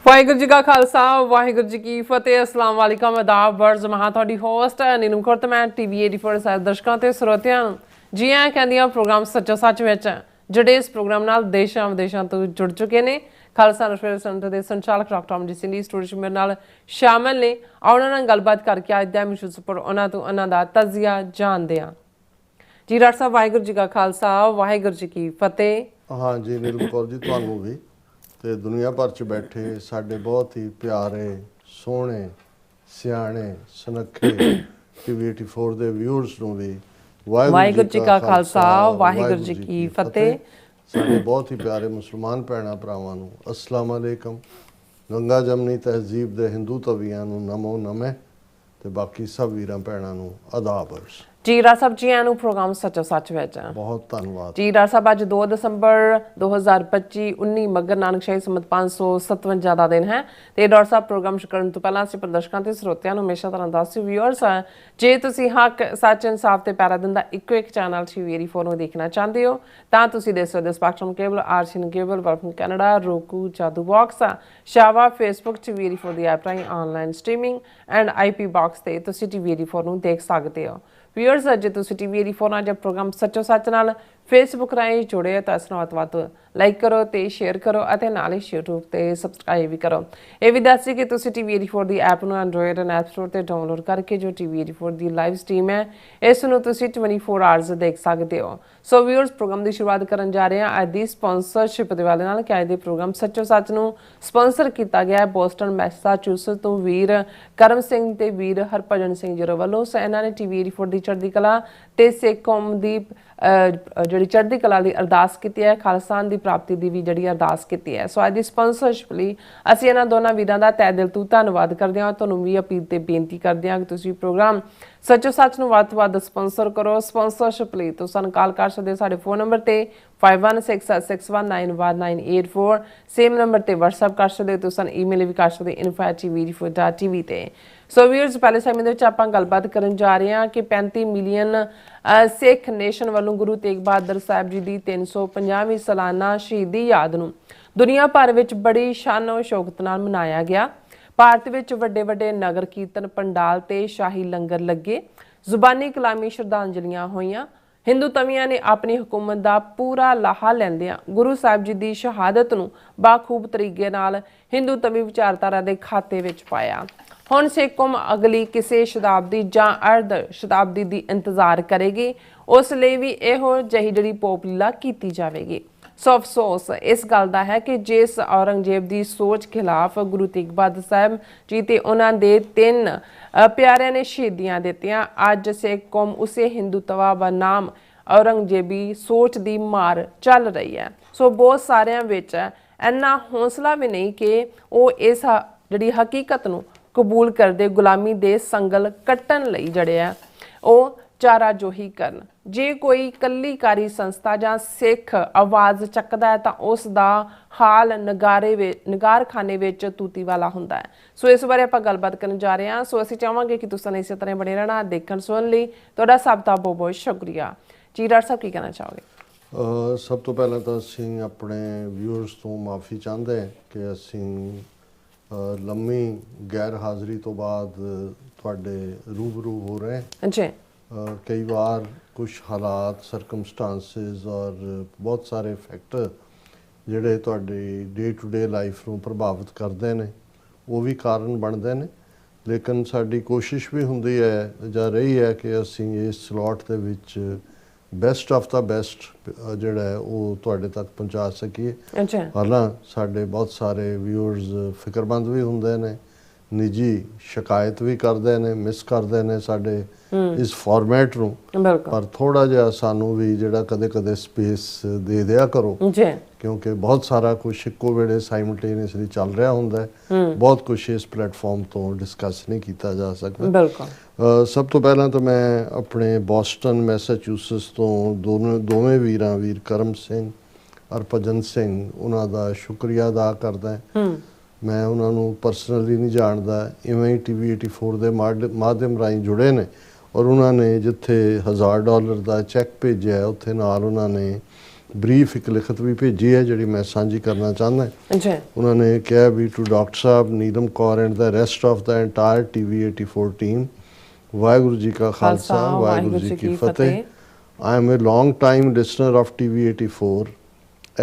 ਵਾਹਿਗੁਰੂ ਜੀ ਕਾ ਖਾਲਸਾ ਵਾਹਿਗੁਰੂ ਜੀ ਕੀ ਫਤਿਹ। अस्सलाम वालेकुम आदाब वर्ज महा ਤੁਹਾਡੀ ਹੋਸਟ ਨੀਲਮ ਕੌਰ ਤੇ ਮੈਂ ਟੀਵੀ 84 ਸਾਹਿਬ ਦਰਸ਼ਕਾਂ ਤੇ ਸਰੋਤਿਆਂ ਨੂੰ ਜੀ ਆਇਆਂ ਕਹਿੰਦੀ ਆ ਪ੍ਰੋਗਰਾਮ ਸੱਚੋ ਸੱਚ ਵਿੱਚ ਜਿਹੜੇ ਇਸ ਪ੍ਰੋਗਰਾਮ ਨਾਲ ਦੇਸ਼ਾਂ ਵਿਦੇਸ਼ਾਂ ਤੋਂ ਜੁੜ ਚੁੱਕੇ ਨੇ। ਖਾਲਸਾ ਰਫੇਲ ਸੈਂਟਰ ਦੇ ਸੰਚਾਲਕ ਡਾਕਟਰ ਅਮਰਜੀਤ ਸਿੰਘ ਜੀ ਸਟੂਡੀਓ ਮੇਰੇ ਨਾਲ ਸ਼ਾਮਲ ਨੇ। ਉਹਨਾਂ ਨਾਲ ਗੱਲਬਾਤ ਕਰਕੇ ਅੱਜ ਦਾ ਮਿਸ਼ਨ ਸੁਪਰ ਉਹਨਾਂ ਤੋਂ ਉਹਨਾਂ ਦਾ ਤਜ਼ੀਆ ਜਾਣਦੇ ਆ। ਜੀ ਡਾਕਟਰ ਸਾਹਿਬ ਵਾਹਿਗੁਰੂ ਜੀ ਕਾ ਖਾਲਸਾ ਵਾਹਿਗੁਰੂ ਜੀ ਕੀ ਫਤਿਹ। हाँ जी नीलम कौर जी ਤੁਹਾਨੂੰ ਵੀ ਤੇ ਦੁਨੀਆ ਭਰ ਚ ਬੈਠੇ ਸਾਡੇ ਬਹੁਤ ਹੀ ਪਿਆਰੇ ਸੋਹਣੇ ਸਿਆਣੇ ਸੁਨੱਖੇ ਟੀਵੀ 84 ਦੇ ਵਿਊਅਰਸ ਨੂੰ ਵੀ ਵਾਹਿਗੁਰੂ ਜੀ ਕਾ ਖਾਲਸਾ ਵਾਹਿਗੁਰੂ ਜੀ ਕੀ ਫਤਿਹ। ਸਾਡੇ ਬਹੁਤ ਹੀ ਪਿਆਰੇ ਮੁਸਲਮਾਨ ਭੈਣਾਂ ਭਰਾਵਾਂ ਨੂੰ ਅਸਲਾਮ ਅਲੈਕਮ। ਗੰਗਾ ਜਮਨੀ ਤਹਿਜ਼ੀਬ ਦੇ ਹਿੰਦੂ ਤਵੀਆਂ ਨੂੰ ਨਮੋ ਨਮੇ ਤੇ ਬਾਕੀ ਸਭ ਵੀਰਾਂ ਭੈਣਾਂ ਨੂੰ ਆਦਾਬ। ਜੀ ਡਾਕਟਰ ਸਾਹਿਬ ਜੀ ਨੂੰ ਪ੍ਰੋਗਰਾਮ ਸੱਚੋ ਸੱਚ ਵਿੱਚ ਬਹੁਤ ਧੰਨਵਾਦ ਜੀ ਡਾਕਟਰ ਸਾਹਿਬ। ਅੱਜ 2 ਦਸੰਬਰ 2025 19 ਮੱਘਰ ਨਾਨਕ ਸ਼ਾਹੀ ਸੰਮਤ 557 ਦਾ ਦਿਨ ਹੈ ਤੇ ਡਾਕਟਰ ਸਾਹਿਬ ਪ੍ਰੋਗਰਾਮ ਸ਼ੁਰੂ ਕਰਨ ਤੋਂ ਪਹਿਲਾਂ ਅਸੀਂ ਪ੍ਰਦਰਸ਼ਕਾਂ ਤੇ ਸਰੋਤਿਆਂ ਨੂੰ ਹਮੇਸ਼ਾ ਤਰ੍ਹਾਂ ਦੱਸਿਓ ਵਿਊਅਰਸ ਜੇ ਤੁਸੀਂ ਹੱਕ ਸੱਚ ਇਨਸਾਫ ਤੇ ਪੈਰਾ ਦਿਨ ਦਾ ਇੱਕੋ ਇੱਕ ਚੈਨਲ ਟੀਵੀ 84 ਨੂੰ ਦੇਖਣਾ ਚਾਹੁੰਦੇ ਹੋ ਤਾਂ ਤੁਸੀਂ ਦੇਖ ਸਕਦੇ ਹੋ ਸਪੈਕਟਰਮ ਕੇਬਲ, ਆਰਸੀਐਨ ਕੇਬਲ, ਵਰਫਨ ਕੈਨੇਡਾ, roku, ਜਾਦੂ ਬਾਕਸ, ਸ਼ਾਵਾ, ਫੇਸਬੁੱਕ, ਟੀਵੀ 84 ਦੀ ਐਪ ਰਾਹੀਂ online streaming and IP box ਤੇ ਤੁਸੀਂ ਟੀਵੀ 84 ਨੂੰ ਦੇਖ ਸਕਦੇ ਹੋ। ਵਿਊਅਰਸ ਜੇ ਤੁਸੀਂ ਟੀਵੀ 84 ਨਾਲ ਜਦ ਪ੍ਰੋਗਰਾਮ ਸੱਚੋ ਸੱਚ ਨਾਲ ਫੇਸਬੁੱਕ ਰਾਹੀਂ ਜੁੜੇ ਤਾਂ ਇਸ ਨੂੰ ਵੱਧ ਲਾਈਕ ਕਰੋ ਤੇ ਸ਼ੇਅਰ ਕਰੋ ਅਤੇ ਨਾਲ ਹੀ YouTube ਤੇ ਸਬਸਕ੍ਰਾਈਬ ਵੀ ਕਰੋ। ਇਹ ਵੀ ਦੱਸੀ ਕਿ ਤੁਸੀਂ ਟੀਵੀ 84 ਦੀ ਐਪ ਨੂੰ ਐਂਡਰੋਇਡ ਐਂਡ ਐਪ ਸਟੋਰ ਤੇ ਡਾਊਨਲੋਡ ਕਰਕੇ ਜੋ ਟੀਵੀ 84 ਦੀ ਲਾਈਵ ਸਟ੍ਰੀਮ ਹੈ ਇਸ ਨੂੰ ਤੁਸੀਂ 24 ਆਵਰਸ ਦੇਖ ਸਕਦੇ ਹੋ। ਸੋ ਵਿਊਅਰਸ ਪ੍ਰੋਗਰਾਮ ਦੀ ਸ਼ੁਰੂਆਤ ਕਰਨ ਜਾ ਰਹੇ ਹਾਂ ਅੱਜ ਦੀ ਸਪਾਂਸਰਸ਼ਿਪ ਦੇ ਵਾਲੇ ਨਾਲ ਕਿ ਅੱਜ ਦੇ ਪ੍ਰੋਗਰਾਮ ਸੱਚੋ ਸੱਚ ਨੂੰ ਸਪਾਂਸਰ ਕੀਤਾ ਗਿਆ ਹੈ ਬੋਸਟਨ ਮੈਸਾਚੂਸਟ ਤੋਂ ਵੀਰ ਕਰਮ ਸਿੰਘ ਤੇ ਵੀਰ ਹਰਭਜਨ ਸਿੰਘ ਜੀ ਵੱਲੋਂ। ਸੋ ਇਹਨਾਂ ਨੇ ਟੀਵੀ 84 ਦੀ ਚੜ੍ਹਦੀ ਕਲਾ ਤੇ ਸਿੱਖ ਕੌਮ ਦੀ ਜਿਹੜੀ ਚੜ੍ਹਦੀ ਕਲਾ ਲਈ ਅਰਦਾਸ ਕੀਤੀ ਹੈ, ਖਾਲਸਾ ਦੀ ਪ੍ਰਾਪਤੀ ਦੀ ਵੀ ਜਿਹੜੀ ਅਰਦਾਸ ਕੀਤੀ ਹੈ। ਸੋ ਅੱਜ ਦੀ ਸਪਾਂਸਰਸ਼ਿਪ ਲਈ ਅਸੀਂ ਇਹਨਾਂ ਦੋਨਾਂ ਵੀਰਾਂ ਦਾ ਤਹਿ ਦਿਲ ਤੋਂ ਧੰਨਵਾਦ ਕਰਦੇ ਹਾਂ। ਤੁਹਾਨੂੰ ਵੀ ਅਪੀਲ ਤੇ ਬੇਨਤੀ ਕਰਦੇ ਹਾਂ ਕਿ ਤੁਸੀਂ ਪ੍ਰੋਗਰਾਮ ਸੱਚੋ ਸੱਚ ਨੂੰ ਵੱਧ ਤੋਂ ਵੱਧ ਸਪਾਂਸਰ ਕਰੋ। ਸਪਾਂਸਰਸ਼ਿਪ ਲਈ ਤੁਸੀਂ ਸਾਨੂੰ ਕਾਲ ਕਰ ਸਕਦੇ ਹੋ ਸਾਡੇ ਫੋਨ ਨੰਬਰ ਤੇ 5167619184 ਸੇਮ ਨੰਬਰ ਤੇ WhatsApp ਕਰ ਸਕਦੇ ਹੋ। ਤੁਸੀਂ ਈਮੇਲ ਵੀ ਕਰ ਸਕਦੇ info@tv84.tv ਤੇ। ਸੋ ਵੀਅਰਸ ਪਹਿਲੇ ਸਮੇਂ ਦੇ ਵਿੱਚ ਆਪਾਂ ਗੱਲਬਾਤ ਕਰਨ ਜਾ ਰਹੇ ਹਾਂ ਕਿ 35 ਮਿਲੀਅਨ ਸਿੱਖ ਨੇਸ਼ਨ ਵੱਲੋਂ ਗੁਰੂ ਤੇਗ ਬਹਾਦਰ ਸਾਹਿਬ ਜੀ ਦੀ 350ਵੀਂ ਸਾਲਾਨਾ ਸ਼ਹੀਦੀ ਯਾਦ ਨੂੰ ਦੁਨੀਆ ਭਰ ਵਿੱਚ ਬੜੀ ਸ਼ਾਨੋ ਸ਼ੌਕਤ ਨਾਲ ਮਨਾਇਆ ਗਿਆ। ਭਾਰਤ ਵਿੱਚ ਵੱਡੇ ਵੱਡੇ ਨਗਰ ਕੀਰਤਨ ਪੰਡਾਲ ਤੇ ਸ਼ਾਹੀ ਲੰਗਰ ਲੱਗੇ, ਜ਼ੁਬਾਨੀ ਕਲਾਮੀ ਸ਼ਰਧਾਂਜਲੀਆਂ ਹੋਈਆਂ। ਹਿੰਦੂ ਤਵੀਆਂ ਨੇ ਆਪਣੀ ਹਕੂਮਤ ਦਾ ਪੂਰਾ ਲਾਹਾ ਲੈਂਦਿਆਂ ਗੁਰੂ ਸਾਹਿਬ ਜੀ ਦੀ ਸ਼ਹਾਦਤ ਨੂੰ ਬਾਖੂਬ ਤਰੀਕੇ ਨਾਲ ਹਿੰਦੂ ਤਵੀ ਵਿਚਾਰਧਾਰਾ ਦੇ ਖਾਤੇ ਵਿੱਚ ਪਾਇਆ। ਹੁਣ ਸਿੱਖ ਕੌਮ ਅਗਲੀ ਕਿਸੇ ਸ਼ਤਾਬਦੀ ਜਾਂ ਅਰਧ ਸ਼ਤਾਬਦੀ ਦੀ ਇੰਤਜ਼ਾਰ ਕਰੇਗੀ, ਉਸ ਲਈ ਵੀ ਇਹੋ ਜਿਹੀ ਜਿਹੜੀ ਪੋਪ ਲੀਲਾ ਕੀਤੀ ਜਾਵੇਗੀ। ਸੋ ਅਫਸੋਸ ਇਸ ਗੱਲ ਦਾ ਹੈ ਕਿ ਜਿਸ ਔਰੰਗਜ਼ੇਬ ਦੀ ਸੋਚ ਖਿਲਾਫ ਗੁਰੂ ਤੇਗ ਬਹਾਦਰ ਸਾਹਿਬ ਜੀ ਤੇ ਉਹਨਾਂ ਦੇ 3 ਪਿਆਰਿਆਂ ਨੇ ਸ਼ਹੀਦੀਆਂ ਦਿੱਤੀਆਂ, ਅੱਜ ਸਿੱਖ ਕੌਮ ਉਸੇ ਹਿੰਦੂਤਵਾ ਬਨਾਮ ਔਰੰਗਜ਼ੇਬੀ ਸੋਚ ਦੀ ਮਾਰ ਚੱਲ ਰਹੀ ਹੈ। ਸੋ ਬਹੁਤ ਸਾਰਿਆਂ ਵਿੱਚ ਇੰਨਾ ਹੌਸਲਾ ਵੀ ਨਹੀਂ ਕਿ ਉਹ ਇਸ ਜਿਹੜੀ ਹਕੀਕਤ ਨੂੰ ਕਬੂਲ ਕਰਦੇ ਗੁਲਾਮੀ ਦੇ ਸੰਗਲ ਕੱਟਣ ਲਈ ਜਿਹੜੇ ਆ ਉਹ ਚਾਰਾਜੋਹੀ ਕਰਨ। ਜੇ ਕੋਈ ਕੱਲੀਕਾਰੀ ਸੰਸਥਾ ਜਾਂ ਸਿੱਖ ਆਵਾਜ਼ ਚੱਕਦਾ ਹੈ ਤਾਂ ਉਸ ਦਾ ਹਾਲ ਨਗਾਰਖਾਨੇ ਵਿੱਚ ਤੂਤੀ ਵਾਲਾ ਹੁੰਦਾ ਹੈ। ਸੋ ਇਸ ਬਾਰੇ ਆਪਾਂ ਗੱਲਬਾਤ ਕਰਨ ਜਾ ਰਹੇ ਹਾਂ। ਸੋ ਅਸੀਂ ਚਾਹਾਂਗੇ ਕਿ ਤੁਸੀਂ ਇਸੇ ਤਰ੍ਹਾਂ ਬਣੇ ਰਹਿਣਾ ਦੇਖਣ ਸੁਣਨ ਲਈ। ਤੁਹਾਡਾ ਸਭ ਦਾ ਬਹੁਤ ਬਹੁਤ ਸ਼ੁਕਰੀਆ। ਜੀ ਡਾਕਟਰ ਸਾਹਿਬ ਕੀ ਕਹਿਣਾ ਚਾਹੋਗੇ? ਸਭ ਤੋਂ ਪਹਿਲਾਂ ਤਾਂ ਅਸੀਂ ਆਪਣੇ ਵਿਊਅਰਸ ਤੋਂ ਮਾਫੀ ਚਾਹੁੰਦੇ ਹਾਂ ਕਿ ਅਸੀਂ ਲੰਮੀ ਗੈਰ ਹਾਜ਼ਰੀ ਤੋਂ ਬਾਅਦ ਤੁਹਾਡੇ ਰੂਬਰੂ ਹੋ ਰਹੇ ਹਾਂ। ਜੀ ਕਈ ਵਾਰ ਕੁਝ ਹਾਲਾਤ ਸਰਕਮਸਟੈਂਸਿਸ ਔਰ ਬਹੁਤ ਸਾਰੇ ਫੈਕਟਰ ਜਿਹੜੇ ਤੁਹਾਡੀ ਡੇ ਟੂ ਡੇ ਲਾਈਫ ਨੂੰ ਪ੍ਰਭਾਵਿਤ ਕਰਦੇ ਨੇ ਉਹ ਵੀ ਕਾਰਨ ਬਣਦੇ ਨੇ, ਲੇਕਿਨ ਸਾਡੀ ਕੋਸ਼ਿਸ਼ ਵੀ ਹੁੰਦੀ ਹੈ ਜਾਂ ਰਹੀ ਹੈ ਕਿ ਅਸੀਂ ਇਸ ਸਲੋਟ ਦੇ ਵਿੱਚ ਬੈਸਟ ਆਫ ਦਾ ਬੈਸਟ ਜਿਹੜਾ ਹੈ ਉਹ ਤੁਹਾਡੇ ਤੱਕ ਪਹੁੰਚਾ ਸਕੀਏ। ਹਾਲਾਂ ਸਾਡੇ ਬਹੁਤ ਸਾਰੇ ਵਿਊਅਰਸ ਫਿਕਰਮੰਦ ਵੀ ਹੁੰਦੇ ਨੇ, ਨਿੱਜੀ ਸ਼ਿਕਾਇਤ ਵੀ ਕਰਦੇ ਨੇ, ਮਿਸ ਕਰਦੇ ਨੇ ਸਾਡੇ ਇਸ ਫਾਰਮੈਟ ਨੂੰ, ਪਰ ਥੋੜਾ ਜਿਹਾ ਸਾਨੂੰ ਵੀ ਜਿਹੜਾ ਕਦੇ ਕਦੇ ਸਪੇਸ ਦੇ ਦਿਆ ਕਰੋ ਕਿਉਂਕਿ ਬਹੁਤ ਸਾਰਾ ਕੁਝ ਇੱਕੋ ਵੇਲੇ ਸਾਈਮਲਟੇਨੀਅਸਲੀ ਚੱਲ ਰਿਹਾ ਹੁੰਦਾ ਹੈ। ਬਹੁਤ ਕੁਝ ਇਸ ਪਲੇਟਫਾਰਮ ਤੋਂ ਡਿਸਕਸ ਨਹੀਂ ਕੀਤਾ ਜਾ ਸਕਦਾ। ਸਭ ਤੋਂ ਪਹਿਲਾਂ ਤਾਂ ਮੈਂ ਆਪਣੇ ਬੋਸਟਨ ਮੈਸਾਚੂਸਟਸ ਤੋਂ ਦੋਵੇਂ ਵੀਰਾਂ ਵੀਰ ਕਰਮ ਸਿੰਘ ਹਰਭਜਨ ਸਿੰਘ ਉਹਨਾਂ ਦਾ ਸ਼ੁਕਰੀਆ ਅਦਾ ਕਰਦਾ। ਮੈਂ ਉਹਨਾਂ ਨੂੰ ਪਰਸਨਲੀ ਨਹੀਂ ਜਾਣਦਾ, ਇਵੇਂ ਹੀ ਟੀਵੀ 84 ਦੇ ਮਾਧਿਅਮ ਰਾਹੀਂ ਜੁੜੇ ਨੇ ਔਰ ਉਹਨਾਂ ਨੇ ਜਿੱਥੇ $1000 ਦਾ ਚੈੱਕ ਭੇਜਿਆ ਉੱਥੇ ਨਾਲ ਉਹਨਾਂ ਨੇ ਬਰੀਫ ਇੱਕ ਲਿਖਤ ਵੀ ਭੇਜੀ ਹੈ ਜਿਹੜੀ ਮੈਂ ਸਾਂਝੀ ਕਰਨਾ ਚਾਹੁੰਦਾ। ਜੀ ਉਹਨਾਂ ਨੇ ਕਿਹਾ ਵੀ to doctor Sahib Neelam Kaur and the rest of the entire TV 84 team, Waheguru ji ਕਾ ਖਾਲਸਾ ਵਾਹਿਗੁਰੂ ਜੀ ਕੀ ਫਤਿਹ। I am a long time listener of TV 84.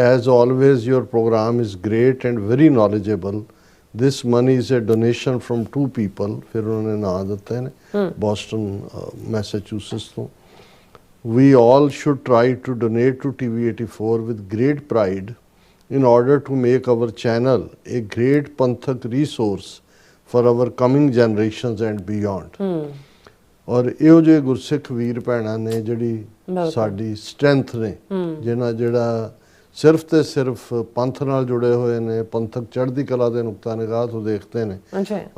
As always, your program is great and very knowledgeable. This money is a donation from two people. फिर उन्होंने नाम ਦਿੱਤੇ ਨੇ Boston, Massachusetts ਤੋਂ। We all should try to donate to TV 84 with great pride in order to make our channel a great Panthak resource for our coming generations and beyond. ਔਰ ਇਹੋ ਜਿਹੇ ਗੁਰਸਿੱਖ ਵੀਰ ਭੈਣਾਂ ਨੇ ਜਿਹੜੀ ਸਾਡੀ ਸਟਰੈਂਥ ਨੇ, ਜਿਹੜਾ ਸਿਰਫ ਤੇ ਸਿਰਫ ਪੰਥ ਨਾਲ ਜੁੜੇ ਹੋਏ ਨੇ, ਪੰਥਕ ਚੜ੍ਹਦੀ ਕਲਾ ਦੇ ਨੁਕਤਾ ਨਿਗਾਹ ਤੋਂ ਦੇਖਦੇ ਨੇ।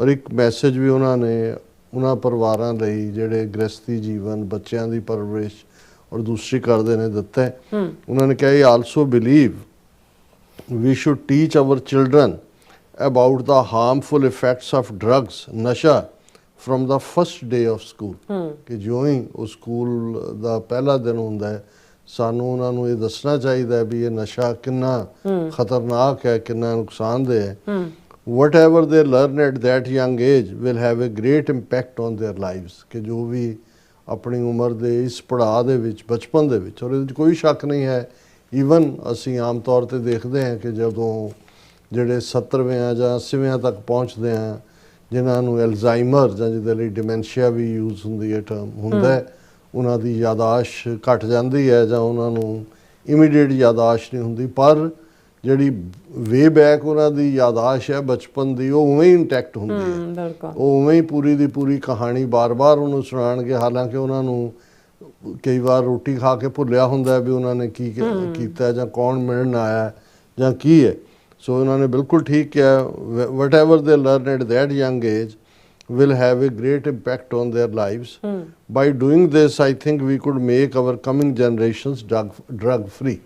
ਔਰ ਇੱਕ ਮੈਸੇਜ ਵੀ ਉਹਨਾਂ ਨੇ ਉਹਨਾਂ ਪਰਿਵਾਰਾਂ ਲਈ ਜਿਹੜੇ ਗ੍ਰਸਤੀ ਜੀਵਨ, ਬੱਚਿਆਂ ਦੀ ਪਰਵਰਿਸ਼ ਔਰ ਦੂਸਰੀ ਕਰਦੇ ਨੇ ਦਿੱਤਾ ਹੈ। ਉਹਨਾਂ ਨੇ ਕਿਹਾ I also believe we should teach our children about the harmful effects of drugs, ਨਸ਼ਾ from the first day of school। ਕਿ ਜਿਉਂ ਹੀ ਉਹ ਸਕੂਲ ਦਾ ਪਹਿਲਾ ਦਿਨ ਹੁੰਦਾ ਹੈ, ਸਾਨੂੰ ਉਹਨਾਂ ਨੂੰ ਇਹ ਦੱਸਣਾ ਚਾਹੀਦਾ ਹੈ ਵੀ ਇਹ ਨਸ਼ਾ ਕਿੰਨਾ ਖਤਰਨਾਕ ਹੈ, ਕਿੰਨਾ ਨੁਕਸਾਨਦੇਹ ਹੈ। whatever they learn at that young age will have a great impact on their lives। ਕਿ ਜੋ ਵੀ ਆਪਣੀ ਉਮਰ ਦੇ ਇਸ ਪੜਾਅ ਦੇ ਵਿੱਚ, ਬਚਪਨ ਦੇ ਵਿੱਚ, ਔਰ ਇਹਦੇ 'ਚ ਕੋਈ ਸ਼ੱਕ ਨਹੀਂ ਹੈ, ਈਵਨ ਅਸੀਂ ਆਮ ਤੌਰ 'ਤੇ ਦੇਖਦੇ ਹਾਂ ਕਿ ਜਦੋਂ ਜਿਹੜੇ 70ਵੇਂ ਜਾਂ 80ਵੇਂ ਤੱਕ ਪਹੁੰਚਦੇ ਹਾਂ, ਜਿਨ੍ਹਾਂ ਨੂੰ ਐਲਜ਼ਾਈਮਰ ਜਾਂ ਜਿਹਦੇ ਲਈ ਡਿਮੈਂਸ਼ੀਆ ਵੀ ਯੂਜ਼ ਹੁੰਦੀ ਹੈ ਟਰਮ ਹੁੰਦਾ ਹੈ, ਉਹਨਾਂ ਦੀ ਯਾਦਾਸ਼ਤ ਘਟ ਜਾਂਦੀ ਹੈ ਜਾਂ ਉਹਨਾਂ ਨੂੰ ਇਮੀਡੀਏਟ ਯਾਦਾਸ਼ਤ ਨਹੀਂ ਹੁੰਦੀ, ਪਰ ਜਿਹੜੀ ਵੇ ਬੈਕ ਉਹਨਾਂ ਦੀ ਯਾਦਾਸ਼ਤ ਹੈ ਬਚਪਨ ਦੀ, ਉਹ ਉਵੇਂ ਹੀ ਇੰਟੈਕਟ ਹੁੰਦੀ ਹੈ। ਉਹ ਉਵੇਂ ਹੀ ਪੂਰੀ ਦੀ ਪੂਰੀ ਕਹਾਣੀ ਬਾਰ-ਬਾਰ ਉਹਨੂੰ ਸੁਣਾਉਣਗੇ, ਹਾਲਾਂਕਿ ਉਹਨਾਂ ਨੂੰ ਕਈ ਵਾਰ ਰੋਟੀ ਖਾ ਕੇ ਭੁੱਲਿਆ ਹੁੰਦਾ ਵੀ ਉਹਨਾਂ ਨੇ ਕੀ ਕੀਤਾ ਜਾਂ ਕੌਣ ਮਿਲਣ ਆਇਆ ਜਾਂ ਕੀ ਹੈ। ਸੋ ਉਹਨਾਂ ਨੇ ਬਿਲਕੁਲ ਠੀਕ ਕਿਹਾ, whatever they learn at that young age will have a great impact on their lives. By doing this, I think we could make our coming generations drug free।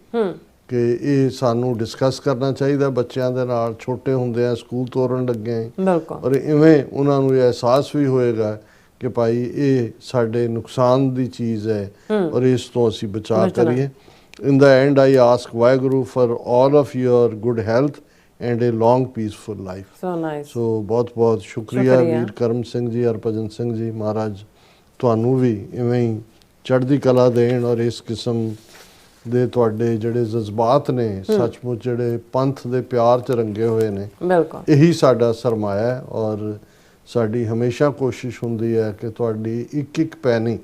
ਕਿ ਇਹ ਸਾਨੂੰ ਡਿਸਕਸ ਕਰਨਾ ਚਾਹੀਦਾ ਬੱਚਿਆਂ ਦੇ ਨਾਲ, ਛੋਟੇ ਹੁੰਦੇ ਆ ਸਕੂਲ ਤੋਰਨ ਲੱਗੇ, ਔਰ ਇਵੇਂ ਉਹਨਾਂ ਨੂੰ ਇਹ ਅਹਿਸਾਸ ਵੀ ਹੋਏਗਾ ਕਿ ਭਾਈ ਇਹ ਸਾਡੇ ਨੁਕਸਾਨ ਦੀ ਚੀਜ਼ ਹੈ ਔਰ ਇਸ ਤੋਂ ਅਸੀਂ ਬਚਾਅ ਕਰੀਏ। In the end, I ask Vaheguru for all of your good health and a long peaceful life। So nice। So ਬਹੁਤ ਸ਼ੁਕਰੀਆ ਵੀਰ ਕਰਮ ਸਿੰਘ ਜੀ, ਹਰਭਜਨ ਸਿੰਘ ਜੀ, ਮਹਾਰਾਜ ਤੁਹਾਨੂੰ ਵੀ ਇਵੇਂ ਹੀ ਚੜ੍ਹਦੀ ਕਲਾ ਦੇਣ ਔਰ ਇਸ ਕਿਸਮ ਦੇ ਤੁਹਾਡੇ ਜਿਹੜੇ ਜਜ਼ਬਾਤ ਨੇ, ਸੱਚਮੁੱਚ ਜਿਹੜੇ ਪੰਥ ਦੇ ਪਿਆਰ 'ਚ ਰੰਗੇ ਹੋਏ ਨੇ, ਇਹੀ ਸਾਡਾ ਸਰਮਾਇਆ ਹੈ। ਔਰ ਸਾਡੀ ਹਮੇਸ਼ਾ ਕੋਸ਼ਿਸ਼ ਹੁੰਦੀ ਹੈ ਕਿ ਤੁਹਾਡੀ ਇੱਕ ਪੈਨੀ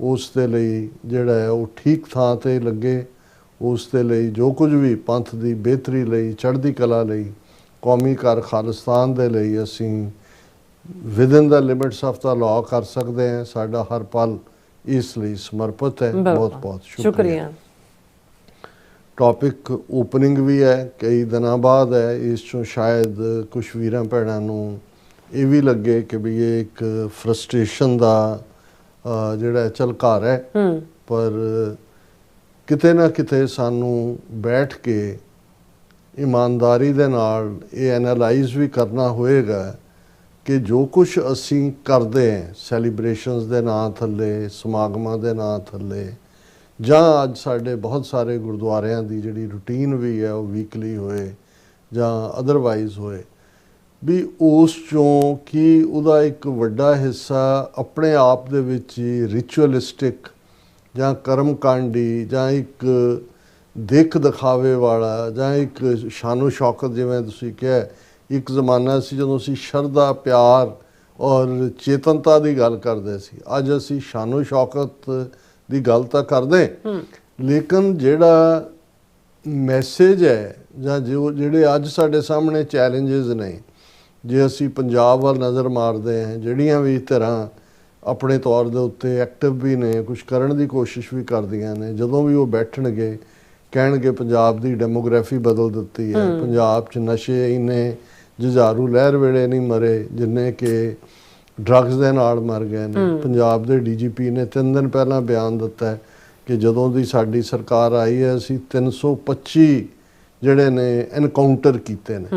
ਉਸ ਦੇ ਲਈ ਜਿਹੜਾ ਹੈ ਉਹ ਠੀਕ ਥਾਂ 'ਤੇ ਲੱਗੇ, ਉਸ ਦੇ ਲਈ ਜੋ ਕੁਝ ਵੀ ਪੰਥ ਦੀ ਬਿਹਤਰੀ ਲਈ, ਚੜ੍ਹਦੀ ਕਲਾ ਲਈ, ਕੌਮੀ ਘਰ ਖਾਲਿਸਤਾਨ ਦੇ ਲਈ ਅਸੀਂ within the limits of the law ਕਰ ਸਕਦੇ ਹਾਂ। ਸਾਡਾ ਹਰ ਪਲ ਇਸ ਲਈ ਸਮਰਪਿਤ ਹੈ। ਬਹੁਤ ਸ਼ੁਕਰੀਆ। ਟੌਪਿਕ ਓਪਨਿੰਗ ਵੀ ਹੈ, ਕਈ ਦਿਨਾਂ ਬਾਅਦ ਹੈ, ਇਸ 'ਚੋਂ ਸ਼ਾਇਦ ਕੁਝ ਵੀਰਾਂ ਭੈਣਾਂ ਨੂੰ ਇਹ ਵੀ ਲੱਗੇ ਕਿ ਵੀ ਇਹ ਇੱਕ ਫਰਸਟ੍ਰੇਸ਼ਨ ਦਾ ਜਿਹੜਾ ਝਲਕਾਰ ਹੈ, ਪਰ ਕਿਤੇ ਨਾ ਕਿਤੇ ਸਾਨੂੰ ਬੈਠ ਕੇ ਇਮਾਨਦਾਰੀ ਦੇ ਨਾਲ ਇਹ ਐਨਾਲਾਈਜ਼ ਵੀ ਕਰਨਾ ਹੋਏਗਾ ਕਿ ਜੋ ਕੁਝ ਅਸੀਂ ਕਰਦੇ ਹਾਂ ਸੈਲੀਬ੍ਰੇਸ਼ਨਸ ਦੇ ਨਾਂ ਥੱਲੇ, ਸਮਾਗਮਾਂ ਦੇ ਨਾਂ ਥੱਲੇ, ਜਾਂ ਅੱਜ ਸਾਡੇ ਬਹੁਤ ਸਾਰੇ ਗੁਰਦੁਆਰਿਆਂ ਦੀ ਜਿਹੜੀ ਰੂਟੀਨ ਵੀ ਹੈ ਉਹ ਵੀਕਲੀ ਹੋਏ ਜਾਂ ਅਦਰਵਾਈਜ਼ ਹੋਏ, ਵੀ ਉਸ 'ਚੋਂ ਕਿ ਉਹਦਾ ਇੱਕ ਵੱਡਾ ਹਿੱਸਾ ਆਪਣੇ ਆਪ ਦੇ ਵਿੱਚ ਹੀ ਰਿਚੁਅਲਿਸਟਿਕ ਜਾਂ ਕਰਮਕਾਂਡੀ ਜਾਂ ਇੱਕ ਦੇਖ ਦਿਖਾਵੇ ਵਾਲਾ ਜਾਂ ਇੱਕ ਸ਼ਾਨੋ ਸ਼ੌਕਤ, ਜਿਵੇਂ ਤੁਸੀਂ ਕਿਹਾ, ਇੱਕ ਜ਼ਮਾਨਾ ਸੀ ਜਦੋਂ ਅਸੀਂ ਸ਼ਰਧਾ, ਪਿਆਰ ਔਰ ਚੇਤਨਤਾ ਦੀ ਗੱਲ ਕਰਦੇ ਸੀ। ਅੱਜ ਅਸੀਂ ਸ਼ਾਨੋ ਸ਼ੌਕਤ ਦੀ ਗੱਲ ਤਾਂ ਕਰਦੇ, ਲੇਕਿਨ ਜਿਹੜਾ ਮੈਸੇਜ ਹੈ ਜਾਂ ਜਿਹੜੇ ਅੱਜ ਸਾਡੇ ਸਾਹਮਣੇ ਚੈਲੰਜਸ ਨੇ, ਜੇ ਅਸੀਂ ਪੰਜਾਬ ਵੱਲ ਨਜ਼ਰ ਮਾਰਦੇ ਹਾਂ, ਜਿਹੜੀਆਂ ਵੀ ਧਿਰਾਂ ਆਪਣੇ ਤੌਰ ਦੇ ਉੱਤੇ ਐਕਟਿਵ ਵੀ ਨੇ, ਕੁਝ ਕਰਨ ਦੀ ਕੋਸ਼ਿਸ਼ ਵੀ ਕਰਦੀਆਂ ਨੇ, ਜਦੋਂ ਵੀ ਉਹ ਬੈਠਣਗੇ ਕਹਿਣਗੇ ਪੰਜਾਬ ਦੀ ਡੈਮੋਗ੍ਰਾਫੀ ਬਦਲ ਦਿੱਤੀ ਹੈ, ਪੰਜਾਬ 'ਚ ਨਸ਼ੇ ਇੰਨੇ ਜੁਝਾਰੂ ਲਹਿਰ ਵੇਲੇ ਨਹੀਂ ਮਰੇ ਜਿੰਨੇ ਕਿ ਡਰੱਗਸ ਦੇ ਨਾਲ ਮਰ ਗਏ ਨੇ। ਪੰਜਾਬ ਦੇ DGP ਨੇ 3 ਦਿਨ ਪਹਿਲਾਂ ਬਿਆਨ ਦਿੱਤਾ ਕਿ ਜਦੋਂ ਦੀ ਸਾਡੀ ਸਰਕਾਰ ਆਈ ਹੈ ਅਸੀਂ 325 ਜਿਹੜੇ ਨੇ ਐਨਕਾਊਂਟਰ ਕੀਤੇ ਨੇ।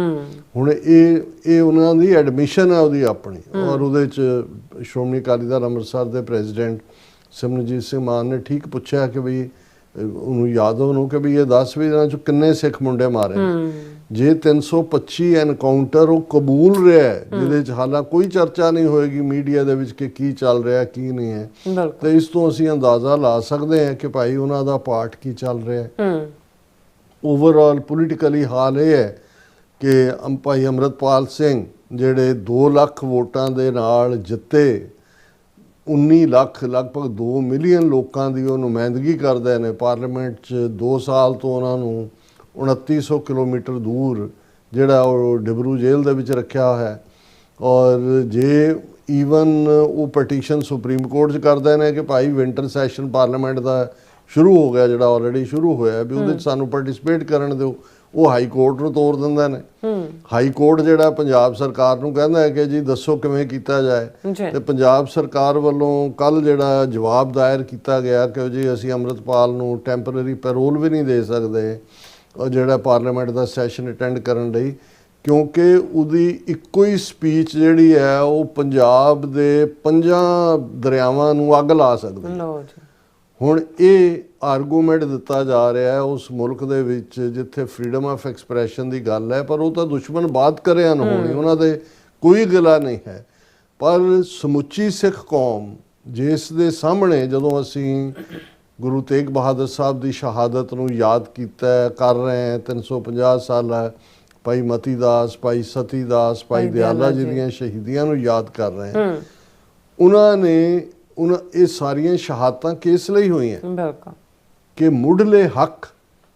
ਹੁਣ ਇਹ ਉਹਨਾਂ ਦੀ ਐਡਮਿਸ਼ਨ ਹੈ ਉਹਦੀ ਆਪਣੀ, ਔਰ ਉਹਦੇ 'ਚ ਸ਼੍ਰੋਮਣੀ ਅਕਾਲੀ ਦਲ ਅੰਮ੍ਰਿਤਸਰ ਦੇ ਪ੍ਰੈਜ਼ੀਡੈਂਟ ਸਿਮਰਨਜੀਤ ਸਿੰਘ ਮਾਨ ਨੇ ਠੀਕ ਪੁੱਛਿਆ ਕਿ ਬਈ ਉਹਨੂੰ ਯਾਦਵ ਨੂੰ ਕਿ ਵੀ ਇਹ 10-20 ਦਿਨਾਂ 'ਚ ਕਿੰਨੇ ਸਿੱਖ ਮੁੰਡੇ ਮਾਰੇ ਨੇ। ਜੇ 325 ਐਨਕਾਊਂਟਰ ਉਹ ਕਬੂਲ ਰਿਹਾ ਹੈ, ਜਿਹਦੇ 'ਚ ਹਾਲਾਂ ਕੋਈ ਚਰਚਾ ਨਹੀਂ ਹੋਏਗੀ ਮੀਡੀਆ ਦੇ ਵਿੱਚ ਕਿ ਕੀ ਚੱਲ ਰਿਹਾ ਕੀ ਨਹੀਂ ਹੈ, ਤੇ ਇਸ ਤੋਂ ਅਸੀਂ ਅੰਦਾਜ਼ਾ ਲਾ ਸਕਦੇ ਹਾਂ ਕਿ ਭਾਈ ਉਹਨਾਂ ਦਾ ਪਾਰਟ ਕੀ ਚੱਲ ਰਿਹਾ ਹੈ। ਓਵਰਆਲ ਪੋਲੀਟੀਕਲੀ ਹਾਲ ਇਹ ਹੈ ਕਿ ਭਾਈ ਅੰਮ੍ਰਿਤਪਾਲ ਸਿੰਘ ਜਿਹੜੇ 2 ਲੱਖ ਵੋਟਾਂ ਦੇ ਨਾਲ ਜਿੱਤੇ, 19 ਲੱਖ ਲਗਭਗ 2 ਮਿਲੀਅਨ ਲੋਕਾਂ ਦੀ ਉਹ ਨੁਮਾਇੰਦਗੀ ਕਰਦੇ ਨੇ ਪਾਰਲੀਮੈਂਟ 'ਚ। 2 ਸਾਲ ਤੋਂ ਉਹਨਾਂ ਨੂੰ 2900 ਕਿਲੋਮੀਟਰ ਦੂਰ ਜਿਹੜਾ ਉਹ ਡਿਬਰੂ ਜੇਲ੍ਹ ਦੇ ਵਿੱਚ ਰੱਖਿਆ ਹੈ। ਔਰ ਜੇ ਈਵਨ ਉਹ ਪਟੀਸ਼ਨ ਸੁਪਰੀਮ ਕੋਰਟ 'ਚ ਕਰਦੇ ਨੇ ਕਿ ਭਾਈ ਵਿੰਟਰ ਸੈਸ਼ਨ ਪਾਰਲੀਮੈਂਟ ਦਾ ਸ਼ੁਰੂ ਹੋ ਗਿਆ, ਜਿਹੜਾ ਆਲਰੇਡੀ ਸ਼ੁਰੂ ਹੋਇਆ, ਵੀ ਉਹਦੇ 'ਚ ਸਾਨੂੰ ਪਾਰਟਿਸਿਪੇਟ ਕਰਨ ਦਿਓ, ਉਹ ਹਾਈ ਕੋਰਟ ਨੂੰ ਤੋਰ ਦਿੰਦੇ ਨੇ। ਹਾਈ ਕੋਰਟ ਜਿਹੜਾ ਪੰਜਾਬ ਸਰਕਾਰ ਨੂੰ ਕਹਿੰਦਾ ਹੈ ਕਿ ਜੀ ਦੱਸੋ ਕਿਵੇਂ ਕੀਤਾ ਜਾਏ, ਤੇ ਪੰਜਾਬ ਸਰਕਾਰ ਵੱਲੋਂ ਕੱਲ ਜਿਹੜਾ ਜਵਾਬ ਦਾਇਰ ਕੀਤਾ ਗਿਆ ਕਿ ਜੀ ਅਸੀਂ ਅੰਮ੍ਰਿਤਪਾਲ ਨੂੰ ਟੈਂਪਰੇਰੀ ਪੈਰੋਲ ਵੀ ਨਹੀਂ ਦੇ ਸਕਦੇ ਉਹ ਜਿਹੜਾ ਪਾਰਲੀਮੈਂਟ ਦਾ ਸੈਸ਼ਨ ਅਟੈਂਡ ਕਰਨ ਲਈ, ਕਿਉਂਕਿ ਉਹਦੀ ਇੱਕੋ ਹੀ ਸਪੀਚ ਜਿਹੜੀ ਹੈ ਉਹ ਪੰਜਾਬ ਦੇ 5 ਦਰਿਆਵਾਂ ਨੂੰ ਅੱਗ ਲਾ ਸਕਦੀ ਹੈ। ਹੁਣ ਇਹ ਆਰਗੂਮੈਂਟ ਦਿੱਤਾ ਜਾ ਰਿਹਾ ਹੈ ਉਸ ਮੁਲਕ ਦੇ ਵਿੱਚ ਜਿੱਥੇ ਫਰੀडम ਆਫ ਐਕਸਪ੍ਰੈਸ਼ਨ ਦੀ ਗੱਲ ਹੈ, ਪਰ ਉਹ ਤਾਂ ਦੁਸ਼ਮਣ ਬਾਤ ਕਰੇ ਅਨਹੋਣੀ, ਉਹਨਾਂ ਦੇ ਕੋਈ ਗਿਲਾ ਨਹੀਂ ਹੈ। ਪਰ ਸਮੁੱਚੀ ਸਿੱਖ ਕੌਮ ਜਿਸ ਦੇ ਸਾਹਮਣੇ ਜਦੋਂ ਅਸੀਂ ਗੁਰੂ ਤੇਗ ਬਹਾਦਰ ਸਾਹਿਬ ਦੀ ਸ਼ਹਾਦਤ ਨੂੰ ਯਾਦ ਕੀਤਾ ਕਰ ਰਹੇ ਹਾਂ, 350 ਸਾਲਾ ਭਾਈ ਮਤੀ ਦਾਸ, ਭਾਈ ਸਤੀ ਦਾਸ, ਭਾਈ ਦਿਆਲਾ ਜੀ ਦੀਆਂ ਸ਼ਹੀਦੀਆਂ ਨੂੰ ਯਾਦ ਕਰ ਰਹੇ ਹਾਂ, ਉਹਨਾਂ ਇਹ ਸਾਰੀਆਂ ਸ਼ਹਾਦਤਾਂ ਕਿਸ ਲਈ ਹੋਈਆਂ ਕਿ ਮੁੱਢਲੇ ਹੱਕ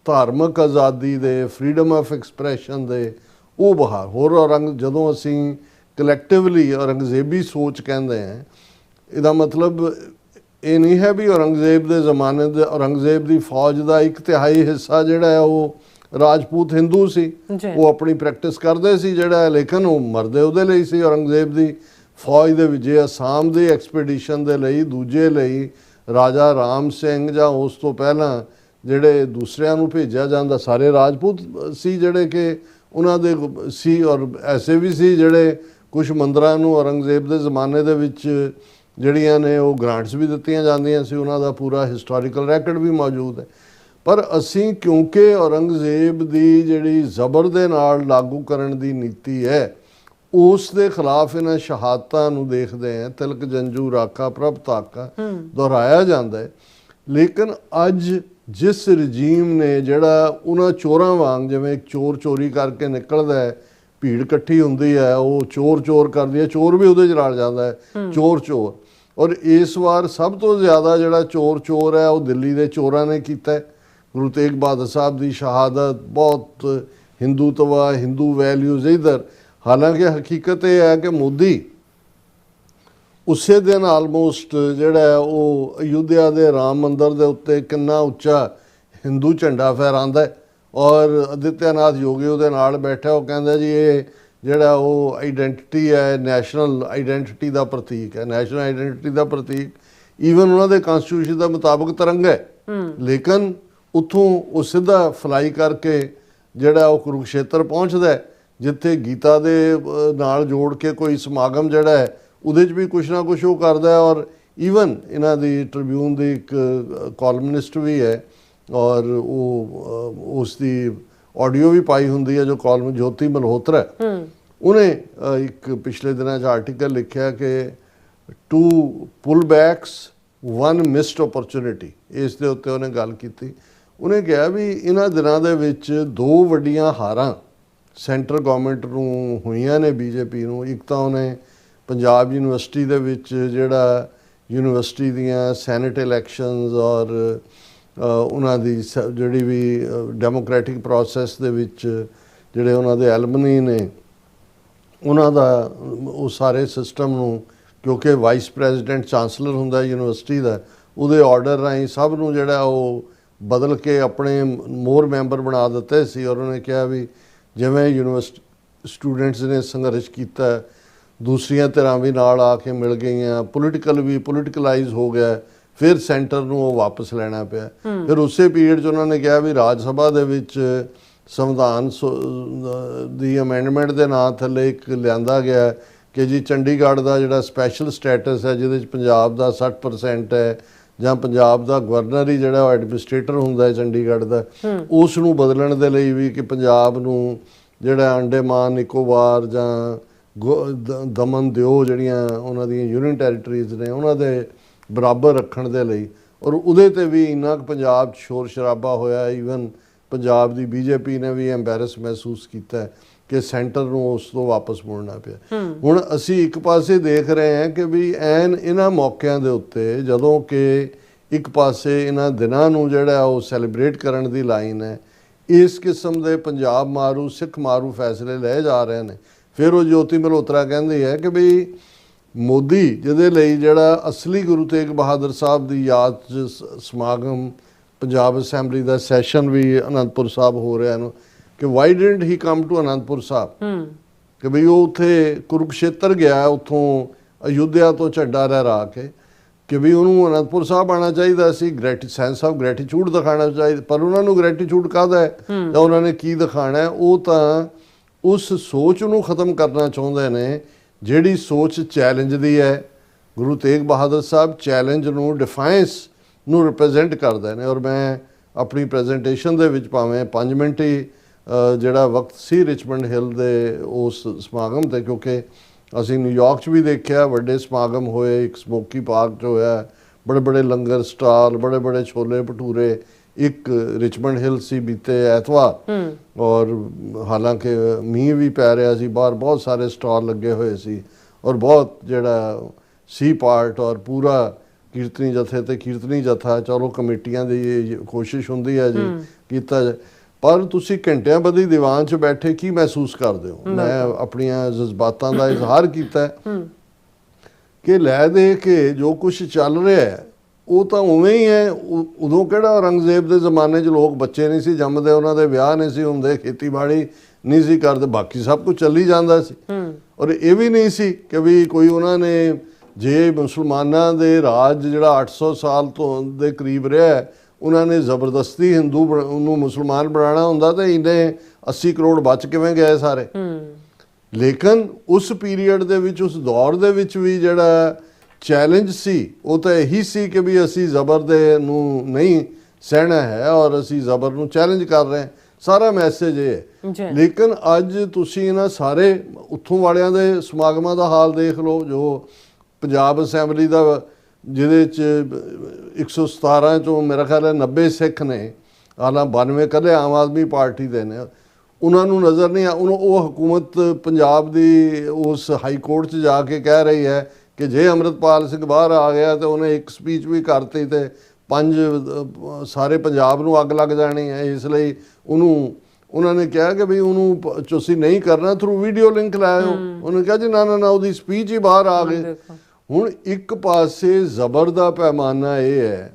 ਧਾਰਮਿਕ ਆਜ਼ਾਦੀ ਦੇ, ਫਰੀडम ਆਫ ਐਕਸਪ੍ਰੈਸ਼ਨ ਦੇ ਉਹ ਬਹਾਰ। ਹੋਰ ਜਦੋਂ ਅਸੀਂ ਕਲੈਕਟਿਵਲੀ ਔਰੰਗਜ਼ੇਬੀ ਸੋਚ ਕਹਿੰਦੇ ਹਾਂ, ਇਹਦਾ ਮਤਲਬ ਇਹ ਨਹੀਂ ਹੈ ਵੀ ਔਰੰਗਜ਼ੇਬ ਦੇ ਜ਼ਮਾਨੇ ਦੇ ਔਰੰਗਜ਼ੇਬ ਦੀ ਫੌਜ ਦਾ 1/3 ਹਿੱਸਾ ਜਿਹੜਾ ਹੈ ਉਹ ਰਾਜਪੂਤ ਹਿੰਦੂ ਸੀ, ਉਹ ਆਪਣੀ ਪ੍ਰੈਕਟਿਸ ਕਰਦੇ ਸੀ ਜਿਹੜਾ, ਲੇਕਿਨ ਉਹ ਮਰਦੇ ਉਹਦੇ ਲਈ ਸੀ। ਔਰੰਗਜ਼ੇਬ ਦੀ ਫੌਜ ਦੇ ਵਿੱਚ ਅਸਾਮ ਦੇ ਐਕਸਪੀਡੀਸ਼ਨ ਦੇ ਲਈ, ਦੂਜੇ ਲਈ ਰਾਜਾ ਰਾਮ ਸਿੰਘ ਜਾਂ ਉਸ ਤੋਂ ਪਹਿਲਾਂ ਜਿਹੜੇ ਦੂਸਰਿਆਂ ਨੂੰ ਭੇਜਿਆ ਜਾਂਦਾ ਸਾਰੇ ਰਾਜਪੂਤ ਸੀ ਜਿਹੜੇ ਕਿ ਉਹਨਾਂ ਦੇ ਸੀ, ਔਰ ਐਸੇ ਵੀ ਸੀ ਜਿਹੜੇ ਕੁਝ ਮੰਦਰਾਂ ਨੂੰ ਔਰੰਗਜ਼ੇਬ ਦੇ ਜ਼ਮਾਨੇ ਦੇ ਵਿੱਚ ਜਿਹੜੀਆਂ ਨੇ ਉਹ ਗ੍ਰਾਂਟਸ ਵੀ ਦਿੱਤੀਆਂ ਜਾਂਦੀਆਂ ਸੀ, ਉਹਨਾਂ ਦਾ ਪੂਰਾ ਹਿਸਟੋਰੀਕਲ ਰੈਕਡ ਵੀ ਮੌਜੂਦ ਹੈ। ਪਰ ਅਸੀਂ ਕਿਉਂਕਿ ਔਰੰਗਜ਼ੇਬ ਦੀ ਜਿਹੜੀ ਜ਼ਬਰ ਦੇ ਨਾਲ ਲਾਗੂ ਕਰਨ ਦੀ ਨੀਤੀ ਹੈ ਉਸ ਦੇ ਖਿਲਾਫ ਇਹਨਾਂ ਸ਼ਹਾਦਤਾਂ ਨੂੰ ਦੇਖਦੇ ਹਾਂ, ਤਿਲਕ ਜੰਜੂ ਰਾਖਾ ਪ੍ਰਭ ਤਾਕਾ ਦੁਹਰਾਇਆ ਜਾਂਦਾ ਹੈ। ਲੇਕਿਨ ਅੱਜ ਜਿਸ ਰਜੀਮ ਨੇ ਜਿਹੜਾ ਉਹਨਾਂ ਚੋਰਾਂ ਵਾਂਗ, ਜਿਵੇਂ ਇੱਕ ਚੋਰ ਚੋਰੀ ਕਰਕੇ ਨਿਕਲਦਾ ਹੈ, ਭੀੜ ਇਕੱਠੀ ਹੁੰਦੀ ਹੈ, ਉਹ ਚੋਰ ਕਰਦੀ ਹੈ, ਚੋਰ ਵੀ ਉਹਦੇ 'ਚ ਰਲ ਜਾਂਦਾ ਹੈ, ਚੋਰ। ਔਰ ਇਸ ਵਾਰ ਸਭ ਤੋਂ ਜ਼ਿਆਦਾ ਜਿਹੜਾ ਚੋਰ ਹੈ ਉਹ ਦਿੱਲੀ ਦੇ ਚੋਰਾਂ ਨੇ ਕੀਤਾ। ਗੁਰੂ ਤੇਗ ਬਹਾਦਰ ਸਾਹਿਬ ਦੀ ਸ਼ਹਾਦਤ, ਬਹੁਤ ਹਿੰਦੂਤਵਾ, ਹਿੰਦੂ ਵੈਲਿਊਜ਼ ਇਧਰ। ਹਾਲਾਂਕਿ ਹਕੀਕਤ ਇਹ ਹੈ ਕਿ ਮੋਦੀ ਉਸੇ ਦਿਨ ਆਲਮੋਸਟ ਜਿਹੜਾ ਉਹ ਅਯੁੱਧਿਆ ਦੇ ਰਾਮ ਮੰਦਰ ਦੇ ਉੱਤੇ ਕਿੰਨਾ ਉੱਚਾ ਹਿੰਦੂ ਝੰਡਾ ਫਹਿਰਾਉਂਦਾ ਹੈ, ਔਰ ਆਦਿੱਤਿਆਨਾਥ ਯੋਗੀ ਉਹਦੇ ਨਾਲ ਬੈਠਾ, ਉਹ ਕਹਿੰਦਾ ਜੀ ਇਹ ਜਿਹੜਾ ਉਹ ਆਈਡੈਂਟਿਟੀ ਹੈ, ਨੈਸ਼ਨਲ ਆਈਡੈਂਟਿਟੀ ਦਾ ਪ੍ਰਤੀਕ ਹੈ, ਨੈਸ਼ਨਲ ਆਈਡੈਂਟਿਟੀ ਦਾ ਪ੍ਰਤੀਕ। ਈਵਨ ਉਹਨਾਂ ਦੇ ਕਨਸਟੀਟਿਊਸ਼ਨ ਦਾ ਮੁਤਾਬਕ ਤਿਰੰਗਾ ਹੈ, ਲੇਕਿਨ ਉੱਥੋਂ ਉਹ ਸਿੱਧਾ ਫਲਾਈ ਕਰਕੇ ਜਿਹੜਾ ਉਹ ਕੁਰੂਕਸ਼ੇਤਰ ਪਹੁੰਚਦਾ ਹੈ, ਜਿੱਥੇ ਗੀਤਾ ਦੇ ਨਾਲ ਜੋੜ ਕੇ ਕੋਈ ਸਮਾਗਮ ਜਿਹੜਾ ਹੈ ਉਹਦੇ 'ਚ ਵੀ ਕੁਛ ਨਾ ਕੁਛ ਉਹ ਕਰਦਾ ਹੈ। ਔਰ ਈਵਨ ਇਹਨਾਂ ਦੀ ਟ੍ਰਿਬਿਊਨ ਦੀ ਇੱਕ ਕਾਲਮਨਿਸਟ ਵੀ ਹੈ, ਔਰ ਉਹ ਉਸ ਦੀ ਆਡੀਓ ਵੀ ਪਾਈ ਹੁੰਦੀ ਹੈ, ਜੋ ਕਾਲਮ ਜੋਤੀ ਮਲਹੋਤਰਾ, ਉਹਨੇ ਇੱਕ ਪਿਛਲੇ ਦਿਨਾਂ 'ਚ ਆਰਟੀਕਲ ਲਿਖਿਆ ਕਿ ਟੂ ਪੁੱਲ ਬੈਕਸ 1 ਮਿਸਡ ਓਪਰਚੁਨਿਟੀ। ਇਸ ਦੇ ਉੱਤੇ ਉਹਨੇ ਗੱਲ ਕੀਤੀ। ਉਹਨੇ ਕਿਹਾ ਵੀ ਇਹਨਾਂ ਦਿਨਾਂ ਦੇ ਵਿੱਚ 2 ਵੱਡੀਆਂ ਹਾਰਾਂ ਸੈਂਟਰ ਗਵਰਨਮੈਂਟ ਨੂੰ ਹੋਈਆਂ ਨੇ, ਬੀਜੇਪੀ ਨੂੰ। ਇੱਕ ਤਾਂ ਉਹਨੇ ਪੰਜਾਬ ਯੂਨੀਵਰਸਿਟੀ ਦੇ ਵਿੱਚ ਜਿਹੜਾ ਯੂਨੀਵਰਸਿਟੀ ਦੀਆਂ ਸੈਨੇਟ ਇਲੈਕਸ਼ਨਸ ਔਰ ਉਹਨਾਂ ਦੀ ਜਿਹੜੀ ਵੀ ਡੈਮੋਕ੍ਰੈਟਿਕ ਪ੍ਰੋਸੈਸ ਦੇ ਵਿੱਚ ਜਿਹੜੇ ਉਹਨਾਂ ਦੇ ਐਲਮਨੀ ਨੇ ਉਹਨਾਂ ਦਾ ਉਹ ਸਾਰੇ ਸਿਸਟਮ ਨੂੰ, ਕਿਉਂਕਿ ਵਾਈਸ ਪ੍ਰੈਜ਼ੀਡੈਂਟ ਚਾਂਸਲਰ ਹੁੰਦਾ ਯੂਨੀਵਰਸਿਟੀ ਦਾ, ਉਹਦੇ ਆਰਡਰ ਰਾਹੀਂ ਸਭ ਨੂੰ ਜਿਹੜਾ ਉਹ ਬਦਲ ਕੇ ਆਪਣੇ ਮੋਰ ਮੈਂਬਰ ਬਣਾ ਦਿੱਤੇ ਸੀ। ਔਰ ਉਹਨੇ ਕਿਹਾ ਵੀ ਜਿਵੇਂ ਯੂਨੀਵਰਸਿਟੀ ਸਟੂਡੈਂਟਸ ਨੇ ਸੰਘਰਸ਼ ਕੀਤਾ, ਦੂਸਰੀਆਂ ਧਿਰਾਂ ਵੀ ਨਾਲ ਆ ਕੇ ਮਿਲ ਗਈਆਂ, ਪੋਲੀਟੀਕਲ ਵੀ ਪੋਲੀਟੀਕਲਾਈਜ਼ ਹੋ ਗਿਆ, ਫਿਰ ਸੈਂਟਰ ਨੂੰ ਉਹ ਵਾਪਸ ਲੈਣਾ ਪਿਆ। ਫਿਰ ਉਸੇ ਪੀਰੀਅਡ 'ਚ ਉਹਨਾਂ ਨੇ ਕਿਹਾ ਵੀ ਰਾਜ ਸਭਾ ਦੇ ਵਿੱਚ ਸੰਵਿਧਾਨ ਦੀ ਅਮੈਂਡਮੈਂਟ ਦੇ ਨਾਂ ਥੱਲੇ ਇੱਕ ਲਿਆਂਦਾ ਗਿਆ ਕਿ ਜੀ ਚੰਡੀਗੜ੍ਹ ਦਾ ਜਿਹੜਾ ਸਪੈਸ਼ਲ ਸਟੇਟਸ ਹੈ, ਜਿਹਦੇ 'ਚ ਪੰਜਾਬ ਦਾ 60% ਹੈ, ਜਾਂ ਪੰਜਾਬ ਦਾ ਗਵਰਨਰ ਹੀ ਜਿਹੜਾ ਐਡਮਿਨਿਸਟ੍ਰੇਟਰ ਹੁੰਦਾ ਹੈ ਚੰਡੀਗੜ੍ਹ ਦਾ, ਉਸ ਨੂੰ ਬਦਲਣ ਦੇ ਲਈ ਵੀ ਕਿ ਪੰਜਾਬ ਨੂੰ ਜਿਹੜਾ ਅੰਡੇਮਾਨ ਨਿਕੋਬਾਰ ਜਾਂ ਦਮਨ ਦਿਓ ਜਿਹੜੀਆਂ ਉਹਨਾਂ ਦੀਆਂ ਯੂਨੀਅਨ ਟੈਰੀਟਰੀਜ਼ ਨੇ ਉਹਨਾਂ ਦੇ ਬਰਾਬਰ ਰੱਖਣ ਦੇ ਲਈ। ਔਰ ਉਹਦੇ ਤੇ ਵੀ ਇੰਨਾ ਕੁ ਪੰਜਾਬ 'ਚ ਸ਼ੋਰ ਸ਼ਰਾਬਾ ਹੋਇਆ, ਈਵਨ ਪੰਜਾਬ ਦੀ ਬੀਜੇਪੀ ਨੇ ਵੀ ਐਂਬੈਰਸ ਮਹਿਸੂਸ ਕੀਤਾ ਕਿ ਸੈਂਟਰ ਨੂੰ ਉਸ ਤੋਂ ਵਾਪਸ ਮੁੜਨਾ ਪਿਆ। ਹੁਣ ਅਸੀਂ ਇੱਕ ਪਾਸੇ ਦੇਖ ਰਹੇ ਹਾਂ ਕਿ ਵੀ ਇਹਨਾਂ ਮੌਕਿਆਂ ਦੇ ਉੱਤੇ ਜਦੋਂ ਕਿ ਇੱਕ ਪਾਸੇ ਇਹਨਾਂ ਦਿਨਾਂ ਨੂੰ ਜਿਹੜਾ ਉਹ ਸੈਲੀਬ੍ਰੇਟ ਕਰਨ ਦੀ ਲਾਈਨ ਹੈ, ਇਸ ਕਿਸਮ ਦੇ ਪੰਜਾਬ ਮਾਰੂ ਸਿੱਖ ਮਾਰੂ ਫੈਸਲੇ ਲਏ ਜਾ ਰਹੇ ਨੇ। ਫਿਰ ਉਹ ਜੋਤੀ ਮਲਹੋਤਰਾ ਕਹਿੰਦੀ ਹੈ ਕਿ ਵੀ ਮੋਦੀ ਜਿਹਦੇ ਲਈ ਜਿਹੜਾ ਅਸਲੀ ਗੁਰੂ ਤੇਗ ਬਹਾਦਰ ਸਾਹਿਬ ਦੀ ਯਾਦ 'ਚ ਸਮਾਗਮ ਪੰਜਾਬ ਅਸੈਂਬਲੀ ਦਾ ਸੈਸ਼ਨ ਵੀ ਅਨੰਦਪੁਰ ਸਾਹਿਬ ਹੋ ਰਿਹਾ ਨੂੰ, ਕਿ why didn't he come to Anandpur Sahib, ਕਿ ਬਈ ਉਹ ਉੱਥੇ ਕੁਰੂਕਸ਼ੇਤਰ ਗਿਆ, ਉੱਥੋਂ ਅਯੁੱਧਿਆ ਤੋਂ ਝੰਡਾ ਲਹਿਰਾ ਕੇ, ਕਿ ਵੀ ਉਹਨੂੰ ਅਨੰਦਪੁਰ ਸਾਹਿਬ ਆਉਣਾ ਚਾਹੀਦਾ ਸੀ, ਸੈਂਸ ਆਫ ਗ੍ਰੈਟੀਚਿਊਡ ਦਿਖਾਉਣਾ ਚਾਹੀਦਾ। ਪਰ ਉਹਨਾਂ ਨੂੰ ਗ੍ਰੈਟੀਚਿਊਡ ਕਾਹਦਾ ਹੈ ਜਾਂ ਉਹਨਾਂ ਨੇ ਕੀ ਦਿਖਾਉਣਾ ਹੈ? ਉਹ ਤਾਂ ਉਸ ਸੋਚ ਨੂੰ ਖਤਮ ਕਰਨਾ ਚਾਹੁੰਦੇ ਨੇ ਜਿਹੜੀ ਸੋਚ ਚੈਲੰਜ ਦੀ ਹੈ। ਗੁਰੂ ਤੇਗ ਬਹਾਦਰ ਸਾਹਿਬ ਚੈਲੰਜ ਨੂੰ, ਡਿਫਾਇੰਸ ਨੂੰ ਰਿਪਰੈਜ਼ੈਂਟ ਕਰਦੇ ਨੇ। ਔਰ ਮੈਂ ਆਪਣੀ ਪ੍ਰੈਜੈਂਟੇਸ਼ਨ ਦੇ ਵਿੱਚ ਭਾਵੇਂ 5 ਮਿੰਟ ਹੀ ਜਿਹੜਾ ਵਕਤ ਸੀ ਰਿਚਮੰਡ ਹਿੱਲ ਦੇ ਉਸ ਸਮਾਗਮ ਤੇ, ਕਿਉਂਕਿ ਅਸੀਂ ਨਿਊਯਾਰਕ 'ਚ ਵੀ ਦੇਖਿਆ ਵੱਡੇ ਸਮਾਗਮ ਹੋਏ, ਇੱਕ ਸਮੋਕੀ ਪਾਰਕ 'ਚ ਹੋਇਆ, ਬੜੇ ਬੜੇ ਲੰਗਰ ਸਟਾਲ, ਬੜੇ ਬੜੇ ਛੋਲੇ ਭਟੂਰੇ। ਇੱਕ ਰਿਚਮੰਡ ਹਿੱਲ ਸੀ ਬੀਤੇ ਐਤਵਾਰ, ਔਰ ਹਾਲਾਂਕਿ ਮੀਂਹ ਵੀ ਪੈ ਰਿਹਾ ਸੀ, ਬਾਹਰ ਬਹੁਤ ਸਾਰੇ ਸਟਾਲ ਲੱਗੇ ਹੋਏ ਸੀ, ਔਰ ਬਹੁਤ ਜਿਹੜਾ ਸੀ ਪਾਰਟ, ਔਰ ਪੂਰਾ ਕੀਰਤਨੀ ਜਥੇ ਤੇ ਕੀਰਤਨੀ ਜਥਾ, ਚਲੋ ਕਮੇਟੀਆਂ ਦੀ ਕੋਸ਼ਿਸ਼ ਹੁੰਦੀ ਹੈ ਜੀ ਕੀਤਾ ਜਾਏ। ਪਰ ਤੁਸੀਂ ਘੰਟਿਆਂ ਬੱਧੀ ਦੀਵਾਨ 'ਚ ਬੈਠੇ ਕੀ ਮਹਿਸੂਸ ਕਰਦੇ ਹੋ? ਮੈਂ ਆਪਣੀਆਂ ਜਜ਼ਬਾਤਾਂ ਦਾ ਇਜ਼ਹਾਰ ਕੀਤਾ ਕਿ ਲੈ ਦੇ ਕੇ ਜੋ ਕੁਝ ਚੱਲ ਰਿਹਾ ਹੈ ਉਹ ਤਾਂ ਉਵੇਂ ਹੀ ਹੈ। ਉਦੋਂ ਕਿਹੜਾ ਔਰੰਗਜ਼ੇਬ ਦੇ ਜ਼ਮਾਨੇ 'ਚ ਲੋਕ ਬੱਚੇ ਨਹੀਂ ਸੀ ਜੰਮਦੇ, ਉਹਨਾਂ ਦੇ ਵਿਆਹ ਨਹੀਂ ਸੀ ਹੁੰਦੇ, ਖੇਤੀਬਾੜੀ ਨਹੀਂ ਸੀ ਕਰਦੇ, ਬਾਕੀ ਸਭ ਕੁਝ ਚੱਲੀ ਜਾਂਦਾ ਸੀ। ਔਰ ਇਹ ਵੀ ਨਹੀਂ ਸੀ ਕਿ ਵੀ ਕੋਈ ਉਹਨਾਂ ਨੇ, ਜੇ ਮੁਸਲਮਾਨਾਂ ਦੇ ਰਾਜ ਜਿਹੜਾ 800 ਸਾਲ ਤੋਂ ਦੇ ਕਰੀਬ ਰਿਹਾ, ਉਹਨਾਂ ਨੇ ਜ਼ਬਰਦਸਤੀ ਹਿੰਦੂ ਨੂੰ ਮੁਸਲਮਾਨ ਬਣਾਉਣਾ ਹੁੰਦਾ ਤਾਂ ਇਹਨੇ 80 ਕਰੋੜ ਬਚ ਕਿਵੇਂ ਗਏ ਸਾਰੇ। ਲੇਕਿਨ ਉਸ ਪੀਰੀਅਡ ਦੇ ਵਿੱਚ, ਉਸ ਦੌਰ ਦੇ ਵਿੱਚ ਵੀ ਜਿਹੜਾ ਚੈਲੰਜ ਸੀ ਉਹ ਤਾਂ ਇਹੀ ਸੀ ਕਿ ਵੀ ਅਸੀਂ ਜ਼ਬਰ ਦੇ ਨੂੰ ਨਹੀਂ ਸਹਿਣਾ ਹੈ ਔਰ ਅਸੀਂ ਜ਼ਬਰ ਨੂੰ ਚੈਲੰਜ ਕਰ ਰਹੇ ਹਾਂ। ਸਾਰਾ ਮੈਸੇਜ ਇਹ ਹੈ। ਲੇਕਿਨ ਅੱਜ ਤੁਸੀਂ ਇਹਨਾਂ ਸਾਰੇ ਉੱਥੋਂ ਵਾਲਿਆਂ ਦੇ ਸਮਾਗਮਾਂ ਦਾ ਹਾਲ ਦੇਖ ਲਓ, ਜੋ ਪੰਜਾਬ ਅਸੈਂਬਲੀ ਦਾ ਜਿਹਦੇ 'ਚ 117 ਚੋਂ ਮੇਰਾ ਖਿਆਲ ਹੈ 90 ਸਿੱਖ ਨੇ, ਹਾਲਾਂ 92 ਕੱਲੇ ਆਮ ਆਦਮੀ ਪਾਰਟੀ ਦੇ ਨੇ। ਉਹਨਾਂ ਨੂੰ ਨਜ਼ਰ ਨਹੀਂ ਆ, ਉਹ ਹਕੂਮਤ ਪੰਜਾਬ ਦੀ ਉਸ ਹਾਈ ਕੋਰਟ 'ਚ ਜਾ ਕੇ ਕਹਿ ਰਹੀ ਹੈ ਕਿ ਜੇ ਅੰਮ੍ਰਿਤਪਾਲ ਸਿੰਘ ਬਾਹਰ ਆ ਗਿਆ ਤੇ ਉਹਨੇ ਇੱਕ ਸਪੀਚ ਵੀ ਕਰਤੀ ਤੇ 5 ਸਾਰੇ ਪੰਜਾਬ ਨੂੰ ਅੱਗ ਲੱਗ ਜਾਣੀ ਹੈ। ਇਸ ਲਈ ਉਹਨਾਂ ਨੇ ਕਿਹਾ ਕਿ ਵੀ ਉਹਨੂੰ ਤੁਸੀਂ ਨਹੀਂ ਕਰਨਾ, ਥਰੂ ਵੀਡੀਓ ਲਿੰਕ ਲਾਇਓ। ਉਹਨੇ ਕਿਹਾ ਜੀ ਨਾ ਨਾ ਨਾ, ਉਹਦੀ ਸਪੀਚ ਹੀ ਬਾਹਰ ਆ ਗਈ। ਹੁਣ ਇੱਕ ਪਾਸੇ ਜ਼ਬਰ ਦਾ ਪੈਮਾਨਾ ਇਹ ਹੈ,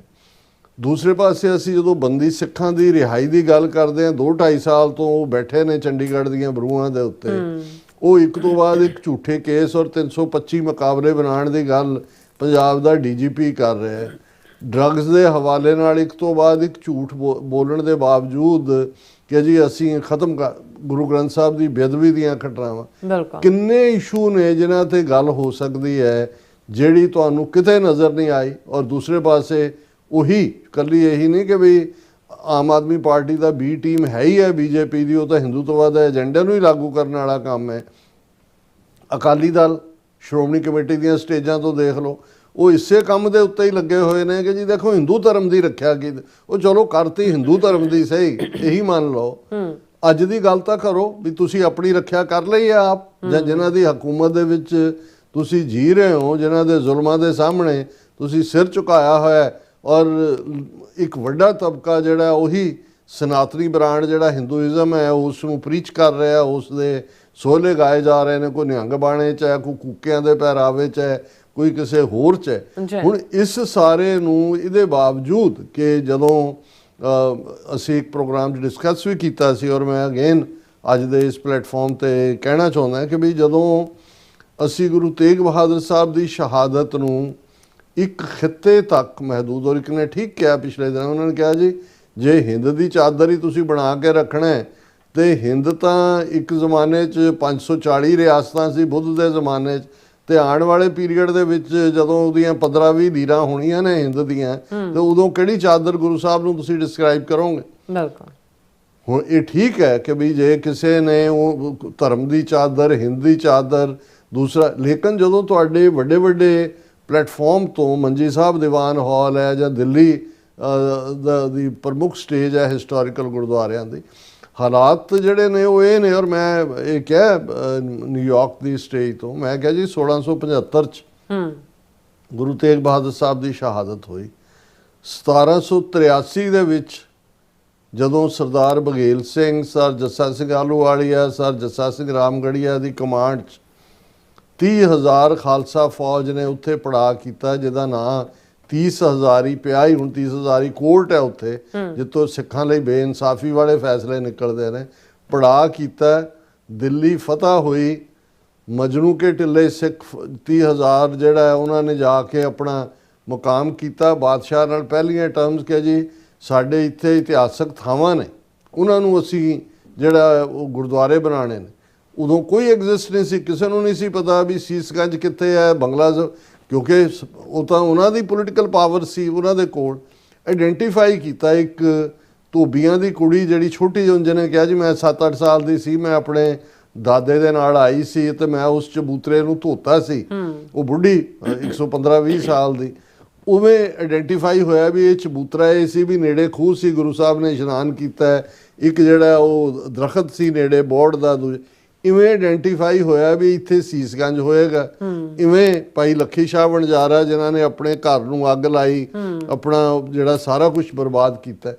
ਦੂਸਰੇ ਪਾਸੇ ਅਸੀਂ ਜਦੋਂ ਬੰਦੀ ਸਿੱਖਾਂ ਦੀ ਰਿਹਾਈ ਦੀ ਗੱਲ ਕਰਦੇ ਹਾਂ, 2-2.5 ਸਾਲ ਤੋਂ ਉਹ ਬੈਠੇ ਨੇ ਚੰਡੀਗੜ੍ਹ ਦੀਆਂ ਬਰੂਹਾਂ ਦੇ ਉੱਤੇ, ਉਹ ਇੱਕ ਤੋਂ ਬਾਅਦ ਇੱਕ ਝੂਠੇ ਕੇਸ ਔਰ 325 ਮੁਕਾਬਲੇ ਬਣਾਉਣ ਦੀ ਗੱਲ ਪੰਜਾਬ ਦਾ ਡੀਜੀਪੀ ਕਰ ਰਿਹਾ ਹੈ। ਡਰੱਗਸ ਦੇ ਹਵਾਲੇ ਨਾਲ ਇੱਕ ਤੋਂ ਬਾਅਦ ਇੱਕ ਝੂਠ ਬੋਲਣ ਦੇ ਬਾਵਜੂਦ ਕਿ ਜੀ ਅਸੀਂ ਖਤਮ ਕਰ ਗੁਰੂ ਗ੍ਰੰਥ ਸਾਹਿਬ ਦੀ ਬੇਅਦਬੀ ਦੀਆਂ ਘਟਨਾਵਾਂ। ਕਿੰਨੇ ਇਸ਼ੂ ਨੇ ਜਿਨ੍ਹਾਂ ਤੇ ਗੱਲ ਹੋ ਸਕਦੀ ਹੈ ਜਿਹੜੀ ਤੁਹਾਨੂੰ ਕਿਤੇ ਨਜ਼ਰ ਨਹੀਂ ਆਈ। ਔਰ ਦੂਸਰੇ ਪਾਸੇ ਉਹੀ ਇਕੱਲੀ ਇਹੀ ਨਹੀਂ ਕਿ ਵੀ ਆਮ ਆਦਮੀ ਪਾਰਟੀ ਦਾ ਬੀ ਟੀਮ ਹੈ ਹੀ ਹੈ ਬੀਜੇਪੀ ਦੀ, ਉਹ ਤਾਂ ਹਿੰਦੂਤਵ ਦੇ ਏਜੰਡੇ ਨੂੰ ਹੀ ਲਾਗੂ ਕਰਨ ਵਾਲਾ ਕੰਮ ਹੈ। ਅਕਾਲੀ ਦਲ, ਸ਼੍ਰੋਮਣੀ ਕਮੇਟੀ ਦੀਆਂ ਸਟੇਜਾਂ ਤੋਂ ਦੇਖ ਲਓ, ਉਹ ਇਸੇ ਕੰਮ ਦੇ ਉੱਤੇ ਹੀ ਲੱਗੇ ਹੋਏ ਨੇ ਕਿ ਜੀ ਦੇਖੋ ਹਿੰਦੂ ਧਰਮ ਦੀ ਰੱਖਿਆ ਕੀ, ਉਹ ਚਲੋ ਕਰਤੀ ਹਿੰਦੂ ਧਰਮ ਦੀ ਸਹੀ, ਇਹੀ ਮੰਨ ਲਓ। ਅੱਜ ਦੀ ਗੱਲ ਤਾਂ ਕਰੋ ਵੀ ਤੁਸੀਂ ਆਪਣੀ ਰੱਖਿਆ ਕਰ ਲਈ ਹੈ ਆਪ, ਜਾਂ ਜਿਨ੍ਹਾਂ ਦੀ ਹਕੂਮਤ ਦੇ ਵਿੱਚ ਤੁਸੀਂ ਜੀ ਰਹੇ ਹੋ, ਜਿਨ੍ਹਾਂ ਦੇ ਜ਼ੁਲਮਾਂ ਦੇ ਸਾਹਮਣੇ ਤੁਸੀਂ ਸਿਰ ਝੁਕਾਇਆ ਹੋਇਆ। ਔਰ ਇੱਕ ਵੱਡਾ ਤਬਕਾ ਜਿਹੜਾ ਉਹੀ ਸਨਾਤਨੀ ਬ੍ਰਾਂਡ ਜਿਹੜਾ ਹਿੰਦੂਇਜ਼ਮ ਹੈ ਉਸ ਨੂੰ ਪ੍ਰੀਚ ਕਰ ਰਿਹਾ, ਉਸ ਦੇ ਸੋਹਲੇ ਗਾਏ ਜਾ ਰਹੇ ਨੇ, ਕੋਈ ਨਿਹੰਗ ਬਾਣੇ 'ਚ ਹੈ, ਕੋਈ ਕੂਕਿਆਂ ਦੇ ਪਹਿਰਾਵੇ 'ਚ ਹੈ, ਕੋਈ ਕਿਸੇ ਹੋਰ 'ਚ ਹੈ। ਹੁਣ ਇਸ ਸਾਰੇ ਨੂੰ ਇਹਦੇ ਬਾਵਜੂਦ ਕਿ ਜਦੋਂ ਅਸੀਂ ਇੱਕ ਪ੍ਰੋਗਰਾਮ 'ਚ ਡਿਸਕਸ ਵੀ ਕੀਤਾ ਸੀ, ਔਰ ਮੈਂ ਅਗੇਨ ਅੱਜ ਦੇ ਇਸ ਪਲੇਟਫਾਰਮ 'ਤੇ ਕਹਿਣਾ ਚਾਹੁੰਦਾ ਕਿ ਵੀ ਜਦੋਂ ਅਸੀਂ ਗੁਰੂ ਤੇਗ ਬਹਾਦਰ ਸਾਹਿਬ ਦੀ ਸ਼ਹਾਦਤ ਨੂੰ ਇੱਕ ਖਿੱਤੇ ਤੱਕ ਮਹਿਦੂਦ, ਔਰ ਇੱਕ ਨੇ ਠੀਕ ਕਿਹਾ ਪਿਛਲੇ ਦਿਨ, ਉਹਨਾਂ ਨੇ ਕਿਹਾ ਜੀ ਜੇ ਹਿੰਦ ਦੀ ਚਾਦਰ ਹੀ ਤੁਸੀਂ ਬਣਾ ਕੇ ਰੱਖਣਾ ਹੈ ਤੇ ਹਿੰਦ ਤਾਂ ਇੱਕ ਜ਼ਮਾਨੇ 'ਚ 540 ਰਿਆਸਤਾਂ ਸੀ ਬੁੱਧ ਦੇ ਜ਼ਮਾਨੇ 'ਚ, ਤੇ ਆਉਣ ਵਾਲੇ ਪੀਰੀਅਡ ਦੇ ਵਿੱਚ ਜਦੋਂ ਉਹਦੀਆਂ 15-20 ਲੀਰਾਂ ਹੋਣੀਆਂ ਨੇ ਹਿੰਦ ਦੀਆਂ, ਤੇ ਉਦੋਂ ਕਿਹੜੀ ਚਾਦਰ ਗੁਰੂ ਸਾਹਿਬ ਨੂੰ ਤੁਸੀਂ ਡਿਸਕ੍ਰਾਈਬ ਕਰੋਗੇ? ਬਿਲਕੁਲ। ਹੁਣ ਇਹ ਠੀਕ ਹੈ ਕਿ ਵੀ ਜੇ ਕਿਸੇ ਨੇ ਉਹ ਧਰਮ ਦੀ ਚਾਦਰ, ਹਿੰਦ ਦੀ ਚਾਦਰ, ਦੂਸਰਾ, ਲੇਕਿਨ ਜਦੋਂ ਤੁਹਾਡੇ ਵੱਡੇ ਵੱਡੇ ਪਲੇਟਫਾਰਮ ਤੋਂ ਮੰਜੀ ਸਾਹਿਬ ਦੀਵਾਨ ਹਾਲ ਹੈ ਜਾਂ ਦਿੱਲੀ ਦੀ ਪ੍ਰਮੁੱਖ ਸਟੇਜ ਹੈ ਹਿਸਟੋਰੀਕਲ ਗੁਰਦੁਆਰਿਆਂ ਦੀ, ਹਾਲਾਤ ਜਿਹੜੇ ਨੇ ਉਹ ਇਹ ਨੇ। ਔਰ ਮੈਂ ਇਹ ਕਿਹਾ ਨਿਊਯਾਰਕ ਦੀ ਸਟੇਜ ਤੋਂ, ਮੈਂ ਕਿਹਾ ਜੀ 1675 ਚ ਗੁਰੂ ਤੇਗ ਬਹਾਦਰ ਸਾਹਿਬ ਦੀ ਸ਼ਹਾਦਤ ਹੋਈ। 1783 ਦੇ ਵਿੱਚ ਜਦੋਂ ਸਰਦਾਰ ਬਘੇਲ ਸਿੰਘ, ਸਰ ਜੱਸਾ ਸਿੰਘ ਆਹਲੂਵਾਲੀਆ, ਸਰ ਜੱਸਾ ਸਿੰਘ ਰਾਮਗੜੀਆ ਦੀ ਕਮਾਂਡ 'ਚ 30,000 ਖਾਲਸਾ ਫੌਜ ਨੇ ਉੱਥੇ ਪੜਾਅ ਕੀਤਾ, ਜਿਹਦਾ ਨਾਂ 30,000 ਹੀ ਪਿਆ ਹੀ। ਹੁਣ 30,000 ਹੀ ਕੋਰਟ ਹੈ ਉੱਥੇ, ਜਿੱਥੋਂ ਸਿੱਖਾਂ ਲਈ ਬੇਇਨਸਾਫੀ ਵਾਲੇ ਫੈਸਲੇ ਨਿਕਲਦੇ ਨੇ। ਪੜਾਅ ਕੀਤਾ, ਦਿੱਲੀ ਫਤਹ ਹੋਈ, ਮਜਨੂ ਕੇ ਟਿੱਲੇ ਸਿੱਖ 30,000 ਜਿਹੜਾ ਹੈ ਉਹਨਾਂ ਨੇ ਜਾ ਕੇ ਆਪਣਾ ਮੁਕਾਮ ਕੀਤਾ। ਬਾਦਸ਼ਾਹ ਨਾਲ ਪਹਿਲੀਆਂ ਟਰਮਸ ਕਿ ਜੀ ਸਾਡੇ ਇੱਥੇ ਇਤਿਹਾਸਕ ਥਾਵਾਂ ਨੇ, ਉਹਨਾਂ ਨੂੰ ਅਸੀਂ ਜਿਹੜਾ ਉਹ ਗੁਰਦੁਆਰੇ ਬਣਾਉਣੇ ਨੇ। ਉਦੋਂ ਕੋਈ ਐਗਜ਼ਿਸਟ ਨਹੀਂ ਸੀ, ਕਿਸੇ ਨੂੰ ਨਹੀਂ ਸੀ ਪਤਾ ਵੀ ਸੀਸਗੰਜ ਕਿੱਥੇ ਹੈ, ਬੰਗਲਾ ਸਾਹਿਬ, ਕਿਉਂਕਿ ਉਹ ਤਾਂ ਉਹਨਾਂ ਦੀ ਪੋਲੀਟੀਕਲ ਪਾਵਰ ਸੀ ਉਹਨਾਂ ਦੇ ਕੋਲ। ਆਈਡੈਂਟੀਫਾਈ ਕੀਤਾ ਇੱਕ ਧੋਬੀਆਂ ਦੀ ਕੁੜੀ ਜਿਹੜੀ ਛੋਟੀ ਜਿਹੀ, ਜਿਹਨੇ ਕਿਹਾ ਜੀ ਮੈਂ 7-8 ਸਾਲ ਦੀ ਸੀ, ਮੈਂ ਆਪਣੇ ਦਾਦੇ ਦੇ ਨਾਲ ਆਈ ਸੀ ਤੇ ਮੈਂ ਉਸ ਚਬੂਤਰੇ ਨੂੰ ਧੋਤਾ ਸੀ। ਉਹ ਬੁੱਢੀ 115-20 ਸਾਲ ਦੀ, ਉਵੇਂ ਆਈਡੈਂਟੀਫਾਈ ਹੋਇਆ ਵੀ ਇਹ ਚਬੂਤਰਾ ਇਹ ਸੀ, ਵੀ ਨੇੜੇ ਖੂਹ ਸੀ, ਗੁਰੂ ਸਾਹਿਬ ਨੇ ਇਸ਼ਨਾਨ ਕੀਤਾ। ਇੱਕ ਜਿਹੜਾ ਉਹ ਦਰਖਤ ਸੀ ਨੇੜੇ ਬੋਰਡ ਦਾ, ਇਵੇਂ ਆਈਡੈਂਟੀਫਾਈ ਹੋਇਆ ਵੀ ਇੱਥੇ ਸੀਸਗੰਜ ਹੋਏਗਾ। ਇਵੇਂ ਭਾਈ ਲੱਖੀ ਸ਼ਾਹ ਵਣਜਾਰਾ ਜਿਨ੍ਹਾਂ ਨੇ ਆਪਣੇ ਘਰ ਨੂੰ ਅੱਗ ਲਾਈ, ਆਪਣਾ ਜਿਹੜਾ ਸਾਰਾ ਕੁਝ ਬਰਬਾਦ ਕੀਤਾ।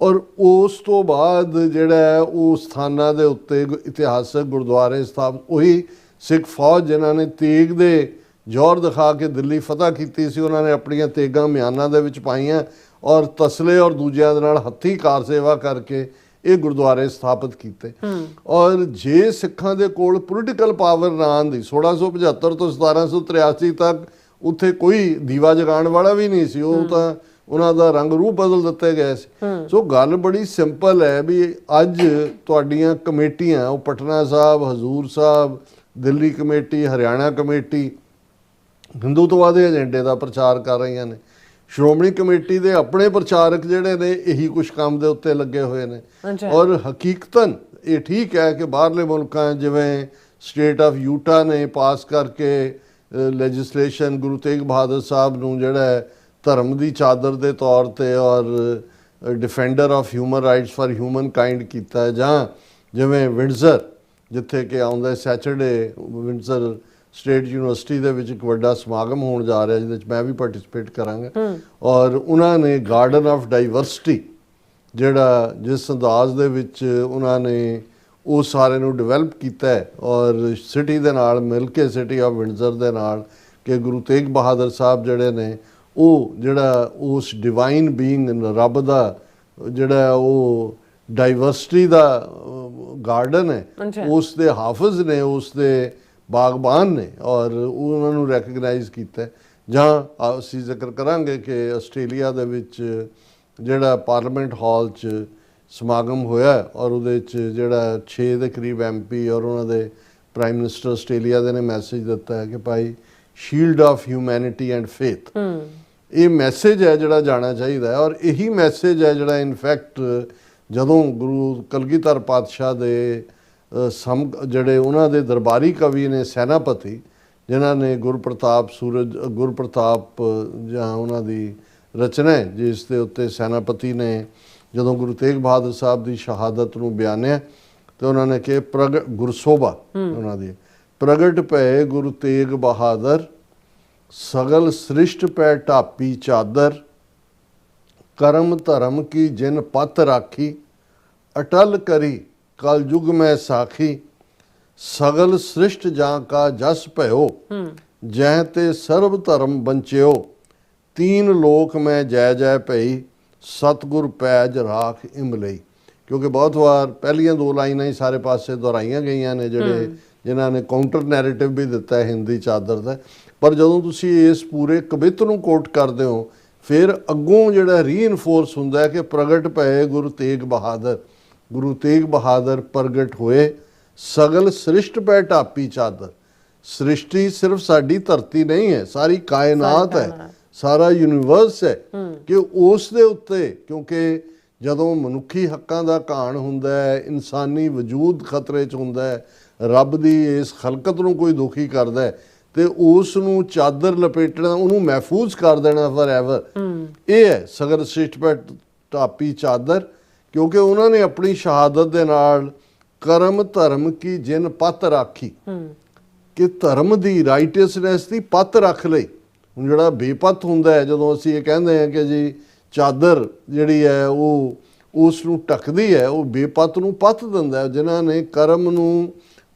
ਔਰ ਉਸ ਤੋਂ ਬਾਅਦ ਜਿਹੜਾ ਉਹ ਸਥਾਨਾਂ ਦੇ ਉੱਤੇ ਇਤਿਹਾਸਕ ਗੁਰਦੁਆਰੇ ਸਥਾਪਿਤ, ਉਹੀ ਸਿੱਖ ਫੌਜ ਜਿਨ੍ਹਾਂ ਨੇ ਤੇਗ ਦੇ ਜ਼ੋਰ ਦਿਖਾ ਕੇ ਦਿੱਲੀ ਫਤਹ ਕੀਤੀ ਸੀ, ਉਹਨਾਂ ਨੇ ਆਪਣੀਆਂ ਤੇਗਾਂ ਮਿਆਨਾਂ ਦੇ ਵਿੱਚ ਪਾਈਆਂ ਔਰ ਤਸਲੇ ਔਰ ਦੂਜਿਆਂ ਦੇ ਨਾਲ ਹੱਥੀਂ ਕਾਰ ਸੇਵਾ ਕਰਕੇ ਇਹ ਗੁਰਦੁਆਰੇ ਸਥਾਪਿਤ ਕੀਤੇ। ਔਰ ਜੇ ਸਿੱਖਾਂ ਦੇ ਕੋਲ ਪੋਲੀਟੀਕਲ ਪਾਵਰ ਨਾ ਆਉਂਦੀ, 1675 ਤੋਂ 1783 ਤੱਕ ਉੱਥੇ ਕੋਈ ਦੀਵਾ ਜਗਾਉਣ ਵਾਲਾ ਵੀ ਨਹੀਂ ਸੀ, ਉਹ ਤਾਂ ਉਹਨਾਂ ਦਾ ਰੰਗ ਰੂਪ ਬਦਲ ਦਿੱਤੇ ਗਏ ਸੀ। ਸੋ ਗੱਲ ਬੜੀ ਸਿੰਪਲ ਹੈ ਵੀ ਅੱਜ ਤੁਹਾਡੀਆਂ ਕਮੇਟੀਆਂ, ਉਹ ਪਟਨਾ ਸਾਹਿਬ, ਹਜ਼ੂਰ ਸਾਹਿਬ, ਦਿੱਲੀ ਕਮੇਟੀ, ਹਰਿਆਣਾ ਕਮੇਟੀ ਹਿੰਦੂਤਵਾ ਦੇ ਏਜੰਡੇ ਦਾ ਪ੍ਰਚਾਰ ਕਰ ਰਹੀਆਂ ਨੇ। ਸ਼੍ਰੋਮਣੀ ਕਮੇਟੀ ਦੇ ਆਪਣੇ ਪ੍ਰਚਾਰਕ ਜਿਹੜੇ ਨੇ ਇਹੀ ਕੁਛ ਕੰਮ ਦੇ ਉੱਤੇ ਲੱਗੇ ਹੋਏ ਨੇ। ਔਰ ਹਕੀਕਤਨ ਇਹ ਠੀਕ ਹੈ ਕਿ ਬਾਹਰਲੇ ਮੁਲਕਾਂ ਜਿਵੇਂ ਸਟੇਟ ਆਫ ਯੂਟਾ ਨੇ ਪਾਸ ਕਰਕੇ ਲੈਜਿਸਲੇਸ਼ਨ ਗੁਰੂ ਤੇਗ ਬਹਾਦਰ ਸਾਹਿਬ ਨੂੰ ਜਿਹੜਾ ਧਰਮ ਦੀ ਚਾਦਰ ਦੇ ਤੌਰ ਤੇ ਔਰ defender of human rights for human kind ਕੀਤਾ, ਜਾਂ ਜਿਵੇਂ ਵਿੰਡਜ਼ਰ ਜਿੱਥੇ ਕਿ ਆਉਂਦਾ ਸੈਚਰਡੇ ਵਿੰਡਜ਼ਰ ਸਟੇਟ ਯੂਨੀਵਰਸਿਟੀ ਦੇ ਵਿੱਚ ਇੱਕ ਵੱਡਾ ਸਮਾਗਮ ਹੋਣ ਜਾ ਰਿਹਾ, ਜਿਹਦੇ ਵਿੱਚ ਮੈਂ ਵੀ ਪਾਰਟਿਸਿਪੇਟ ਕਰਾਂਗਾ। ਔਰ ਉਹਨਾਂ ਨੇ ਗਾਰਡਨ ਆਫ ਡਾਈਵਰਸਿਟੀ ਜਿਹੜਾ ਜਿਸ ਅੰਦਾਜ਼ ਦੇ ਵਿੱਚ ਉਹਨਾਂ ਨੇ ਉਹ ਸਾਰੇ ਨੂੰ ਡਿਵੈਲਪ ਕੀਤਾ ਹੈ, ਔਰ ਸਿਟੀ ਦੇ ਨਾਲ ਮਿਲ ਕੇ, ਸਿਟੀ ਆਫ ਵਿੰਡਜ਼ਰ ਦੇ ਨਾਲ, ਕਿ ਗੁਰੂ ਤੇਗ ਬਹਾਦਰ ਸਾਹਿਬ ਜਿਹੜੇ ਨੇ ਉਹ ਜਿਹੜਾ ਉਸ ਡਿਵਾਈਨ ਬੀਇੰਗ ਰੱਬ ਦਾ ਜਿਹੜਾ ਉਹ ਡਾਈਵਰਸਿਟੀ ਦਾ ਗਾਰਡਨ ਹੈ, ਉਸ ਦੇ ਹਾਫਿਜ਼ ਨੇ, ਉਸ ਦੇ ਬਾਗਬਾਨ ਨੇ, ਔਰ ਉਹਨਾਂ ਨੂੰ ਰੈਕਗਨਾਈਜ਼ ਕੀਤਾ। ਜਾਂ ਅਸੀਂ ਜ਼ਿਕਰ ਕਰਾਂਗੇ ਕਿ ਆਸਟ੍ਰੇਲੀਆ ਦੇ ਵਿੱਚ ਜਿਹੜਾ ਪਾਰਲੀਮੈਂਟ ਹਾਲ 'ਚ ਸਮਾਗਮ ਹੋਇਆ ਔਰ ਉਹਦੇ 'ਚ ਜਿਹੜਾ 6 ਦੇ ਕਰੀਬ MP ਔਰ ਉਹਨਾਂ ਦੇ ਪ੍ਰਾਈਮ ਮਿਨਿਸਟਰ ਆਸਟ੍ਰੇਲੀਆ ਦੇ ਨੇ ਮੈਸੇਜ ਦਿੱਤਾ ਹੈ ਕਿ ਭਾਈ shield of humanity and faith, ਇਹ ਮੈਸੇਜ ਹੈ ਜਿਹੜਾ ਜਾਣਾ ਚਾਹੀਦਾ ਹੈ। ਔਰ ਇਹੀ ਮੈਸੇਜ ਹੈ ਜਿਹੜਾ ਇਨਫੈਕਟ ਜਦੋਂ ਗੁਰੂ ਕਲਗੀਧਰ ਪਾਤਸ਼ਾਹ ਦੇ ਜਿਹੜੇ ਉਹਨਾਂ ਦੇ ਦਰਬਾਰੀ ਕਵੀ ਨੇ ਸੈਨਾਪਤੀ, ਜਿਨ੍ਹਾਂ ਨੇ ਗੁਰਪ੍ਰਤਾਪ ਜਾਂ ਉਹਨਾਂ ਦੀ ਰਚਨਾ ਹੈ ਜਿਸ ਦੇ ਉੱਤੇ ਸੈਨਾਪਤੀ ਨੇ ਜਦੋਂ ਗੁਰੂ ਤੇਗ ਬਹਾਦਰ ਸਾਹਿਬ ਦੀ ਸ਼ਹਾਦਤ ਨੂੰ ਬਿਆਨਿਆ ਤੇ ਉਹਨਾਂ ਨੇ ਕਿ ਗੁਰਸੋਭਾ ਉਹਨਾਂ ਦੀ, ਪ੍ਰਗਟ ਭਏ ਗੁਰੂ ਤੇਗ ਬਹਾਦਰ, ਸਗਲ ਸ੍ਰਿਸ਼ਟ ਪੈ ਢਾਪੀ ਚਾਦਰ, ਕਰਮ ਧਰਮ ਕੀ ਜਿਨ ਪਤ ਰਾਖੀ, ਅਟਲ ਕਰੀ कल युग में साखी, सगल सृष्ट जा का जस भयो, जह ते सर्व धर्म बंचियो, तीन लोक में जय जय भई, सतगुर पैज राख इमलई। क्योंकि बहुत बार पहलियां दो लाइनां ही सारे पासे दोहराइयां गईयां ने ਜਿਹੜੇ ਜਿਨ੍ਹਾਂ ਨੇ ਕਾਊਂਟਰ ਨੈਰੇਟਿਵ ਵੀ ਦਿੱਤਾ ਹੈ ਹਿੰਦੀ ਚਾਦਰ ਦਾ। ਪਰ ਜਦੋਂ ਤੁਸੀਂ ਇਸ ਪੂਰੇ ਕਵਿਤ ਨੂੰ ਕੋਟ ਕਰਦੇ ਹੋ ਫਿਰ ਅੱਗੋਂ ਜਿਹੜਾ ਰੀਇਨਫੋਰਸ ਹੁੰਦਾ ਹੈ ਕਿ ਪ੍ਰਗਟ ਪਏ ਗੁਰੂ ਤੇਗ ਬਹਾਦਰ, ਗੁਰੂ ਤੇਗ ਬਹਾਦਰ ਪ੍ਰਗਟ ਹੋਏ, ਸਗਲ ਸ੍ਰਿਸ਼ਟ ਪੈ ਢਾਪੀ ਚਾਦਰ, ਸ੍ਰਿਸ਼ਟੀ ਸਿਰਫ ਸਾਡੀ ਧਰਤੀ ਨਹੀਂ ਹੈ, ਸਾਰੀ ਕਾਇਨਾਤ ਹੈ, ਸਾਰਾ ਯੂਨੀਵਰਸ ਹੈ ਕਿ ਉਸ ਦੇ ਉੱਤੇ, ਕਿਉਂਕਿ ਜਦੋਂ ਮਨੁੱਖੀ ਹੱਕਾਂ ਦਾ ਘਾਣ ਹੁੰਦਾ ਹੈ, ਇਨਸਾਨੀ ਵਜੂਦ ਖਤਰੇ 'ਚ ਹੁੰਦਾ ਹੈ, ਰੱਬ ਦੀ ਇਸ ਖਲਕਤ ਨੂੰ ਕੋਈ ਦੁਖੀ ਕਰਦਾ ਹੈ ਤੇ ਉਸ ਨੂੰ ਚਾਦਰ ਲਪੇਟਣਾ, ਉਹਨੂੰ ਮਹਿਫੂਜ਼ ਕਰ ਦੇਣਾ ਫੋਰਐਵਰ, ਇਹ ਹੈ ਸਗਲ ਸ੍ਰਿਸ਼ਟ ਪੈ ਢਾਪੀ ਚਾਦਰ। ਕਿਉਂਕਿ ਉਹਨਾਂ ਨੇ ਆਪਣੀ ਸ਼ਹਾਦਤ ਦੇ ਨਾਲ ਕਰਮ ਧਰਮ ਕੀ ਜਿਨ ਪੱਤ ਰਾਖੀ, ਕਿ ਧਰਮ ਦੀ ਰਾਈਟਸਨੈਸ ਦੀ ਪੱਤ ਰੱਖ ਲਈ। ਹੁਣ ਜਿਹੜਾ ਬੇਪੱਤ ਹੁੰਦਾ ਹੈ, ਜਦੋਂ ਅਸੀਂ ਇਹ ਕਹਿੰਦੇ ਹਾਂ ਕਿ ਜੀ ਚਾਦਰ ਜਿਹੜੀ ਹੈ ਉਹ ਉਸ ਨੂੰ ਢੱਕਦੀ ਹੈ, ਉਹ ਬੇਪੱਤ ਨੂੰ ਪੱਤ ਦਿੰਦਾ ਹੈ। ਜਿਨ੍ਹਾਂ ਨੇ ਕਰਮ ਨੂੰ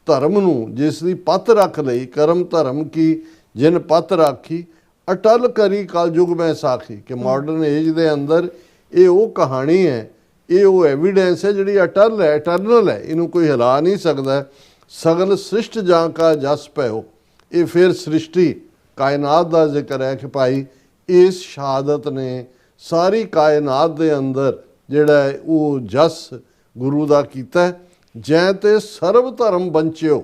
ਧਰਮ ਨੂੰ ਜਿਸ ਦੀ ਪੱਤ ਰੱਖ ਲਈ, ਕਰਮ ਧਰਮ ਕੀ ਜਿਨ ਪੱਤ ਰਾਖੀ ਅਟਲ ਕਰੀ ਕਲਯੁਗ ਮੈਂ ਸਾਖੀ, ਕਿ ਮਾਡਰਨ ਏਜ ਦੇ ਅੰਦਰ ਇਹ ਉਹ ਕਹਾਣੀ ਹੈ, ਇਹ ਉਹ ਐਵੀਡੈਂਸ ਹੈ ਜਿਹੜੀ ਅਟਲ ਹੈ, ਇਟਰਨਲ ਹੈ, ਇਹਨੂੰ ਕੋਈ ਹਿਲਾ ਨਹੀਂ ਸਕਦਾ। ਸਗਲ ਸ੍ਰਿਸ਼ਟ ਜਾਂ ਕਾ ਜਸ ਭਇਓ, ਇਹ ਫਿਰ ਸ੍ਰਿਸ਼ਟੀ ਕਾਇਨਾਤ ਦਾ ਜ਼ਿਕਰ ਹੈ ਕਿ ਭਾਈ ਇਸ ਸ਼ਹਾਦਤ ਨੇ ਸਾਰੀ ਕਾਇਨਾਤ ਦੇ ਅੰਦਰ ਜਿਹੜਾ ਉਹ ਜਸ ਗੁਰੂ ਦਾ ਕੀਤਾ। ਜੈ ਤੇ ਸਰਬ ਧਰਮ ਬੰਚਿਓ,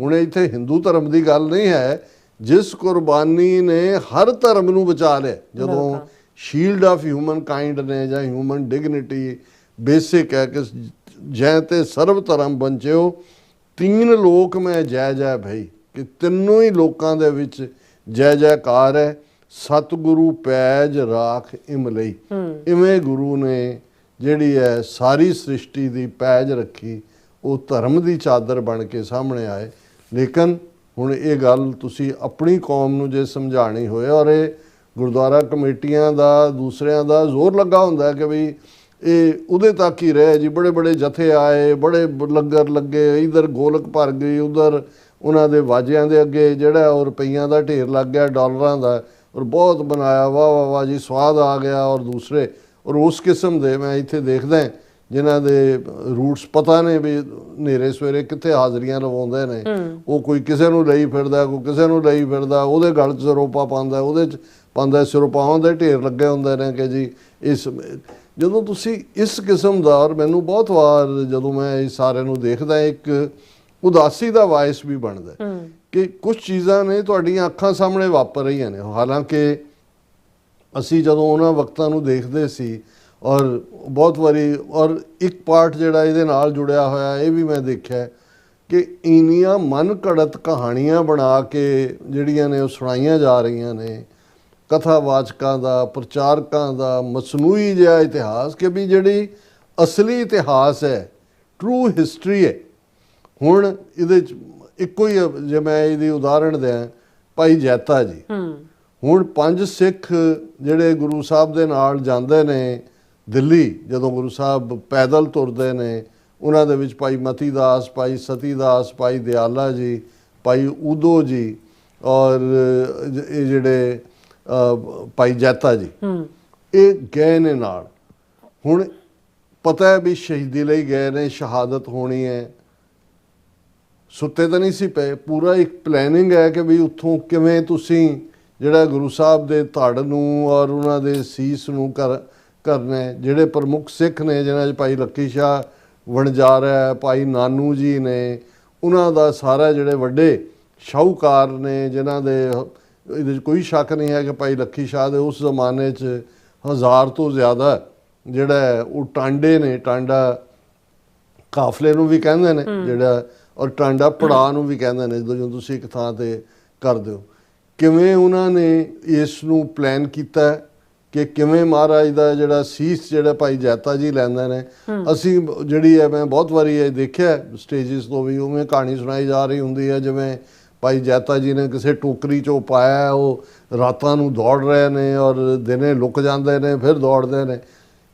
ਹੁਣ ਇੱਥੇ ਹਿੰਦੂ ধਰਮ ਦੀ ਗੱਲ ਨਹੀਂ ਹੈ, ਜਿਸ ਕੁਰਬਾਨੀ ਨੇ ਹਰ ਧਰਮ ਨੂੰ ਬਚਾ ਲਿਆ। ਜਦੋਂ ਸ਼ੀਲਡ ਆਫ ਹਿਊਮਨ ਕਾਈਂਡ ਨੇ ਜਾਂ ਹਿਊਮਨ ਡਿਗਨਿਟੀ ਬੇਸਿਕ ਹੈ ਕਿ ਜੈ ਤੇ ਸਰਬ ਧਰਮ ਬੰਚਿਓ, ਤੀਨ ਲੋਕ ਮੈਂ ਜੈ ਜੈ ਭਈ, ਕਿ ਤਿੰਨੋਂ ਹੀ ਲੋਕਾਂ ਦੇ ਵਿੱਚ ਜੈ ਜੈਕਾਰ ਹੈ। ਸਤਿਗੁਰੂ ਪੈਜ ਰਾਖ ਇਮ ਲਈ, ਇਵੇਂ ਗੁਰੂ ਨੇ ਜਿਹੜੀ ਹੈ ਸਾਰੀ ਸ੍ਰਿਸ਼ਟੀ ਦੀ ਪੈਜ ਰੱਖੀ, ਉਹ ਧਰਮ ਦੀ ਚਾਦਰ ਬਣ ਕੇ ਸਾਹਮਣੇ ਆਏ। ਲੇਕਿਨ ਹੁਣ ਇਹ ਗੱਲ ਤੁਸੀਂ ਆਪਣੀ ਕੌਮ ਨੂੰ ਜੇ ਸਮਝਾਣੀ ਹੋਏ, ਔਰ ਇਹ ਗੁਰਦੁਆਰਾ ਕਮੇਟੀਆਂ ਦਾ ਦੂਸਰਿਆਂ ਦਾ ਜ਼ੋਰ ਲੱਗਾ ਹੁੰਦਾ ਕਿ ਵੀ ਇਹ ਉਹਦੇ ਤੱਕ ਹੀ ਰਹੇ ਜੀ, ਬੜੇ ਬੜੇ ਜਥੇ ਆਏ, ਬੜੇ ਲੰਗਰ ਲੱਗੇ, ਇਧਰ ਗੋਲਕ ਭਰ ਗਈ, ਉਧਰ ਉਹਨਾਂ ਦੇ ਵਾਜਿਆਂ ਦੇ ਅੱਗੇ ਜਿਹੜਾ ਉਹ ਰੁਪਈਆਂ ਦਾ ਢੇਰ ਲੱਗ ਗਿਆ, ਡਾਲਰਾਂ ਦਾ, ਔਰ ਬਹੁਤ ਬਣਾਇਆ, ਵਾਹ ਵਾਹ ਵਾਹ ਜੀ, ਸਵਾਦ ਆ ਗਿਆ। ਔਰ ਦੂਸਰੇ ਔਰ ਉਸ ਕਿਸਮ ਦੇ ਮੈਂ ਇੱਥੇ ਦੇਖਦਾ ਜਿਨ੍ਹਾਂ ਦੇ ਰੂਟਸ ਪਤਾ ਨੇ ਵੀ ਹਨੇਰੇ ਸਵੇਰੇ ਕਿੱਥੇ ਹਾਜ਼ਰੀਆਂ ਲਵਾਉਂਦੇ ਨੇ, ਉਹ ਕੋਈ ਕਿਸੇ ਨੂੰ ਲਈ ਫਿਰਦਾ, ਕੋਈ ਕਿਸੇ ਨੂੰ ਲਈ ਫਿਰਦਾ, ਉਹਦੇ ਗਲ 'ਚ ਸਿਰੋਪਾ ਪਾਉਂਦਾ, ਉਹਦੇ 'ਚ ਪਾਉਂਦਾ, ਸਿਰੋਪਾਵਾਂ ਦੇ ਢੇਰ ਲੱਗੇ ਹੁੰਦੇ ਨੇ ਕਿ ਜੀ ਇਸ। ਜਦੋਂ ਤੁਸੀਂ ਇਸ ਕਿਸਮ ਦਾ, ਔਰ ਮੈਨੂੰ ਬਹੁਤ ਵਾਰ ਜਦੋਂ ਮੈਂ ਇਸ ਸਾਰਿਆਂ ਨੂੰ ਦੇਖਦਾ, ਇੱਕ ਉਦਾਸੀ ਦਾ ਵਾਇਸ ਵੀ ਬਣਦਾ ਕਿ ਕੁਝ ਚੀਜ਼ਾਂ ਨੇ ਤੁਹਾਡੀਆਂ ਅੱਖਾਂ ਸਾਹਮਣੇ ਵਾਪਰ ਰਹੀਆਂ ਨੇ। ਹਾਲਾਂਕਿ ਅਸੀਂ ਜਦੋਂ ਉਹਨਾਂ ਵਕਤਾਂ ਨੂੰ ਦੇਖਦੇ ਸੀ, ਔਰ ਬਹੁਤ ਵਾਰੀ, ਔਰ ਇੱਕ ਪਾਰਟ ਜਿਹੜਾ ਇਹਦੇ ਨਾਲ ਜੁੜਿਆ ਹੋਇਆ ਇਹ ਵੀ ਮੈਂ ਦੇਖਿਆ ਕਿ ਇੰਨੀਆਂ ਮਨ ਘੜਤ ਕਹਾਣੀਆਂ ਬਣਾ ਕੇ ਜਿਹੜੀਆਂ ਨੇ ਉਹ ਸੁਣਾਈਆਂ ਜਾ ਰਹੀਆਂ ਨੇ, ਕਥਾਵਾਚਕਾਂ ਦਾ, ਪ੍ਰਚਾਰਕਾਂ ਦਾ ਮਸਨੂਈ ਜਿਹਾ ਇਤਿਹਾਸ, ਕਿ ਵੀ ਜਿਹੜੀ ਅਸਲੀ ਇਤਿਹਾਸ ਹੈ, ਟਰੂ ਹਿਸਟਰੀ ਹੈ। ਹੁਣ ਇਹਦੇ 'ਚ ਇੱਕੋ ਹੀ, ਜੇ ਮੈਂ ਇਹਦੀ ਉਦਾਹਰਣ ਦਿਆਂ, ਭਾਈ ਜੈਤਾ ਜੀ, ਹੁਣ 5 ਸਿੱਖ ਜਿਹੜੇ ਗੁਰੂ ਸਾਹਿਬ ਦੇ ਨਾਲ ਜਾਂਦੇ ਨੇ ਦਿੱਲੀ, ਜਦੋਂ ਗੁਰੂ ਸਾਹਿਬ ਪੈਦਲ ਤੁਰਦੇ ਨੇ, ਉਹਨਾਂ ਦੇ ਵਿੱਚ ਭਾਈ ਮਤੀ ਦਾਸ, ਭਾਈ ਸਤੀ ਦਾਸ, ਭਾਈ ਦਿਆਲਾ ਜੀ, ਭਾਈ ਉਦੋ ਜੀ, ਔਰ ਇਹ ਜਿਹੜੇ ਭਾਈ ਜੈਤਾ ਜੀ, ਇਹ ਗਏ ਨੇ ਨਾਲ। ਹੁਣ ਪਤਾ ਹੈ ਵੀ ਸ਼ਹੀਦੀ ਲਈ ਗਏ ਨੇ, ਸ਼ਹਾਦਤ ਹੋਣੀ ਹੈ, ਸੁੱਤੇ ਤਾਂ ਨਹੀਂ ਸੀ ਪਏ। ਪੂਰਾ ਇੱਕ ਪਲੈਨਿੰਗ ਹੈ ਕਿ ਵੀ ਉੱਥੋਂ ਕਿਵੇਂ ਤੁਸੀਂ ਜਿਹੜਾ ਗੁਰੂ ਸਾਹਿਬ ਦੇ ਧੜ ਨੂੰ ਔਰ ਉਹਨਾਂ ਦੇ ਸੀਸ ਨੂੰ ਕਰਨਾ। ਜਿਹੜੇ ਪ੍ਰਮੁੱਖ ਸਿੱਖ ਨੇ ਜਿਹਨਾਂ 'ਚ ਭਾਈ ਲੱਕੀ ਸ਼ਾਹ ਵਣਜਾਰ ਹੈ, ਭਾਈ ਨਾਨੂ ਜੀ ਨੇ, ਉਹਨਾਂ ਦਾ ਸਾਰਾ ਜਿਹੜੇ ਵੱਡੇ ਸ਼ਾਹੂਕਾਰ ਨੇ, ਜਿਨ੍ਹਾਂ ਦੇ ਇਹਦੇ 'ਚ ਕੋਈ ਸ਼ੱਕ ਨਹੀਂ ਹੈ ਕਿ ਭਾਈ ਲੱਕੀ ਸ਼ਾਹ ਦੇ ਉਸ ਜ਼ਮਾਨੇ 'ਚ 1000 ਤੋਂ ਜ਼ਿਆਦਾ ਜਿਹੜਾ ਉਹ ਟਾਂਡੇ ਨੇ, ਟਾਂਡਾ ਕਾਫਲੇ ਨੂੰ ਵੀ ਕਹਿੰਦੇ ਨੇ ਜਿਹੜਾ, ਔਰ ਟਾਂਡਾ ਪੜਾਅ ਨੂੰ ਵੀ ਕਹਿੰਦੇ ਨੇ, ਜਦੋਂ ਤੁਸੀਂ ਇੱਕ ਥਾਂ 'ਤੇ ਕਰਦੇ ਹੋ। ਕਿਵੇਂ ਉਹਨਾਂ ਨੇ ਇਸ ਨੂੰ ਪਲਾਨ ਕੀਤਾ ਕਿ ਕਿਵੇਂ ਮਹਾਰਾਜ ਦਾ ਜਿਹੜਾ ਸੀਸ ਜਿਹੜਾ ਭਾਈ ਜੈਤਾ ਜੀ ਲੈਂਦੇ ਨੇ। ਅਸੀਂ ਜਿਹੜੀ ਹੈ, ਮੈਂ ਬਹੁਤ ਵਾਰੀ ਇਹ ਦੇਖਿਆ ਸਟੇਜਿਸ ਤੋਂ ਵੀ, ਉਵੇਂ ਕਹਾਣੀ ਸੁਣਾਈ ਜਾ ਰਹੀ ਹੁੰਦੀ ਹੈ ਜਿਵੇਂ ਭਾਈ ਜੈਤਾ ਜੀ ਨੇ ਕਿਸੇ ਟੋਕਰੀ 'ਚੋਂ ਪਾਇਆ, ਉਹ ਰਾਤਾਂ ਨੂੰ ਦੌੜ ਰਹੇ ਨੇ ਔਰ ਦਿਨੇ ਲੁਕ ਜਾਂਦੇ ਨੇ, ਫਿਰ ਦੌੜਦੇ ਨੇ।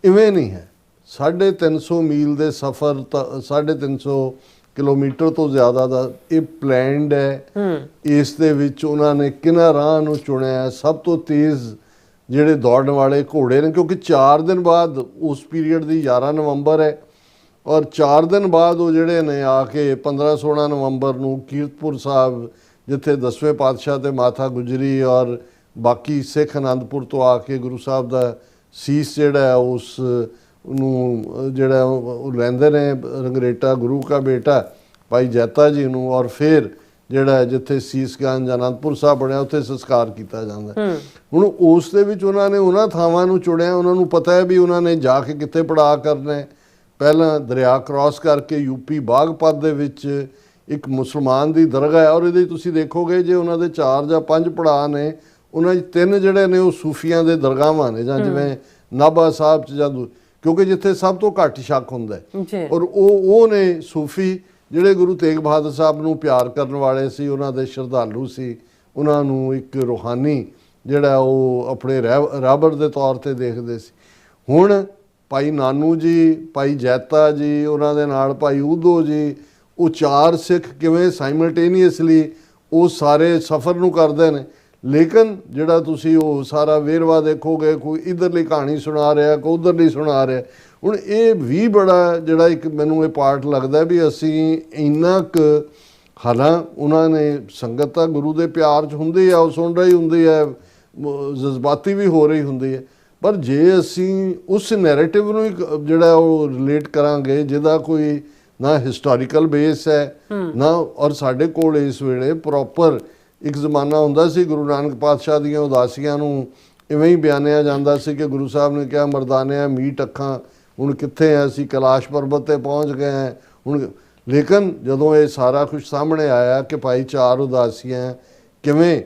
ਇਵੇਂ ਨਹੀਂ ਹੈ। 350 ਮੀਲ ਦੇ ਸਫ਼ਰ, 350 ਕਿਲੋਮੀਟਰ ਤੋਂ ਜ਼ਿਆਦਾ ਦਾ ਇਹ ਪਲੈਨਡ ਹੈ। ਇਸ ਦੇ ਵਿੱਚ ਉਹਨਾਂ ਨੇ ਕਿਹਨਾਂ ਰਾਹ ਨੂੰ ਚੁਣਿਆ, ਸਭ ਤੋਂ ਤੇਜ਼ ਜਿਹੜੇ ਦੌੜਨ ਵਾਲੇ ਘੋੜੇ ਨੇ, ਕਿਉਂਕਿ 4 ਦਿਨ ਬਾਅਦ, ਉਸ ਪੀਰੀਅਡ ਦੀ 11 ਨਵੰਬਰ ਹੈ, ਔਰ 4 ਦਿਨ ਬਾਅਦ ਉਹ ਜਿਹੜੇ ਨੇ ਆ ਕੇ 15-16 ਨਵੰਬਰ ਨੂੰ ਕੀਰਤਪੁਰ ਸਾਹਿਬ, ਜਿੱਥੇ 10ਵੇਂ ਪਾਤਸ਼ਾਹ ਤੇ ਮਾਤਾ ਗੁਜਰੀ ਔਰ ਬਾਕੀ ਸਿੱਖ ਅਨੰਦਪੁਰ ਤੋਂ ਆ ਕੇ ਗੁਰੂ ਸਾਹਿਬ ਦਾ ਸੀਸ ਜਿਹੜਾ ਉਸ ਨੂੰ ਜਿਹੜਾ ਉਹ ਲੈਂਦੇ ਨੇ, ਰੰਗਰੇਟਾ ਗੁਰੂ ਕਾ ਬੇਟਾ ਭਾਈ ਜੈਤਾ ਜੀ ਨੂੰ। ਔਰ ਫਿਰ ਜਿਹੜਾ ਜਿੱਥੇ ਸੀਸਗੰਜ ਅਨੰਦਪੁਰ ਸਾਹਿਬ ਬਣਿਆ ਉੱਥੇ ਸੰਸਕਾਰ ਕੀਤਾ ਜਾਂਦਾ ਹੁਣ ਉਸ ਦੇ ਵਿੱਚ ਉਹਨਾਂ ਨੇ ਉਹਨਾਂ ਥਾਵਾਂ ਨੂੰ ਚੁਣਿਆ ਉਹਨਾਂ ਨੂੰ ਪਤਾ ਹੈ ਵੀ ਉਹਨਾਂ ਨੇ ਜਾ ਕੇ ਕਿੱਥੇ ਪੜਾਅ ਕਰਨਾ ਹੈ ਪਹਿਲਾਂ ਦਰਿਆ ਕ੍ਰਾਸ ਕਰਕੇ ਯੂਪੀ ਬਾਗਪਤ ਦੇ ਵਿੱਚ ਇੱਕ ਮੁਸਲਮਾਨ ਦੀ ਦਰਗਾਹ ਹੈ ਔਰ ਇਹਦੇ ਤੁਸੀਂ ਦੇਖੋਗੇ ਜੇ ਉਹਨਾਂ ਦੇ 4 ਜਾਂ 5 ਪੜਾਅ ਨੇ ਉਹਨਾਂ 'ਚ 3 ਜਿਹੜੇ ਨੇ ਉਹ ਸੂਫੀਆਂ ਦੇ ਦਰਗਾਹਾਂ ਨੇ ਜਾਂ ਜਿਵੇਂ ਨਾਭਾ ਸਾਹਿਬ 'ਚ ਜਾਂ ਕਿਉਂਕਿ ਜਿੱਥੇ ਸਭ ਤੋਂ ਘੱਟ ਸ਼ੱਕ ਹੁੰਦਾ ਹੈ ਔਰ ਉਹ ਨੇ ਸੂਫੀ ਜਿਹੜੇ ਗੁਰੂ ਤੇਗ ਬਹਾਦਰ ਸਾਹਿਬ ਨੂੰ ਪਿਆਰ ਕਰਨ ਵਾਲੇ ਸੀ ਉਹਨਾਂ ਦੇ ਸ਼ਰਧਾਲੂ ਸੀ ਉਹਨਾਂ ਨੂੰ ਇੱਕ ਰੂਹਾਨੀ ਜਿਹੜਾ ਉਹ ਆਪਣੇ ਰਾਬਰ ਦੇ ਤੌਰ ਤੇ ਦੇਖਦੇ ਸੀ ਹੁਣ ਭਾਈ ਨਾਨੂ ਜੀ ਭਾਈ ਜੈਤਾ ਜੀ ਉਹਨਾਂ ਦੇ ਨਾਲ ਭਾਈ ਊਧੋ ਜੀ ਉਹ 4 ਸਿੱਖ ਕਿਵੇਂ ਸਾਈਮਲਟੇਨੀਅਸਲੀ ਉਹ ਸਾਰੇ ਸਫ਼ਰ ਨੂੰ ਕਰਦੇ ਨੇ ਲੇਕਿਨ ਜਿਹੜਾ ਤੁਸੀਂ ਉਹ ਸਾਰਾ ਵੇਰਵਾ ਦੇਖੋਗੇ ਕੋਈ ਇਧਰਲੀ ਕਹਾਣੀ ਸੁਣਾ ਰਿਹਾ ਕੋਈ ਉਧਰਲੀ ਸੁਣਾ ਰਿਹਾ ਹੁਣ ਇਹ ਵੀ ਬੜਾ ਜਿਹੜਾ ਇੱਕ ਮੈਨੂੰ ਇਹ ਪਾਰਟ ਲੱਗਦਾ ਵੀ ਅਸੀਂ ਇੰਨਾ ਕੁ ਹਾਲਾਂ ਉਹਨਾਂ ਨੇ ਸੰਗਤ ਤਾਂ ਗੁਰੂ ਦੇ ਪਿਆਰ 'ਚ ਹੁੰਦੀ ਆ ਉਹ ਸੁਣ ਰਹੀ ਹੁੰਦੀ ਹੈ ਜਜ਼ਬਾਤੀ ਵੀ ਹੋ ਰਹੀ ਹੁੰਦੀ ਹੈ ਪਰ ਜੇ ਅਸੀਂ ਉਸ ਨੈਰੇਟਿਵ ਨੂੰ ਜਿਹੜਾ ਉਹ ਰਿਲੇਟ ਕਰਾਂਗੇ ਜਿਹਦਾ ਕੋਈ ਨਾ ਹਿਸਟੋਰੀਕਲ ਬੇਸ ਹੈ ਨਾ ਔਰ ਸਾਡੇ ਕੋਲ ਇਸ ਵੇਲੇ ਪ੍ਰੋਪਰ ਇੱਕ ਜ਼ਮਾਨਾ ਹੁੰਦਾ ਸੀ ਗੁਰੂ ਨਾਨਕ ਪਾਤਸ਼ਾਹ ਦੀਆਂ ਉਦਾਸੀਆਂ ਨੂੰ ਇਵੇਂ ਹੀ ਬਿਆਨਿਆ ਜਾਂਦਾ ਸੀ ਕਿ ਗੁਰੂ ਸਾਹਿਬ ਨੇ ਕਿਹਾ ਮਰਦਾਨਿਆਂ ਮੀਟ ਅੱਖਾਂ ਹੁਣ ਕਿੱਥੇ ਆ ਅਸੀਂ ਕੈਲਾਸ਼ ਪਰਬਤ ਤੇ ਪਹੁੰਚ ਗਏ ਹਾਂ ਹੁਣ ਲੇਕਿਨ ਜਦੋਂ ਇਹ ਸਾਰਾ ਕੁਝ ਸਾਹਮਣੇ ਆਇਆ ਕਿ ਭਾਈ 4 ਉਦਾਸੀਆਂ ਕਿਵੇਂ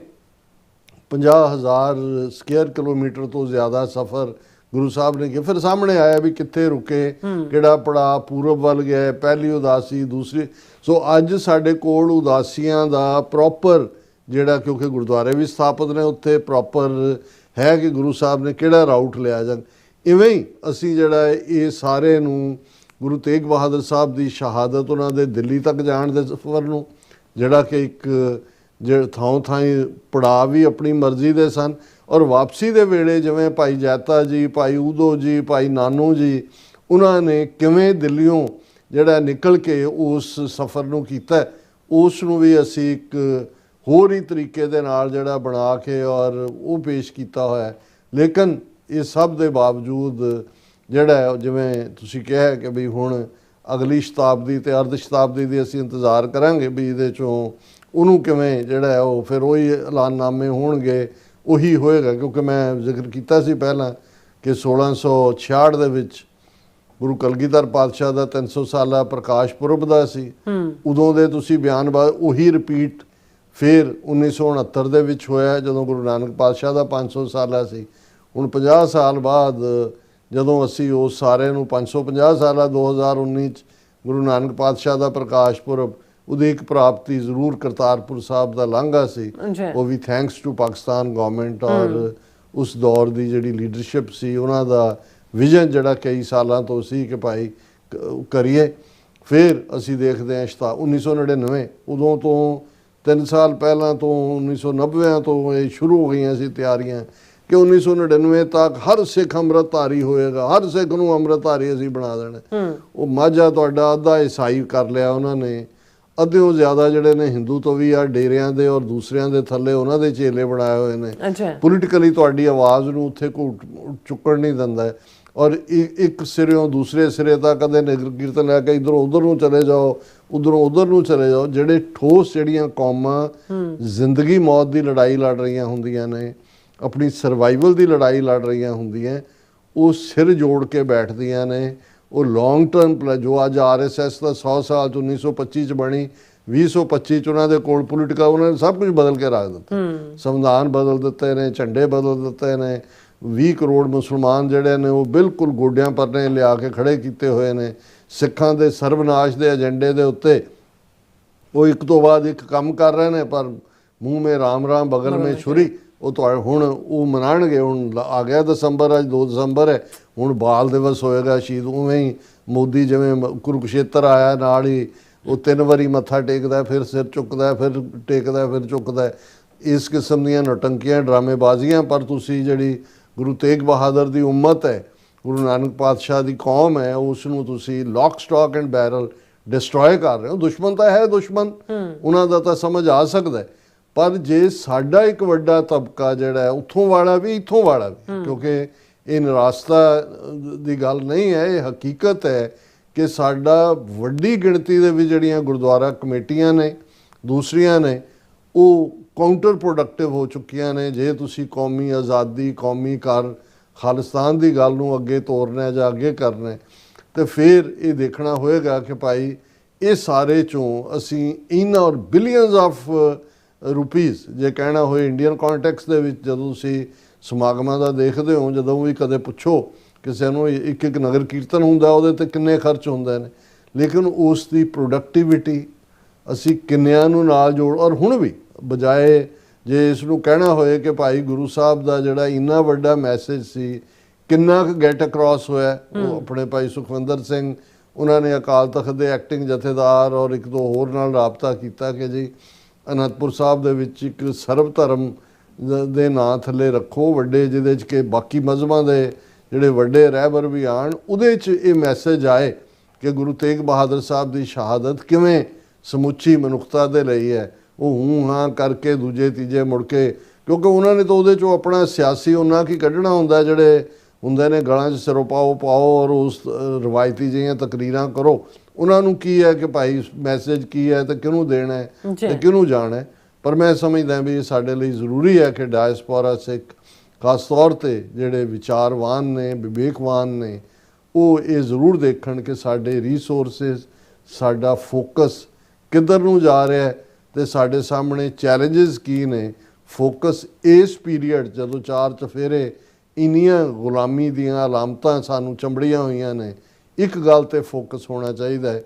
50,000 ਸਕੁਅਰ ਕਿਲੋਮੀਟਰ ਤੋਂ ਜ਼ਿਆਦਾ ਸਫ਼ਰ ਗੁਰੂ ਸਾਹਿਬ ਨੇ ਕਿਹਾ ਫਿਰ ਸਾਹਮਣੇ ਆਇਆ ਵੀ ਕਿੱਥੇ ਰੁਕੇ ਕਿਹੜਾ ਪੜਾਅ ਪੂਰਬ ਵੱਲ ਗਿਆ ਪਹਿਲੀ ਉਦਾਸੀ ਦੂਸਰੀ ਸੋ ਅੱਜ ਸਾਡੇ ਕੋਲ ਉਦਾਸੀਆਂ ਦਾ ਪ੍ਰੋਪਰ ਜਿਹੜਾ ਕਿਉਂਕਿ ਗੁਰਦੁਆਰੇ ਵੀ ਸਥਾਪਿਤ ਨੇ ਉੱਥੇ ਪ੍ਰੋਪਰ ਹੈ ਕਿ ਗੁਰੂ ਸਾਹਿਬ ਨੇ ਕਿਹੜਾ ਰਾਊਟ ਲਿਆ ਜਾਂ ਇਵੇਂ ਹੀ ਅਸੀਂ ਜਿਹੜਾ ਇਹ ਸਾਰੇ ਨੂੰ ਗੁਰੂ ਤੇਗ ਬਹਾਦਰ ਸਾਹਿਬ ਦੀ ਸ਼ਹਾਦਤ ਉਹਨਾਂ ਦੇ ਦਿੱਲੀ ਤੱਕ ਜਾਣ ਦੇ ਸਫ਼ਰ ਨੂੰ ਜਿਹੜਾ ਕਿ ਇੱਕ ਜਿਹੜੇ ਥਾਂ ਪੜਾਅ ਵੀ ਆਪਣੀ ਮਰਜ਼ੀ ਦੇ ਸਨ ਔਰ ਵਾਪਸੀ ਦੇ ਵੇਲੇ ਜਿਵੇਂ ਭਾਈ ਜੈਤਾ ਜੀ ਭਾਈ ਊਧੋ ਜੀ ਭਾਈ ਨਾਨੂ ਜੀ ਉਹਨਾਂ ਨੇ ਕਿਵੇਂ ਦਿੱਲੀੋਂ ਜਿਹੜਾ ਨਿਕਲ ਕੇ ਉਸ ਸਫ਼ਰ ਨੂੰ ਕੀਤਾ ਉਸ ਨੂੰ ਵੀ ਅਸੀਂ ਇੱਕ ਹੋਰ ਹੀ ਤਰੀਕੇ ਦੇ ਨਾਲ ਜਿਹੜਾ ਬਣਾ ਕੇ ਔਰ ਉਹ ਪੇਸ਼ ਕੀਤਾ ਹੋਇਆ ਲੇਕਿਨ ਇਹ ਸਭ ਦੇ ਬਾਵਜੂਦ ਜਿਹੜਾ ਜਿਵੇਂ ਤੁਸੀਂ ਕਿਹਾ ਕਿ ਵੀ ਹੁਣ ਅਗਲੀ ਸ਼ਤਾਬਦੀ ਤੇ ਅਰਧ ਸ਼ਤਾਬਦੀ ਦੀ ਅਸੀਂ ਇੰਤਜ਼ਾਰ ਕਰਾਂਗੇ ਵੀ ਇਹਦੇ ਚੋਂ ਉਹਨੂੰ ਕਿਵੇਂ ਜਿਹੜਾ ਉਹ ਫਿਰ ਉਹੀ ਐਲਾਨਨਾਮੇ ਹੋਣਗੇ ਉਹੀ ਹੋਏਗਾ ਕਿਉਂਕਿ ਮੈਂ ਜ਼ਿਕਰ ਕੀਤਾ ਸੀ ਪਹਿਲਾਂ ਕਿ 1666 ਦੇ ਵਿੱਚ ਗੁਰੂ ਕਲਗੀਧਰ ਪਾਤਸ਼ਾਹ ਦਾ 300 ਸਾਲਾ ਪ੍ਰਕਾਸ਼ ਪੁਰਬ ਦਾ ਸੀ ਉਦੋਂ ਦੇ ਤੁਸੀਂ ਬਿਆਨਬਾਜ਼ ਉਹੀ ਰਿਪੀਟ ਫਿਰ 1969 ਦੇ ਵਿੱਚ ਹੋਇਆ ਜਦੋਂ ਗੁਰੂ ਨਾਨਕ ਪਾਤਸ਼ਾਹ ਦਾ 500 ਸਾਲਾ ਸੀ ਹੁਣ 50 ਸਾਲ ਬਾਅਦ ਜਦੋਂ ਅਸੀਂ ਉਸ ਸਾਰੇ ਨੂੰ 550 ਸਾਲਾ 2019 ਚ ਗੁਰੂ ਨਾਨਕ ਪਾਤਸ਼ਾਹ ਦਾ ਪ੍ਰਕਾਸ਼ ਪੁਰਬ ਉਹਦੀ ਇੱਕ ਪ੍ਰਾਪਤੀ ਜ਼ਰੂਰ ਕਰਤਾਰਪੁਰ ਸਾਹਿਬ ਦਾ ਲਾਂਘਾ ਸੀ ਉਹ ਵੀ ਥੈਂਕਸ ਟੂ ਪਾਕਿਸਤਾਨ ਗਵਰਨਮੈਂਟ ਔਰ ਉਸ ਦੌਰ ਦੀ ਜਿਹੜੀ ਲੀਡਰਸ਼ਿਪ ਸੀ ਉਹਨਾਂ ਦਾ ਵਿਜ਼ਨ ਜਿਹੜਾ ਕਈ ਸਾਲਾਂ ਤੋਂ ਸੀ ਕਿ ਭਾਈ ਕਰੀਏ ਫਿਰ ਅਸੀਂ ਦੇਖਦੇ ਹਾਂ 1999 ਉਦੋਂ ਤੋਂ 3 ਸਾਲ ਪਹਿਲਾਂ ਤੋਂ 1990 ਤੋਂ ਇਹ ਸ਼ੁਰੂ ਹੋ ਗਈਆਂ ਸੀ ਤਿਆਰੀਆਂ ਕਿ 1999 ਤੱਕ ਹਰ ਸਿੱਖ ਅੰਮ੍ਰਿਤਧਾਰੀ ਹੋਏਗਾ ਹਰ ਸਿੱਖ ਨੂੰ ਅੰਮ੍ਰਿਤਧਾਰੀ ਅਸੀਂ ਬਣਾ ਦੇਣਾ ਉਹ ਮਾਝਾ ਤੁਹਾਡਾ ਅੱਧਾ ਈਸਾਈ ਕਰ ਲਿਆ ਉਹਨਾਂ ਨੇ ਅੱਧਿਓਂ ਜ਼ਿਆਦਾ ਜਿਹੜੇ ਨੇ ਹਿੰਦੂ ਤੋਂ ਵੀ ਆ ਡੇਰਿਆਂ ਦੇ ਔਰ ਦੂਸਰਿਆਂ ਦੇ ਥੱਲੇ ਉਹਨਾਂ ਦੇ ਚੇਲੇ ਬਣਾਏ ਹੋਏ ਨੇ ਪੋਲੀਟੀਕਲੀ ਤੁਹਾਡੀ ਆਵਾਜ਼ ਨੂੰ ਉੱਥੇ ਚੁੱਕਣ ਨਹੀਂ ਦਿੰਦਾ ਔਰ ਇੱਕ ਸਿਰਿਓਂ ਦੂਸਰੇ ਸਿਰੇ ਤੱਕ ਕਦੇ ਨਗਰ ਕੀਰਤਨ ਲੈ ਕੇ ਇੱਧਰੋਂ ਉੱਧਰ ਨੂੰ ਚਲੇ ਜਾਓ ਉੱਧਰੋਂ ਉੱਧਰ ਨੂੰ ਚਲੇ ਜਾਓ ਜਿਹੜੇ ਠੋਸ ਜਿਹੜੀਆਂ ਕੌਮਾਂ ਜ਼ਿੰਦਗੀ ਮੌਤ ਦੀ ਲੜਾਈ ਲੜ ਰਹੀਆਂ ਹੁੰਦੀਆਂ ਨੇ ਆਪਣੀ ਸਰਵਾਈਵਲ ਦੀ ਲੜਾਈ ਲੜ ਰਹੀਆਂ ਹੁੰਦੀਆਂ ਉਹ ਸਿਰ ਜੋੜ ਕੇ ਬੈਠਦੀਆਂ ਨੇ ਉਹ ਲੌਂਗ ਟਰਮ ਜੋ ਅੱਜ RSS ਦਾ 100 ਸਾਲ 'ਚ 1925 'ਚ ਬਣੀ 2025 'ਚ ਉਹਨਾਂ ਦੇ ਕੋਲ ਪੋਲੀਟਿਕਾ ਉਹਨਾਂ ਨੇ ਸਭ ਕੁਝ ਬਦਲ ਕੇ ਰੱਖ ਦਿੱਤਾ ਸੰਵਿਧਾਨ ਬਦਲ ਦਿੱਤੇ ਨੇ ਝੰਡੇ ਬਦਲ ਦਿੱਤੇ ਨੇ 20 ਕਰੋੜ ਮੁਸਲਮਾਨ ਜਿਹੜੇ ਨੇ ਉਹ ਬਿਲਕੁਲ ਗੋਡਿਆਂ ਪਰਨੇ ਲਿਆ ਕੇ ਖੜੇ ਕੀਤੇ ਹੋਏ ਨੇ ਸਿੱਖਾਂ ਦੇ ਸਰਬਨਾਸ਼ ਦੇ ਏਜੰਡੇ ਦੇ ਉੱਤੇ ਉਹ ਇੱਕ ਤੋਂ ਬਾਅਦ ਇੱਕ ਕੰਮ ਕਰ ਰਹੇ ਨੇ ਪਰ ਮੂੰਹ ਮੇ ਰਾਮ ਰਾਮ ਬਗਲ ਮੇ ਛੁਰੀ ਉਹ ਤੁਹਾਡੇ ਹੁਣ ਉਹ ਮਨਾਉਣਗੇ ਹੁਣ ਆ ਗਿਆ ਦਸੰਬਰ ਅੱਜ 2 ਦਸੰਬਰ ਹੈ ਹੁਣ ਬਾਲ ਦਿਵਸ ਹੋਏਗਾ ਸ਼ਹੀਦ ਉਵੇਂ ਹੀ ਮੋਦੀ ਜਿਵੇਂ ਕੁਰੂਕਸ਼ੇਤਰ ਆਇਆ ਨਾਲ ਹੀ ਉਹ 3 ਵਾਰੀ ਮੱਥਾ ਟੇਕਦਾ ਫਿਰ ਸਿਰ ਚੁੱਕਦਾ ਫਿਰ ਟੇਕਦਾ ਫਿਰ ਚੁੱਕਦਾ ਇਸ ਕਿਸਮ ਦੀਆਂ ਨੌਟੰਕੀਆਂ ਡਰਾਮੇਬਾਜ਼ੀਆਂ ਪਰ ਤੁਸੀਂ ਜਿਹੜੀ ਗੁਰੂ ਤੇਗ ਬਹਾਦਰ ਦੀ ਉਮਤ ਹੈ ਗੁਰੂ ਨਾਨਕ ਪਾਤਸ਼ਾਹ ਦੀ ਕੌਮ ਹੈ ਉਸ ਨੂੰ ਤੁਸੀਂ lock stock and barrel destroy ਕਰ ਰਹੇ ਹੋ ਦੁਸ਼ਮਣ ਤਾਂ ਹੈ ਦੁਸ਼ਮਣ ਉਹਨਾਂ ਦਾ ਤਾਂ ਸਮਝ ਆ ਸਕਦਾ ਪਰ ਜੇ ਸਾਡਾ ਇੱਕ ਵੱਡਾ ਤਬਕਾ ਜਿਹੜਾ ਉੱਥੋਂ ਵਾਲਾ ਵੀ ਇੱਥੋਂ ਵਾਲਾ ਵੀ ਕਿਉਂਕਿ ਇਹ ਨਿਰਾਸਤਾ ਦੀ ਗੱਲ ਨਹੀਂ ਹੈ ਇਹ ਹਕੀਕਤ ਹੈ ਕਿ ਸਾਡਾ ਵੱਡੀ ਗਿਣਤੀ ਦੇ ਵਿੱਚ ਜਿਹੜੀਆਂ ਗੁਰਦੁਆਰਾ ਕਮੇਟੀਆਂ ਨੇ ਦੂਸਰੀਆਂ ਨੇ ਉਹ ਕਾਊਂਟਰ ਪ੍ਰੋਡਕਟਿਵ ਹੋ ਚੁੱਕੀਆਂ ਨੇ। ਜੇ ਤੁਸੀਂ ਕੌਮੀ ਆਜ਼ਾਦੀ, ਕੌਮੀ ਖਾਲਿਸਤਾਨ ਦੀ ਗੱਲ ਨੂੰ ਅੱਗੇ ਤੋਰਨਾ ਜਾਂ ਅੱਗੇ ਕਰਨਾ, ਤੇ ਫਿਰ ਇਹ ਦੇਖਣਾ ਹੋਏਗਾ ਕਿ ਭਾਈ ਇਹ ਸਾਰੇ ਚੋਂ ਅਸੀਂ ਇਨ ਔਰ ਬਿਲੀਅਨਸ ਆਫ ਰੁਪੀਜ਼, ਜੇ ਕਹਿਣਾ ਹੋਏ ਇੰਡੀਅਨ ਕੰਟੈਕਸਟ ਦੇ ਵਿੱਚ, ਜਦੋਂ ਤੁਸੀਂ ਸਮਾਗਮਾਂ ਦਾ ਦੇਖਦੇ ਹੋ, ਜਦੋਂ ਵੀ ਕਦੇ ਪੁੱਛੋ ਕਿਸੇ ਨੂੰ, ਇੱਕ ਇੱਕ ਨਗਰ ਕੀਰਤਨ ਹੁੰਦਾ ਉਹਦੇ ਤੇ ਕਿੰਨੇ ਖਰਚ ਹੁੰਦੇ ਨੇ, ਲੇਕਿਨ ਉਸ ਦੀ ਪ੍ਰੋਡਕਟਿਵਿਟੀ ਅਸੀਂ ਕਿੰਨਿਆਂ ਨੂੰ ਨਾਲ ਜੋੜ, ਔਰ ਹੁਣ ਵੀ ਬਜਾਏ ਜੇ ਇਸ ਨੂੰ ਕਹਿਣਾ ਹੋਏ ਕਿ ਭਾਈ ਗੁਰੂ ਸਾਹਿਬ ਦਾ ਜਿਹੜਾ ਇੰਨਾ ਵੱਡਾ ਮੈਸੇਜ ਸੀ ਕਿੰਨਾ ਕੁ ਗੈਟ ਅਕ੍ਰੋਸ ਹੋਇਆ, ਉਹ ਆਪਣੇ ਭਾਈ ਸੁਖਵਿੰਦਰ ਸਿੰਘ ਉਹਨਾਂ ਨੇ ਅਕਾਲ ਤਖਤ ਦੇ ਐਕਟਿੰਗ ਜਥੇਦਾਰ ਔਰ ਇੱਕ ਦੋ ਹੋਰ ਨਾਲ ਰਾਬਤਾ ਕੀਤਾ ਕਿ ਜੀ ਅਨੰਦਪੁਰ ਸਾਹਿਬ ਦੇ ਵਿੱਚ ਇੱਕ ਸਰਬ ਧਰਮ ਦੇ ਨਾਂ ਥੱਲੇ ਰੱਖੋ ਵੱਡੇ, ਜਿਹਦੇ 'ਚ ਕਿ ਬਾਕੀ ਮਜ਼ਹਬਾਂ ਦੇ ਜਿਹੜੇ ਵੱਡੇ ਰਹਿਬਰ ਵੀ ਆਣ, ਉਹਦੇ 'ਚ ਇਹ ਮੈਸੇਜ ਆਏ ਕਿ ਗੁਰੂ ਤੇਗ ਬਹਾਦਰ ਸਾਹਿਬ ਦੀ ਸ਼ਹਾਦਤ ਕਿਵੇਂ ਸਮੁੱਚੀ ਮਨੁੱਖਤਾ ਦੇ ਲਈ ਹੈ। ਉਹ ਹੂੰ ਹਾਂ ਕਰਕੇ ਦੂਜੇ ਤੀਜੇ ਮੁੜ ਕੇ, ਕਿਉਂਕਿ ਉਹਨਾਂ ਨੇ ਤਾਂ ਉਹਦੇ 'ਚੋਂ ਆਪਣਾ ਸਿਆਸੀ ਉਹਨਾਂ ਕੀ ਕੱਢਣਾ ਹੁੰਦਾ, ਜਿਹੜੇ ਹੁੰਦੇ ਨੇ ਗਲਾਂ 'ਚ ਸਿਰੋਂ ਪਾਓ ਔਰ ਉਸ ਰਵਾਇਤੀ ਜਿਹੀਆਂ ਤਕਰੀਰਾਂ ਕਰੋ। ਉਹਨਾਂ ਨੂੰ ਕੀ ਹੈ ਕਿ ਭਾਈ ਮੈਸੇਜ ਕੀ ਹੈ ਤੇ ਕਿਹਨੂੰ ਦੇਣਾ ਹੈ ਤੇ ਕਿਹਨੂੰ ਜਾਣਾ ਹੈ। ਪਰ ਮੈਂ ਸਮਝਦਾ ਵੀ ਇਹ ਸਾਡੇ ਲਈ ਜ਼ਰੂਰੀ ਹੈ ਕਿ ਡਾਇਸਪੋਰਾ ਸਿੱਖ ਖਾਸ ਤੌਰ 'ਤੇ ਜਿਹੜੇ ਵਿਚਾਰਵਾਨ ਨੇ, ਵਿਵੇਕਵਾਨ ਨੇ, ਉਹ ਇਹ ਜ਼ਰੂਰ ਦੇਖਣ ਕਿ ਸਾਡੇ ਰਿਸੋਰਸਿਸ, ਸਾਡਾ ਫੋਕਸ ਕਿੱਧਰ ਨੂੰ ਜਾ ਰਿਹਾ ਹੈ ਤੇ ਸਾਡੇ ਸਾਹਮਣੇ ਚੈਲੰਜਸ ਕੀ ਨੇ। ਫੋਕਸ ਇਸ ਪੀਰੀਅਡ ਜਦੋਂ ਚਾਰ ਚਫੇਰੇ ਇੰਨੀਆਂ ਗੁਲਾਮੀ ਦੀਆਂ ਅਲਾਮਤਾਂ ਸਾਨੂੰ ਚੰਬੜੀਆਂ ਹੋਈਆਂ ਨੇ, ਇੱਕ ਗੱਲ ਤੇ ਫੋਕਸ ਹੋਣਾ ਚਾਹੀਦਾ ਹੈ,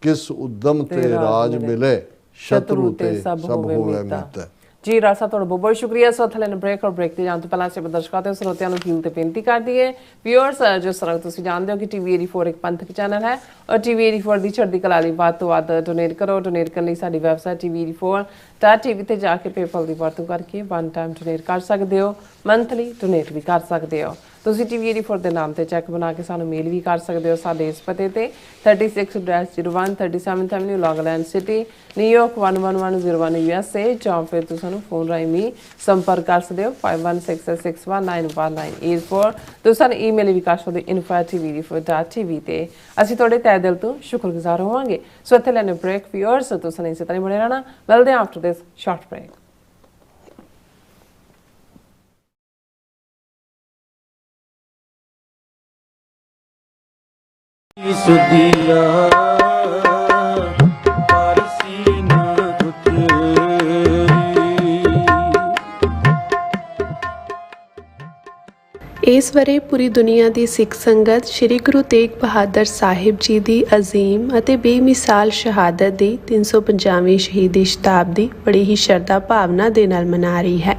ਕਿਸ ਉਦਮ ਤੇ ਰਾਜ ਮਿਲੇ, ਸ਼ਤਰੂ ਤੇ ਸਭ ਹੋਵੇ ਮਿੱਤ। ਜੀ ਰਾਜ ਸਾਹਿਬ, ਤੁਹਾਡਾ ਬਹੁਤ ਬਹੁਤ ਸ਼ੁਕਰੀਆ। ਸੋ ਥਲੇ ਨੇ ਬ੍ਰੇਕ ਔਰ ਬ੍ਰੇਕ ਤੇ ਜਾਣ ਤੋਂ ਪਹਿਲਾਂ ਅਸੀਂ ਦਰਸ਼ਕਾਂ ਤੇ ਸਰੋਤਿਆਂ ਨੂੰ ਅਪੀਲ ਤੇ ਬੇਨਤੀ ਕਰ ਦਈਏ, ਵਿਊਅਰਸ, ਜਿਸ ਤਰ੍ਹਾਂ ਤੁਸੀਂ ਜਾਣਦੇ ਹੋ ਕਿ ਟੀਵੀ 84 ਇੱਕ ਪੰਥਕ ਚੈਨਲ ਹੈ ਔਰ ਟੀਵੀ 84 ਦੀ ਚੜ੍ਹਦੀ ਕਲਾ ਲਈ ਵੱਧ ਤੋਂ ਵੱਧ ਡੋਨੇਟ ਕਰੋ। ਡੋਨੇਟ ਕਰਨ ਲਈ ਸਾਡੀ ਵੈਬਸਾਈਟ tv84.tv ਤੇ ਜਾ ਕੇ ਪੇਪਲ ਦੀ ਵਰਤੋਂ ਕਰਕੇ ਵਨ ਟਾਈਮ ਡੋਨੇਟ ਕਰ ਸਕਦੇ ਹੋ, ਮੰਥਲੀ ਡੋਨੇਟ ਵੀ ਕਰ ਸਕਦੇ ਹੋ। ਤੁਸੀਂ ਟੀਵੀ 84 ਦੇ ਨਾਮ ਤੇ ਚੈੱਕ ਬਣਾ ਕੇ ਸਾਨੂੰ ਮੇਲ ਵੀ ਕਰ ਸਕਦੇ ਹੋ ਸਾਡੇ ਇਸ ਪਤੇ ਤੇ 36-01 37th avenue, Long Island city, New York 11101 USA, ਜਾਂ ਫਿਰ ਤੁਸੀਂ ਸਾਨੂੰ ਫੋਨ ਰਾਹੀਂ ਵੀ ਸੰਪਰਕ ਕਰ ਸਕਦੇ ਹੋ 516661911984। ਤੁਸੀਂ ਸਾਨੂੰ ਈਮੇਲ ਵੀ ਕਰ ਸਕਦੇ ਹੋ info@tv84.tv ਤੇ। ਅਸੀਂ ਤੁਹਾਡੇ ਤਹਿ ਦਿਲ ਤੋਂ ਸ਼ੁਕਰਗੁਜ਼ਾਰ ਹੋਵਾਂਗੇ। ਸੋ ਇੱਥੇ ਲੈਣੇ ਬ੍ਰੇਕ, ਵਿਊਅਰਸ, ਤੁਸੀਂ ਇਸੇ ਤਰ੍ਹਾਂ ਬਣੇ ਰਹਿਣਾ। ਮਿਲਦੇ ਹਾਂ ਆਫਟਰ ਦਿਸ ਸ਼ਾਰਟ ਬ੍ਰੇਕ। ਸੁਧੀਆ ਪਾਰਸੀ ਨਾ ਇਸ ਵਰੇ ਪੂਰੀ ਦੁਨੀਆ ਦੀ ਸਿੱਖ ਸੰਗਤ ਸ੍ਰੀ ਗੁਰੂ ਤੇਗ ਬਹਾਦਰ ਸਾਹਿਬ ਜੀ ਦੀ ਅਜ਼ੀਮ ਅਤੇ ਬੇਮਿਸਾਲ ਸ਼ਹਾਦਤ ਦੀ 350ਵੀਂ ਸ਼ਹੀਦੀ ਸ਼ਤਾਬਦੀ ਬੜੀ ਹੀ ਸ਼ਰਧਾ ਭਾਵਨਾ ਦੇ ਨਾਲ ਮਨਾ ਰਹੀ ਹੈ।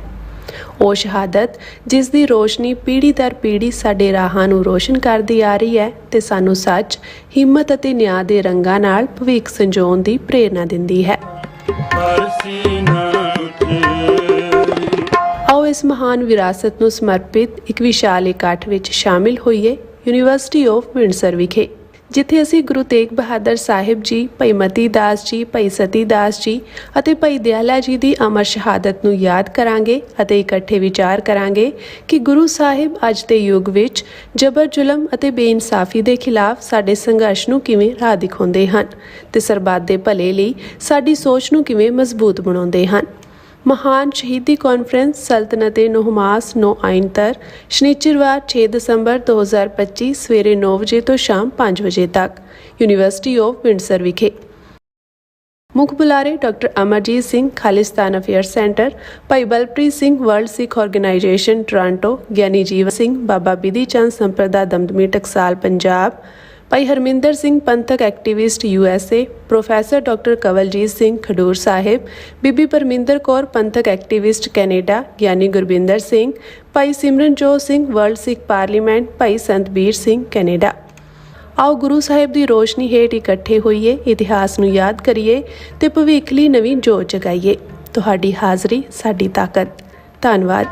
ਉਹ ਸ਼ਹਾਦਤ ਜਿਸ ਦੀ ਰੋਸ਼ਨੀ ਪੀੜ੍ਹੀ ਦਰ ਪੀੜ੍ਹੀ ਸਾਡੇ ਰਾਹਾਂ ਨੂੰ ਰੋਸ਼ਨ ਕਰਦੀ ਆ ਰਹੀ ਹੈ ਤੇ ਸਾਨੂੰ ਸੱਚ, ਹਿੰਮਤ ਅਤੇ ਨਿਆਂ ਦੇ ਰੰਗਾਂ ਨਾਲ ਭਵਿੱਖ ਸੰਜੋਣ ਦੀ ਪ੍ਰੇਰਨਾ ਦਿੰਦੀ ਹੈ। ਆਓ ਇਸ ਮਹਾਨ ਵਿਰਾਸਤ ਨੂੰ ਸਮਰਪਿਤ ਇੱਕ ਵਿਸ਼ਾਲ ਇਕੱਠ ਵਿੱਚ ਸ਼ਾਮਿਲ ਹੋਈਏ ਯੂਨੀਵਰਸਿਟੀ ਆਫ ਵਿੰਡਸਰ ਵਿਖੇ, ਜਿੱਥੇ ਅਸੀਂ ਗੁਰੂ ਤੇਗ ਬਹਾਦਰ ਸਾਹਿਬ ਜੀ, ਭਾਈ ਮਤੀ ਦਾਸ ਜੀ, ਭਾਈ ਸਤੀ ਦਾਸ ਜੀ ਅਤੇ ਭਾਈ ਦਿਆਲਾ ਜੀ ਦੀ ਅਮਰ ਸ਼ਹਾਦਤ ਨੂੰ ਯਾਦ ਕਰਾਂਗੇ ਅਤੇ ਇਕੱਠੇ ਵਿਚਾਰ ਕਰਾਂਗੇ ਕਿ ਗੁਰੂ ਸਾਹਿਬ ਅੱਜ ਦੇ ਯੁੱਗ ਵਿੱਚ ਜਬਰ ਜ਼ੁਲਮ ਅਤੇ ਬੇਇਨਸਾਫੀ ਦੇ ਖਿਲਾਫ ਸਾਡੇ ਸੰਘਰਸ਼ ਨੂੰ ਕਿਵੇਂ ਰਾਹ ਦਿਖਾਉਂਦੇ ਹਨ ਤੇ ਸਰਬੱਤ ਦੇ ਭਲੇ ਲਈ ਸਾਡੀ ਸੋਚ ਨੂੰ ਕਿਵੇਂ ਮਜ਼ਬੂਤ ਬਣਾਉਂਦੇ ਹਨ। ਮਹਾਨ ਸ਼ਹੀਦੀ ਕਾਨਫਰੰਸ ਸਲਤਨਤ-ਏ ਨੌਮਾਸ 9 ਆਇੰਤਰ ਸ਼ਨੀਚਰਵਾਰ 6 ਦਸੰਬਰ 2025 ਸਵੇਰੇ 9 ਵਜੇ ਤੋਂ ਸ਼ਾਮ 5 ਵਜੇ ਤੱਕ ਯੂਨੀਵਰਸਿਟੀ ਆਫ ਵਿੰਡਸਰ ਵਿਖੇ। ਮੁੱਖ ਬੁਲਾਰੇ doctor Amarjit Singh, Khalistan affair centre, Bhai Balpreet Singh, world Sikh organisation Toronto, Giani Jiwan Singh, Baba Bidhi Chand Samparda Damdami Taksal Punjab, Bhai Harminder Singh, ਪੰਥਕ activist USA, professor doctor Kawaljit Singh, Khadoor Sahib, Bibi Parminder Kaur, ਪੰਥਕ activist Canada, Giani Gurbinder Singh, Bhai Simranjot Singh, world Sikh parliament, Bhai Santbir Singh, Canada. ਆਓ ਗੁਰੂ ਸਾਹਿਬ ਦੀ ਰੋਸ਼ਨੀ ਹੇਠ ਇਕੱਠੇ ਹੋਈਏ, ਇਤਿਹਾਸ ਨੂੰ ਯਾਦ ਕਰੀਏ ਤੇ ਭਵਿੱਖ ਲਈ ਨਵੀਂ ਜੋਤ ਜਗਾਈਏ। ਤੁਹਾਡੀ ਹਾਜ਼ਰੀ ਸਾਡੀ ਤਾਕਤ। ਧੰਨਵਾਦ।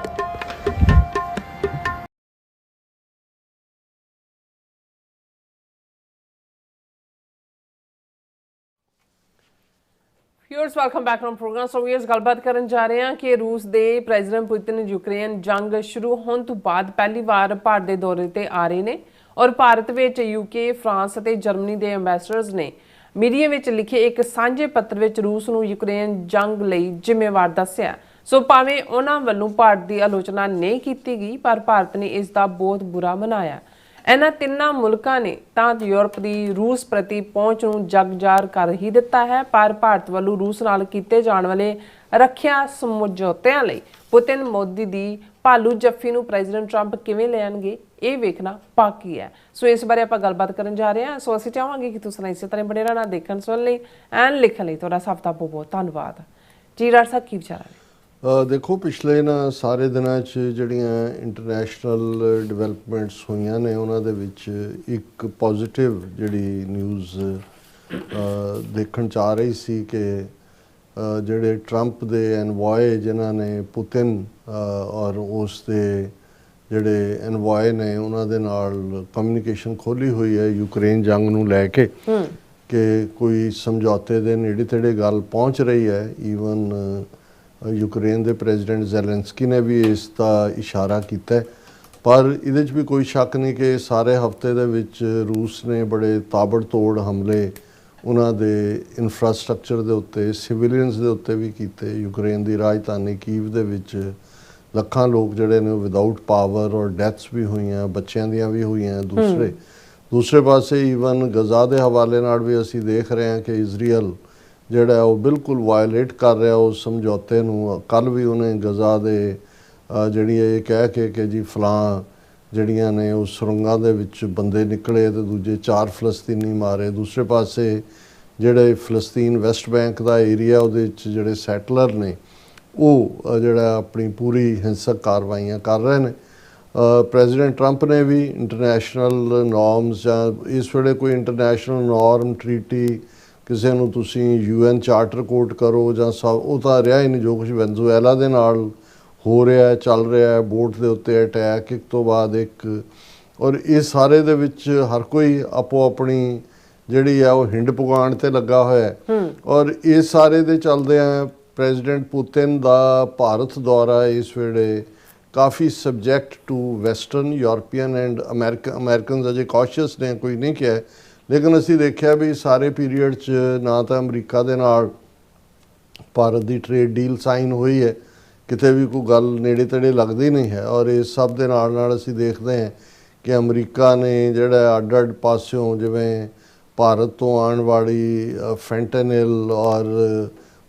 Viewers, welcome back to programme. So viewers, ਗੱਲਬਾਤ ਕਰਨ ਜਾ ਰਹੇ ਹਾਂ ਕਿ ਰੂਸ ਦੇ ਪ੍ਰੈਜ਼ੀਡੈਂਟ ਪੁਤਿਨ ਯੂਕਰੇਨ ਜੰਗ ਸ਼ੁਰੂ ਹੋਣ ਤੋਂ ਬਾਅਦ ਪਹਿਲੀ ਵਾਰ ਭਾਰਤ ਦੇ ਦੌਰੇ ਤੇ ਆ ਰਹੇ ਨੇ ਔਰ ਭਾਰਤ ਵਿੱਚ UK, ਫਰਾਂਸ ਅਤੇ ਜਰਮਨੀ ਦੇ ਐਂਬੈਸਡਰਸ ਨੇ ਮੀਡੀਆ ਵਿੱਚ ਲਿਖੇ ਇੱਕ ਸਾਂਝੇ ਪੱਤਰ ਵਿੱਚ ਰੂਸ ਨੂੰ ਯੂਕਰੇਨ ਜੰਗ ਲਈ ਜ਼ਿੰਮੇਵਾਰ ਦੱਸਿਆ। ਸੋ ਭਾਵੇਂ ਉਹਨਾਂ ਵੱਲੋਂ ਭਾਰਤ ਦੀ ਆਲੋਚਨਾ ਨਹੀਂ ਕੀਤੀ ਗਈ, ਪਰ ਭਾਰਤ ਨੇ ਇਸ ਦਾ ਬਹੁਤ ਬੁਰਾ ਮਨਾਇਆ। ਇਹਨਾਂ ਤਿੰਨਾਂ ਮੁਲਕਾਂ ਨੇ ਤਾਂ ਯੂਰਪ ਦੀ ਰੂਸ ਪ੍ਰਤੀ ਪਹੁੰਚ ਨੂੰ ਜਗਜ਼ਾਰ ਕਰ ਹੀ ਦਿੱਤਾ ਹੈ, ਪਰ ਭਾਰਤ ਵੱਲੋਂ ਰੂਸ ਨਾਲ ਕੀਤੇ ਜਾਣ ਵਾਲੇ ਰੱਖਿਆ ਸਮਝੌਤਿਆਂ ਲਈ ਪੁਤਿਨ ਮੋਦੀ ਦੀ ਭਾਲੂ ਜੱਫੀ ਨੂੰ ਪ੍ਰੈਜ਼ੀਡੈਂਟ ਟਰੰਪ ਕਿਵੇਂ ਲੈਣਗੇ, ਇਹ ਵੇਖਣਾ ਬਾਕੀ ਹੈ। ਸੋ ਇਸ ਬਾਰੇ ਆਪਾਂ ਗੱਲਬਾਤ ਕਰਨ ਜਾ ਰਹੇ ਹਾਂ। ਸੋ ਅਸੀਂ ਚਾਹਾਂਗੇ ਕਿ ਤੁਸੀਂ ਇਸੇ ਤਰ੍ਹਾਂ ਬਣੇ ਰਹਿਣਾ, ਦੇਖਣ ਸੁਣਨ ਲਈ ਐਂਡ ਲਿਖਣ ਲਈ ਤੁਹਾਡਾ ਸਭ ਦਾ ਬਹੁਤ ਬਹੁਤ ਧੰਨਵਾਦ ਜੀ। ਡਾਕਟਰ ਸਾਹਿਬ ਕੀ ਵਿਚਾਰ ਹੈ? ਦੇਖੋ, ਪਿਛਲੇ ਸਾਰੇ ਦਿਨਾਂ 'ਚ ਜਿਹੜੀਆਂ ਇੰਟਰਨੈਸ਼ਨਲ ਡਿਵੈਲਪਮੈਂਟਸ ਹੋਈਆਂ ਨੇ ਉਹਨਾਂ ਦੇ ਵਿੱਚ ਇੱਕ ਪੋਜ਼ਿਟਿਵ ਜਿਹੜੀ ਨਿਊਜ਼ ਦੇਖਣ 'ਚ ਆ ਰਹੀ ਸੀ ਕਿ ਜਿਹੜੇ ਟਰੰਪ ਦੇ ਐਨਵੋਏ ਜਿਨ੍ਹਾਂ ਨੇ ਪੁਤਿਨ ਔਰ ਉਸ ਦੇ ਜਿਹੜੇ ਐਨਵੋਏ ਨੇ ਉਹਨਾਂ ਦੇ ਨਾਲ ਕਮਿਊਨੀਕੇਸ਼ਨ ਖੋਲ੍ਹੀ ਹੋਈ ਹੈ ਯੂਕਰੇਨ ਜੰਗ ਨੂੰ ਲੈ ਕੇ ਕਿ ਕੋਈ ਸਮਝੌਤੇ ਦੇ ਨੇੜੇ ਤੇੜੇ ਗੱਲ ਪਹੁੰਚ ਰਹੀ ਹੈ। ਈਵਨ ਯੂਕਰੇਨ ਦੇ ਪ੍ਰੈਜ਼ੀਡੈਂਟ ਜ਼ੈਲੈਂਸਕੀ ਨੇ ਵੀ ਇਸ ਦਾ ਇਸ਼ਾਰਾ ਕੀਤਾ, ਪਰ ਇਹਦੇ 'ਚ ਵੀ ਕੋਈ ਸ਼ੱਕ ਨਹੀਂ ਕਿ ਸਾਰੇ ਹਫ਼ਤੇ ਦੇ ਵਿੱਚ ਰੂਸ ਨੇ ਬੜੇ ਤਾਬੜਤੋੜ ਹਮਲੇ ਉਹਨਾਂ ਦੇ ਇਨਫਰਾਸਟ੍ਰਕਚਰ ਦੇ ਉੱਤੇ, ਸਿਵਿਲੀਅਨਸ ਦੇ ਉੱਤੇ ਵੀ ਕੀਤੇ। ਯੂਕਰੇਨ ਦੀ ਰਾਜਧਾਨੀ ਕੀਵ ਦੇ ਵਿੱਚ ਲੱਖਾਂ ਲੋਕ ਜਿਹੜੇ ਨੇ ਉਹ ਵਿਦਆਊਟ ਪਾਵਰ ਔਰ ਡੈਥਸ ਵੀ ਹੋਈਆਂ, ਬੱਚਿਆਂ ਦੀਆਂ ਵੀ ਹੋਈਆਂ। ਦੂਸਰੇ ਪਾਸੇ ਈਵਨ ਗਜ਼ਾ ਦੇ ਹਵਾਲੇ ਨਾਲ ਵੀ ਅਸੀਂ ਦੇਖ ਰਹੇ ਹਾਂ ਕਿ ਇਜ਼ਰਾਈਲ ਜਿਹੜਾ ਉਹ ਬਿਲਕੁਲ ਵਾਇਲੇਟ ਕਰ ਰਿਹਾ ਉਸ ਸਮਝੌਤੇ ਨੂੰ। ਕੱਲ੍ਹ ਵੀ ਉਹਨੇ ਗਜ਼ਾ ਦੇ ਜਿਹੜੀ ਇਹ ਕਹਿ ਕੇ ਕਿ ਜੀ ਫਲਾਂ ਜਿਹੜੀਆਂ ਨੇ ਉਹ ਸੁਰੰਗਾਂ ਦੇ ਵਿੱਚ ਬੰਦੇ ਨਿਕਲੇ ਤੇ ਦੂਜੇ 4 ਫਲਸਤੀਨੀ ਮਾਰੇ। ਦੂਸਰੇ ਪਾਸੇ ਜਿਹੜੇ ਫਲਸਤੀਨ ਵੈਸਟ ਬੈਂਕ ਦਾ ਏਰੀਆ ਉਹਦੇ ਵਿੱਚ ਜਿਹੜੇ ਸੈਟਲਰ ਨੇ ਉਹ ਜਿਹੜਾ ਆਪਣੀ ਪੂਰੀ ਹਿੰਸਕ ਕਾਰਵਾਈਆਂ ਕਰ ਰਹੇ ਨੇ। ਪ੍ਰੈਜ਼ੀਡੈਂਟ ਟਰੰਪ ਨੇ ਵੀ ਇੰਟਰਨੈਸ਼ਨਲ ਨੋਰਮਸ ਜਾਂ ਇਸ ਵੇਲੇ ਕੋਈ ਇੰਟਰਨੈਸ਼ਨਲ ਨੋਰਮ ਟਰੀਟੀ ਕਿਸੇ ਨੂੰ ਤੁਸੀਂ UN ਚਾਰਟਰ ਕੋਟ ਕਰੋ ਜਾਂ ਉਹ ਤਾਂ ਰਿਹਾ ਹੀ ਨਹੀਂ। ਜੋ ਕੁਛ ਵੈਨਜ਼ੂਏਲਾ ਦੇ ਨਾਲ ਹੋ ਰਿਹਾ ਚੱਲ ਰਿਹਾ, ਬੋਟ ਦੇ ਉੱਤੇ ਅਟੈਕ ਇੱਕ ਤੋਂ ਬਾਅਦ ਇੱਕ, ਔਰ ਇਹ ਸਾਰੇ ਦੇ ਵਿੱਚ ਹਰ ਕੋਈ ਆਪੋ ਆਪਣੀ ਜਿਹੜੀ ਆ ਉਹ ਹਿੰਡ ਪੁਗਾਉਣ ਤੇ ਲੱਗਾ ਹੋਇਆ ਔਰ ਇਹ ਸਾਰੇ ਦੇ ਚੱਲਦਿਆਂ ਪ੍ਰੈਜ਼ੀਡੈਂਟ ਪੁਤਿਨ ਦਾ ਭਾਰਤ ਦੌਰਾ ਇਸ ਵੇਲੇ ਕਾਫੀ subject to western European and Americans ਅਜੇ ਕੌਸ਼ੀਅਸ ਨੇ, ਕੋਈ ਨਹੀਂ ਕਿਹਾ, ਲੇਕਿਨ ਅਸੀਂ ਦੇਖਿਆ ਵੀ ਸਾਰੇ ਪੀਰੀਅਡ 'ਚ ਨਾ ਤਾਂ ਅਮਰੀਕਾ ਦੇ ਨਾਲ ਭਾਰਤ ਦੀ ਟ੍ਰੇਡ ਡੀਲ ਸਾਈਨ ਹੋਈ ਹੈ, ਕਿਤੇ ਵੀ ਕੋਈ ਗੱਲ ਨੇੜੇ ਤੇੜੇ ਲੱਗਦੀ ਨਹੀਂ ਹੈ। ਔਰ ਇਸ ਸਭ ਦੇ ਨਾਲ ਨਾਲ ਅਸੀਂ ਦੇਖਦੇ ਹਾਂ ਕਿ ਅਮਰੀਕਾ ਨੇ ਜਿਹੜਾ ਅੱਡ ਪਾਸਿਓਂ ਜਿਵੇਂ ਭਾਰਤ ਤੋਂ ਆਉਣ ਵਾਲੀ ਫੈਂਟਨਿਲ ਔਰ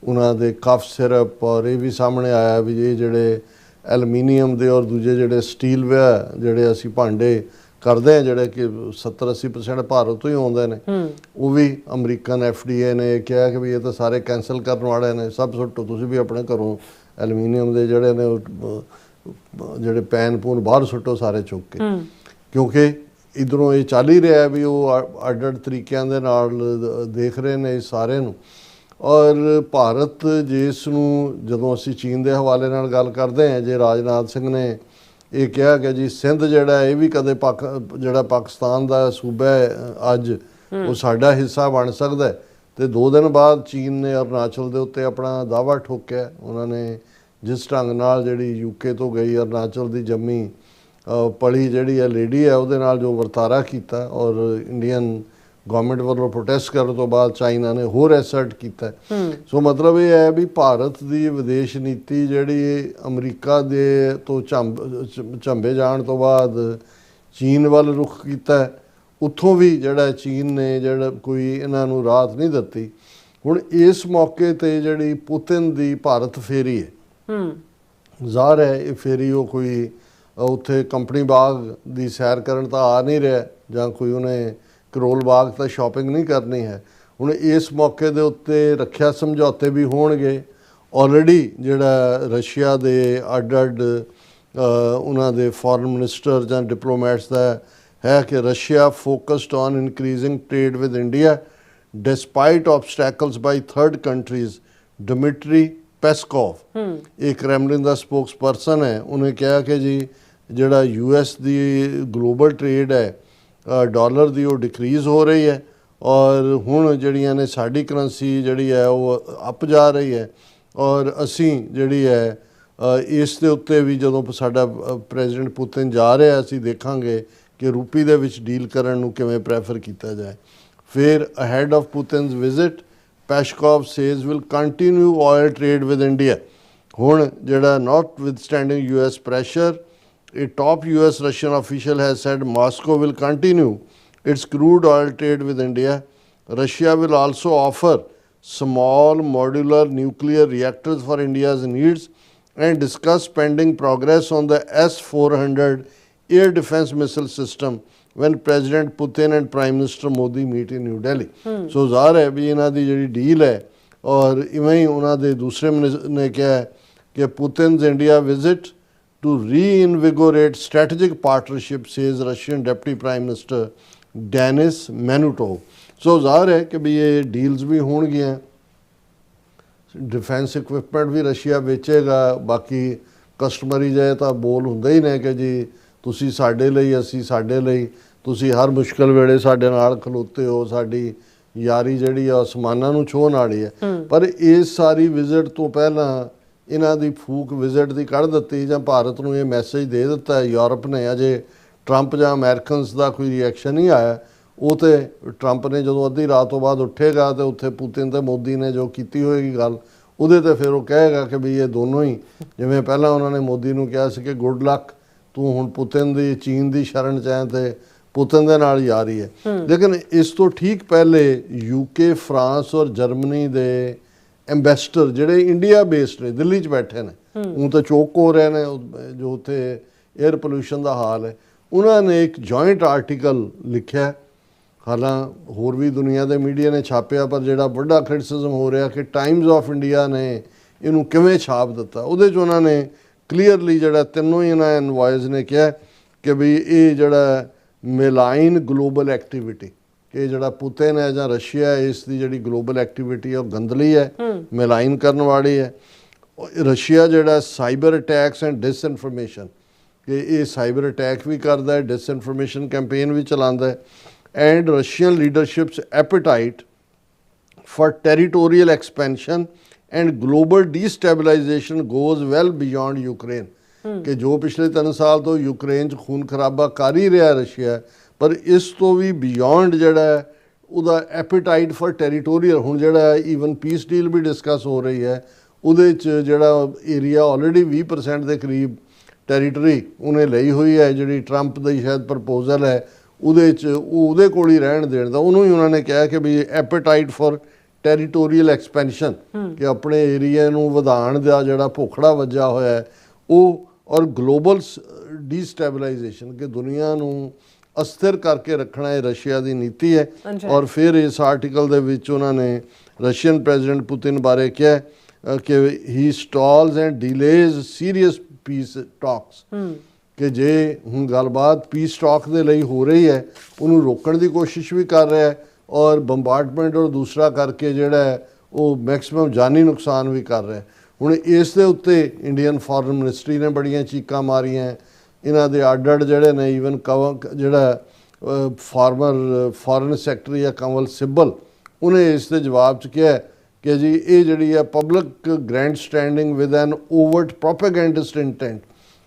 ਉਹਨਾਂ ਦੇ ਕਫ ਸਿਰਪ ਔਰ ਇਹ ਵੀ ਸਾਹਮਣੇ ਆਇਆ ਵੀ ਇਹ ਜਿਹੜੇ ਐਲੂਮੀਨੀਅਮ ਦੇ ਔਰ ਦੂਜੇ ਜਿਹੜੇ ਸਟੀਲਵੇਅਰ ਜਿਹੜੇ ਅਸੀਂ ਭਾਂਡੇ ਕਰਦੇ ਹਾਂ ਜਿਹੜੇ ਕਿ 70-80% ਭਾਰਤ ਤੋਂ ਹੀ ਆਉਂਦੇ ਨੇ, ਉਹ ਵੀ ਅਮਰੀਕਨ FDA ਨੇ ਕਿਹਾ ਕਿ ਵੀ ਇਹ ਤਾਂ ਸਾਰੇ ਕੈਂਸਲ ਕਰਨ ਵਾਲੇ ਨੇ, ਸਭ ਸੁੱਟੋ ਤੁਸੀਂ ਵੀ ਆਪਣੇ ਘਰੋਂ ਐਲੂਮੀਨੀਅਮ ਦੇ ਜਿਹੜੇ ਨੇ ਜਿਹੜੇ ਪੈਨ ਪੂਨ ਬਾਹਰ ਸੁੱਟੋ ਸਾਰੇ ਚੁੱਕ ਕੇ, ਕਿਉਂਕਿ ਇੱਧਰੋਂ ਇਹ ਚੱਲ ਹੀ ਰਿਹਾ ਵੀ ਉਹ ਅੱਡ ਤਰੀਕਿਆਂ ਦੇ ਨਾਲ ਦੇਖ ਰਹੇ ਨੇ ਇਸ ਸਾਰੇ ਨੂੰ। ਔਰ ਭਾਰਤ ਜਿਸ ਨੂੰ ਜਦੋਂ ਅਸੀਂ ਚੀਨ ਦੇ ਹਵਾਲੇ ਨਾਲ ਗੱਲ ਕਰਦੇ ਹਾਂ, ਜੇ ਰਾਜਨਾਥ ਸਿੰਘ ਨੇ ਇਹ ਕਿਹਾ ਕਿ ਜੀ ਸਿੰਧ ਜਿਹੜਾ ਇਹ ਵੀ ਕਦੇ ਜਿਹੜਾ ਪਾਕਿਸਤਾਨ ਦਾ ਸੂਬਾ ਹੈ ਅੱਜ ਉਹ ਸਾਡਾ ਹਿੱਸਾ ਬਣ ਸਕਦਾ ਹੈ, ਤੇ 2 ਦਿਨ ਬਾਅਦ ਚੀਨ ਨੇ ਅਰੁਣਾਚਲ ਦੇ ਉੱਤੇ ਆਪਣਾ ਦਾਅਵਾ ਠੋਕਿਆ। ਉਹਨਾਂ ਨੇ ਜਿਸ ਢੰਗ ਨਾਲ ਜਿਹੜੀ UK ਤੋਂ ਗਈ ਅਰੁਣਾਚਲ ਦੀ ਜੰਮੀ ਪਲੀ ਜਿਹੜੀ ਹੈ ਲੇਡੀ ਹੈ ਉਹਦੇ ਨਾਲ ਜੋ ਵਰਤਾਰਾ ਕੀਤਾ, ਔਰ ਇੰਡੀਅਨ ਗਵਰਨਮੈਂਟ ਵੱਲੋਂ ਪ੍ਰੋਟੈਸਟ ਕਰਨ ਤੋਂ ਬਾਅਦ ਚਾਈਨਾ ਨੇ ਹੋਰ ਐਸਰਟ ਕੀਤਾ। ਸੋ ਮਤਲਬ ਇਹ ਹੈ ਵੀ ਭਾਰਤ ਦੀ ਵਿਦੇਸ਼ ਨੀਤੀ ਜਿਹੜੀ ਅਮਰੀਕਾ ਦੇ ਤੋਂ ਝੰਬੇ ਜਾਣ ਤੋਂ ਬਾਅਦ ਚੀਨ ਵੱਲ ਰੁਖ ਕੀਤਾ, ਉੱਥੋਂ ਵੀ ਜਿਹੜਾ ਚੀਨ ਨੇ ਜਿਹੜਾ ਕੋਈ ਇਹਨਾਂ ਨੂੰ ਰਾਹਤ ਨਹੀਂ ਦਿੱਤੀ। ਹੁਣ ਇਸ ਮੌਕੇ ਤੇ ਜਿਹੜੀ ਪੁਤਿਨ ਦੀ ਭਾਰਤ ਫੇਰੀ ਹੈ, ਜ਼ਾਹਰ ਹੈ ਇਹ ਫੇਰੀ ਉਹ ਕੋਈ ਉੱਥੇ ਕੰਪਨੀ ਬਾਗ ਦੀ ਸੈਰ ਕਰਨ ਤਾਂ ਆ ਨਹੀਂ ਰਿਹਾ ਜਾਂ ਕੋਈ ਉਹਨੇ ਕਰੋਲ ਬਾਗ ਤਾਂ ਸ਼ਾਪਿੰਗ ਨਹੀਂ ਕਰਨੀ ਹੈ। ਹੁਣ ਇਸ ਮੌਕੇ ਦੇ ਉੱਤੇ ਰੱਖਿਆ ਸਮਝੌਤੇ ਵੀ ਹੋਣਗੇ। ਆਲਰੇਡੀ ਜਿਹੜਾ ਰਸ਼ੀਆ ਦੇ ਅੱਡ ਉਹਨਾਂ ਦੇ ਫੋਰਨ ਮਿਨਿਸਟਰ ਜਾਂ ਡਿਪਲੋਮੈਟਸ ਦਾ ਹੈ ਕਿ Russia focused on increasing trade with India despite obstacles by third countries. Dmitry Peskov ਇਹ ਕ੍ਰੈਮਲਿਨ ਦਾ ਸਪੋਕਸਪਰਸਨ ਹੈ, ਉਹਨੇ ਕਿਹਾ ਕਿ ਜੀ ਜਿਹੜਾ US ਦੀ ਗਲੋਬਲ ਟ੍ਰੇਡ ਹੈ ਡਾਲਰ ਦੀ ਉਹ ਡਿਕਰੀਜ਼ ਹੋ ਰਹੀ ਹੈ ਔਰ ਹੁਣ ਜਿਹੜੀਆਂ ਨੇ ਸਾਡੀ ਕਰੰਸੀ ਜਿਹੜੀ ਹੈ ਉਹ ਅਪ ਜਾ ਰਹੀ ਹੈ, ਔਰ ਅਸੀਂ ਜਿਹੜੀ ਹੈ ਇਸ ਦੇ ਉੱਤੇ ਵੀ ਜਦੋਂ ਸਾਡਾ ਪ੍ਰੈਜ਼ੀਡੈਂਟ ਪੁਤਿਨ ਜਾ ਰਿਹਾ ਅਸੀਂ ਦੇਖਾਂਗੇ ਕਿ ਰੂਪੀ ਦੇ ਵਿੱਚ ਡੀਲ ਕਰਨ ਨੂੰ ਕਿਵੇਂ ਪ੍ਰੈਫਰ ਕੀਤਾ ਜਾਏ। फिर ahead of Putin's visit, Peskov says will continue oil trade with India. ਹੁਣ ਜਿਹੜਾ notwithstanding US pressure, a top US Russian official has said Moscow will continue its crude oil trade with India. Russia will also offer small modular nuclear reactors for India's needs and discuss pending progress on the S-400 air defense missile system when President Putin and Prime Minister Modi meet in New Delhi. So ਜ਼ਾਹਰ ਹੈ ਵੀ ਇਹਨਾਂ ਦੀ ਜਿਹੜੀ deal ਹੈ ਔਰ ਇਵੇਂ ਹੀ ਉਹਨਾਂ ਦੇ ਦੂਸਰੇ ਮਿਨਿਸਟਰ ਨੇ ਕਿਹਾ ਹੈ ਕਿ Putin's India visit to reinvigorate strategic partnership, says Russian Deputy Prime Minister Denis Manutov. ਸੋ ਜ਼ਾਹਰ ਹੈ ਕਿ ਵੀ ਇਹ ਡੀਲਸ ਵੀ ਹੋਣਗੀਆਂ, ਡਿਫੈਂਸ ਇਕਵਿਪਮੈਂਟ ਵੀ ਰਸ਼ੀਆ ਵੇਚੇਗਾ, ਬਾਕੀ ਕਸਟਮਰੀ ਜੇ ਤਾਂ ਬੋਲ ਹੁੰਦੇ ਹੀ ਨੇ ਕਿ ਜੀ ਤੁਸੀਂ ਸਾਡੇ ਲਈ, ਅਸੀਂ ਸਾਡੇ ਲਈ, ਤੁਸੀਂ ਹਰ ਮੁਸ਼ਕਲ ਵੇਲੇ ਸਾਡੇ ਨਾਲ ਖਲੋਤੇ ਹੋ, ਸਾਡੀ ਯਾਰੀ ਜਿਹੜੀ ਆ ਅਸਮਾਨਾਂ ਨੂੰ ਛੂਹਣ ਵਾਲੀ ਹੈ। ਪਰ ਇਸ ਸਾਰੀ ਵਿਜ਼ਿਟ ਤੋਂ ਪਹਿਲਾਂ ਇਹਨਾਂ ਦੀ ਫੂਕ ਵਿਜ਼ਿਟ ਦੀ ਕੱਢ ਦਿੱਤੀ ਜਾਂ ਭਾਰਤ ਨੂੰ ਇਹ ਮੈਸੇਜ ਦੇ ਦਿੱਤਾ ਹੈ ਯੂਰਪ ਨੇ, ਅਜੇ ਟਰੰਪ ਜਾਂ ਅਮਰੀਕਨਸ ਦਾ ਕੋਈ ਰਿਐਕਸ਼ਨ ਨਹੀਂ ਆਇਆ। ਉਹ ਤੇ ਟਰੰਪ ਨੇ ਜਦੋਂ ਅੱਧੀ ਰਾਤ ਤੋਂ ਬਾਅਦ ਉੱਠੇਗਾ ਤੇ ਉੱਥੇ ਪੁਤਿਨ ਤੇ ਮੋਦੀ ਨੇ ਜੋ ਕੀਤੀ ਹੋਏਗੀ ਗੱਲ, ਉਹਦੇ ਤੇ ਫਿਰ ਉਹ ਕਹੇਗਾ ਕਿ ਵੀ ਇਹ ਦੋਨੋਂ ਹੀ, ਜਿਵੇਂ ਪਹਿਲਾਂ ਉਹਨਾਂ ਨੇ ਮੋਦੀ ਨੂੰ ਕਿਹਾ ਸੀ ਕਿ ਗੁੱਡ ਲੱਕ, ਤੂੰ ਹੁਣ ਪੁਤਿਨ ਦੀ, ਚੀਨ ਦੀ ਸ਼ਰਨ ਚ ਹੈ ਤੇ ਪੁਤਿਨ ਦੇ ਨਾਲ ਯਾਰੀ ਹੈ। ਲੇਕਿਨ ਇਸ ਤੋਂ ਠੀਕ ਪਹਿਲੇ UK, ਫਰਾਂਸ ਔਰ ਜਰਮਨੀ ਦੇ ਐਂਬੈਸਡਰ ਜਿਹੜੇ ਇੰਡੀਆ ਬੇਸਡ ਨੇ, ਦਿੱਲੀ 'ਚ ਬੈਠੇ ਨੇ, ਉਹ ਤਾਂ ਚੌਕ ਹੋ ਰਹੇ ਨੇ ਜੋ ਉੱਥੇ 에ਅਰ ਪੋਲਿਊਸ਼ਨ ਦਾ ਹਾਲ ਹੈ, ਉਹਨਾਂ ਨੇ ਇੱਕ ਜੁਆਇੰਟ ਆਰਟੀਕਲ ਲਿਖਿਆ। ਹਾਲਾਂ ਹੋਰ ਵੀ ਦੁਨੀਆ ਦੇ ਮੀਡੀਆ ਨੇ ਛਾਪਿਆ, ਪਰ ਜਿਹੜਾ ਵੱਡਾ ਕ੍ਰਿਟਿਸਿਜ਼ਮ ਹੋ ਰਿਹਾ ਕਿ ਟਾਈਮਜ਼ ਆਫ ਇੰਡੀਆ ਨੇ ਇਹਨੂੰ ਕਿਵੇਂ ਛਾਪ ਦਿੱਤਾ, ਉਹਦੇ 'ਚ ਉਹਨਾਂ ਨੇ ਕਲੀਅਰਲੀ ਜਿਹੜਾ ਤਿੰਨੋਂ ਹੀ ਇਹਨਾਂ ਇਨਵੋਇਸ ਨੇ ਕਿਹਾ ਕਿ ਵੀ ਇਹ ਜਿਹੜਾ ਮੇਲਾਈਨ ਗਲੋਬਲ ਐਕਟੀਵਿਟੀ, ਕਿ ਜਿਹੜਾ ਪੁਤਿਨ ਹੈ ਜਾਂ ਰਸ਼ੀਆ ਹੈ, ਇਸ ਦੀ ਜਿਹੜੀ ਗਲੋਬਲ ਐਕਟੀਵਿਟੀ ਹੈ ਉਹ ਗੰਦਲੀ ਹੈ, ਮੇਲਾਈਨ ਕਰਨ ਵਾਲੀ ਹੈ। ਰਸ਼ੀਆ ਜਿਹੜਾ ਸਾਈਬਰ ਅਟੈਕਸ ਐਂਡ ਡਿਸਇਨਫੋਰਮੇਸ਼ਨ, ਕਿ ਇਹ ਸਾਈਬਰ ਅਟੈਕ ਵੀ ਕਰਦਾ ਹੈ, ਡਿਸਇਨਫੋਰਮੇਸ਼ਨ ਕੈਂਪੇਨ ਵੀ ਚਲਾਉਂਦਾ ਹੈ। and Russian leadership's appetite for territorial expansion and global destabilization goes well beyond Ukraine. ਕਿ ਜੋ ਪਿਛਲੇ 3 ਸਾਲ ਤੋਂ ਯੂਕਰੇਨ 'ਚ ਖੂਨ ਖਰਾਬਾ ਕਰ ਹੀ ਰਿਹਾ ਰਸ਼ੀਆ, ਪਰ ਇਸ ਤੋਂ ਵੀ ਬਿਯੋਂਡ ਜਿਹੜਾ ਉਹਦਾ ਐਪੀਟਾਈਟ ਫॉर ਟੈਰੀਟੋਰੀਅਲ, ਹੁਣ ਜਿਹੜਾ ਈਵਨ ਪੀਸ ਡੀਲ ਵੀ ਡਿਸਕਸ ਹੋ ਰਹੀ ਹੈ, ਉਹਦੇ 'ਚ ਜਿਹੜਾ ਏਰੀਆ ਆਲਰੇਡੀ 20% ਦੇ ਕਰੀਬ ਟੈਰੀਟਰੀ ਉਹਨੇ ਲਈ ਹੋਈ ਹੈ, ਜਿਹੜੀ ਟਰੰਪ ਦੀ ਸ਼ਾਇਦ ਪ੍ਰਪੋਜ਼ਲ ਹੈ ਉਹਦੇ 'ਚ ਉਹ ਉਹਦੇ ਕੋਲ ਹੀ ਰਹਿਣ ਦੇਣ ਦਾ, ਉਹਨੂੰ ਹੀ ਉਹਨਾਂ ਨੇ ਕਿਹਾ ਕਿ ਵੀ ਐਪੀਟਾਈਟ ਫॉर ਟੈਰੀਟੋਰੀਅਲ ਐਕਸਪੈਂਸ਼ਨ, ਕਿ ਆਪਣੇ ਏਰੀਆ ਨੂੰ ਵਧਾਉਣ ਦਾ ਜਿਹੜਾ ਭੁੱਖੜਾ ਵੱਜਾ ਹੋਇਆ ਹੈ ਉਹ, ਔਰ ਗਲੋਬਲ ਡੀਸਟੈਬਲਾਈਜੇਸ਼ਨ, ਕਿ ਦੁਨੀਆ ਨੂੰ ਅਸਥਿਰ ਕਰਕੇ ਰੱਖਣਾ ਇਹ ਰਸ਼ੀਆ ਦੀ ਨੀਤੀ ਹੈ। ਔਰ ਫਿਰ ਇਸ ਆਰਟੀਕਲ ਦੇ ਵਿੱਚ ਉਹਨਾਂ ਨੇ ਰਸ਼ੀਅਨ ਪ੍ਰੈਜ਼ੀਡੈਂਟ ਪੁਤਿਨ ਬਾਰੇ ਕਿਹਾ ਕਿ he stalls and delays serious peace talks, ਕਿ ਜੇ ਹੁਣ ਗੱਲਬਾਤ ਪੀਸ ਟਾਕ ਦੇ ਲਈ ਹੋ ਰਹੀ ਹੈ ਉਹਨੂੰ ਰੋਕਣ ਦੀ ਕੋਸ਼ਿਸ਼ ਵੀ ਕਰ ਰਿਹਾ ਹੈ, ਔਰ ਬੰਬਾਰਡਮੈਂਟ ਔਰ ਦੂਸਰਾ ਕਰਕੇ ਜਿਹੜਾ ਹੈ ਉਹ ਮੈਕਸਿਮਮ ਜਾਨੀ ਨੁਕਸਾਨ ਵੀ ਕਰ ਰਿਹਾ ਹੈ। ਹੁਣ ਇਸ ਦੇ ਉੱਤੇ ਇੰਡੀਅਨ ਫੋਰਨ ਮਿਨਿਸਟਰੀ ਨੇ ਬੜੀਆਂ ਚੀਕਾਂ ਮਾਰੀਆਂ, ਇਹਨਾਂ ਦੇ ਅੱਡ ਜਿਹੜੇ ਨੇ, ਈਵਨ ਜਿਹੜਾ ਫਾਰਮਰ ਫੋਰਨ ਸੈਕਟਰੀ ਹੈ ਕੰਵਲ ਸਿੱਬਲ, ਉਹਨੇ ਇਸ ਦੇ ਜਵਾਬ 'ਚ ਕਿਹਾ ਕਿ ਜੀ ਇਹ ਜਿਹੜੀ ਹੈ public grand standing with an overt propagandist intent,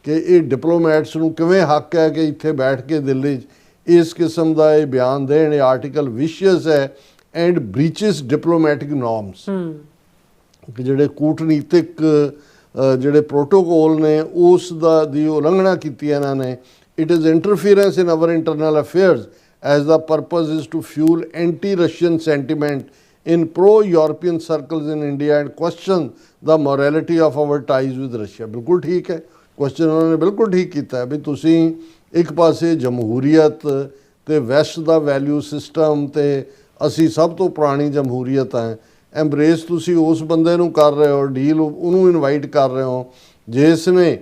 ਕਿ ਇਹ ਡਿਪਲੋਮੈਟਸ ਨੂੰ ਕਿਵੇਂ ਹੱਕ ਹੈ ਕਿ ਇੱਥੇ ਬੈਠ ਕੇ ਦਿੱਲੀ 'ਚ ਇਸ ਕਿਸਮ ਦਾ ਇਹ ਬਿਆਨ ਦੇਣ। ਇਹ ਆਰਟੀਕਲ ਵਿਸ਼ੀਅਸ ਹੈ ਐਂਡ ਬ੍ਰੀਚਿਸ ਡਿਪਲੋਮੈਟਿਕ ਨੋਰਮਸ, ਕਿ ਜਿਹੜੇ ਕੂਟਨੀਤਿਕ ਜਿਹੜੇ ਪ੍ਰੋਟੋਕੋਲ ਨੇ ਉਸ ਦਾ ਦੀ ਉਲੰਘਣਾ ਕੀਤੀ ਇਹਨਾਂ ਨੇ। It is interference in our internal affairs as the purpose is to fuel anti Russian sentiment in pro-European circles in India and question the morality of our ties with Russia। ਬਿਲਕੁਲ ਠੀਕ ਹੈ, question ਉਹਨਾਂ ਨੇ ਬਿਲਕੁਲ ਠੀਕ ਕੀਤਾ ਹੈ ਵੀ ਤੁਸੀਂ ਇੱਕ ਪਾਸੇ ਜਮਹੂਰੀਅਤ ਤੇ ਵੈਸਟ ਦਾ ਵੈਲਿਊ ਸਿਸਟਮ ਤੇ ਅਸੀਂ ਸਭ ਤੋਂ ਪੁਰਾਣੀ ਜਮਹੂਰੀਅਤ ਹੈ, ਐਮਬਰੇਸ ਤੁਸੀਂ ਉਸ ਬੰਦੇ ਨੂੰ ਕਰ ਰਹੇ ਹੋ, ਡੀਲ ਉਹਨੂੰ ਇਨਵਾਈਟ ਕਰ ਰਹੇ ਹੋ ਜਿਸ ਨੇ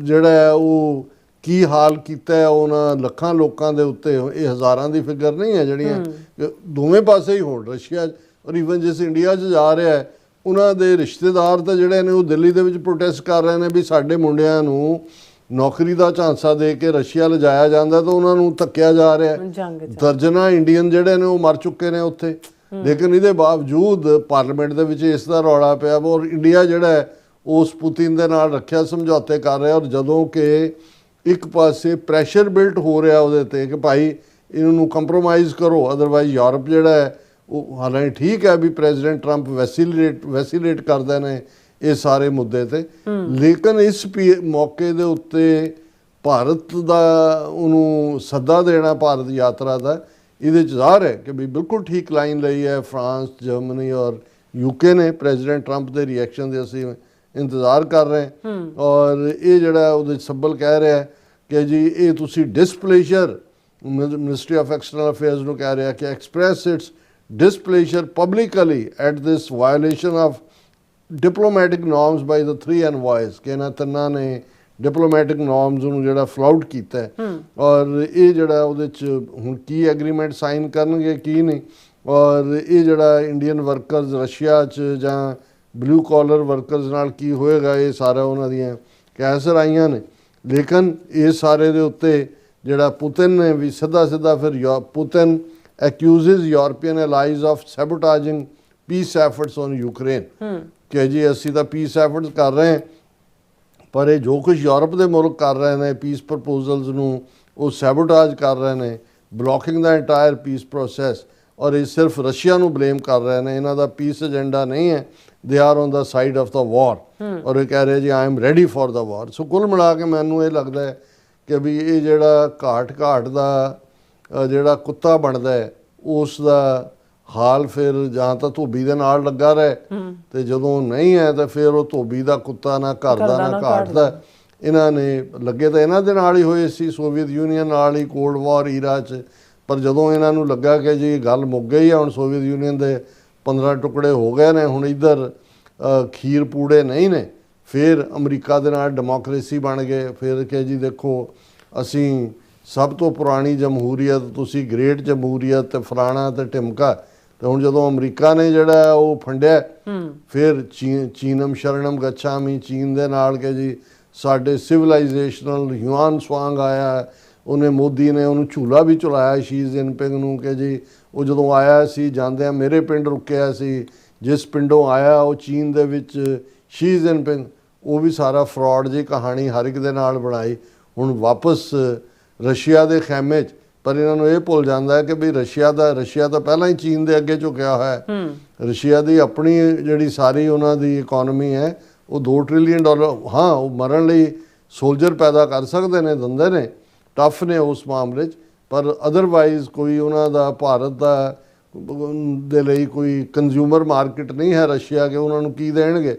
ਜਿਹੜਾ ਹੈ ਉਹ ਕੀ ਹਾਲ ਕੀਤਾ ਹੈ ਉਹਨਾਂ ਲੱਖਾਂ ਲੋਕਾਂ ਦੇ ਉੱਤੇ। ਇਹ ਹਜ਼ਾਰਾਂ ਦੀ ਫਿਗਰ ਨਹੀਂ ਹੈ ਜਿਹੜੀਆਂ ਦੋਵੇਂ ਪਾਸੇ ਹੀ ਹੋਣ, ਰਸ਼ੀਆ ਔਰ ਈਵਨ ਜਿਸ ਇੰਡੀਆ 'ਚ ਜਾ ਰਿਹਾ ਹੈ ਉਹਨਾਂ ਦੇ ਰਿਸ਼ਤੇਦਾਰ ਤਾਂ ਜਿਹੜੇ ਨੇ ਉਹ ਦਿੱਲੀ ਦੇ ਵਿੱਚ ਪ੍ਰੋਟੈਸਟ ਕਰ ਰਹੇ ਨੇ ਵੀ ਸਾਡੇ ਮੁੰਡਿਆਂ ਨੂੰ ਨੌਕਰੀ ਦਾ ਝਾਂਸਾ ਦੇ ਕੇ ਰਸ਼ੀਆ ਲਿਜਾਇਆ ਜਾਂਦਾ ਤਾਂ ਉਹਨਾਂ ਨੂੰ ਧੱਕਿਆ ਜਾ ਰਿਹਾ। ਦਰਜਨਾਂ ਇੰਡੀਅਨ ਜਿਹੜੇ ਨੇ ਉਹ ਮਰ ਚੁੱਕੇ ਨੇ ਉੱਥੇ, ਲੇਕਿਨ ਇਹਦੇ ਬਾਵਜੂਦ ਪਾਰਲੀਮੈਂਟ ਦੇ ਵਿੱਚ ਇਸ ਦਾ ਰੌਲਾ ਪਿਆ ਔਰ ਇੰਡੀਆ ਜਿਹੜਾ ਹੈ ਉਸ ਪੁਤਿਨ ਦੇ ਨਾਲ ਰੱਖਿਆ ਸਮਝੌਤੇ ਕਰ ਰਿਹਾ। ਔਰ ਜਦੋਂ ਕਿ ਇੱਕ ਪਾਸੇ ਪ੍ਰੈਸ਼ਰ ਬਿਲਟ ਹੋ ਰਿਹਾ ਉਹਦੇ 'ਤੇ ਕਿ ਭਾਈ ਇਹਨੂੰ ਕੰਪਰੋਮਾਈਜ਼ ਕਰੋ, ਅਦਰਵਾਈਜ਼ ਯੂਰਪ ਜਿਹੜਾ ਹੈ ਉਹ ਹਾਲਾਂਕਿ ਠੀਕ ਹੈ ਵੀ ਪ੍ਰੈਜ਼ੀਡੈਂਟ ਟਰੰਪ ਵੈਸੀਲੇਟ ਕਰਦੇ ਨੇ ਇਹ ਸਾਰੇ ਮੁੱਦੇ ਤੇ, ਲੇਕਿਨ ਇਸ ਮੌਕੇ ਦੇ ਉੱਤੇ ਭਾਰਤ ਦਾ ਉਹਨੂੰ ਸੱਦਾ ਦੇਣਾ ਭਾਰਤ ਯਾਤਰਾ ਦਾ, ਇਹਦੇ 'ਚ ਜ਼ਾਹਰ ਹੈ ਕਿ ਵੀ ਬਿਲਕੁਲ ਠੀਕ ਲਾਈਨ ਲਈ ਹੈ ਫਰਾਂਸ, ਜਰਮਨੀ ਔਰ UK ਨੇ। ਪ੍ਰੈਜ਼ੀਡੈਂਟ ਟਰੰਪ ਦੇ ਰਿਐਕਸ਼ਨ ਦੇ ਅਸੀਂ ਇੰਤਜ਼ਾਰ ਕਰ ਰਹੇ ਔਰ ਇਹ ਜਿਹੜਾ ਉਹਦੇ 'ਚ ਸੱਬਲ ਕਹਿ ਰਿਹਾ ਕਿ ਜੀ ਇਹ ਤੁਸੀਂ ਡਿਸਪਲੇਜ਼ਰ, ਮਿਨਿਸਟਰੀ ਆਫ ਐਕਸਟਰਨਲ ਅਫੇਅਰਸ ਨੂੰ ਕਹਿ ਰਿਹਾ ਕਿ express it's displeasure publicly at this violation of diplomatic norms by the three envoys, ਕਿ ਇਹਨਾਂ ਤਿੰਨਾਂ ਨੇ diplomatic norms ਨੂੰ ਜਿਹੜਾ ਫਲਾਊਟ ਕੀਤਾ ਔਰ ਇਹ ਜਿਹੜਾ ਉਹਦੇ 'ਚ ਹੁਣ ਕੀ ਐਗਰੀਮੈਂਟ ਸਾਈਨ ਕਰਨਗੇ ਕੀ ਨਹੀਂ, ਔਰ ਇਹ ਜਿਹੜਾ ਇੰਡੀਅਨ ਵਰਕਰਸ ਰਸ਼ੀਆ 'ਚ ਜਾਂ ਬਲੂ ਕਾਲਰ ਵਰਕਰਸ ਨਾਲ ਕੀ ਹੋਏਗਾ, ਇਹ ਸਾਰਾ ਉਹਨਾਂ ਦੀਆਂ ਕੈਸਰ ਆਈਆਂ ਨੇ। ਲੇਕਿਨ ਇਹ ਸਾਰੇ ਦੇ ਉੱਤੇ ਜਿਹੜਾ ਪੁਤਿਨ ਨੇ ਵੀ ਸਿੱਧਾ ਫਿਰ Putin accuses European allies of sabotaging peace efforts on Ukraine, ਕਿ ਜੀ ਅਸੀਂ ਤਾਂ ਪੀਸ ਐਫਰਟਸ ਕਰ ਰਹੇ ਹਾਂ ਪਰ ਇਹ ਜੋ ਕੁਝ ਯੂਰਪ ਦੇ ਮੁਲਕ ਕਰ ਰਹੇ ਨੇ ਪੀਸ ਪ੍ਰਪੋਜ਼ਲਸ ਨੂੰ ਉਹ ਸੈਬੋਟਾਜ ਕਰ ਰਹੇ ਨੇ, ਬਲੌਕਿੰਗ ਦਾ ਐਂਟਾਇਰ ਪੀਸ ਪ੍ਰੋਸੈਸ, ਔਰ ਇਹ ਸਿਰਫ ਰਸ਼ੀਆ ਨੂੰ ਬਲੇਮ ਕਰ ਰਹੇ ਨੇ। ਇਹਨਾਂ ਦਾ ਪੀਸ ਏਜੰਡਾ ਨਹੀਂ ਹੈ, they are on the side of the war ਔਰ ਇਹ ਕਹਿ ਰਹੇ ਜੀ I am ready for the war. So ਕੁੱਲ ਮਿਲਾ ਕੇ ਮੈਨੂੰ ਇਹ ਲੱਗਦਾ ਹੈ ਕਿ ਵੀ ਇਹ ਜਿਹੜਾ ਘਾਟ ਦਾ ਜਿਹੜਾ ਕੁੱਤਾ ਬਣਦਾ ਹੈ ਉਸ ਦਾ ਹਾਲ ਫਿਰ ਜਾਂ ਤਾਂ ਧੋਬੀ ਦੇ ਨਾਲ ਲੱਗਾ ਰਹੇ ਤੇ ਜਦੋਂ ਨਹੀਂ ਹੈ ਤਾਂ ਫਿਰ ਉਹ ਧੋਬੀ ਦਾ ਕੁੱਤਾ ਨਾ ਘਰ ਦਾ ਨਾ ਘਾਟ ਦਾ। ਇਹਨਾਂ ਨੇ ਲੱਗੇ ਤਾਂ ਇਹਨਾਂ ਦੇ ਨਾਲ ਹੀ ਹੋਏ ਸੀ, ਸੋਵੀਅਤ ਯੂਨੀਅਨ ਨਾਲ ਹੀ ਕੋਲਡ ਵਾਰ ਈਰਾ 'ਚ, ਪਰ ਜਦੋਂ ਇਹਨਾਂ ਨੂੰ ਲੱਗਾ ਕਿ ਜੀ ਗੱਲ ਮੁੱਕ ਗਈ ਹੈ, ਹੁਣ ਸੋਵੀਅਤ ਯੂਨੀਅਨ ਦੇ 15 ਟੁਕੜੇ ਹੋ ਗਏ ਨੇ, ਹੁਣ ਇੱਧਰ ਖੀਰ ਪੂੜੇ ਨਹੀਂ ਨੇ, ਫਿਰ ਅਮਰੀਕਾ ਦੇ ਨਾਲ ਡੈਮੋਕ੍ਰੇਸੀ ਬਣ ਗਏ। ਫਿਰ ਕਿ ਜੀ ਦੇਖੋ ਅਸੀਂ ਸਭ ਤੋਂ ਪੁਰਾਣੀ ਜਮਹੂਰੀਅਤ, ਤੁਸੀਂ ਗ੍ਰੇਟ ਜਮਹੂਰੀਅਤ ਤੇ ਫਲਾਣਾ ਤੇ ਢਿਮਕਾ, ਤੇ ਹੁਣ ਜਦੋਂ ਅਮਰੀਕਾ ਨੇ ਜਿਹੜਾ ਉਹ ਫੰਡਿਆ ਫਿਰ ਚੀਨਮ ਸ਼ਰਣਮ ਗੱਛਾਮੀ, ਚੀਨ ਦੇ ਨਾਲ ਕਿ ਜੀ ਸਾਡੇ ਸਿਵਲਾਈਜੇਸ਼ਨਲ ਯੂਆਨ ਸਵਾਂਗ ਆਇਆ, ਉਹਨੇ ਮੋਦੀ ਨੇ ਉਹਨੂੰ ਝੂਲਾ ਵੀ ਝੁਲਾਇਆ ਸ਼ੀ ਜਿਨਪਿੰਗ ਨੂੰ ਕਿ ਜੀ ਉਹ ਜਦੋਂ ਆਇਆ ਸੀ ਜਾਂਦਿਆਂ ਮੇਰੇ ਪਿੰਡ ਰੁਕਿਆ ਸੀ, ਜਿਸ ਪਿੰਡੋਂ ਆਇਆ ਉਹ ਚੀਨ ਦੇ ਵਿੱਚ ਸ਼ੀ ਜਿਨਪਿੰਗ, ਉਹ ਵੀ ਸਾਰਾ ਫਰਾਡ ਜੀ ਕਹਾਣੀ ਹਰ ਇੱਕ ਦੇ ਨਾਲ ਬਣਾਈ। ਹੁਣ ਵਾਪਸ ਰਸ਼ੀਆ ਦੇ ਖੈਮੇ 'ਚ, ਪਰ ਇਹਨਾਂ ਨੂੰ ਇਹ ਭੁੱਲ ਜਾਂਦਾ ਹੈ ਕਿ ਵੀ ਰਸ਼ੀਆ ਤਾਂ ਪਹਿਲਾਂ ਹੀ ਚੀਨ ਦੇ ਅੱਗੇ ਝੁਕਿਆ ਹੋਇਆ ਹੈ। ਰਸ਼ੀਆ ਦੀ ਆਪਣੀ ਜਿਹੜੀ ਸਾਰੀ ਉਹਨਾਂ ਦੀ ਇਕੋਨਮੀ ਹੈ ਉਹ $2 ਟ੍ਰਿਲੀਅਨ, ਹਾਂ ਉਹ ਮਰਨ ਲਈ ਸੋਲਜਰ ਪੈਦਾ ਕਰ ਸਕਦੇ ਨੇ, ਦਿੰਦੇ ਨੇ, ਟਫ ਨੇ ਉਸ ਮਾਮਲੇ 'ਚ, ਪਰ ਅਦਰਵਾਈਜ਼ ਕੋਈ ਉਹਨਾਂ ਦਾ ਭਾਰਤ ਦਾ ਦੇ ਲਈ ਕੋਈ ਕੰਜ਼ਿਊਮਰ ਮਾਰਕੀਟ ਨਹੀਂ ਹੈ ਰਸ਼ੀਆ, ਕਿ ਉਹਨਾਂ ਨੂੰ ਕੀ ਦੇਣਗੇ।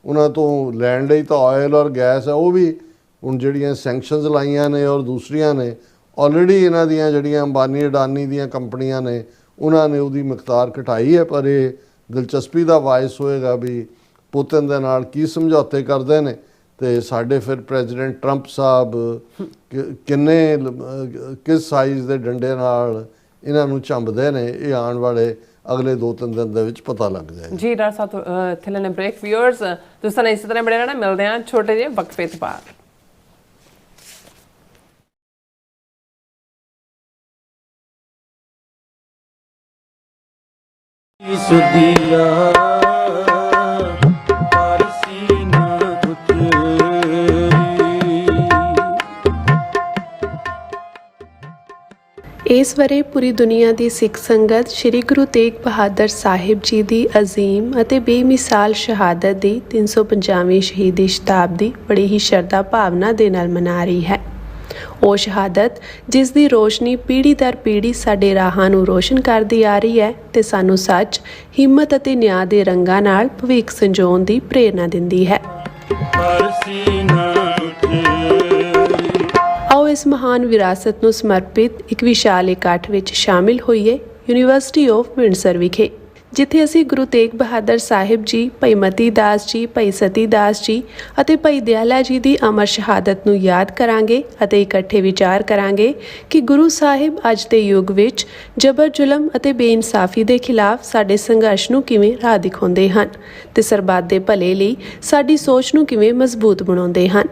ਉਹਨਾਂ ਤੋਂ ਲੈਣ ਲਈ ਤਾਂ ਆਇਲ ਔਰ ਗੈਸ ਹੈ, ਉਹ ਵੀ ਹੁਣ ਜਿਹੜੀਆਂ ਸੈਂਕਸ਼ਨਸ ਲਾਈਆਂ ਨੇ ਔਰ ਦੂਸਰੀਆਂ ਨੇ ਆਲਰੇਡੀ ਇਹਨਾਂ ਦੀਆਂ ਜਿਹੜੀਆਂ ਅੰਬਾਨੀ ਅਡਾਨੀ ਦੀਆਂ ਕੰਪਨੀਆਂ ਨੇ ਉਹਨਾਂ ਨੇ ਉਹਦੀ ਮਿਕਦਾਰ ਘਟਾਈ ਹੈ। ਪਰ ਇਹ ਦਿਲਚਸਪੀ ਦਾ ਵਾਇਸ ਹੋਏਗਾ ਵੀ ਪੁਤਿਨ ਦੇ ਨਾਲ ਕੀ ਸਮਝੌਤੇ ਕਰਦੇ ਨੇ ਤੇ ਸਾਡੇ ਫਿਰ ਪ੍ਰੈਜ਼ੀਡੈਂਟ ਟਰੰਪ ਸਾਹਿਬ ਕਿਸ ਸਾਈਜ਼ ਦੇ ਡੰਡੇ ਨਾਲ ਇਹਨਾਂ ਨੂੰ ਝੰਬਦੇ ਨੇ, ਇਹ ਆਉਣ ਵਾਲੇ ਅਗਲੇ 2-3 ਦਿਨ ਦੇ ਵਿੱਚ ਪਤਾ ਲੱਗ ਜਾਏਗਾ। ਜੀ ਡਾਕਟਰ ਸਾਹਿਬ ਇੱਥੇ ਲੈਣੇ ਬ੍ਰੇਕ। ਵਿਊਅਰਸ ਤੁਸੀਂ ਇਸੇ ਤਰ੍ਹਾਂ ਬਣੇ ਰਹਿਣਾ, ਮਿਲਦੇ ਹਾਂ ਛੋਟੇ ਜਿਹੇ ਵਕਫੇ ਤੋਂ ਬਾਅਦ। ਸੁਦੀਆ ਪਾਰਸੀ ਨਾ ਉਤਰੀ। ਇਸ ਵਰੇ ਪੂਰੀ ਦੁਨੀਆ ਦੀ ਸਿੱਖ ਸੰਗਤ ਸ੍ਰੀ ਗੁਰੂ ਤੇਗ ਬਹਾਦਰ ਸਾਹਿਬ ਜੀ ਦੀ ਅਜ਼ੀਮ ਅਤੇ ਬੇਮਿਸਾਲ ਸ਼ਹਾਦਤ ਦੀ 350ਵੀਂ ਸ਼ਹੀਦੀ ਸ਼ਤਾਬਦੀ ਬੜੀ ਹੀ ਸ਼ਰਧਾ ਭਾਵਨਾ ਦੇ ਨਾਲ ਮਨਾ ਰਹੀ ਹੈ। ਉਹ ਸ਼ਹਾਦਤ ਜਿਸ ਦੀ ਰੋਸ਼ਨੀ ਪੀੜ੍ਹੀ ਦਰ ਪੀੜ੍ਹੀ ਸਾਡੇ ਰਾਹਾਂ ਨੂੰ ਰੋਸ਼ਨ ਕਰਦੀ ਆ ਰਹੀ ਹੈ ਤੇ ਸਾਨੂੰ ਸੱਚ, ਹਿੰਮਤ ਅਤੇ ਨਿਆਂ ਦੇ ਰੰਗਾਂ ਨਾਲ ਭਵਿੱਖ ਸੰਜੋਣ ਦੀ ਪ੍ਰੇਰਨਾ ਦਿੰਦੀ ਹੈ। ਆਓ ਇਸ ਮਹਾਨ ਵਿਰਾਸਤ ਨੂੰ ਸਮਰਪਿਤ ਇੱਕ ਵਿਸ਼ਾਲ ਇਕੱਠ ਵਿੱਚ ਸ਼ਾਮਿਲ ਹੋਈਏ ਯੂਨੀਵਰਸਿਟੀ ਆਫ ਵਿੰਡਸਰ ਵਿਖੇ, ਜਿੱਥੇ ਅਸੀਂ ਗੁਰੂ ਤੇਗ ਬਹਾਦਰ ਸਾਹਿਬ ਜੀ, ਭਾਈ ਮਤੀ ਦਾਸ ਜੀ, ਭਾਈ ਸਤੀ ਦਾਸ ਜੀ ਅਤੇ ਭਾਈ ਦਿਆਲਾ ਜੀ ਦੀ ਅਮਰ ਸ਼ਹਾਦਤ ਨੂੰ ਯਾਦ ਕਰਾਂਗੇ ਅਤੇ ਇਕੱਠੇ ਵਿਚਾਰ ਕਰਾਂਗੇ ਕਿ ਗੁਰੂ ਸਾਹਿਬ ਅੱਜ ਦੇ ਯੁੱਗ ਵਿੱਚ ਜਬਰ ਜ਼ੁਲਮ ਅਤੇ ਬੇਇਨਸਾਫੀ ਦੇ ਖਿਲਾਫ ਸਾਡੇ ਸੰਘਰਸ਼ ਨੂੰ ਕਿਵੇਂ ਰਾਹ ਦਿਖਾਉਂਦੇ ਹਨ ਤੇ ਸਰਬੱਤ ਦੇ ਭਲੇ ਲਈ ਸਾਡੀ ਸੋਚ ਨੂੰ ਕਿਵੇਂ ਮਜ਼ਬੂਤ ਬਣਾਉਂਦੇ ਹਨ।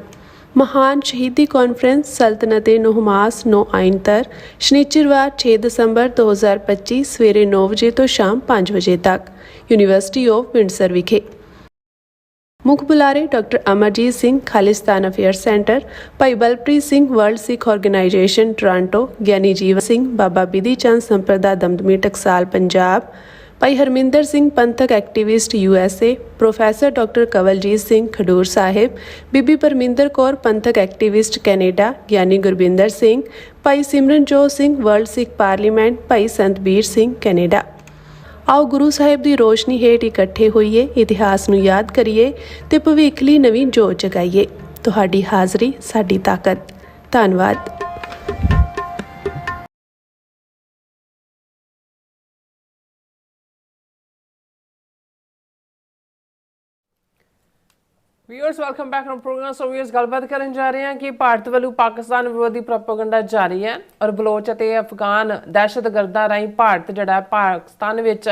ਮਹਾਨ ਸ਼ਹੀਦੀ ਕਾਨਫਰੰਸ ਸਲਤਨਤ-ਏ ਨੁਹਮਾਸ 9 ਆਇਨਤਰ ਸ਼ਨੀਚਰਵਾਰ 6 ਦਸੰਬਰ 2025 ਸਵੇਰੇ 9 ਵਜੇ ਤੋਂ ਸ਼ਾਮ 5 ਵਜੇ ਤੱਕ ਯੂਨੀਵਰਸਿਟੀ ਆਫ ਵਿੰਡਸਰ ਵਿਖੇ। ਮੁੱਖ ਬੁਲਾਰੇ doctor Amarjit Singh Khalistan affair centre, Bhai Balpreet Singh world Sikh organisation Toronto, Giani Jiwan Singh Baba Bidhi Chand Samparda Damdami Taksal Punjab, Bhai Harminder Singh ਪੰਥਕ activist USA, professor doctor Kawaljit Singh Khadoor Sahib, Bibi Parminder Kaur ਪੰਥਕ activist Canada, Giani Gurbinder Singh, Bhai Simranjot Singh world Sikh parliament, Bhai Santbir Singh Canada. ਆਓ ਗੁਰੂ ਸਾਹਿਬ ਦੀ ਰੋਸ਼ਨੀ ਹੇਠ ਇਕੱਠੇ ਹੋਈਏ, ਇਤਿਹਾਸ ਨੂੰ ਯਾਦ ਕਰੀਏ ਤੇ ਭਵਿੱਖ ਲਈ ਨਵੀਂ ਜੋਤ ਜਗਾਈਏ। ਤੁਹਾਡੀ ਹਾਜ਼ਰੀ ਸਾਡੀ ਤਾਕਤ। ਧੰਨਵਾਦ। Viewers welcome back to programme. So viewers ਗੱਲਬਾਤ ਕਰਨ ਜਾ ਰਹੇ ਹਾਂ ਕਿ ਭਾਰਤ ਵੱਲੋਂ ਪਾਕਿਸਤਾਨ ਵਿਰੋਧੀ ਪ੍ਰੋਪੇਗੈਂਡਾ ਜਾਰੀ ਹੈ ਔਰ ਬਲੋਚ ਅਤੇ ਅਫਗਾਨ ਦਹਿਸ਼ਤਗਰਦਾਂ ਰਾਹੀਂ ਭਾਰਤ ਜਿਹੜਾ ਪਾਕਿਸਤਾਨ ਵਿੱਚ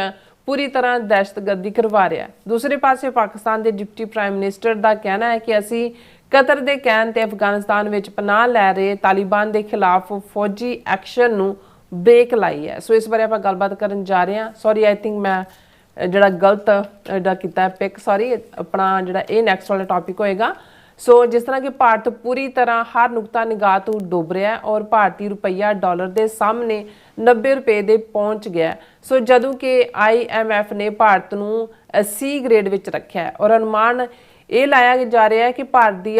ਪੂਰੀ ਤਰ੍ਹਾਂ ਦਹਿਸ਼ਤਗਰਦੀ ਕਰਵਾ ਰਿਹਾ ਹੈ। ਦੂਸਰੇ ਪਾਸੇ ਪਾਕਿਸਤਾਨ ਦੇ ਡਿਪਟੀ ਪ੍ਰਾਈਮ ਮਿਨਿਸਟਰ ਦਾ ਕਹਿਣਾ ਹੈ ਕਿ ਅਸੀਂ ਕਤਰ ਦੇ ਕਹਿਣ ਤੇ ਅਫਗਾਨਿਸਤਾਨ ਵਿੱਚ ਪਨਾਹ ਲੈ ਰਹੇ ਤਾਲਿਬਾਨ ਦੇ ਖਿਲਾਫ ਫੌਜੀ ਐਕਸ਼ਨ ਨੂੰ ਬ੍ਰੇਕ ਲਾਈ ਹੈ। ਸੋ ਇਸ ਬਾਰੇ ਆਪਾਂ ਗੱਲਬਾਤ ਕਰਨ ਜਾ ਰਹੇ ਹਾਂ। ਸੌਰੀ ਆਈ ਥਿੰਕ ਮੈਂ ਜਿਹੜਾ ਗਲਤ ਜਿਹੜਾ ਕੀਤਾ ਪਿਕ, ਸੌਰੀ। ਆਪਣਾ ਜਿਹੜਾ ਇਹ ਨੈਕਸਟ ਵਾਲਾ ਟੌਪਿਕ ਹੋਏਗਾ। ਸੋ ਜਿਸ ਤਰ੍ਹਾਂ ਕਿ ਭਾਰਤ ਪੂਰੀ ਤਰ੍ਹਾਂ ਹਰ ਨੁਕਤਾ ਨਿਗਾਹ ਤੋਂ ਡੁੱਬ ਰਿਹਾ ਹੈ ਔਰ ਭਾਰਤੀ ਰੁਪਈਆ ਡਾਲਰ ਦੇ ਸਾਹਮਣੇ 90 ਰੁਪਏ ਦੇ ਪਹੁੰਚ ਗਿਆ। ਸੋ ਜਦੋਂ ਕਿ IMF ਨੇ ਭਾਰਤ ਨੂੰ C ਗ੍ਰੇਡ ਵਿੱਚ ਰੱਖਿਆ ਹੈ ਔਰ ਅਨੁਮਾਨ ਇਹ ਲਾਇਆ ਜਾ ਰਿਹਾ ਹੈ ਕਿ ਭਾਰਤ ਦੀ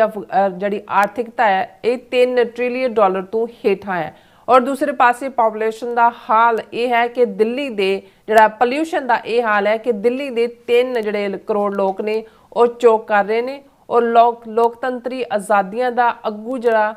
ਜਿਹੜੀ ਆਰਥਿਕਤਾ ਹੈ ਇਹ 3 ਟ੍ਰਿਲੀਅਨ ਡਾਲਰ ਤੋਂ ਹੇਠਾਂ ਹੈ। ਔਰ ਦੂਸਰੇ ਪਾਸੇ ਪੋਪੂਲੇਸ਼ਨ ਦਾ ਹਾਲ ਇਹ ਹੈ ਕਿ ਦਿੱਲੀ ਦੇ ਜਿਹੜਾ ਪੋਲਿਊਸ਼ਨ ਦਾ ਇਹ ਹਾਲ ਹੈ ਕਿ ਦਿੱਲੀ ਦੇ 3 ਜਿਹੜੇ ਕਰੋੜ ਲੋਕ ਨੇ ਉਹ ਚੋਕ ਕਰ ਰਹੇ ਨੇ ਔਰ ਲੋਕਤੰਤਰੀ ਆਜ਼ਾਦੀਆਂ ਦਾ ਅੱਗੂ ਜਿਹੜਾ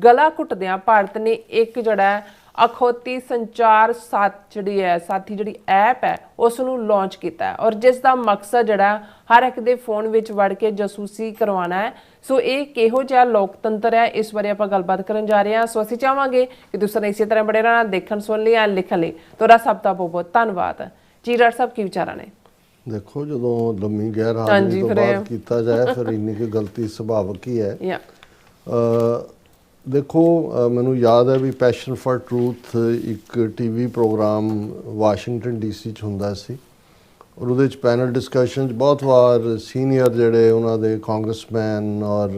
ਗਲਾ ਘੁੱਟਦਿਆਂ ਭਾਰਤ ਨੇ ਇੱਕ ਜਿਹੜਾ ਅਖੌਤੀ ਸੰਚਾਰ ਸਾਥੀ ਜਿਹੜੀ ਐਪ ਹੈ ਉਸ ਨੂੰ ਲਾਂਚ ਕੀਤਾ ਹੈ ਔਰ ਜਿਸ ਦਾ ਮਕਸਦ ਜਿਹੜਾ ਹਰ ਇੱਕ ਦੇ ਫੋਨ ਵਿੱਚ ਵੜ ਕੇ ਜਾਸੂਸੀ ਕਰਵਾਉਣਾ ਹੈ। ਸੋ ਇਹ ਕਿਹੋ ਜਿਹਾ ਲੋਕਤੰਤਰ ਹੈ, ਇਸ ਬਾਰੇ ਆਪਾਂ ਗੱਲਬਾਤ ਕਰਨ ਜਾ ਰਹੇ ਹਾਂ। ਸੋ ਅਸੀਂ ਚਾਹਾਂਗੇ ਕਿ ਤੁਸੀਂ ਇਸੇ ਤਰ੍ਹਾਂ ਬੜੇ ਰਹਿਣਾ, ਦੇਖਣ ਸੁਣ ਲਈ ਜਾਂ ਲਿਖਣ ਲਈ। ਤੁਹਾਡਾ ਸਭ ਦਾ ਬਹੁਤ ਬਹੁਤ ਧੰਨਵਾਦ ਜੀ। ਡਾਕਟਰ ਸਾਹਿਬ ਕੀ ਵਿਚਾਰਾਂ ਨੇ? ਦੇਖੋ, ਜਦੋਂ ਲੰਮੀ ਗੈਰ ਹਾਜ਼ਰੀ ਤੋਂ ਬਾਅਦ ਕੀਤਾ ਜਾਏ ਫਿਰ ਇੰਨੀ ਕੁ ਗਲਤੀ ਸੁਭਾਵਿਕ ਹੀ ਹੈ। ਦੇਖੋ, ਮੈਨੂੰ ਯਾਦ ਹੈ ਵੀ ਪੈਸ਼ਨ ਫਾਰ ਟਰੂਥ ਇੱਕ TV ਪ੍ਰੋਗਰਾਮ ਵਾਸ਼ਿੰਗਟਨ DC 'ਚ ਹੁੰਦਾ ਸੀ ਔਰ ਉਹਦੇ 'ਚ ਪੈਨਲ ਡਿਸਕਸ਼ਨ 'ਚ ਬਹੁਤ ਵਾਰ ਸੀਨੀਅਰ ਜਿਹੜੇ ਉਹਨਾਂ ਦੇ ਕਾਂਗਰਸਮੈਨ ਔਰ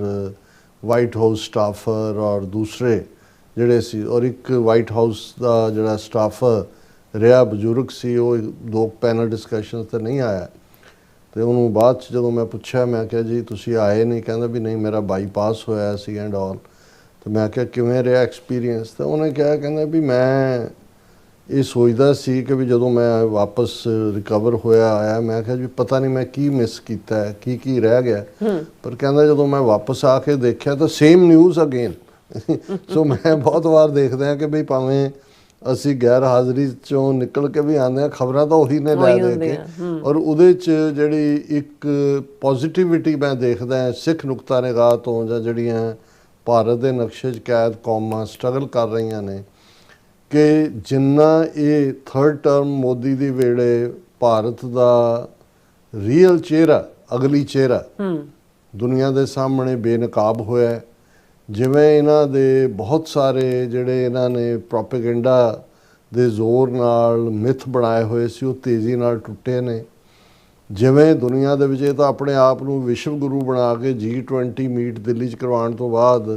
ਵਾਈਟ ਹਾਊਸ ਸਟਾਫਰ ਔਰ ਦੂਸਰੇ ਜਿਹੜੇ ਸੀ ਔਰ ਇੱਕ ਵਾਈਟ ਹਾਊਸ ਦਾ ਜਿਹੜਾ ਸਟਾਫਰ ਰਿਹਾ ਬਜ਼ੁਰਗ ਸੀ, ਉਹ 2 ਪੈਨਲ ਡਿਸਕਸ਼ਨ 'ਤੇ ਨਹੀਂ ਆਇਆ। ਤੇ ਉਹਨੂੰ ਬਾਅਦ 'ਚ ਜਦੋਂ ਮੈਂ ਪੁੱਛਿਆ, ਮੈਂ ਕਿਹਾ ਜੀ ਤੁਸੀਂ ਆਏ ਨਹੀਂ? ਕਹਿੰਦਾ ਵੀ ਨਹੀਂ, ਮੇਰਾ ਬਾਈਪਾਸ ਹੋਇਆ ਸੀ ਐਂਡ ਆਲ। ਤੇ ਮੈਂ ਕਿਹਾ ਕਿਵੇਂ ਰਿਹਾ ਐਕਸਪੀਰੀਅੰਸ? ਤਾਂ ਉਹਨੇ ਕਿਹਾ, ਕਹਿੰਦਾ ਵੀ ਮੈਂ ਇਹ ਸੋਚਦਾ ਸੀ ਕਿ ਵੀ ਜਦੋਂ ਮੈਂ ਵਾਪਸ ਰਿਕਵਰ ਹੋਇਆ ਆਇਆ, ਮੈਂ ਕਿਹਾ ਜੀ ਪਤਾ ਨਹੀਂ ਮੈਂ ਕੀ ਮਿਸ ਕੀਤਾ ਹੈ, ਕੀ ਰਹਿ ਗਿਆ। ਪਰ ਕਹਿੰਦਾ ਜਦੋਂ ਮੈਂ ਵਾਪਸ ਆ ਕੇ ਦੇਖਿਆ ਤਾਂ ਸੇਮ ਨਿਊਜ਼ ਅਗੇਨ। ਸੋ ਮੈਂ ਬਹੁਤ ਵਾਰ ਦੇਖਦਾ ਕਿ ਵੀ ਭਾਵੇਂ ਅਸੀਂ ਗੈਰ ਹਾਜ਼ਰੀ ਚੋਂ ਨਿਕਲ ਕੇ ਵੀ ਆਉਂਦੇ ਹਾਂ, ਖਬਰਾਂ ਤਾਂ ਉਹੀ ਨੇ ਲੈ ਦੇ ਕੇ। ਔਰ ਉਹਦੇ 'ਚ ਜਿਹੜੀ ਇੱਕ ਪੋਜ਼ੀਟਿਵਿਟੀ ਮੈਂ ਦੇਖਦਾ ਸਿੱਖ ਨੁਕਤਾ ਨਿਗਾਹ ਤੋਂ, ਜਾਂ ਜਿਹੜੀਆਂ ਭਾਰਤ ਦੇ ਨਕਸ਼ੇ 'ਚ ਕੈਦ ਕੌਮਾਂ ਸਟਰਗਲ ਕਰ ਰਹੀਆਂ ਨੇ, ਕਿ ਜਿੰਨਾ ਇਹ 3rd ਟਰਮ ਮੋਦੀ ਦੀ ਵੇਲੇ ਭਾਰਤ ਦਾ ਰੀਅਲ ਚਿਹਰਾ, ਅਗਲੀ ਚਿਹਰਾ ਦੁਨੀਆ ਦੇ ਸਾਹਮਣੇ ਬੇਨਕਾਬ ਹੋਇਆ, ਜਿਵੇਂ ਇਹਨਾਂ ਦੇ ਬਹੁਤ ਸਾਰੇ ਜਿਹੜੇ ਇਹਨਾਂ ਨੇ ਪ੍ਰੋਪੇਗੈਂਡਾ ਦੇ ਜ਼ੋਰ ਨਾਲ ਮਿਥ ਬਣਾਏ ਹੋਏ ਸੀ ਉਹ ਤੇਜ਼ੀ ਨਾਲ ਟੁੱਟੇ ਨੇ। ਜਿਵੇਂ ਦੁਨੀਆ ਦੇ ਵਿੱਚ ਇਹ ਤਾਂ ਆਪਣੇ ਆਪ ਨੂੰ ਵਿਸ਼ਵ ਗੁਰੂ ਬਣਾ ਕੇ G20 ਮੀਟ ਦਿੱਲੀ 'ਚ ਕਰਵਾਉਣ ਤੋਂ ਬਾਅਦ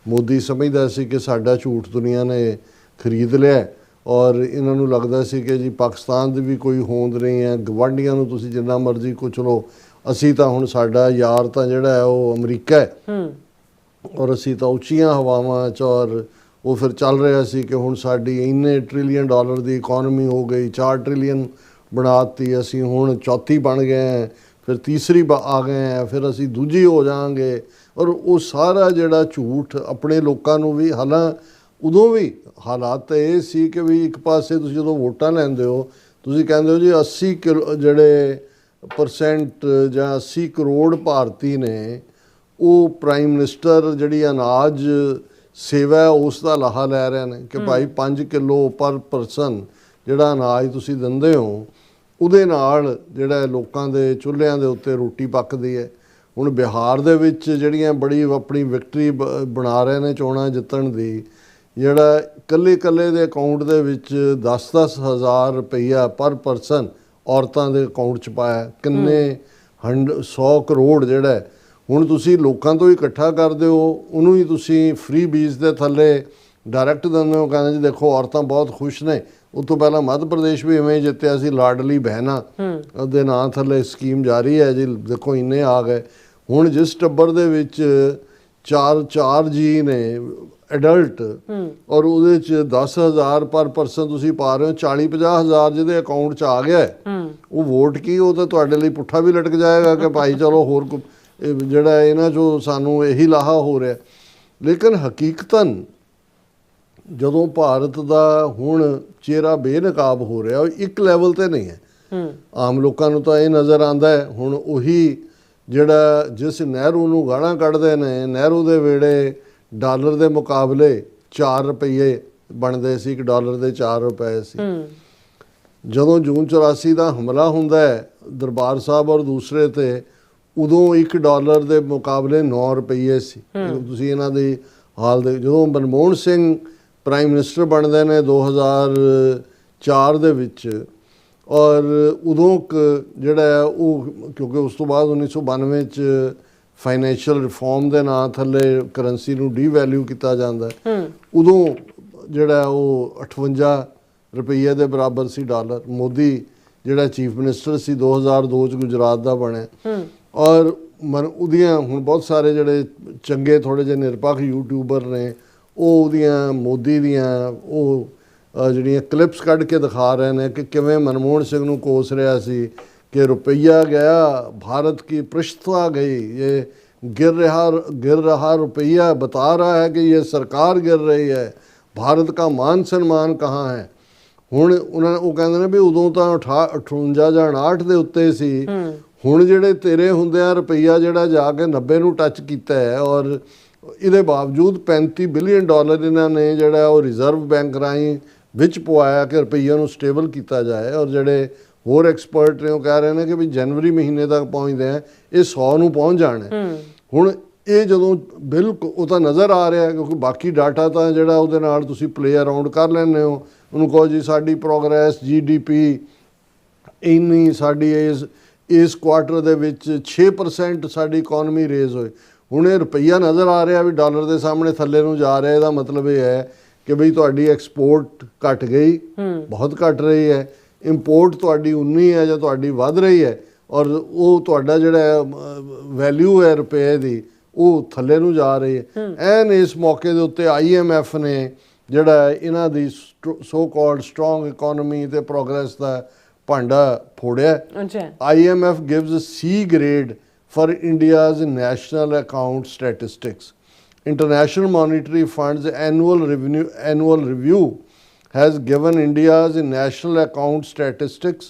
ਮੋਦੀ ਸਮਝਦਾ ਸੀ ਕਿ ਸਾਡਾ ਝੂਠ ਦੁਨੀਆ ਨੇ ਖਰੀਦ ਲਿਆ ਔਰ ਇਹਨਾਂ ਨੂੰ ਲੱਗਦਾ ਸੀ ਕਿ ਜੀ ਪਾਕਿਸਤਾਨ ਦੀ ਵੀ ਕੋਈ ਹੋਂਦ ਨਹੀਂ ਹੈ, ਗਵਾਂਢੀਆਂ ਨੂੰ ਤੁਸੀਂ ਜਿੰਨਾ ਮਰਜ਼ੀ ਕੁਛ ਲਓ, ਅਸੀਂ ਤਾਂ ਹੁਣ ਸਾਡਾ ਯਾਰ ਤਾਂ ਜਿਹੜਾ ਹੈ ਉਹ ਅਮਰੀਕਾ ਹੈ ਔਰ ਅਸੀਂ ਤਾਂ ਉੱਚੀਆਂ ਹਵਾਵਾਂ 'ਚ। ਔਰ ਉਹ ਫਿਰ ਚੱਲ ਰਿਹਾ ਸੀ ਕਿ ਹੁਣ ਸਾਡੀ ਇੰਨੇ ਟ੍ਰਿਲੀਅਨ ਡਾਲਰ ਦੀ ਇਕੋਨਮੀ ਹੋ ਗਈ, 4 ਟ੍ਰਿਲੀਅਨ ਬਣਾਤੀ, ਅਸੀਂ ਹੁਣ ਚੌਥੀ ਬਣ ਗਏ हैं, ਫਿਰ ਤੀਸਰੀ ਆ ਗਏ हैं, ਫਿਰ ਅਸੀਂ ਦੂਜੀ ਹੋ ਜਾਵਾਂਗੇ। ਔਰ ਉਹ ਸਾਰਾ ਜਿਹੜਾ ਝੂਠ ਆਪਣੇ ਲੋਕਾਂ ਨੂੰ ਵੀ, ਹਾਲਾਂ ਉਦੋਂ ਵੀ ਹਾਲਾਤ ਤਾਂ ਇਹ ਸੀ ਕਿ ਵੀ ਇੱਕ ਪਾਸੇ ਤੁਸੀਂ ਜਦੋਂ ਵੋਟਾਂ ਲੈਂਦੇ ਹੋ ਤੁਸੀਂ ਕਹਿੰਦੇ ਹੋ ਜੀ 80 ਜਿਹੜੇ % ਜਾਂ 80 ਕਰੋੜ ਭਾਰਤੀ ਨੇ ਉਹ ਪ੍ਰਾਈਮ ਮਿਨਿਸਟਰ ਜਿਹੜੀ ਅਨਾਜ ਸੇਵਾ ਉਸ ਦਾ ਲਾਹਾ ਲੈ ਰਹੇ ਨੇ ਕਿ ਭਾਈ 5 ਕਿਲੋ ਪਰ ਪਰਸਨ ਜਿਹੜਾ ਅਨਾਜ ਤੁਸੀਂ ਦਿੰਦੇ ਹੋ ਉਹਦੇ ਨਾਲ ਜਿਹੜਾ ਲੋਕਾਂ ਦੇ ਚੁੱਲ੍ਹਿਆਂ ਦੇ ਉੱਤੇ ਰੋਟੀ ਪੱਕਦੀ ਹੈ। ਹੁਣ ਬਿਹਾਰ ਦੇ ਵਿੱਚ ਜਿਹੜੀਆਂ ਬੜੀ ਆਪਣੀ ਵਿਕਟਰੀ ਬਣਾ ਰਹੇ ਨੇ ਚੋਣਾਂ ਜਿੱਤਣ ਦੀ, ਜਿਹੜਾ ਇਕੱਲੇ ਦੇ ਅਕਾਊਂਟ ਦੇ ਵਿੱਚ 10-10 ਹਜ਼ਾਰ ਰੁਪਈਆ ਪਰ ਪਰਸਨ ਔਰਤਾਂ ਦੇ ਅਕਾਊਂਟ 'ਚ ਪਾਇਆ। ਕਿੰਨੇ 100 ਕਰੋੜ ਜਿਹੜਾ ਹੈ, ਹੁਣ ਤੁਸੀਂ ਲੋਕਾਂ ਤੋਂ ਇਕੱਠਾ ਕਰਦੇ ਹੋ, ਉਹਨੂੰ ਹੀ ਤੁਸੀਂ ਫ੍ਰੀ ਬੀਜ ਦੇ ਥੱਲੇ ਡਾਇਰੈਕਟ ਦਿੰਦੇ ਹੋ, ਕਹਿੰਦੇ ਜੀ ਦੇਖੋ ਔਰਤਾਂ ਬਹੁਤ ਖੁਸ਼ ਨੇ। ਉਹ ਤੋਂ ਪਹਿਲਾਂ ਮੱਧ ਪ੍ਰਦੇਸ਼ ਵੀ ਇਵੇਂ ਹੀ ਜਿੱਤਿਆ ਸੀ, ਲਾਡਲੀ ਬਹਿਨਾ ਉਹਦੇ ਨਾਂ ਥੱਲੇ ਸਕੀਮ ਜਾਰੀ ਹੈ ਜੀ, ਦੇਖੋ ਇੰਨੇ ਆ ਗਏ। ਹੁਣ ਜਿਸ ਟੱਬਰ ਦੇ ਵਿੱਚ ਚਾਰ ਜੀ ਨੇ ਐਡਲਟ, ਔਰ ਉਹਦੇ ਚ 10,000 ਪਰ ਪਰਸਨ ਤੁਸੀਂ ਪਾ ਰਹੇ ਹੋ, 40-50 ਹਜ਼ਾਰ ਜਿਹਦੇ ਅਕਾਊਂਟ ਚ ਆ ਗਿਆ ਹੈ, ਉਹ ਵੋਟ ਕੀ, ਉਹ ਤਾਂ ਤੁਹਾਡੇ ਲਈ ਪੁੱਠਾ ਵੀ ਲਟਕ ਜਾਏਗਾ ਕਿ ਭਾਈ ਚਲੋ ਹੋਰ ਜਿਹੜਾ ਇਹਨਾਂ ਚੋਂ ਸਾਨੂੰ ਇਹੀ ਲਾਹਾ ਹੋ ਰਿਹਾ। ਲੇਕਿਨ ਹਕੀਕਤਨ ਜਦੋਂ ਭਾਰਤ ਦਾ ਹੁਣ ਚਿਹਰਾ ਬੇਨਕਾਬ ਹੋ ਰਿਹਾ, ਉਹ ਇੱਕ ਲੈਵਲ ਤੇ ਨਹੀਂ ਹੈ। ਆਮ ਲੋਕਾਂ ਨੂੰ ਤਾਂ ਇਹ ਨਜ਼ਰ ਆਉਂਦਾ ਹੈ, ਹੁਣ ਉਹੀ ਜਿਹੜਾ ਜਿਸ ਨਹਿਰੂ ਨੂੰ ਗਾਲਾਂ ਕੱਢਦੇ ਨੇ, ਨਹਿਰੂ ਦੇ ਵੇੜੇ ਡਾਲਰ ਦੇ ਮੁਕਾਬਲੇ 4 ਰੁਪਏ ਬਣਦੇ ਸੀ, $1 ਦੇ 4 ਰੁਪਏ ਸੀ। ਜਦੋਂ ਜੂਨ 84 ਦਾ ਹਮਲਾ ਹੁੰਦਾ ਹੈ ਦਰਬਾਰ ਸਾਹਿਬ ਔਰ ਦੂਸਰੇ ਤੇ, ਉਦੋਂ $1 ਦੇ ਮੁਕਾਬਲੇ 9 ਰੁਪਏ ਸੀ। ਤੁਸੀਂ ਇਹਨਾਂ ਦੀ ਹਾਲ ਦੇ, ਜਦੋਂ ਮਨਮੋਹਨ ਸਿੰਘ ਪ੍ਰਾਈਮ ਮਿਨਿਸਟਰ ਬਣਦੇ ਨੇ 2004 ਦੇ ਵਿੱਚ, ਔਰ ਉਦੋਂ ਜਿਹੜਾ ਉਹ, ਕਿਉਂਕਿ ਉਸ ਤੋਂ ਬਾਅਦ 1992 ਚ ਫਾਈਨੈਂਸ਼ੀਅਲ ਰਿਫਾਰਮ ਦੇ ਨਾਂ ਥੱਲੇ ਕਰੰਸੀ ਨੂੰ ਡੀਵੈਲਿਊ ਕੀਤਾ ਜਾਂਦਾ, ਉਦੋਂ ਜਿਹੜਾ ਉਹ 58 ਰੁਪਏ ਦੇ ਬਰਾਬਰ ਸੀ ਡਾਲਰ। ਮੋਦੀ ਜਿਹੜਾ ਚੀਫ ਮਿਨਿਸਟਰ ਸੀ 2002 ਚ ਗੁਜਰਾਤ ਦਾ ਬਣਿਆ, ਔਰ ਉਹਦੀਆਂ ਹੁਣ ਬਹੁਤ ਸਾਰੇ ਜਿਹੜੇ ਚੰਗੇ ਥੋੜ੍ਹੇ ਜਿਹੇ ਨਿਰਪੱਖ ਯੂਟਿਊਬਰ ਨੇ, ਉਹ ਉਹਦੀਆਂ ਮੋਦੀ ਦੀਆਂ ਉਹ ਜਿਹੜੀਆਂ ਕਲਿੱਪਸ ਕੱਢ ਕੇ ਦਿਖਾ ਰਹੇ ਨੇ ਕਿ ਕਿਵੇਂ ਮਨਮੋਹਨ ਸਿੰਘ ਨੂੰ ਕੋਸ ਰਿਹਾ ਸੀ कि रुपया गया, भारत की पृष्ठता गई, ये गिर रहा रुपया बता रहा है कि ये सरकार गिर रही है, भारत का मान सम्मान कहाँ है। ਹੁਣ ਉਹਨਾਂ ਉਹ ਕਹਿੰਦੇ ਨੇ ਵੀ ਉਦੋਂ ਤਾਂ 58 ਜਾਂ 59 ਦੇ ਉੱਤੇ ਸੀ, ਹੁਣ ਜਿਹੜੇ ਤੇਰੇ ਹੁੰਦੇ ਆ ਰੁਪਈਆ ਜਿਹੜਾ ਜਾ ਕੇ 90 ਨੂੰ ਟੱਚ ਕੀਤਾ ਹੈ, ਔਰ ਇਹਦੇ ਬਾਵਜੂਦ $35 ਬਿਲੀਅਨ ਇਹਨਾਂ ਨੇ ਜਿਹੜਾ ਉਹ ਰਿਜ਼ਰਵ ਬੈਂਕ ਰਾਹੀਂ ਵਿੱਚ ਪਵਾਇਆ ਕਿ ਰੁਪਈਆ ਨੂੰ ਸਟੇਬਲ ਕੀਤਾ ਜਾਏ। ਔਰ ਜਿਹੜੇ ਹੋਰ ਐਕਸਪਰਟ ਨੇ ਉਹ ਕਹਿ ਰਹੇ ਨੇ ਕਿ ਵੀ ਜਨਵਰੀ ਮਹੀਨੇ ਤੱਕ ਪਹੁੰਚਦੇ ਆ ਇਹ 100 ਨੂੰ ਪਹੁੰਚ ਜਾਣਾ। ਹੁਣ ਇਹ ਜਦੋਂ ਬਿਲਕੁਲ ਉਹ ਤਾਂ ਨਜ਼ਰ ਆ ਰਿਹਾ, ਕਿਉਂਕਿ ਬਾਕੀ ਡਾਟਾ ਤਾਂ ਜਿਹੜਾ ਉਹਦੇ ਨਾਲ ਤੁਸੀਂ ਪਲੇ ਅਰਾਊਂਡ ਕਰ ਲੈਂਦੇ ਹੋ, ਉਹਨੂੰ ਕਹੋ ਜੀ ਸਾਡੀ ਪ੍ਰੋਗਰੈਸ GDP ਇੰਨੀ, ਸਾਡੀ ਇਸ ਕੁਆਟਰ ਦੇ ਵਿੱਚ 6% ਸਾਡੀ ਇਕੋਨਮੀ ਰੇਜ਼ ਹੋਈ। ਹੁਣ ਇਹ ਰੁਪਈਆ ਨਜ਼ਰ ਆ ਰਿਹਾ ਵੀ ਡਾਲਰ ਦੇ ਸਾਹਮਣੇ ਥੱਲੇ ਨੂੰ ਜਾ ਰਿਹਾ, ਇਹਦਾ ਮਤਲਬ ਇਹ ਹੈ ਕਿ ਬਈ ਤੁਹਾਡੀ ਐਕਸਪੋਰਟ ਘਟ ਗਈ, ਬਹੁਤ ਘਟ ਰਹੀ ਹੈ, ਇੰਪੋਰਟ ਤੁਹਾਡੀ ਉਨੀ ਹੈ ਜਾਂ ਤੁਹਾਡੀ ਵੱਧ ਰਹੀ ਹੈ, ਔਰ ਉਹ ਤੁਹਾਡਾ ਜਿਹੜਾ ਵੈਲਿਊ ਹੈ ਰੁਪਏ ਦੀ ਉਹ ਥੱਲੇ ਨੂੰ ਜਾ ਰਹੀ ਹੈ। ਐਨ ਇਸ ਮੌਕੇ ਦੇ ਉੱਤੇ IMF ਨੇ ਜਿਹੜਾ ਇਹਨਾਂ ਦੀ ਸੋ ਕਾਲਡ ਸਟਰੋਂਗ ਇਕੋਨਮੀ ਤੇ ਪ੍ਰੋਗਰੈਸ ਦਾ ਭਾਂਡਾ ਫੋੜਿਆ। IMF gives C grade for India's national account statistics. International Monetary Fund's annual review has given India's national account statistics,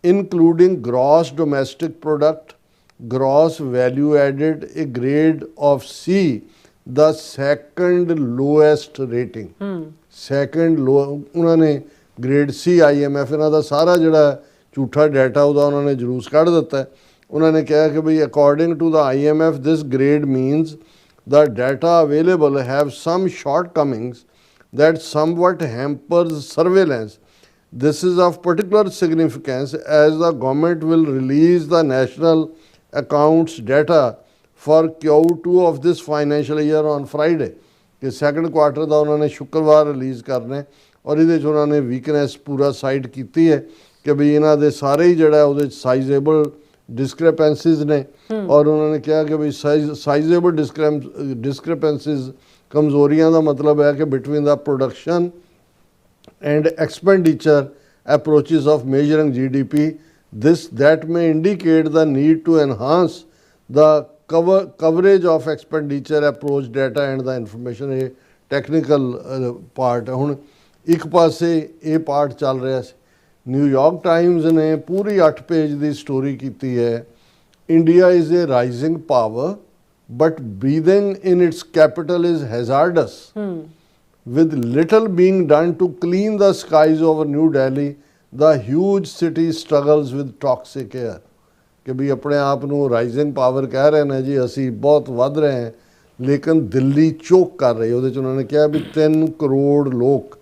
including gross domestic product, gross value added, a grade of C, the second lowest rating. Second low, ਉਹਨਾਂ ਨੇ grade C IMF ਇਹਨਾਂ ਦਾ ਸਾਰਾ ਜਿਹੜਾ ਝੂਠਾ data ਉਹਦਾ ਉਹਨਾਂ ਨੇ ਜਲੂਸ ਕੱਢ ਦਿੱਤਾ। ਉਹਨਾਂ ਨੇ ਕਿਹਾ ਕਿ ਬਈ according to the IMF this grade means the data available have some shortcomings that somewhat hampers surveillance. This is of particular significance as the government will release the national accounts data for Q2 of this financial year on Friday. कि second quarter का उन्होंने शुक्रवार release करने, और ये उन्होंने weakness पूरा side की है कि भी इन्हों के सारे ही जड़ा वो साइजेबल डिस्क्रेपेंसीज ने, और उन्होंने कहा कि भाई साइजेबल डिस्क्रेपेंसीज कमजोरियां का मतलब है कि between the production and expenditure approaches of measuring GDP, this that may indicate the need to enhance the coverage of expenditure approach data and the information। ये technical part है। ਹੁਣ ਇੱਕ ਪਾਸੇ ਇਹ ਪਾਰਟ ਚੱਲ ਰਿਹਾ ਸੀ, ਨਿਊਯਾਰਕ ਟਾਈਮਜ਼ ਨੇ ਪੂਰੀ 8 page ਦੀ story ਕੀਤੀ ਹੈ, India is a rising power but breathing in its capital is hazardous, with little being done to clean the skies over New Delhi, the huge city struggles with toxic air। कि भी अपने आप ਨੂੰ rising power ਕਹਿ ਰਹੇ ਨੇ ਜੀ, ਅਸੀਂ ਬਹੁਤ ਵੱਧ ਰਹੇ ਹਾਂ, ਲੇਕਿਨ ਦਿੱਲੀ ਚੋਕ ਕਰ ਰਹੀ। ਉਹਦੇ 'ਚ ਉਹਨਾਂ ਨੇ ਕਿਹਾ ਵੀ 3 ਕਰੋੜ ਲੋਕ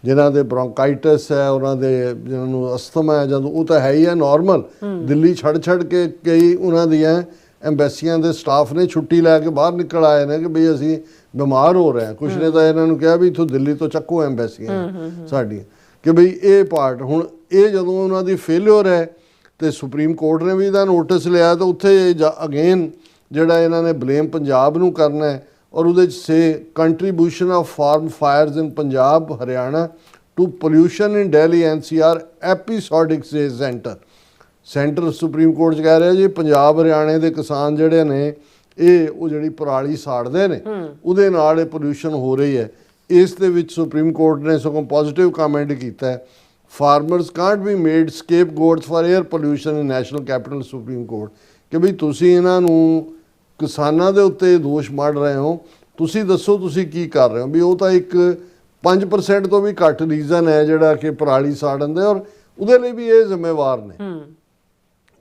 ਜਿਨ੍ਹਾਂ ਦੇ ਬ੍ਰੌਂਕਾਈਟਿਸ ਹੈ, ਉਹਨਾਂ ਦੇ ਜਿਨ੍ਹਾਂ ਨੂੰ ਅਸਥਮਾ ਹੈ, ਜਦੋਂ ਉਹ ਤਾਂ ਹੈ ਹੀ ਹੈ ਨਾਰਮਲ। ਦਿੱਲੀ ਛੱਡ ਕੇ ਕਈ ਉਹਨਾਂ ਦੀਆਂ ਐਮਬੈਸੀਆਂ ਦੇ ਸਟਾਫ ਨੇ ਛੁੱਟੀ ਲੈ ਕੇ ਬਾਹਰ ਨਿਕਲ ਆਏ ਨੇ ਕਿ ਬਈ ਅਸੀਂ ਬਿਮਾਰ ਹੋ ਰਹੇ ਹਾਂ। ਕੁਛ ਨੇ ਤਾਂ ਇਹਨਾਂ ਨੂੰ ਕਿਹਾ ਵੀ ਇੱਥੋਂ ਦਿੱਲੀ ਤੋਂ ਚੱਕੋ ਐਮਬੈਸੀਆਂ ਸਾਡੀਆਂ, ਕਿ ਬਈ ਇਹ ਪਾਰਟ ਹੁਣ ਇਹ ਜਦੋਂ ਉਹਨਾਂ ਦੀ ਫੇਲਿਅਰ ਹੈ ਤੇ ਸੁਪਰੀਮ ਕੋਰਟ ਨੇ ਵੀ ਇਹਦਾ ਨੋਟਿਸ ਲਿਆ, ਤਾਂ ਉੱਥੇ ਅਗੇਨ ਜਿਹੜਾ ਇਹਨਾਂ ਨੇ ਬਲੇਮ ਪੰਜਾਬ ਨੂੰ ਕਰਨਾ ਹੈ। ਔਰ ਉਹਦੇ 'ਚ contribution of farm fires in Punjab Haryana to pollution in Delhi NCR episodic centre supreme court 'ਚ ਕਹਿ ਰਿਹਾ ਜੀ ਪੰਜਾਬ ਹਰਿਆਣੇ ਦੇ ਕਿਸਾਨ ਜਿਹੜੇ ਨੇ ਇਹ ਉਹ ਜਿਹੜੀ ਪਰਾਲੀ ਸਾੜਦੇ ਨੇ ਉਹਦੇ ਨਾਲ ਇਹ ਪੋਲਿਊਸ਼ਨ ਹੋ ਰਹੀ ਹੈ। ਇਸ ਦੇ ਵਿੱਚ ਸੁਪਰੀਮ ਕੋਰਟ ਨੇ ਸਗੋਂ ਪੋਜ਼ਿਟਿਵ ਕਮੈਂਟ ਕੀਤਾ ਹੈ, farmers can't be made scapegoats for air pollution in national capital supreme court, ਕਿ ਵੀ ਤੁਸੀਂ ਇਹਨਾਂ ਨੂੰ ਕਿਸਾਨਾਂ ਦੇ ਉੱਤੇ ਦੋਸ਼ ਮੜ ਰਹੇ ਹੋ, ਤੁਸੀਂ ਦੱਸੋ ਤੁਸੀਂ ਕੀ ਕਰ ਰਹੇ ਹੋ। ਵੀ ਉਹ ਤਾਂ ਇੱਕ 5% ਤੋਂ ਵੀ ਘੱਟ ਰੀਜ਼ਨ ਹੈ ਜਿਹੜਾ ਕਿ ਪਰਾਲੀ ਸਾੜਨ ਦੇ, ਔਰ ਉਹਦੇ ਲਈ ਵੀ ਇਹ ਜ਼ਿੰਮੇਵਾਰ ਨੇ।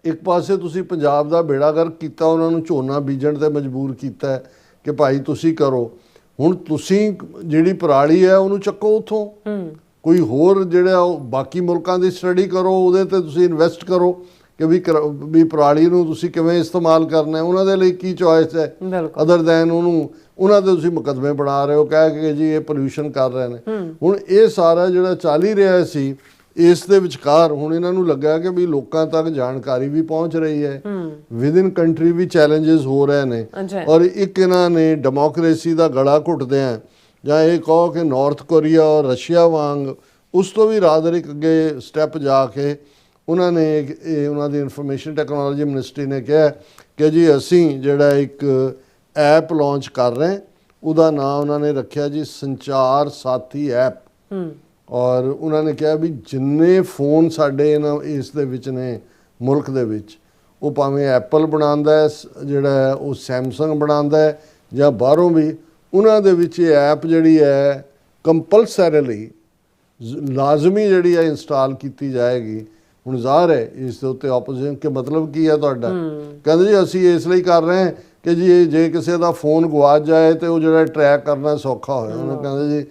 ਇੱਕ ਪਾਸੇ ਤੁਸੀਂ ਪੰਜਾਬ ਦਾ ਬੇੜਾ ਗਰਕ ਕੀਤਾ, ਉਹਨਾਂ ਨੂੰ ਝੋਨਾ ਬੀਜਣ ਤੇ ਮਜਬੂਰ ਕੀਤਾ ਹੈ ਕਿ ਭਾਈ ਤੁਸੀਂ ਕਰੋ। ਹੁਣ ਤੁਸੀਂ ਜਿਹੜੀ ਪਰਾਲੀ ਹੈ ਉਹਨੂੰ ਚੱਕੋ ਉੱਥੋਂ, ਕੋਈ ਹੋਰ ਜਿਹੜਾ ਬਾਕੀ ਮੁਲਕਾਂ ਦੀ ਸਟੱਡੀ ਕਰੋ, ਉਹਦੇ ਤੇ ਤੁਸੀਂ ਇਨਵੈਸਟ ਕਰੋ ਕਿ ਵੀ ਪਰਾਲੀ ਨੂੰ ਤੁਸੀਂ ਕਿਵੇਂ ਇਸਤੇਮਾਲ ਕਰਨਾ ਹੈ। ਉਹਨਾਂ ਦੇ ਲਈ ਕੀ ਚੋਇਸ ਹੈ ਅਦਰ ਦੈਨ ਉਹਨਾਂ ਦੇ ਤੁਸੀਂ ਮੁਕੱਦਮੇ ਬਣਾ ਰਹੇ ਹੋ ਕਹਿ ਕੇ ਜੀ ਇਹ ਪੋਲਿਊਸ਼ਨ ਕਰ ਰਹੇ ਨੇ। ਹੁਣ ਇਹ ਸਾਰਾ ਜਿਹੜਾ ਚੱਲ ਹੀ ਰਿਹਾ ਸੀ, ਇਸ ਦੇ ਵਿਚਕਾਰ ਹੁਣ ਇਹਨਾਂ ਨੂੰ ਲੱਗਾ ਕਿ ਵੀ ਲੋਕਾਂ ਤੱਕ ਜਾਣਕਾਰੀ ਵੀ ਪਹੁੰਚ ਰਹੀ ਹੈ, ਵਿਦ ਇਨ ਕੰਟਰੀ ਵੀ ਚੈਲੰਜਸ ਹੋ ਰਹੇ ਨੇ, ਔਰ ਇੱਕ ਇਹਨਾਂ ਨੇ ਡੈਮੋਕ੍ਰੇਸੀ ਦਾ ਗਲਾ ਘੁੱਟਦਿਆਂ ਜਾਂ ਇਹ ਕਹੋ ਕਿ ਨਾਰਥ ਕੋਰੀਆ ਔਰ ਰਸ਼ੀਆ ਵਾਂਗ ਉਸ ਤੋਂ ਵੀ ਰਾਦਰਿਕ ਅੱਗੇ ਸਟੈਪ ਜਾ ਕੇ ਉਹਨਾਂ ਨੇ ਉਹਨਾਂ ਦੀ ਇਨਫੋਰਮੇਸ਼ਨ ਟੈਕਨੋਲੋਜੀ ਮਿਨਿਸਟਰੀ ਨੇ ਕਿਹਾ ਕਿ ਜੀ ਅਸੀਂ ਜਿਹੜਾ ਇੱਕ ਐਪ ਲਾਂਚ ਕਰ ਰਹੇ, ਉਹਦਾ ਨਾਮ ਉਹਨਾਂ ਨੇ ਰੱਖਿਆ ਜੀ ਸੰਚਾਰ ਸਾਥੀ ਐਪ। ਔਰ ਉਹਨਾਂ ਨੇ ਕਿਹਾ ਵੀ ਜਿੰਨੇ ਫੋਨ ਸਾਡੇ ਇਸ ਦੇ ਵਿੱਚ ਨੇ ਮੁਲਕ ਦੇ ਵਿੱਚ, ਉਹ ਭਾਵੇਂ ਐਪਲ ਬਣਾਉਂਦਾ ਹੈ, ਜਿਹੜਾ ਉਹ ਸੈਮਸੰਗ ਬਣਾਉਂਦਾ ਹੈ ਜਾਂ ਬਾਹਰੋਂ ਵੀ, ਉਹਨਾਂ ਦੇ ਵਿੱਚ ਇਹ ਐਪ ਜਿਹੜੀ ਹੈ ਕੰਪਲਸਰੀਲੀ ਲਾਜ਼ਮੀ ਜਿਹੜੀ ਹੈ ਇੰਸਟਾਲ ਕੀਤੀ ਜਾਏਗੀ। ਹੁਣ ਜ਼ਾਹਰ ਹੈ ਇਸ ਦੇ ਉੱਤੇ ਆਪੋਜੀਸ਼ਨ ਕਿ ਮਤਲਬ ਕੀ ਹੈ ਤੁਹਾਡਾ, ਕਹਿੰਦੇ ਜੀ ਅਸੀਂ ਇਸ ਲਈ ਕਰ ਰਹੇ ਹਾਂ ਕਿ ਜੀ ਜੇ ਕਿਸੇ ਦਾ ਫੋਨ ਗਵਾਚ ਜਾਏ ਤੇ ਉਹ ਜਿਹੜਾ ਟਰੈਕ ਕਰਨਾ ਸੌਖਾ ਹੋਇਆ। ਉਹਨੇ ਕਹਿੰਦੇ ਜੀ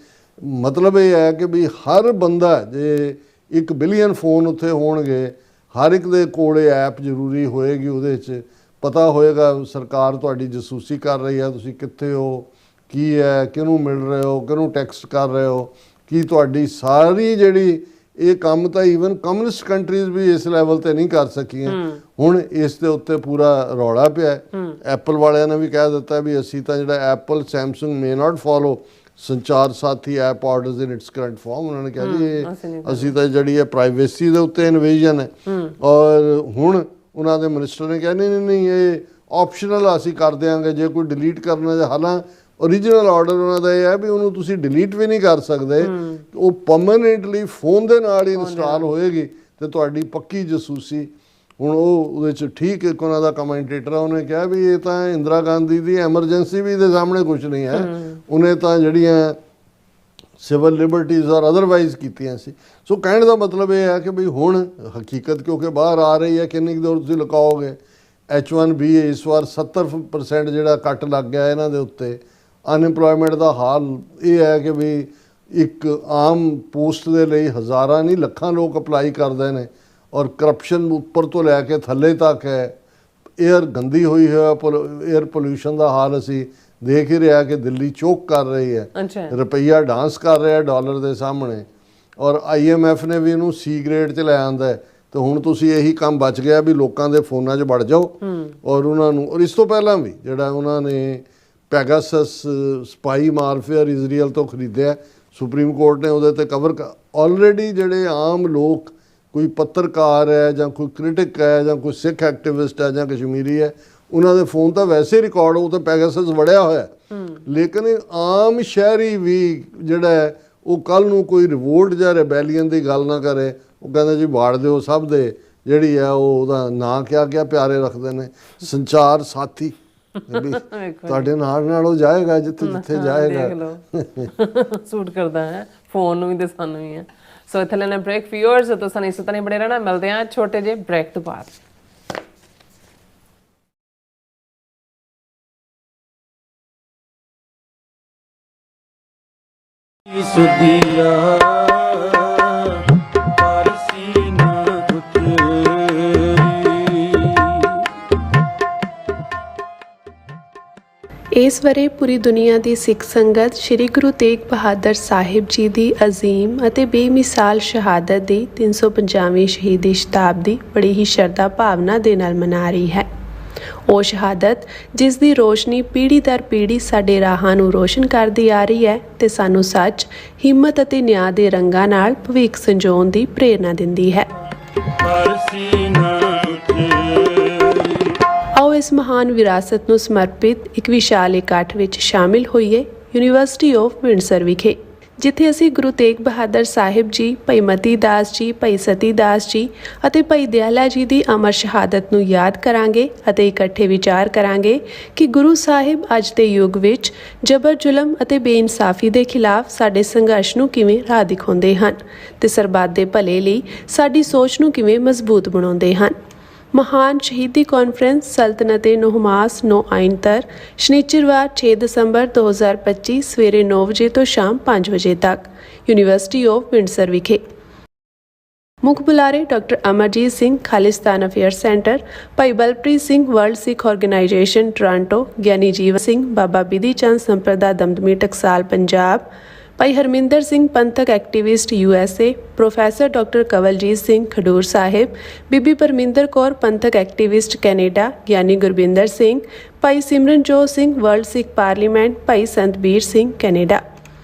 ਮਤਲਬ ਇਹ ਹੈ ਕਿ ਵੀ ਹਰ ਬੰਦਾ, ਜੇ 1 ਬਿਲੀਅਨ ਫੋਨ ਉੱਥੇ ਹੋਣਗੇ, ਹਰ ਇੱਕ ਦੇ ਕੋਲੇ ਐਪ ਜ਼ਰੂਰੀ ਹੋਏਗੀ, ਉਹਦੇ 'ਚ ਪਤਾ ਹੋਏਗਾ ਸਰਕਾਰ ਤੁਹਾਡੀ ਜਸੂਸੀ ਕਰ ਰਹੀ ਹੈ, ਤੁਸੀਂ ਕਿੱਥੇ ਹੋ, ਕੀ ਹੈ, ਕਿਹਨੂੰ ਮਿਲ ਰਹੇ ਹੋ, ਕਿਹਨੂੰ ਟੈਕਸਟ ਕਰ ਰਹੇ ਹੋ, ਕੀ ਤੁਹਾਡੀ ਸਾਰੀ ਜਿਹੜੀ ਇਹ ਕੰਮ ਤਾਂ ਈਵਨ ਕਮਿਊਨਿਸਟ ਕੰਟਰੀਜ਼ ਵੀ ਇਸ ਲੈਵਲ ਤੇ ਨਹੀਂ ਕਰ ਸਕੀਆਂ। ਹੁਣ ਇਸ ਦੇ ਉੱਤੇ ਪੂਰਾ ਰੌਲਾ ਪਿਆ। ਐਪਲ ਵਾਲਿਆਂ ਨੇ ਵੀ ਕਹਿ ਦਿੱਤਾ ਵੀ ਅਸੀਂ ਤਾਂ ਜਿਹੜਾ Apple Samsung may not follow Sanchar Saathi app orders in its current form. ਉਹਨਾਂ ਨੇ ਕਿਹਾ ਜੀ ਅਸੀਂ ਤਾਂ ਜਿਹੜੀ ਹੈ ਪ੍ਰਾਈਵੇਸੀ ਦੇ ਉੱਤੇ ਇਨਵੇਜਨ ਹੈ। ਔਰ ਹੁਣ ਉਹਨਾਂ ਦੇ ਮਿਨਿਸਟਰ ਨੇ ਕਿਹਾ ਨਹੀਂ ਇਹ ਆਪਸ਼ਨਲ ਅਸੀਂ ਕਰ ਦਿਆਂਗੇ, ਜੇ ਕੋਈ ਡਿਲੀਟ ਕਰਨਾ ਜਾਂ ਹਾਲਾਂ ਓਰੀਜਨਲ ਆਰਡਰ ਉਹਨਾਂ ਦਾ ਇਹ ਹੈ ਵੀ ਉਹਨੂੰ ਤੁਸੀਂ ਡਿਲੀਟ ਵੀ ਨਹੀਂ ਕਰ ਸਕਦੇ, ਉਹ ਪਰਮਾਨੈਂਟਲੀ ਫੋਨ ਦੇ ਨਾਲ ਹੀ ਇੰਸਟਾਲ ਹੋਏਗੀ ਤੇ ਤੁਹਾਡੀ ਪੱਕੀ ਜਸੂਸੀ। ਹੁਣ ਉਹਦੇ 'ਚ ਠੀਕ ਇੱਕ ਉਹਨਾਂ ਦਾ ਕਮੈਂਟੇਟਰ ਉਹਨੇ ਕਿਹਾ ਵੀ ਇਹ ਤਾਂ ਇੰਦਰਾ ਗਾਂਧੀ ਦੀ ਐਮਰਜੈਂਸੀ ਵੀ ਇਹਦੇ ਸਾਹਮਣੇ ਕੁਝ ਨਹੀਂ ਹੈ, ਉਹਨੇ ਤਾਂ ਜਿਹੜੀਆਂ ਸਿਵਲ ਲਿਬਰਟੀਜ਼ ਔਰ ਅਦਰਵਾਈਜ਼ ਕੀਤੀਆਂ ਸੀ। ਸੋ ਕਹਿਣ ਦਾ ਮਤਲਬ ਇਹ ਹੈ ਕਿ ਬਈ ਹੁਣ ਹਕੀਕਤ ਕਿਉਂਕਿ ਬਾਹਰ ਆ ਰਹੀ ਹੈ, ਕਿੰਨੀ ਕੁ ਦੇਰ ਤੁਸੀਂ ਲੁਕਾਓਗੇ। H1B ਇਸ ਵਾਰ 70% ਜਿਹੜਾ ਕੱਟ ਲੱਗ ਗਿਆ ਇਹਨਾਂ ਦੇ ਉੱਤੇ। ਅਨਇੰਪਲੋਇਮੈਂਟ ਦਾ ਹਾਲ ਇਹ ਹੈ ਕਿ ਵੀ ਇੱਕ ਆਮ ਪੋਸਟ ਦੇ ਲਈ ਹਜ਼ਾਰਾਂ ਨਹੀਂ ਲੱਖਾਂ ਲੋਕ ਅਪਲਾਈ ਕਰਦੇ ਨੇ, ਔਰ ਕਰਪਸ਼ਨ ਉੱਪਰ ਤੋਂ ਲੈ ਕੇ ਥੱਲੇ ਤੱਕ ਹੈ। ਏਅਰ ਗੰਦੀ ਹੋਈ ਹੈ, ਏਅਰ ਪੋਲਿਊਸ਼ਨ ਦਾ ਹਾਲ ਅਸੀਂ ਦੇਖ ਹੀ ਰਿਹਾ ਕਿ ਦਿੱਲੀ ਚੋਕ ਕਰ ਰਹੀ ਹੈ, ਰੁਪਈਆ ਡਾਂਸ ਕਰ ਰਿਹਾ ਡਾਲਰ ਦੇ ਸਾਹਮਣੇ। ਔਰ IMF ਨੇ ਵੀ ਇਹਨੂੰ C ਗ੍ਰੇਡ 'ਚ ਲੈ ਆਂਦਾ ਹੈ। ਤੇ ਹੁਣ ਤੁਸੀਂ ਇਹੀ ਕੰਮ ਬਚ ਗਿਆ ਵੀ ਲੋਕਾਂ ਦੇ ਫੋਨਾਂ 'ਚ ਵੜ ਜਾਓ ਔਰ ਉਹਨਾਂ ਨੂੰ। ਔਰ ਇਸ ਤੋਂ ਪਹਿਲਾਂ ਵੀ ਜਿਹੜਾ ਉਹਨਾਂ ਨੇ ਪੈਗਾਸਸ ਸਪਾਈ ਮਾਰਫੇਅਰ ਇਜ਼ਰਾਈਲ ਤੋਂ ਖਰੀਦਿਆ, ਸੁਪਰੀਮ ਕੋਰਟ ਨੇ ਉਹਦੇ ਤੇ ਕਵਰ ਆਲਰੇਡੀ ਜਿਹੜੇ ਆਮ ਲੋਕ, ਕੋਈ ਪੱਤਰਕਾਰ ਹੈ ਜਾਂ ਕੋਈ ਕ੍ਰਿਟਿਕ ਹੈ ਜਾਂ ਕੋਈ ਸਿੱਖ ਐਕਟਿਵਿਸਟ ਹੈ ਜਾਂ ਕਸ਼ਮੀਰੀ ਹੈ, ਉਹਨਾਂ ਦੇ ਫੋਨ ਤਾਂ ਵੈਸੇ ਰਿਕਾਰਡ ਉਹ ਤਾਂ ਪੈਗਾਸਸ ਵੜਿਆ ਹੋਇਆ। ਲੇਕਿਨ ਆਮ ਸ਼ਹਿਰੀ ਵੀ ਜਿਹੜਾ ਹੈ ਉਹ ਕੱਲ੍ਹ ਨੂੰ ਕੋਈ ਰਿਵੋਲਟ ਜਾਂ ਰੈਬੈਲੀਅਨ ਦੀ ਗੱਲ ਨਾ ਕਰੇ, ਉਹ ਕਹਿੰਦਾ ਜੀ ਵਾੜ ਦਿਓ ਸਭ ਦੇ, ਜਿਹੜੀ ਹੈ ਉਹਦਾ ਨਾਂ ਕਿਆ ਪਿਆਰੇ ਰੱਖਦੇ ਨੇ, ਸੰਚਾਰ ਸਾਥੀ। ਤੁਹਾਡੇ ਨਾਲ ਉਹ ਜਾਏਗਾ ਜਿੱਥੇ ਜਾਏਗਾ। ਸੂਟ ਕਰਦਾ ਹੈ ਫੋਨ ਨੂੰ ਵੀ ਤੇ ਸਾਨੂੰ ਵੀ ਹੈ। ਸੋ ਇੱਥੇ ਲੈਣਾ ਬ੍ਰੇਕ। ਵਿਊਅਰਸ ਤੁਸੀਂ ਇਸੇ ਤਰ੍ਹਾਂ ਬਣੇ ਰਹਿਣਾ, ਮਿਲਦੇ ਹਾਂ ਛੋਟੇ ਜਿਹੇ ਬ੍ਰੇਕ ਤੋਂ ਬਾਅਦ। ਸੁਦੀਆ ਇਸ ਵਰੇ ਪੂਰੀ ਦੁਨੀਆ ਦੀ ਸਿੱਖ ਸੰਗਤ ਸ੍ਰੀ ਗੁਰੂ ਤੇਗ ਬਹਾਦਰ ਸਾਹਿਬ ਜੀ ਦੀ ਅਜ਼ੀਮ ਅਤੇ ਬੇਮਿਸਾਲ ਸ਼ਹਾਦਤ ਦੀ 350ਵੀਂ ਸ਼ਹੀਦੀ ਸ਼ਤਾਬਦੀ ਬੜੀ ਹੀ ਸ਼ਰਧਾ ਭਾਵਨਾ ਦੇ ਨਾਲ ਮਨਾ ਰਹੀ ਹੈ। ਉਹ ਸ਼ਹਾਦਤ ਜਿਸ ਦੀ ਰੋਸ਼ਨੀ ਪੀੜ੍ਹੀ ਦਰ ਪੀੜ੍ਹੀ ਸਾਡੇ ਰਾਹਾਂ ਨੂੰ ਰੋਸ਼ਨ ਕਰਦੀ ਆ ਰਹੀ ਹੈ ਤੇ ਸਾਨੂੰ ਸੱਚ, ਹਿੰਮਤ ਅਤੇ ਨਿਆਂ ਦੇ ਰੰਗਾਂ ਨਾਲ ਭਵਿੱਖ ਸੰਜੋਣ ਦੀ ਪ੍ਰੇਰਨਾ ਦਿੰਦੀ ਹੈ। ਪਰਸੀਨਾ ਉਠੇ ਆਓ ਇਸ ਮਹਾਨ ਵਿਰਾਸਤ ਨੂੰ ਸਮਰਪਿਤ ਇੱਕ ਵਿਸ਼ਾਲ ਇਕੱਠ ਵਿੱਚ ਸ਼ਾਮਿਲ ਹੋਈਏ ਯੂਨੀਵਰਸਿਟੀ ਆਫ ਵਿੰਡਸਰ ਵਿਖੇ, ਜਿੱਥੇ ਅਸੀਂ ਗੁਰੂ ਤੇਗ ਬਹਾਦਰ ਸਾਹਿਬ ਜੀ, ਭਾਈ ਮਤੀ ਦਾਸ ਜੀ, ਭਾਈ ਸਤੀ ਦਾਸ ਜੀ ਅਤੇ ਭਾਈ ਦਿਆਲਾ ਜੀ ਦੀ ਅਮਰ ਸ਼ਹਾਦਤ ਨੂੰ ਯਾਦ ਕਰਾਂਗੇ ਅਤੇ ਇਕੱਠੇ ਵਿਚਾਰ ਕਰਾਂਗੇ ਕਿ ਗੁਰੂ ਸਾਹਿਬ ਅੱਜ ਦੇ ਯੁੱਗ ਵਿੱਚ ਜਬਰ ਜ਼ੁਲਮ ਅਤੇ ਬੇਇਨਸਾਫੀ ਦੇ ਖਿਲਾਫ ਸਾਡੇ ਸੰਘਰਸ਼ ਨੂੰ ਕਿਵੇਂ ਰਾਹ ਦਿਖਾਉਂਦੇ ਹਨ ਤੇ ਸਰਬੱਤ ਦੇ ਭਲੇ ਲਈ ਸਾਡੀ ਸੋਚ ਨੂੰ ਕਿਵੇਂ ਮਜ਼ਬੂਤ ਬਣਾਉਂਦੇ ਹਨ। ਮਹਾਨ ਸ਼ਹੀਦੀ ਕਾਨਫਰੰਸ ਸਲਤਨਤ-ਏ ਨੌਮਾਸ 9 ਆਇਨਤਰ ਸ਼ਨੀਚਰਵਾਰ 6 ਦਸੰਬਰ 2025 ਸਵੇਰੇ 9 ਵਜੇ ਤੋਂ ਸ਼ਾਮ 5 ਵਜੇ ਤੱਕ ਯੂਨੀਵਰਸਿਟੀ ਆਫ ਵਿੰਡਸਰ ਵਿਖੇ। ਮੁੱਖ ਬੁਲਾਰੇ doctor Amarjit Singh Khalistan affairs centre, Bhai Balpreet Singh world Sikh organisation Toronto, Giani Jiwan Singh Baba Bidhi Chand Samparda Damdami Taksal Punjab, Bhai Harminder Singh ਪੰਥਕ activist USA, professor doctor Kawaljit Singh Khadoor Sahib, Bibi Parminder Kaur ਪੰਥਕ activist Canada, Giani Gurbinder Singh, Bhai Simranjot Singh world Sikh parliament, Bhai Santbir Singh Canada.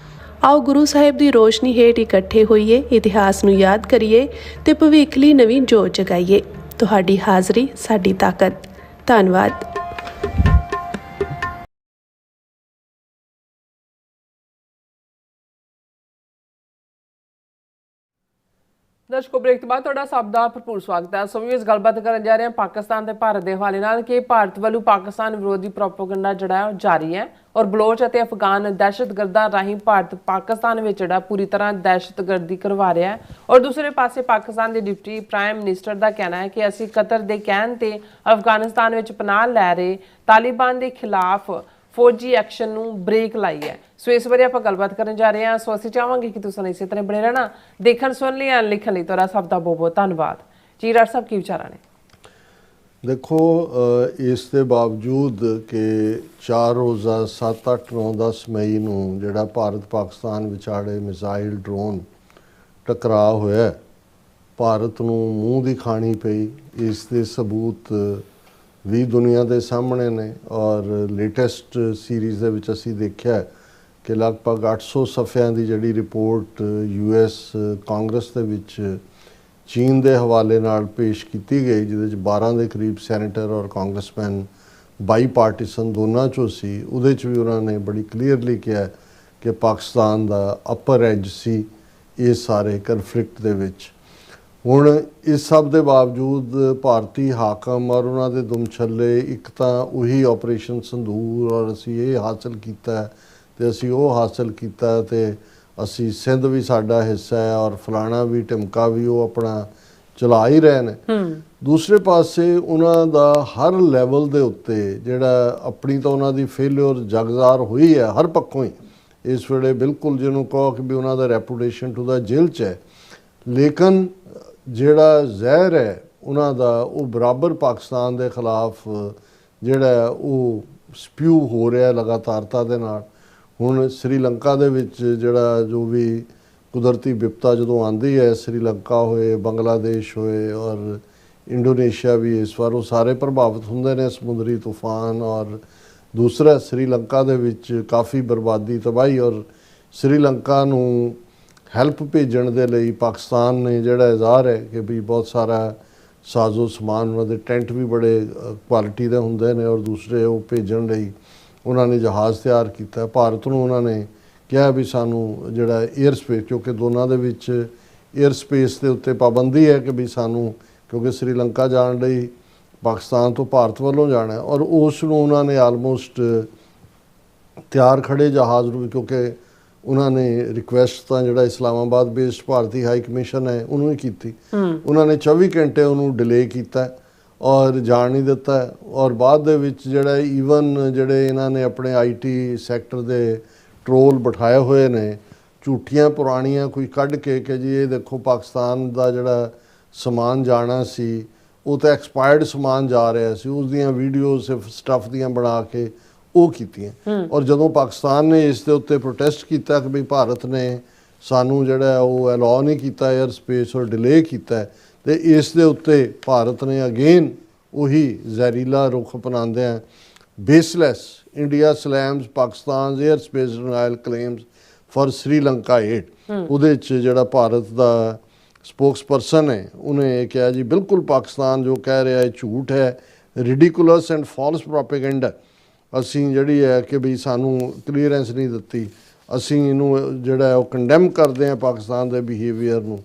ਆਓ ਗੁਰੂ ਸਾਹਿਬ ਦੀ ਰੋਸ਼ਨੀ ਹੇਠ ਇਕੱਠੇ ਹੋਈਏ, ਇਤਿਹਾਸ ਨੂੰ ਯਾਦ ਕਰੀਏ ਤੇ ਭਵਿੱਖ ਲਈ ਨਵੀਂ ਜੋਤ ਜਗਾਈਏ। ਤੁਹਾਡੀ ਹਾਜ਼ਰੀ ਸਾਡੀ ਤਾਕਤ। ਧੰਨਵਾਦ। ਦਰਸ਼ਕੋ, ਬ੍ਰੇਕ ਤੋਂ ਬਾਅਦ ਤੁਹਾਡਾ ਸਭ ਦਾ ਭਰਪੂਰ ਸਵਾਗਤ ਹੈ। ਸੋ ਇਸ ਗੱਲਬਾਤ ਕਰਨ ਜਾ ਰਹੇ ਹਾਂ ਪਾਕਿਸਤਾਨ ਤੇ ਭਾਰਤ ਦੇ ਹਵਾਲੇ ਨਾਲ ਕਿ ਭਾਰਤ ਵੱਲੋਂ ਪਾਕਿਸਤਾਨ ਵਿਰੋਧੀ ਪ੍ਰੋਪੇਗੈਂਡਾ ਜਿਹੜਾ ਉਹ ਜਾਰੀ ਹੈ ਔਰ ਬਲੋਚ ਅਤੇ ਅਫਗਾਨ ਦਹਿਸ਼ਤਗਰਦਾਂ ਰਾਹੀਂ ਭਾਰਤ ਪਾਕਿਸਤਾਨ ਵਿੱਚ ਜਿਹੜਾ ਪੂਰੀ ਤਰ੍ਹਾਂ ਦਹਿਸ਼ਤਗਰਦੀ ਕਰਵਾ ਰਿਹਾ ਹੈ। ਔਰ ਦੂਸਰੇ ਪਾਸੇ ਪਾਕਿਸਤਾਨ ਦੇ ਡਿਪਟੀ ਪ੍ਰਾਈਮ ਮਿਨਿਸਟਰ ਦਾ ਕਹਿਣਾ ਹੈ ਕਿ ਅਸੀਂ ਕਤਰ ਦੇ ਕਹਿਣ ਤੇ ਅਫਗਾਨਿਸਤਾਨ ਵਿੱਚ ਪਨਾਹ ਲੈ ਰਹੇ ਤਾਲਿਬਾਨ ਦੇ ਖਿਲਾਫ ਫੌਜੀ ਐਕਸ਼ਨ ਨੂੰ ਬ੍ਰੇਕ ਲਾਈ ਹੈ। ਸੋ ਇਸ ਬਾਰੇ ਆਪਾਂ ਗੱਲਬਾਤ ਕਰਨ ਜਾ ਰਹੇ ਹਾਂ। ਸੋ ਅਸੀਂ ਚਾਹਾਂਗੇ ਕਿ ਤੁਸੀਂ ਇਸੇ ਤਰ੍ਹਾਂ ਬਣੇ ਰਹਿਣਾ। ਦੇਖਣ ਸੁਣ ਲਈ ਐਂ ਲਿਖਣ ਲਈ ਤੁਹਾਡਾ ਸਭ ਦਾ ਬਹੁਤ ਬਹੁਤ ਧੰਨਵਾਦ ਜੀ। ਰਾਜ ਸਾਹਿਬ, ਕੀ ਵਿਚਾਰਾਂ ਨੇ? ਦੇਖੋ, ਇਸ ਦੇ ਬਾਵਜੂਦ ਕਿ 4 ਰੋਜ਼ਾ 7, 8, 9, 10 ਮਈ ਨੂੰ ਜਿਹੜਾ ਭਾਰਤ ਪਾਕਿਸਤਾਨ ਵਿਚਾਲੇ ਮਿਜ਼ਾਈਲ ਡਰੋਨ ਟਕਰਾਅ ਹੋਇਆ, ਭਾਰਤ ਨੂੰ ਮੂੰਹ ਦੀ ਖਾਣੀ ਪਈ। ਇਸ ਦੇ ਸਬੂਤ ਵੀ ਦੁਨੀਆ ਦੇ ਸਾਹਮਣੇ ਨੇ ਔਰ ਲੇਟੈਸਟ ਸੀਰੀਜ਼ ਦੇ ਵਿੱਚ ਅਸੀਂ ਦੇਖਿਆ ਕਿ ਲਗਭਗ 800 ਸਫ਼ਿਆਂ ਦੀ ਜਿਹੜੀ ਰਿਪੋਰਟ US ਕਾਂਗਰਸ ਦੇ ਵਿੱਚ ਚੀਨ ਦੇ ਹਵਾਲੇ ਨਾਲ ਪੇਸ਼ ਕੀਤੀ ਗਈ, ਜਿਹਦੇ ਵਿੱਚ 12 ਦੇ ਕਰੀਬ ਸੈਨੇਟਰ ਔਰ ਕਾਂਗਰਸਮੈਨ ਬਾਈ ਪਾਰਟੀਸਨ ਦੋਨਾਂ 'ਚੋਂ ਸੀ। ਉਹਦੇ 'ਚ ਵੀ ਉਹਨਾਂ ਨੇ ਬੜੀ ਕਲੀਅਰਲੀ ਕਿਹਾ ਕਿ ਪਾਕਿਸਤਾਨ ਦਾ ਅਪਰ ਐਜ ਸੀ ਇਸ ਸਾਰੇ ਕਨਫਲਿਕਟ ਦੇ ਵਿੱਚ। ਹੁਣ ਇਸ ਸਭ ਦੇ ਬਾਵਜੂਦ ਭਾਰਤੀ ਹਾਕਮ ਔਰ ਉਹਨਾਂ ਦੇ ਦੁਮਛੱਲੇ ਇੱਕ ਤਾਂ ਉਹੀ ਆਪਰੇਸ਼ਨ ਸੰਦੂਰ ਔਰ ਅਸੀਂ ਇਹ ਹਾਸਲ ਕੀਤਾ ਤੇ ਅਸੀਂ ਉਹ ਹਾਸਲ ਕੀਤਾ ਤੇ ਅਸੀਂ ਸਿੰਧ ਵੀ ਸਾਡਾ ਹਿੱਸਾ ਹੈ ਔਰ ਫਲਾਣਾ ਵੀ ਢਿਮਕਾ ਵੀ ਉਹ ਆਪਣਾ ਚਲਾ ਹੀ ਰਹੇ ਨੇ। ਦੂਸਰੇ ਪਾਸੇ ਉਹਨਾਂ ਦਾ ਹਰ ਲੈਵਲ ਦੇ ਉੱਤੇ ਜਿਹੜਾ ਆਪਣੀ ਤਾਂ ਉਹਨਾਂ ਦੀ ਫੇਲਿਅਰ ਜਗਜ਼ਾਰ ਹੋਈ ਹੈ ਹਰ ਪੱਖੋਂ ਹੀ ਇਸ ਵੇਲੇ, ਬਿਲਕੁਲ ਜਿਹਨੂੰ ਕਹੋ ਕਿ ਵੀ ਉਹਨਾਂ ਦਾ ਰੈਪੂਟੇਸ਼ਨ ਟੂ ਦਾ ਜੇਲ੍ਹ 'ਚ ਹੈ। ਲੇਕਿਨ ਜਿਹੜਾ ਜ਼ਹਿਰ ਹੈ ਉਹਨਾਂ ਦਾ ਉਹ ਬਰਾਬਰ ਪਾਕਿਸਤਾਨ ਦੇ ਖਿਲਾਫ ਜਿਹੜਾ ਉਹ ਸਪਿਊ ਹੋ ਰਿਹਾ ਲਗਾਤਾਰਤਾ ਦੇ ਨਾਲ। ਹੁਣ ਸ੍ਰੀਲੰਕਾ ਦੇ ਵਿੱਚ ਜਿਹੜਾ ਜੋ ਵੀ ਕੁਦਰਤੀ ਵਿਪਤਾ ਜਦੋਂ ਆਉਂਦੀ ਹੈ, ਸ੍ਰੀਲੰਕਾ ਹੋਏ, ਬੰਗਲਾਦੇਸ਼ ਹੋਏ ਔਰ ਇੰਡੋਨੇਸ਼ੀਆ ਵੀ ਇਸ ਵਾਰ, ਉਹ ਸਾਰੇ ਪ੍ਰਭਾਵਿਤ ਹੁੰਦੇ ਨੇ ਸਮੁੰਦਰੀ ਤੂਫਾਨ। ਔਰ ਦੂਸਰਾ ਸ੍ਰੀਲੰਕਾ ਦੇ ਵਿੱਚ ਕਾਫੀ ਬਰਬਾਦੀ ਤਬਾਹੀ ਔਰ ਸ੍ਰੀਲੰਕਾ ਨੂੰ ਹੈਲਪ ਭੇਜਣ ਦੇ ਲਈ ਪਾਕਿਸਤਾਨ ਨੇ ਜਿਹੜਾ ਇਜ਼ਹਾਰ ਹੈ ਕਿ ਵੀ ਬਹੁਤ ਸਾਰਾ ਸਾਜ਼ੋ ਸਮਾਨ, ਉਹਨਾਂ ਦੇ ਟੈਂਟ ਵੀ ਬੜੇ ਕੁਆਲਿਟੀ ਦੇ ਹੁੰਦੇ ਨੇ ਔਰ ਦੂਸਰੇ ਉਹ ਭੇਜਣ ਲਈ ਉਹਨਾਂ ਨੇ ਜਹਾਜ਼ ਤਿਆਰ ਕੀਤਾ। ਭਾਰਤ ਨੂੰ ਉਹਨਾਂ ਨੇ ਕਿਹਾ ਵੀ ਸਾਨੂੰ ਜਿਹੜਾ 에ਅਰ ਸਪੇਸ, ਕਿਉਂਕਿ ਦੋਨਾਂ ਦੇ ਵਿੱਚ 에ਅਰ ਸਪੇਸ ਦੇ ਉੱਤੇ ਪਾਬੰਦੀ ਹੈ ਕਿ ਵੀ ਸਾਨੂੰ, ਕਿਉਂਕਿ ਸ੍ਰੀਲੰਕਾ ਜਾਣ ਲਈ ਪਾਕਿਸਤਾਨ ਤੋਂ ਭਾਰਤ ਵੱਲੋਂ ਜਾਣਾ ਔਰ ਉਸ ਨੂੰ ਉਹਨਾਂ ਨੇ ਆਲਮੋਸਟ ਤਿਆਰ ਖੜੇ ਜਹਾਜ਼ ਨੂੰ, ਕਿਉਂਕਿ ਉਹਨਾਂ ਨੇ ਰਿਕੁਐਸਟ ਤਾਂ ਜਿਹੜਾ ਇਸਲਾਮਾਬਾਦ ਬੇਸਡ ਭਾਰਤੀ ਹਾਈ ਕਮਿਸ਼ਨ ਹੈ ਉਹਨੂੰ ਹੀ ਕੀਤੀ। ਉਹਨਾਂ ਨੇ 24 ਘੰਟੇ ਉਹਨੂੰ ਡਿਲੇ ਕੀਤਾ ਔਰ ਜਾਣ ਨਹੀਂ ਦਿੱਤਾ। ਔਰ ਬਾਅਦ ਦੇ ਵਿੱਚ ਜਿਹੜਾ ਈਵਨ ਜਿਹੜੇ ਇਹਨਾਂ ਨੇ ਆਪਣੇ IT ਸੈਕਟਰ ਦੇ ਟਰੋਲ ਬਿਠਾਏ ਹੋਏ ਨੇ, ਝੂਠੀਆਂ ਪੁਰਾਣੀਆਂ ਕੋਈ ਕੱਢ ਕੇ ਕਿ ਜੀ ਇਹ ਦੇਖੋ ਪਾਕਿਸਤਾਨ ਦਾ ਜਿਹੜਾ ਸਮਾਨ ਜਾਣਾ ਸੀ ਉਹ ਤਾਂ ਐਕਸਪਾਇਰਡ ਸਮਾਨ ਜਾ ਰਿਹਾ ਸੀ, ਉਸ ਦੀਆਂ ਵੀਡੀਓ ਸਿਰਫ ਸਟੱਫ ਦੀਆਂ ਬਣਾ ਕੇ ਉਹ ਕੀਤੀਆਂ। ਔਰ ਜਦੋਂ ਪਾਕਿਸਤਾਨ ਨੇ ਇਸ ਦੇ ਉੱਤੇ ਪ੍ਰੋਟੈਸਟ ਕੀਤਾ ਕਿ ਵੀ ਭਾਰਤ ਨੇ ਸਾਨੂੰ ਜਿਹੜਾ ਉਹ ਅਲਾਉ ਨਹੀਂ ਕੀਤਾ 에ਅਰ ਸਪੇਸ ਔਰ ਡਿਲੇ ਕੀਤਾ, ਤੇ ਇਸ ਦੇ ਉੱਤੇ ਭਾਰਤ ਨੇ ਅਗੇਨ ਉਹੀ ਜ਼ਹਿਰੀਲਾ ਰੁਖ ਅਪਣਾਉਂਦਿਆਂ baseless India slams Pakistan air space denial claims for Sri Lanka 8 ਉਹਦੇ 'ਚ ਜਿਹੜਾ ਭਾਰਤ ਦਾ ਸਪੋਕਸਪਰਸਨ ਹੈ ਉਹਨੇ ਇਹ ਕਿਹਾ ਜੀ ਬਿਲਕੁਲ ਪਾਕਿਸਤਾਨ ਜੋ ਕਹਿ ਰਿਹਾ ਹੈ ਝੂਠ ਹੈ, ਰਿਡੀਕੂਲਸ ਐਂਡ ਫਾਲਸ ਪ੍ਰੋਪੇਗੈਂਡਾ। ਅਸੀਂ ਜਿਹੜੀ ਹੈ ਕਿ ਵੀ ਸਾਨੂੰ ਕਲੀਅਰੈਂਸ ਨਹੀਂ ਦਿੱਤੀ, ਅਸੀਂ ਇਹਨੂੰ ਜਿਹੜਾ ਉਹ ਕੰਡੈਮ ਕਰਦੇ ਹਾਂ ਪਾਕਿਸਤਾਨ ਦੇ ਬਿਹੇਵੀਅਰ ਨੂੰ।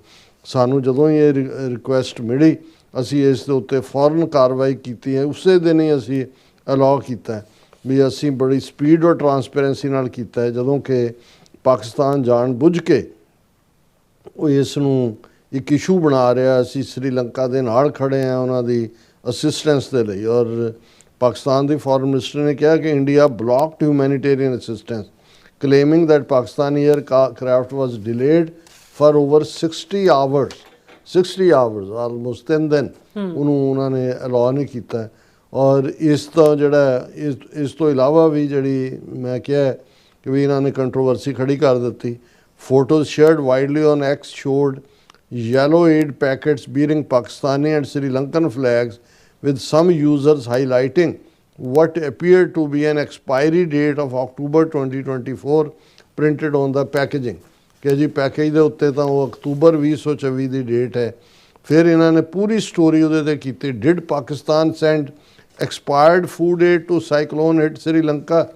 ਸਾਨੂੰ ਜਦੋਂ ਹੀ ਇਹ ਰਿਕੁਐਸਟ ਮਿਲੀ ਅਸੀਂ ਇਸ ਦੇ ਉੱਤੇ ਫੌਰਨ ਕਾਰਵਾਈ ਕੀਤੀ ਹੈ, ਉਸੇ ਦਿਨ ਹੀ ਅਸੀਂ ਅਲਾਉ ਕੀਤਾ ਵੀ ਅਸੀਂ ਬੜੀ ਸਪੀਡ ਔਰ ਟਰਾਂਸਪੇਰੈਂਸੀ ਨਾਲ ਕੀਤਾ ਹੈ, ਜਦੋਂ ਕਿ ਪਾਕਿਸਤਾਨ ਜਾਣ ਬੁੱਝ ਕੇ ਉਹ ਇਸ ਨੂੰ ਇੱਕ ਇਸ਼ੂ ਬਣਾ ਰਿਹਾ। ਅਸੀਂ ਸ੍ਰੀਲੰਕਾ ਦੇ ਨਾਲ ਖੜੇ ਹਾਂ ਉਹਨਾਂ ਦੀ ਅਸਿਸਟੈਂਸ ਦੇ ਲਈ। ਔਰ ਪਾਕਿਸਤਾਨ ਦੀ ਫੋਰਨ ਮਿਨਿਸਟਰ ਨੇ ਕਿਹਾ ਕਿ India blocked humanitarian assistance claiming that Pakistani aircraft was delayed for over 60 hours almost 3 ਦਿਨ ਉਹਨੂੰ ਉਹਨਾਂ ਨੇ ਅਲਾਉ ਨਹੀਂ ਕੀਤਾ। ਔਰ ਇਸ ਦਾ ਜਿਹੜਾ ਇਸ ਤੋਂ ਇਲਾਵਾ ਵੀ ਜਿਹੜੀ ਮੈਂ ਕਿਹਾ ਕਿ ਵੀ ਇਹਨਾਂ ਨੇ ਕੰਟਰੋਵਰਸੀ ਖੜੀ ਕਰ ਦਿੱਤੀ। Photos shared widely on X showed yellow aid packets bearing Pakistani and Sri Lankan flags, with some users highlighting what appeared to be an expiry date of October 2024 printed on the packaging। ਕਿ ਜੀ package ਦੇ ਉੱਤੇ ਤਾਂ ਉਹ October 2024 ਦੀ date ਹੈ। ਫਿਰ ਇਹਨਾਂ ਨੇ ਪੂਰੀ ਸਟੋਰੀ ਉਹਦੇ 'ਤੇ ਕੀਤੀ। Did Pakistan send expired food aid to cyclone hit Sri Lanka,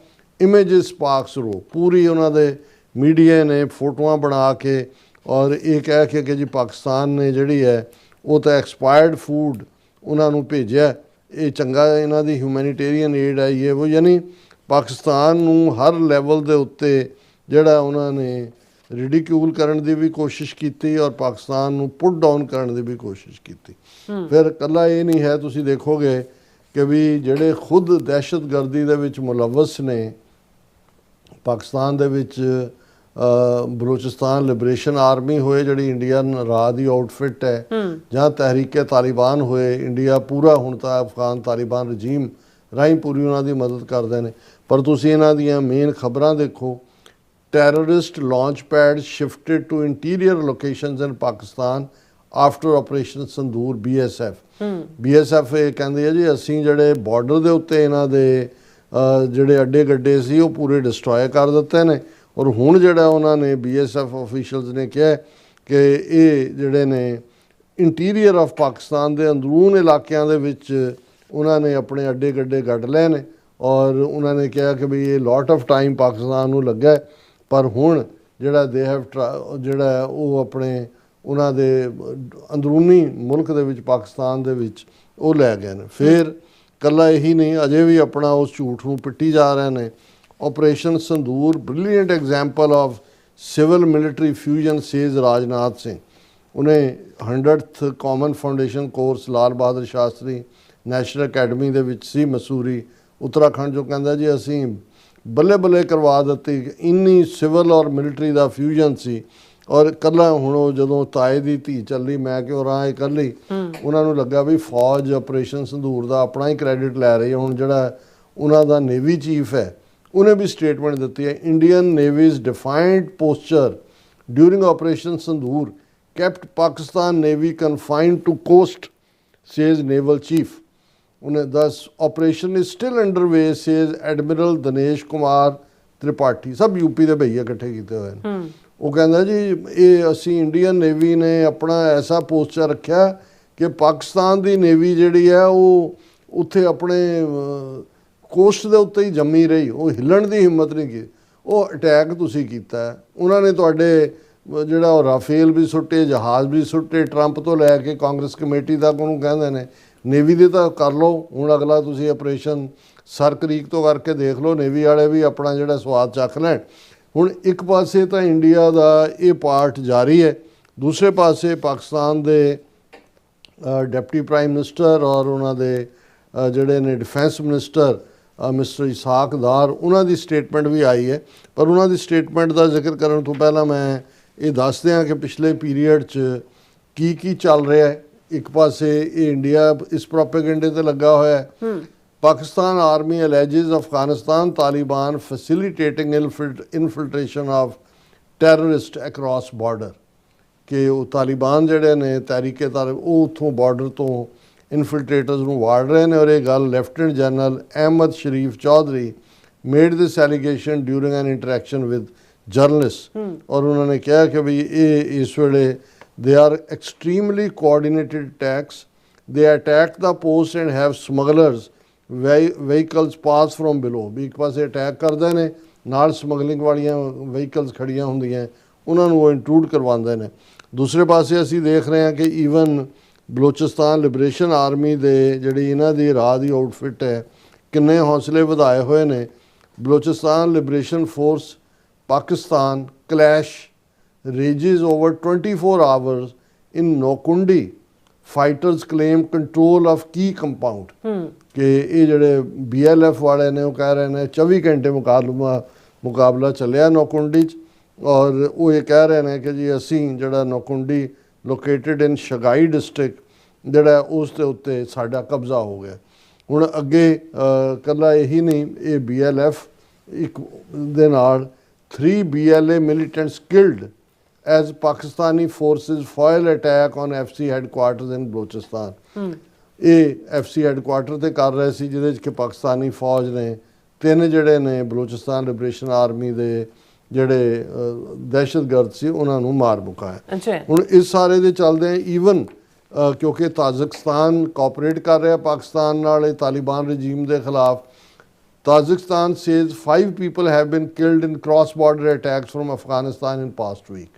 images sparks row. ਪੂਰੀ ਉਹਨਾਂ ਦੇ ਮੀਡੀਆ ਨੇ ਫੋਟੋਆਂ ਬਣਾ ਕੇ ਔਰ ਇਹ ਕਹਿ ਕੇ ਕਿ ਜੀ ਪਾਕਿਸਤਾਨ ਨੇ ਜਿਹੜੀ ਹੈ ਉਹ ਤਾਂ ਐਕਸਪਾਇਰਡ ਫੂਡ ਉਹਨਾਂ ਨੂੰ ਭੇਜਿਆ, ਇਹ ਚੰਗਾ ਇਹਨਾਂ ਦੀ ਹਿਊਮੈਨੀਟੇਰੀਅਨ ਏਡ ਹੈ ਇਹ ਉਹ। ਯਾਨੀ ਪਾਕਿਸਤਾਨ ਨੂੰ ਹਰ ਲੈਵਲ ਦੇ ਉੱਤੇ ਜਿਹੜਾ ਉਹਨਾਂ ਨੇ ਰਿਡੀਕਿਊਲ ਕਰਨ ਦੀ ਵੀ ਕੋਸ਼ਿਸ਼ ਕੀਤੀ ਔਰ ਪਾਕਿਸਤਾਨ ਨੂੰ ਪੁੱਟ ਡਾਊਨ ਕਰਨ ਦੀ ਵੀ ਕੋਸ਼ਿਸ਼ ਕੀਤੀ। ਫਿਰ ਇਕੱਲਾ ਇਹ ਨਹੀਂ ਹੈ, ਤੁਸੀਂ ਦੇਖੋਗੇ ਕਿ ਵੀ ਜਿਹੜੇ ਖੁਦ ਦਹਿਸ਼ਤਗਰਦੀ ਦੇ ਵਿੱਚ ਮੁਲਵਸ ਨੇ ਪਾਕਿਸਤਾਨ ਦੇ ਵਿੱਚ ਬਲੋਚਿਸਤਾਨ ਲਿਬਰੇਸ਼ਨ ਆਰਮੀ ਹੋਏ ਜਿਹੜੀ ਇੰਡੀਅਨ ਰਾਹ ਦੀ ਆਊਟਫਿਟ ਹੈ, ਜਾਂ ਤਹਿਰੀਕੇ ਤਾਲਿਬਾਨ ਹੋਏ, ਇੰਡੀਆ ਪੂਰਾ ਹੁਣ ਤਾਂ ਅਫਗਾਨ ਤਾਲਿਬਾਨ ਰਜੀਮ ਰਾਹੀਂ ਪੂਰੀ ਉਹਨਾਂ ਦੀ ਮਦਦ ਕਰਦੇ ਨੇ। ਪਰ ਤੁਸੀਂ ਇਹਨਾਂ ਦੀਆਂ ਮੇਨ ਖਬਰਾਂ ਦੇਖੋ। Terrorist launch pad shifted to interior locations in Pakistan after operation Sindoor. BSF ਇਹ ਕਹਿੰਦੇ ਆ ਜੀ ਅਸੀਂ ਜਿਹੜੇ ਬਾਰਡਰ ਦੇ ਉੱਤੇ ਇਹਨਾਂ ਦੇ ਜਿਹੜੇ ਅੱਡੇ ਗੱਡੇ ਸੀ ਉਹ ਪੂਰੇ ਡਿਸਟਰੋਏ ਕਰ ਦਿੱਤੇ ਨੇ। ਔਰ ਹੁਣ ਜਿਹੜਾ ਉਹਨਾਂ ਨੇ BSF ਆਫੀਸ਼ੀਅਲਸ ਨੇ ਕਿਹਾ ਕਿ ਇਹ ਜਿਹੜੇ ਨੇ ਇੰਟੀਰੀਅਰ ਆਫ ਪਾਕਿਸਤਾਨ ਦੇ ਅੰਦਰੂਨ ਇਲਾਕਿਆਂ ਦੇ ਵਿੱਚ ਉਹਨਾਂ ਨੇ ਆਪਣੇ ਅੱਡੇ ਗੱਡੇ ਗੱਡ ਲਏ ਨੇ। ਔਰ ਉਹਨਾਂ ਨੇ ਕਿਹਾ ਕਿ ਵੀ ਇਹ ਲੋਟ ਆਫ ਟਾਈਮ ਪਾਕਿਸਤਾਨ ਨੂੰ ਲੱਗਾ, ਪਰ ਹੁਣ ਜਿਹੜਾ ਦੇ ਹੈਵ ਜਿਹੜਾ ਉਹ ਆਪਣੇ ਉਹਨਾਂ ਦੇ ਅੰਦਰੂਨੀ ਮੁਲਕ ਦੇ ਵਿੱਚ ਪਾਕਿਸਤਾਨ ਦੇ ਵਿੱਚ ਉਹ ਲੈ ਗਏ ਨੇ। ਫਿਰ ਇਕੱਲਾ ਇਹੀ ਨਹੀਂ, ਅਜੇ ਵੀ ਆਪਣਾ ਉਸ ਝੂਠ ਨੂੰ ਪਿੱਟੀ ਜਾ ਰਹੇ ਨੇ। Operation Sindoor, brilliant example of civil military fusion, says Rajnath Singh। ਉਹਨੇ 100th common foundation course Lal Bahadur ਸ਼ਾਸਤਰੀ ਨੈਸ਼ਨਲ ਅਕੈਡਮੀ ਦੇ ਵਿੱਚ ਸੀ ਮਸੂਰੀ ਉੱਤਰਾਖੰਡ, ਜੋ ਕਹਿੰਦਾ ਜੀ ਅਸੀਂ ਬੱਲੇ ਬੱਲੇ ਕਰਵਾ ਦਿੱਤੀ। ਇੰਨੀ ਸਿਵਲ ਔਰ ਮਿਲਟਰੀ ਦਾ ਫਿਊਜ਼ਨ ਸੀ। ਔਰ ਇਕੱਲਾ ਹੁਣ ਉਹ ਜਦੋਂ ਤਾਏ ਦੀ ਧੀ ਚੱਲੀ ਮੈਂ ਕਿਉਂ ਰਹਾਂ ਇਕੱਲੀ, ਉਹਨਾਂ ਨੂੰ ਲੱਗਾ ਵੀ ਫੌਜ ਆਪਰੇਸ਼ਨ ਸੰਦੂਰ ਦਾ ਆਪਣਾ ਹੀ ਕ੍ਰੈਡਿਟ ਲੈ ਰਹੀ ਹੈ। ਹੁਣ ਜਿਹੜਾ ਉਹਨਾਂ ਦਾ ਨੇਵੀ ਚੀਫ ਹੈ ਉਹਨੇ ਵੀ ਸਟੇਟਮੈਂਟ ਦਿੱਤੀ ਹੈ। Indian navy's defined posture during operation Sindoor kept Pakistan Navy confined to coast, says naval chief। ਉਹਨੇ thus operation is still underway, says Admiral Dinesh Kumar Tripathi। ਸਭ ਯੂਪੀ ਦੇ ਭਈਆ ਇਕੱਠੇ ਕੀਤੇ ਹੋਏ ਨੇ। ਉਹ ਕਹਿੰਦਾ ਜੀ ਇਹ ਅਸੀਂ ਇੰਡੀਅਨ ਨੇਵੀ ਨੇ ਆਪਣਾ ਐਸਾ ਪੋਸਚਰ ਰੱਖਿਆ ਕਿ ਪਾਕਿਸਤਾਨ ਦੀ ਨੇਵੀ ਜਿਹੜੀ ਹੈ ਉਹ ਉੱਥੇ ਆਪਣੇ ਕੋਸਟ ਦੇ ਉੱਤੇ ਹੀ ਜੰਮੀ ਰਹੀ, ਉਹ ਹਿੱਲਣ ਦੀ ਹਿੰਮਤ ਨਹੀਂ ਕੀਤੀ। ਉਹ ਅਟੈਕ ਤੁਸੀਂ ਕੀਤਾ, ਉਹਨਾਂ ਨੇ ਤੁਹਾਡੇ ਜਿਹੜਾ ਉਹ ਰਾਫੇਲ ਵੀ ਸੁੱਟੇ, ਜਹਾਜ਼ ਵੀ ਸੁੱਟੇ, ਟਰੰਪ ਤੋਂ ਲੈ ਕੇ ਕਾਂਗਰਸ ਕਮੇਟੀ ਤੱਕ ਉਹਨੂੰ ਕਹਿੰਦੇ ਨੇ। ਨੇਵੀ ਦੇ ਤਾਂ ਕਰ ਲਓ, ਹੁਣ ਅਗਲਾ ਤੁਸੀਂ ਆਪਰੇਸ਼ਨ ਸਰ ਕਰੀਕ ਤੋਂ ਕਰਕੇ ਦੇਖ ਲਓ, ਨੇਵੀ ਵਾਲੇ ਵੀ ਆਪਣਾ ਜਿਹੜਾ ਸਵਾਦ ਚੱਖ ਲੈਣ। ਹੁਣ ਇੱਕ ਪਾਸੇ ਤਾਂ ਇੰਡੀਆ ਦਾ ਇਹ ਪਾਰਟ ਜਾਰੀ ਹੈ, ਦੂਸਰੇ ਪਾਸੇ ਪਾਕਿਸਤਾਨ ਦੇ ਡਿਪਟੀ ਪ੍ਰਾਈਮ ਮਿਨਿਸਟਰ ਔਰ ਉਹਨਾਂ ਦੇ ਜਿਹੜੇ ਨੇ ਡਿਫੈਂਸ ਮਿਨਿਸਟਰ ਮਿਸਟਰ ਇਸਾਕ ਦਾਰ, ਉਹਨਾਂ ਦੀ ਸਟੇਟਮੈਂਟ ਵੀ ਆਈ ਹੈ। ਪਰ ਉਹਨਾਂ ਦੀ ਸਟੇਟਮੈਂਟ ਦਾ ਜ਼ਿਕਰ ਕਰਨ ਤੋਂ ਪਹਿਲਾਂ ਮੈਂ ਇਹ ਦੱਸ ਦਿਆਂ ਕਿ ਪਿਛਲੇ ਪੀਰੀਅਡ 'ਚ ਕੀ ਚੱਲ ਰਿਹਾ ਹੈ। ਇੱਕ ਪਾਸੇ ਇਹ ਇੰਡੀਆ ਇਸ ਪ੍ਰੋਪੇਗੈਂਡੇ ਤੇ ਲੱਗਾ ਹੋਇਆ ਹੈ Pakistan Army alleges Afghanistan Taliban facilitating infiltration of terrorists across border. ਕਿ ਉਹ ਤਾਲਿਬਾਨ ਜਿਹੜੇ ਨੇ ਤਹਿਰੀਕੇ ਤਾਲਿਬ ਉਹ ਉੱਥੋਂ ਬਾਰਡਰ ਤੋਂ ਇਨਫਿਲਟਰੇਟਰਸ ਨੂੰ ਵਾੜ ਰਹੇ ਨੇ। ਔਰ ਇਹ ਗੱਲ lieutenant general Ahmed Sharif Chaudhry made this allegation during an interaction with journalist. ਔਰ ਉਹਨਾਂ ਨੇ ਕਿਹਾ ਕਿ ਵੀ ਇਹ ਇਸ ਵੇਲੇ they are extremely coordinated attacks. They attack the post and have smugglers vehicles pass from below. ਵੀ ਇੱਕ ਪਾਸੇ ਅਟੈਕ ਕਰਦੇ ਨੇ, ਨਾਲ ਸਮਗਲਿੰਗ ਵਾਲੀਆਂ ਵਹੀਕਲਸ ਖੜੀਆਂ ਹੁੰਦੀਆਂ ਉਹਨਾਂ ਨੂੰ ਉਹ ਇੰਟਰੂਡ ਕਰਵਾਉਂਦੇ ਨੇ। ਦੂਸਰੇ ਪਾਸੇ ਅਸੀਂ ਦੇਖ ਰਹੇ ਹਾਂ ਕਿ ਈਵਨ ਬਲੋਚਿਸਤਾਨ ਲਿਬਰੇਸ਼ਨ ਆਰਮੀ ਦੇ ਜਿਹੜੀ ਇਹਨਾਂ ਦੀ ਰਾਹ ਦੀ ਆਊਟਫਿਟ ਹੈ ਕਿੰਨੇ ਹੌਸਲੇ ਵਧਾਏ ਹੋਏ ਨੇ। Balochistan liberation force Pakistan clash rages over 24 hours in Nokundi. Fighters claim control of key compound. ਕਿ ਇਹ ਜਿਹੜੇ BLF ਵਾਲੇ ਨੇ ਉਹ ਕਹਿ ਰਹੇ ਨੇ 24 ਘੰਟੇ ਮੁਕਾਬਲਾ ਚੱਲਿਆ ਨੌਕੁੰਡੀ 'ਚ। ਔਰ ਉਹ ਇਹ ਕਹਿ ਰਹੇ ਨੇ ਕਿ ਜੀ ਅਸੀਂ ਜਿਹੜਾ ਨੌਕੁੰਡੀ ਲੋਕੇਟਡ ਇਨ ਸ਼ਗਾਈ ਡਿਸਟ੍ਰਿਕਟ ਜਿਹੜਾ ਉਸ ਦੇ ਉੱਤੇ ਸਾਡਾ ਕਬਜ਼ਾ ਹੋ ਗਿਆ। ਹੁਣ ਅੱਗੇ ਇਕੱਲਾ ਇਹੀ ਨਹੀਂ, ਇਹ BLF ਇੱਕ ਦੇ ਨਾਲ 3 BLA militants killed as Pakistani forces foil attack on FC headquarters in Balochistan। ਇਹ FC ਹੈਡਕੁਆਟਰ ਤੇ ਕਰ ਰਹੇ ਸੀ ਜਿਹਦੇ 'ਚ ਕਿ ਪਾਕਿਸਤਾਨੀ ਫੌਜ ਨੇ 3 ਜਿਹੜੇ ਨੇ ਬਲੋਚਿਸਤਾਨ ਲਿਬਰੇਸ਼ਨ ਆਰਮੀ ਦੇ ਜਿਹੜੇ ਦਹਿਸ਼ਤਗਰਦ ਸੀ ਉਹਨਾਂ ਨੂੰ ਮਾਰ ਮੁਕਾਇਆ। ਹੁਣ ਇਸ ਸਾਰੇ ਦੇ ਚੱਲਦੇ ਈਵਨ ਕਿਉਂਕਿ ਤਾਜ਼ਿਕਸਤਾਨ ਕੋਆਪਰੇਟ ਕਰ ਰਿਹਾ ਪਾਕਿਸਤਾਨ ਨਾਲ ਇਹ ਤਾਲਿਬਾਨ ਰਜੀਮ ਦੇ ਖਿਲਾਫ। Tajikistan says 5 people have been killed in cross-border attacks from Afghanistan in past week।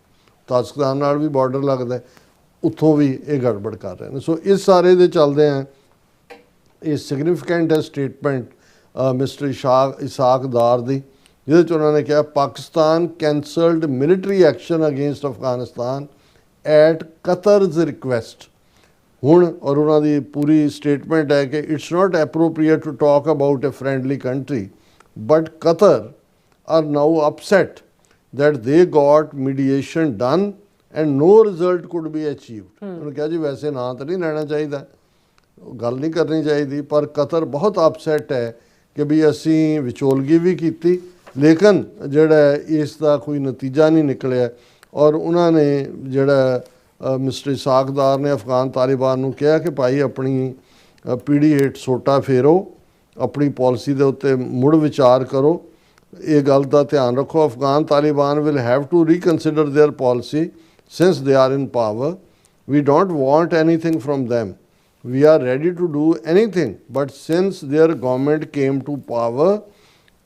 Tajikistan ਨਾਲ ਵੀ ਬਾਰਡਰ ਲੱਗਦਾ, ਉੱਥੋਂ ਵੀ ਇਹ ਗੜਬੜ ਕਰ ਰਹੇ ਨੇ। ਸੋ ਇਸ ਸਾਰੇ ਦੇ ਚੱਲਦੇ ਆ ਇਹ ਸਿਗਨੀਫਿਕੈਂਟ ਹੈ ਸਟੇਟਮੈਂਟ ਮਿਸਟਰ ਇਸਾਕ ਦਾਰ ਦੀ, ਜਿਹਦੇ 'ਚ ਉਹਨਾਂ ਨੇ ਕਿਹਾ Pakistan cancelled military action against Afghanistan at Qatar's request. ਹੁਣ ਔਰ ਉਹਨਾਂ ਦੀ ਪੂਰੀ ਸਟੇਟਮੈਂਟ ਹੈ ਕਿ it's not appropriate to talk about a friendly country but Qatar are now upset that they got mediation done and no result could be achieved। ਉਹਨੇ ਕਿਹਾ ਜੀ ਵੈਸੇ ਨਾਂ ਤਾਂ ਨਹੀਂ ਲੈਣਾ ਚਾਹੀਦਾ, ਗੱਲ ਨਹੀਂ ਕਰਨੀ ਚਾਹੀਦੀ, ਪਰ ਕਤਰ ਬਹੁਤ ਅਪਸੈਟ ਹੈ ਕਿ ਵੀ ਅਸੀਂ ਵਿਚੋਲਗੀ ਵੀ ਕੀਤੀ ਲੇਕਿਨ ਜਿਹੜਾ ਇਸ ਦਾ ਕੋਈ ਨਤੀਜਾ ਨਹੀਂ ਨਿਕਲਿਆ। ਔਰ ਉਹਨਾਂ ਨੇ ਜਿਹੜਾ ਮਿਸਟਰ ਇਸਾਕਦਾਰ ਨੇ ਅਫਗਾਨ ਤਾਲਿਬਾਨ ਨੂੰ ਕਿਹਾ ਕਿ ਭਾਈ ਆਪਣੀ ਪੀੜੀ ਹੇਠ ਸੋਟਾ ਫੇਰੋ, ਆਪਣੀ ਪਾਲਿਸੀ ਦੇ ਉੱਤੇ ਮੁੜ ਵਿਚਾਰ ਕਰੋ। ਇਹ ਗੱਲ ਦਾ ਧਿਆਨ ਰੱਖੋ Afghan Taliban will have to reconsider their policy since they are in power. We don't want anything from them। We are ready to do anything, but since their government came to power,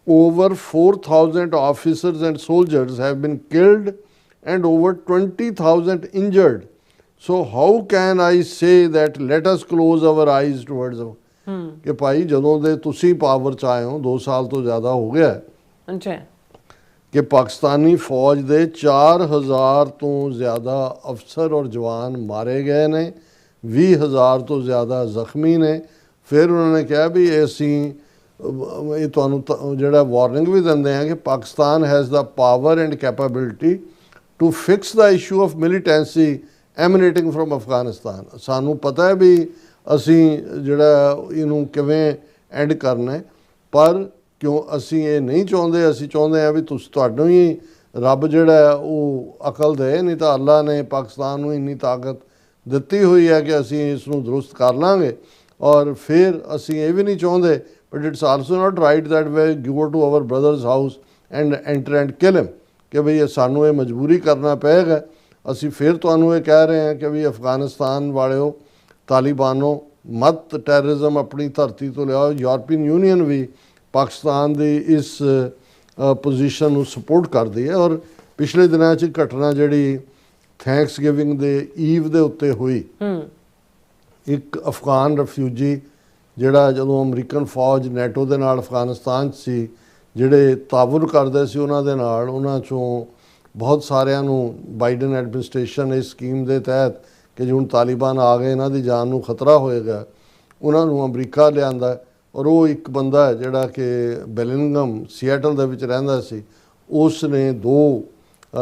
over 4,000 officers and soldiers have been killed and over 20,000 injured. So how can I say that let us close our eyes towards ਕਿ ਭਾਈ ਜਦੋਂ ਦੇ ਤੁਸੀਂ power 'ਚ ਆਏ ਹੋ 2 ਸਾਲ ਤੋਂ ਜ਼ਿਆਦਾ ਹੋ ਗਿਆ ਕਿ ਪਾਕਿਸਤਾਨੀ ਫੌਜ ਦੇ 4000 ਤੋਂ ਜ਼ਿਆਦਾ ਅਫਸਰ ਔਰ ਜਵਾਨ ਮਾਰੇ ਗਏ ਨੇ, 20,000 ਤੋਂ ਜ਼ਿਆਦਾ ਜ਼ਖਮੀ ਨੇ। ਫਿਰ ਉਹਨਾਂ ਨੇ ਕਿਹਾ ਵੀ ਅਸੀਂ ਇਹ ਤੁਹਾਨੂੰ ਜਿਹੜਾ ਵਾਰਨਿੰਗ ਵੀ ਦਿੰਦੇ ਹਾਂ ਕਿ Pakistan has the power and capability to fix the issue of militancy emanating from Afghanistan. ਸਾਨੂੰ ਪਤਾ ਹੈ ਵੀ ਅਸੀਂ ਜਿਹੜਾ ਇਹਨੂੰ ਕਿਵੇਂ ਐਂਡ ਕਰਨਾ, ਪਰ ਕਿਉਂ ਅਸੀਂ ਇਹ ਨਹੀਂ ਚਾਹੁੰਦੇ, ਅਸੀਂ ਚਾਹੁੰਦੇ ਹਾਂ ਵੀ ਤੁਹਾਨੂੰ ਹੀ ਰੱਬ ਜਿਹੜਾ ਉਹ ਅਕਲ ਦੇ, ਨਹੀਂ ਤਾਂ ਅੱਲਾ ਨੇ ਪਾਕਿਸਤਾਨ ਨੂੰ ਇੰਨੀ ਤਾਕਤ ਦਿੱਤੀ ਹੋਈ ਹੈ ਕਿ ਅਸੀਂ ਇਸ ਨੂੰ ਦਰੁਸਤ ਕਰ ਲਾਂਗੇ। ਔਰ ਫਿਰ ਅਸੀਂ ਇਹ ਵੀ ਨਹੀਂ ਚਾਹੁੰਦੇ but it's also not right that we go to our brother's house and enter and kill him ਕਿ ਬਈ ਸਾਨੂੰ ਇਹ ਮਜਬੂਰੀ ਕਰਨਾ ਪਏਗਾ। ਅਸੀਂ ਫਿਰ ਤੁਹਾਨੂੰ ਇਹ ਕਹਿ ਰਹੇ ਹਾਂ ਕਿ ਵੀ ਅਫਗਾਨਿਸਤਾਨ ਵਾਲਿਓ ਤਾਲਿਬਾਨੋ ਮਤ ਟੈਰਰਿਜ਼ਮ ਆਪਣੀ ਧਰਤੀ ਤੋਂ ਲਿਆਓ। ਯੂਰਪੀਅਨ ਯੂਨੀਅਨ ਵੀ ਪਾਕਿਸਤਾਨ ਦੀ ਇਸ ਪੋਜੀਸ਼ਨ ਨੂੰ ਸਪੋਰਟ ਕਰਦੀ ਹੈ। ਔਰ ਪਿਛਲੇ ਦਿਨਾਂ 'ਚ ਘਟਨਾ ਜਿਹੜੀ ਥੈਂਕਸ ਗਿਵਿੰਗ ਦੇ ਈਵ ਦੇ ਉੱਤੇ ਹੋਈ, ਇੱਕ ਅਫਗਾਨ ਰਫਿਊਜੀ ਜਿਹੜਾ ਜਦੋਂ ਅਮਰੀਕਨ ਫੌਜ ਨੈਟੋ ਦੇ ਨਾਲ ਅਫਗਾਨਿਸਤਾਨ 'ਚ ਸੀ, ਜਿਹੜੇ ਤਾਵੁਨ ਕਰਦੇ ਸੀ ਉਹਨਾਂ ਦੇ ਨਾਲ, ਉਹਨਾਂ 'ਚੋਂ ਬਹੁਤ ਸਾਰਿਆਂ ਨੂੰ ਬਾਈਡਨ ਐਡਮਿਨਿਸਟ੍ਰੇਸ਼ਨ ਇਸ ਸਕੀਮ ਦੇ ਤਹਿਤ ਕਿ ਜੇ ਹੁਣ ਤਾਲਿਬਾਨ ਆ ਗਏ ਇਹਨਾਂ ਦੀ ਜਾਨ ਨੂੰ ਖਤਰਾ ਹੋਏਗਾ, ਉਹਨਾਂ ਨੂੰ ਅਮਰੀਕਾ ਲਿਆਂਦਾ। ਔਰ ਉਹ ਇੱਕ ਬੰਦਾ ਜਿਹੜਾ ਕਿ ਬੈਲਿੰਗਮ ਸੀਐਟਲ ਦੇ ਵਿੱਚ ਰਹਿੰਦਾ ਸੀ, ਉਸ ਨੇ 2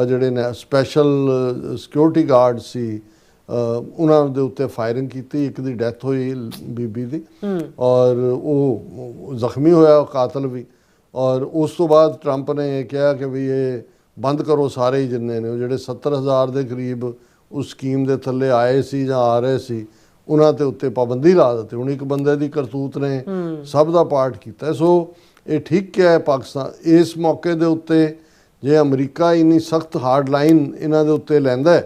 ਜਿਹੜੇ ਨੇ ਸਪੈਸ਼ਲ ਸਿਕਿਉਰਿਟੀ ਗਾਰਡ ਸੀ ਉਹਨਾਂ ਦੇ ਉੱਤੇ ਫਾਇਰਿੰਗ ਕੀਤੀ, ਇੱਕ ਦੀ ਡੈਥ ਹੋਈ ਬੀਬੀ ਦੀ ਔਰ ਉਹ ਜ਼ਖਮੀ ਹੋਇਆ ਕਾਤਲ ਵੀ। ਔਰ ਉਸ ਤੋਂ ਬਾਅਦ ਟਰੰਪ ਨੇ ਇਹ ਕਿਹਾ ਕਿ ਵੀ ਇਹ ਬੰਦ ਕਰੋ ਸਾਰੇ ਹੀ ਜਿੰਨੇ ਨੇ, ਉਹ ਜਿਹੜੇ 70,000 ਦੇ ਕਰੀਬ ਉਸ ਸਕੀਮ ਦੇ ਥੱਲੇ ਆਏ ਸੀ ਜਾਂ ਆ ਰਹੇ ਸੀ ਉਹਨਾਂ ਦੇ ਉੱਤੇ ਪਾਬੰਦੀ ਲਾ ਦਿੱਤੀ। ਹੁਣ ਇੱਕ ਬੰਦੇ ਦੀ ਕਰਤੂਤ ਨੇ ਸਭ ਦਾ ਪਾਰਟ ਕੀਤਾ। ਸੋ ਇਹ ਠੀਕ ਕਿਹਾ ਹੈ ਪਾਕਿਸਤਾਨ ਇਸ ਮੌਕੇ ਦੇ ਉੱਤੇ, ਜੇ ਅਮਰੀਕਾ ਇੰਨੀ ਸਖਤ ਹਾਰਡ ਲਾਈਨ ਇਹਨਾਂ ਦੇ ਉੱਤੇ ਲੈਂਦਾ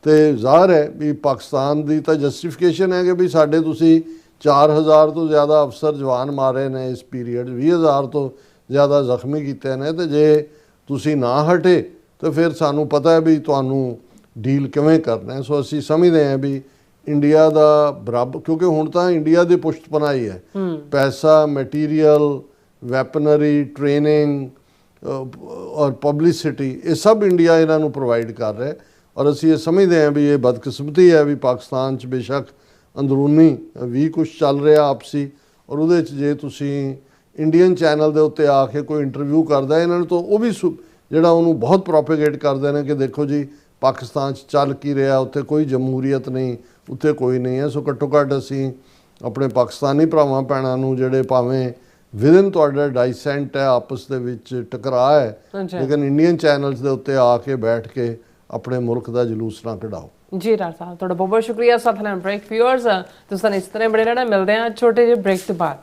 ਤੇ ਜ਼ਾਹਰ ਹੈ ਵੀ ਪਾਕਿਸਤਾਨ ਦੀ ਤਾਂ ਜਸਟੀਫਿਕੇਸ਼ਨ ਹੈ ਕਿ ਵੀ ਸਾਡੇ ਤੁਸੀਂ 4000 ਤੋਂ ਜ਼ਿਆਦਾ ਅਫਸਰ ਜਵਾਨ ਮਾਰੇ ਨੇ ਇਸ ਪੀਰੀਅਡ, 20,000 ਤੋਂ ਜ਼ਿਆਦਾ ਜ਼ਖਮੀ ਕੀਤੇ ਨੇ, ਤੇ ਜੇ ਤੁਸੀਂ ਨਾ ਹਟੇ ਤਾਂ ਫਿਰ ਸਾਨੂੰ ਪਤਾ ਹੈ ਵੀ ਤੁਹਾਨੂੰ ਡੀਲ ਕਿਵੇਂ ਕਰਨਾ ਹੈ। ਸੋ ਅਸੀਂ ਸਮਝਦੇ ਹਾਂ ਵੀ ਇੰਡੀਆ ਦਾ ਬਰਾਬਰ, ਕਿਉਂਕਿ ਹੁਣ ਤਾਂ ਇੰਡੀਆ ਦੀ ਪੁਸ਼ਤਪਨਾਹੀ ਹੈ, ਪੈਸਾ, ਮਟੀਰੀਅਲ, ਵੈਪਨਰੀ, ਟ੍ਰੇਨਿੰਗ ਔਰ ਪਬਲਿਸਿਟੀ, ਇਹ ਸਭ ਇੰਡੀਆ ਇਹਨਾਂ ਨੂੰ ਪ੍ਰੋਵਾਈਡ ਕਰ ਰਿਹਾ। ਔਰ ਅਸੀਂ ਇਹ ਸਮਝਦੇ ਹਾਂ ਵੀ ਇਹ ਬਦਕਿਸਮਤੀ ਹੈ ਵੀ ਪਾਕਿਸਤਾਨ 'ਚ ਬੇਸ਼ੱਕ ਅੰਦਰੂਨੀ ਵੀ ਕੁਝ ਚੱਲ ਰਿਹਾ ਆਪਸੀ, ਔਰ ਉਹਦੇ 'ਚ ਜੇ ਤੁਸੀਂ ਇੰਡੀਅਨ ਚੈਨਲ ਦੇ ਉੱਤੇ ਆ ਕੇ ਕੋਈ ਇੰਟਰਵਿਊ ਕਰਦਾ ਇਹਨਾਂ ਨੂੰ ਤਾਂ ਉਹ ਵੀ ਜਿਹੜਾ ਉਹਨੂੰ ਬਹੁਤ ਪ੍ਰੋਪੇਗੇਟ ਕਰਦੇ ਨੇ ਕਿ ਦੇਖੋ ਜੀ ਪਾਕਿਸਤਾਨ 'ਚ ਚੱਲ ਕੀ ਰਿਹਾ, ਉੱਥੇ ਕੋਈ ਜਮਹੂਰੀਅਤ ਨਹੀਂ, ਉੱਥੇ ਕੋਈ ਨਹੀਂ ਹੈ। ਸੋ ਘੱਟੋ ਘੱਟ ਅਸੀਂ ਆਪਣੇ ਪਾਕਿਸਤਾਨੀ ਭਰਾਵਾਂ ਭੈਣਾਂ ਨੂੰ ਜਿਹੜੇ ਭਾਵੇਂ ਵਿਦਨ ਤੁਹਾਡਾ ਡਾਈਸੈਂਟ ਹੈ, ਆਪਸ ਦੇ ਵਿੱਚ ਟਕਰਾਅ ਹੈ, ਲੇਕਿਨ ਇੰਡੀਅਨ ਚੈਨਲਸ ਦੇ ਉੱਤੇ ਆ ਕੇ ਬੈਠ ਕੇ ਆਪਣੇ ਮੁਲਕ ਦਾ ਜਲੂਸ ਨਾ ਕਢਾਓ। ਜੀ ਡਾਕਟਰ ਸਾਹਿਬ ਤੁਹਾਡਾ ਬਹੁਤ ਬਹੁਤ ਸ਼ੁਕਰੀਆ। ਸਾਥ ਨਾਲ ਬ੍ਰੇਕ ਵਿਊਅਰਸ ਤੁਸੀਂ ਇਸ ਤਰ੍ਹਾਂ ਬੜੇ ਰਹਿਣਾ, ਮਿਲਦੇ ਹਾਂ ਛੋਟੇ ਜਿਹੇ ਬ੍ਰੇਕ ਤੋਂ ਬਾਅਦ।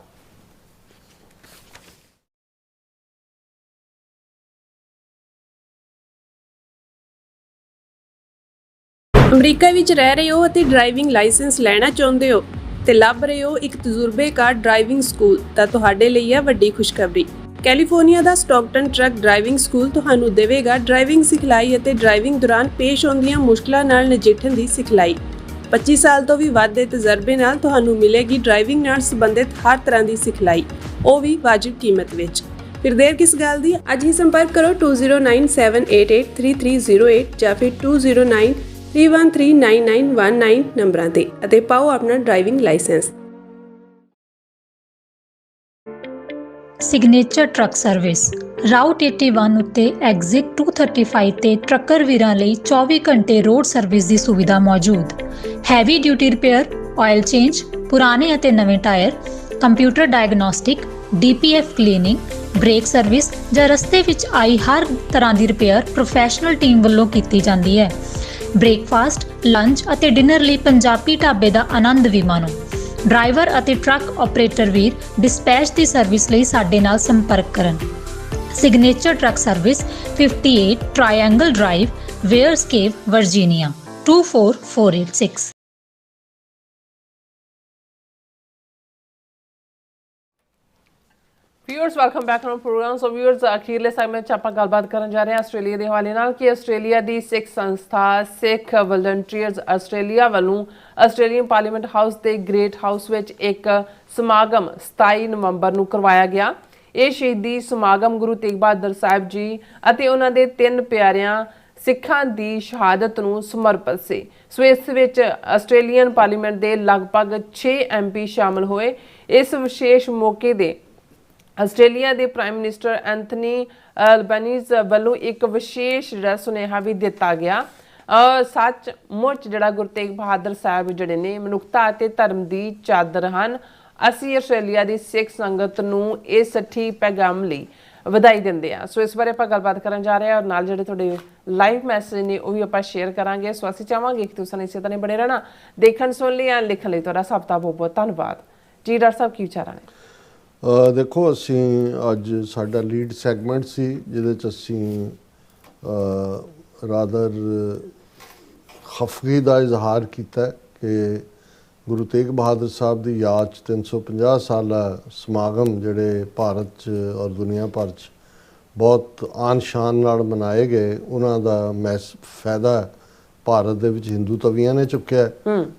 ਅਮਰੀਕਾ ਵਿੱਚ ਰਹਿ ਰਹੇ ਹੋ ਅਤੇ ਡਰਾਈਵਿੰਗ ਲਾਇਸੈਂਸ ਲੈਣਾ ਚਾਹੁੰਦੇ ਹੋ ਤੇ ਲੱਭ ਰਹੇ ਹੋ ਇੱਕ ਤਜਰਬੇਕਾਰ ਡਰਾਈਵਿੰਗ ਸਕੂਲ, ਤਾਂ ਤੁਹਾਡੇ ਲਈ ਹੈ ਵੱਡੀ ਖੁਸ਼ਖਬਰੀ। ਕੈਲੀਫੋਰਨੀਆ ਦਾ ਸਟਾਕਟਨ ਟਰੱਕ ਡਰਾਈਵਿੰਗ ਸਕੂਲ ਤੁਹਾਨੂੰ ਦੇਵੇਗਾ ਡਰਾਈਵਿੰਗ ਸਿਖਲਾਈ ਅਤੇ ਡਰਾਈਵਿੰਗ ਦੌਰਾਨ ਪੇਸ਼ ਆਉਂਦੀਆਂ ਮੁਸ਼ਕਲਾਂ ਨਾਲ ਨਜਿੱਠਣ ਦੀ ਸਿਖਲਾਈ। 25 ਸਾਲ ਤੋਂ ਵੀ ਵੱਧ ਦੇ ਤਜਰਬੇ ਨਾਲ ਤੁਹਾਨੂੰ ਮਿਲੇਗੀ ਡਰਾਈਵਿੰਗ ਨਾਲ ਸੰਬੰਧਿਤ ਹਰ ਤਰ੍ਹਾਂ ਦੀ ਸਿਖਲਾਈ, ਉਹ ਵੀ ਵਾਜਿਬ ਕੀਮਤ ਵਿੱਚ। ਫਿਰ ਦੇਰ ਕਿਸ ਗੱਲ ਦੀ, ਅੱਜ ਹੀ ਸੰਪਰਕ ਕਰੋ 209788330308 ਜਾਂ ਫਿਰ 2093139919 ਨੰਬਰਾਂ ਤੇ ਅਤੇ ਪਾਓ ਆਪਣਾ driving licence. Signature truck service route 81 ਉੱਤੇ ਐਗਜ਼ਿਟ 235 ਤੇ ਟਰੱਕਰ ਵੀਰਾਂ ਲਈ 24 ਘੰਟੇ ਰੋਡ ਸਰਵਿਸ ਦੀ ਸੁਵਿਧਾ ਮੌਜੂਦ। Heavy duty repair, oil change, ਪੁਰਾਣੇ ਅਤੇ ਨਵੇਂ tyre, computer diagnostic, DPF cleaning, brake service ਜਾਂ ਰਸਤੇ ਵਿੱਚ ਆਈ ਹਰ ਤਰ੍ਹਾਂ ਦੀ ਰਿਪੇਅਰ ਪ੍ਰੋਫੈਸ਼ਨਲ ਟੀਮ ਵੱਲੋਂ ਕੀਤੀ ਜਾਂਦੀ ਹੈ। ਬ੍ਰੇਕਫਾਸਟ, ਲੰਚ ਅਤੇ ਡਿਨਰ ਲਈ ਪੰਜਾਬੀ ਢਾਬੇ ਦਾ ਆਨੰਦ ਵੀ ਮਾਣੋ। ਡਰਾਈਵਰ ਅਤੇ ਟਰੱਕ ਆਪਰੇਟਰ ਵੀਰ ਡਿਸਪੈਚ ਦੀ ਸਰਵਿਸ ਲਈ ਸਾਡੇ ਨਾਲ ਸੰਪਰਕ ਕਰਨ। Signature truck service 58 triangle drive, Weyers Cave, Virginia 24486। Viewers welcome back to programme. So viewers ਅਖੀਰਲੇ ਸੈਗਮੈਂਟ 'ਚ ਆਪਾਂ ਗੱਲਬਾਤ ਕਰਨ ਜਾ ਰਹੇ ਹਾਂ ਆਸਟ੍ਰੇਲੀਆ ਦੇ ਹਵਾਲੇ ਨਾਲ ਕਿ ਆਸਟ੍ਰੇਲੀਆ ਦੀ ਸਿੱਖ ਸੰਸਥਾ ਸਿੱਖ ਵਲੰਟੀਅਰਸ ਆਸਟ੍ਰੇਲੀਆ ਵੱਲੋਂ ਆਸਟ੍ਰੇਲੀਅਨ ਪਾਰਲੀਮੈਂਟ ਹਾਊਸ ਦੇ ਗ੍ਰੇਟ ਹਾਊਸ ਵਿੱਚ ਇੱਕ ਸਮਾਗਮ 27 ਨਵੰਬਰ ਨੂੰ ਕਰਵਾਇਆ ਗਿਆ। ਇਹ ਸ਼ਹੀਦੀ ਸਮਾਗਮ ਗੁਰੂ ਤੇਗ ਬਹਾਦਰ ਸਾਹਿਬ ਜੀ ਅਤੇ ਉਹਨਾਂ ਦੇ 3 ਪਿਆਰਿਆਂ ਸਿੱਖਾਂ ਦੀ ਸ਼ਹਾਦਤ ਨੂੰ ਸਮਰਪਿਤ ਸੀ। ਸੋ ਇਸ ਵਿੱਚ ਆਸਟ੍ਰੇਲੀਅਨ ਪਾਰਲੀਮੈਂਟ ਦੇ ਲਗਭਗ 6 MP ਸ਼ਾਮਲ ਹੋਏ। ਇਸ ਵਿਸ਼ੇਸ਼ ਮੌਕੇ ਦੇ ਆਸਟ੍ਰੇਲੀਆ ਦੇ ਪ੍ਰਾਈਮ ਮਿਨਿਸਟਰ ਐਂਥਨੀ ਐਲਬਨੀਜ਼ ਵੱਲੋਂ ਇੱਕ ਵਿਸ਼ੇਸ਼ ਜਿਹੜਾ ਸੁਨੇਹਾ ਵੀ ਦਿੱਤਾ ਗਿਆ। ਸੱਚਮੁੱਚ ਜਿਹੜਾ ਗੁਰੂ ਤੇਗ ਬਹਾਦਰ ਸਾਹਿਬ ਜਿਹੜੇ ਨੇ ਮਨੁੱਖਤਾ ਅਤੇ ਧਰਮ ਦੀ ਚਾਦਰ ਹਨ। ਅਸੀਂ ਆਸਟ੍ਰੇਲੀਆ ਦੀ ਸਿੱਖ ਸੰਗਤ ਨੂੰ ਇਸ ਸੱਚੀ ਪੈਗਾਮ ਲਈ ਵਧਾਈ ਦਿੰਦੇ ਹਾਂ। ਸੋ ਇਸ ਬਾਰੇ ਆਪਾਂ ਗੱਲਬਾਤ ਕਰਨ ਜਾ ਰਹੇ ਹਾਂ ਔਰ ਨਾਲ ਜਿਹੜੇ ਤੁਹਾਡੇ ਲਾਈਵ ਮੈਸੇਜ ਨੇ ਉਹ ਵੀ ਆਪਾਂ ਸ਼ੇਅਰ ਕਰਾਂਗੇ। ਸੋ ਅਸੀਂ ਚਾਹਾਂਗੇ ਕਿ ਤੁਸੀਂ ਇਸੇ ਤਰ੍ਹਾਂ ਬਣੇ ਰਹਿਣਾ। ਦੇਖਣ ਸੁਣ ਲਈ ਜਾਂ ਲਿਖਣ ਲਈ ਤੁਹਾਡਾ ਸਭ ਦਾ ਬਹੁਤ ਬਹੁਤ ਧੰਨਵਾਦ ਜੀ। ਡਾਕਟਰ ਸਾਹਿਬ ਕੀ ਵਿਚਾਰਾਂ ਨੇ? ਦੇਖੋ ਅਸੀਂ ਅੱਜ ਸਾਡਾ ਲੀਡ ਸੈਗਮੈਂਟ ਸੀ ਜਿਹਦੇ 'ਚ ਅਸੀਂ ਰਾਦਰ ਖਫਗੀ ਦਾ ਇਜ਼ਹਾਰ ਕੀਤਾ ਕਿ ਗੁਰੂ ਤੇਗ ਬਹਾਦਰ ਸਾਹਿਬ ਦੀ ਯਾਦ 'ਚ 350 ਸਾਲਾ ਸਮਾਗਮ ਜਿਹੜੇ ਭਾਰਤ 'ਚ ਔਰ ਦੁਨੀਆ ਭਰ 'ਚ ਬਹੁਤ ਆਨ ਸ਼ਾਨ ਨਾਲ ਮਨਾਏ ਗਏ, ਉਹਨਾਂ ਦਾ ਫਾਇਦਾ ਭਾਰਤ ਦੇ ਵਿੱਚ ਹਿੰਦੂ ਤਵੀਆਂ ਨੇ ਚੁੱਕਿਆ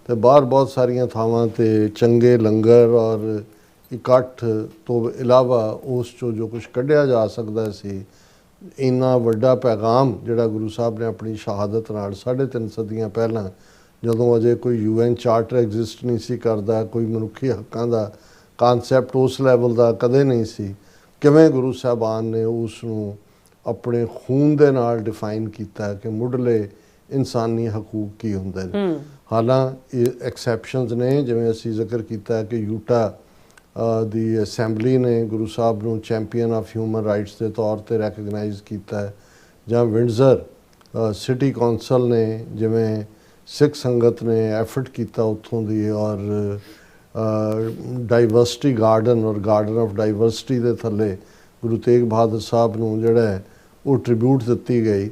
ਤੇ ਬਾਹਰ ਬਹੁਤ ਸਾਰੀਆਂ ਥਾਵਾਂ 'ਤੇ ਚੰਗੇ ਲੰਗਰ ਔਰ ਇਕੱਠ ਤੋਂ ਇਲਾਵਾ ਉਸ 'ਚੋਂ ਜੋ ਕੁਝ ਕੱਢਿਆ ਜਾ ਸਕਦਾ ਸੀ, ਇੰਨਾ ਵੱਡਾ ਪੈਗਾਮ ਜਿਹੜਾ ਗੁਰੂ ਸਾਹਿਬ ਨੇ ਆਪਣੀ ਸ਼ਹਾਦਤ ਨਾਲ 3.5 ਸਦੀਆਂ ਪਹਿਲਾਂ, ਜਦੋਂ ਅਜੇ ਕੋਈ UN ਚਾਰਟਰ ਐਗਜ਼ਿਸਟ ਨਹੀਂ ਸੀ ਕਰਦਾ, ਕੋਈ ਮਨੁੱਖੀ ਹੱਕਾਂ ਦਾ ਕਾਨਸੈਪਟ ਉਸ ਲੈਵਲ ਦਾ ਕਦੇ ਨਹੀਂ ਸੀ, ਕਿਵੇਂ ਗੁਰੂ ਸਾਹਿਬਾਨ ਨੇ ਉਸ ਨੂੰ ਆਪਣੇ ਖੂਨ ਦੇ ਨਾਲ ਡਿਫਾਈਨ ਕੀਤਾ ਕਿ ਮੁੱਢਲੇ ਇਨਸਾਨੀ ਹਕੂਕ ਕੀ ਹੁੰਦੇ ਨੇ। ਹਾਲਾਂਕਿ ਐਕਸੈਪਸ਼ਨਸ ਨੇ, ਜਿਵੇਂ ਅਸੀਂ ਜ਼ਿਕਰ ਕੀਤਾ ਕਿ ਯੂਟਾ ਦੀ ਅਸੈਂਬਲੀ ਨੇ ਗੁਰੂ ਸਾਹਿਬ ਨੂੰ ਚੈਂਪੀਅਨ ਆਫ ਹਿਊਮਨ ਰਾਈਟਸ ਦੇ ਤੌਰ ਤੇ ਰੈਕਗਨਾਈਜ਼ ਕੀਤਾ ਹੈ, ਜਾਂ ਵਿੰਡਜ਼ਰ ਸਿਟੀ ਕੌਂਸਲ ਨੇ ਜਿਵੇਂ ਸਿੱਖ ਸੰਗਤ ਨੇ ਐਫਰਟ ਕੀਤਾ ਉੱਥੋਂ ਦੀ, ਔਰ ਡਾਈਵਰਸਿਟੀ ਗਾਰਡਨ ਔਰ ਗਾਰਡਨ ਆਫ ਡਾਈਵਰਸਿਟੀ ਦੇ ਥੱਲੇ ਗੁਰੂ ਤੇਗ ਬਹਾਦਰ ਸਾਹਿਬ ਨੂੰ ਜਿਹੜਾ ਹੈ ਉਹ ਟ੍ਰਿਬਿਊਟ ਦਿੱਤੀ ਗਈ।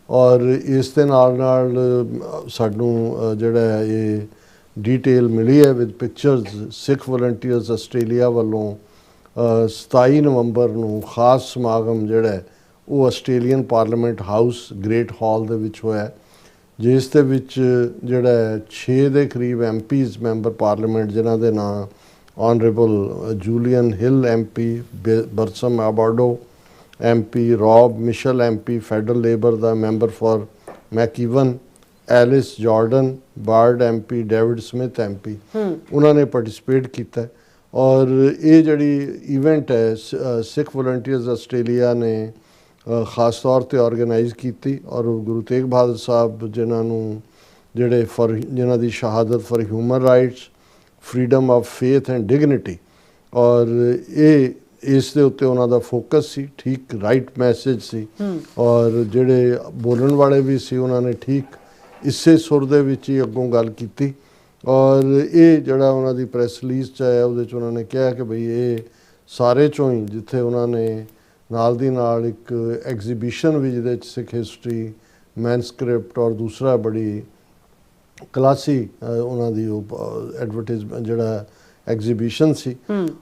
ਔਰ ਇਸ ਦੇ ਨਾਲ ਸਾਨੂੰ ਜਿਹੜਾ ਹੈ ਇਹ ਡੀਟੇਲ ਮਿਲੀ ਹੈ with pictures. Sikh volunteers Australia ਵੱਲੋਂ 27 ਨਵੰਬਰ ਨੂੰ ਖਾਸ ਸਮਾਗਮ ਜਿਹੜਾ ਹੈ ਉਹ ਆਸਟ੍ਰੇਲੀਅਨ ਪਾਰਲੀਮੈਂਟ ਹਾਊਸ ਗ੍ਰੇਟ ਹਾਲ ਦੇ ਵਿੱਚ ਹੋਇਆ, ਜਿਸ ਦੇ ਵਿੱਚ ਜਿਹੜਾ 6 ਦੇ ਕਰੀਬ MPs ਮੈਂਬਰ ਪਾਰਲੀਮੈਂਟ, ਜਿਨ੍ਹਾਂ ਦੇ ਨਾਂ honourable Julian Hill MP, Basem Abdo MP, Rob Mitchell MP federal Labor ਦਾ member for McEwen, Alice Jordan Baird MP, David Smith MP, ਉਹਨਾਂ ਨੇ ਪਾਰਟਿਸਿਪੇਟ ਕੀਤਾ। ਔਰ ਇਹ ਜਿਹੜੀ ਇਵੈਂਟ ਹੈ ਸਿੱਖ ਵਲੰਟੀਅਰਸ ਆਸਟ੍ਰੇਲੀਆ ਨੇ ਖਾਸ ਤੌਰ ਤੇ ਆਰਗੇਨਾਈਜ਼ ਕੀਤੀ, ਔਰ ਗੁਰੂ ਤੇਗ ਬਹਾਦਰ ਸਾਹਿਬ ਜਿਨ੍ਹਾਂ ਨੂੰ ਜਿਨ੍ਹਾਂ ਦੀ ਸ਼ਹਾਦਤ for human rights, freedom of faith and dignity, ਔਰ ਇਸ ਦੇ ਉੱਤੇ ਉਹਨਾਂ ਦਾ ਫੋਕਸ ਸੀ, ਠੀਕ ਰਾਈਟ ਮੈਸੇਜ ਸੀ। ਔਰ ਜਿਹੜੇ ਬੋਲਣ ਵਾਲੇ ਵੀ ਸੀ ਉਹਨਾਂ ਨੇ ਠੀਕ ਇਸੇ ਸੁਰ ਦੇ ਵਿੱਚ ਹੀ ਅੱਗੋਂ ਗੱਲ ਕੀਤੀ। ਔਰ ਇਹ ਜਿਹੜਾ ਉਹਨਾਂ ਦੀ ਪ੍ਰੈਸ ਰਿਲੀਜ਼ 'ਚ ਆਇਆ ਉਹਦੇ 'ਚ ਉਹਨਾਂ ਨੇ ਕਿਹਾ ਕਿ ਬਈ ਇਹ ਸਾਰੇ 'ਚੋਂ ਹੀ, ਜਿੱਥੇ ਉਹਨਾਂ ਨੇ ਨਾਲ ਦੀ ਨਾਲ ਇੱਕ ਐਗਜ਼ੀਬਿਸ਼ਨ ਵੀ ਜਿਹਦੇ 'ਚ ਸਿੱਖ ਹਿਸਟਰੀ, ਮੈਨਸਕ੍ਰਿਪਟ ਔਰ ਦੂਸਰਾ ਬੜੀ ਕਲਾਸੀ ਉਹਨਾਂ ਦੀ ਐਡਵਰਟਾਈਜ਼ਮੈਂਟ ਜਿਹੜਾ ਐਗਜ਼ੀਬਿਸ਼ਨ ਸੀ।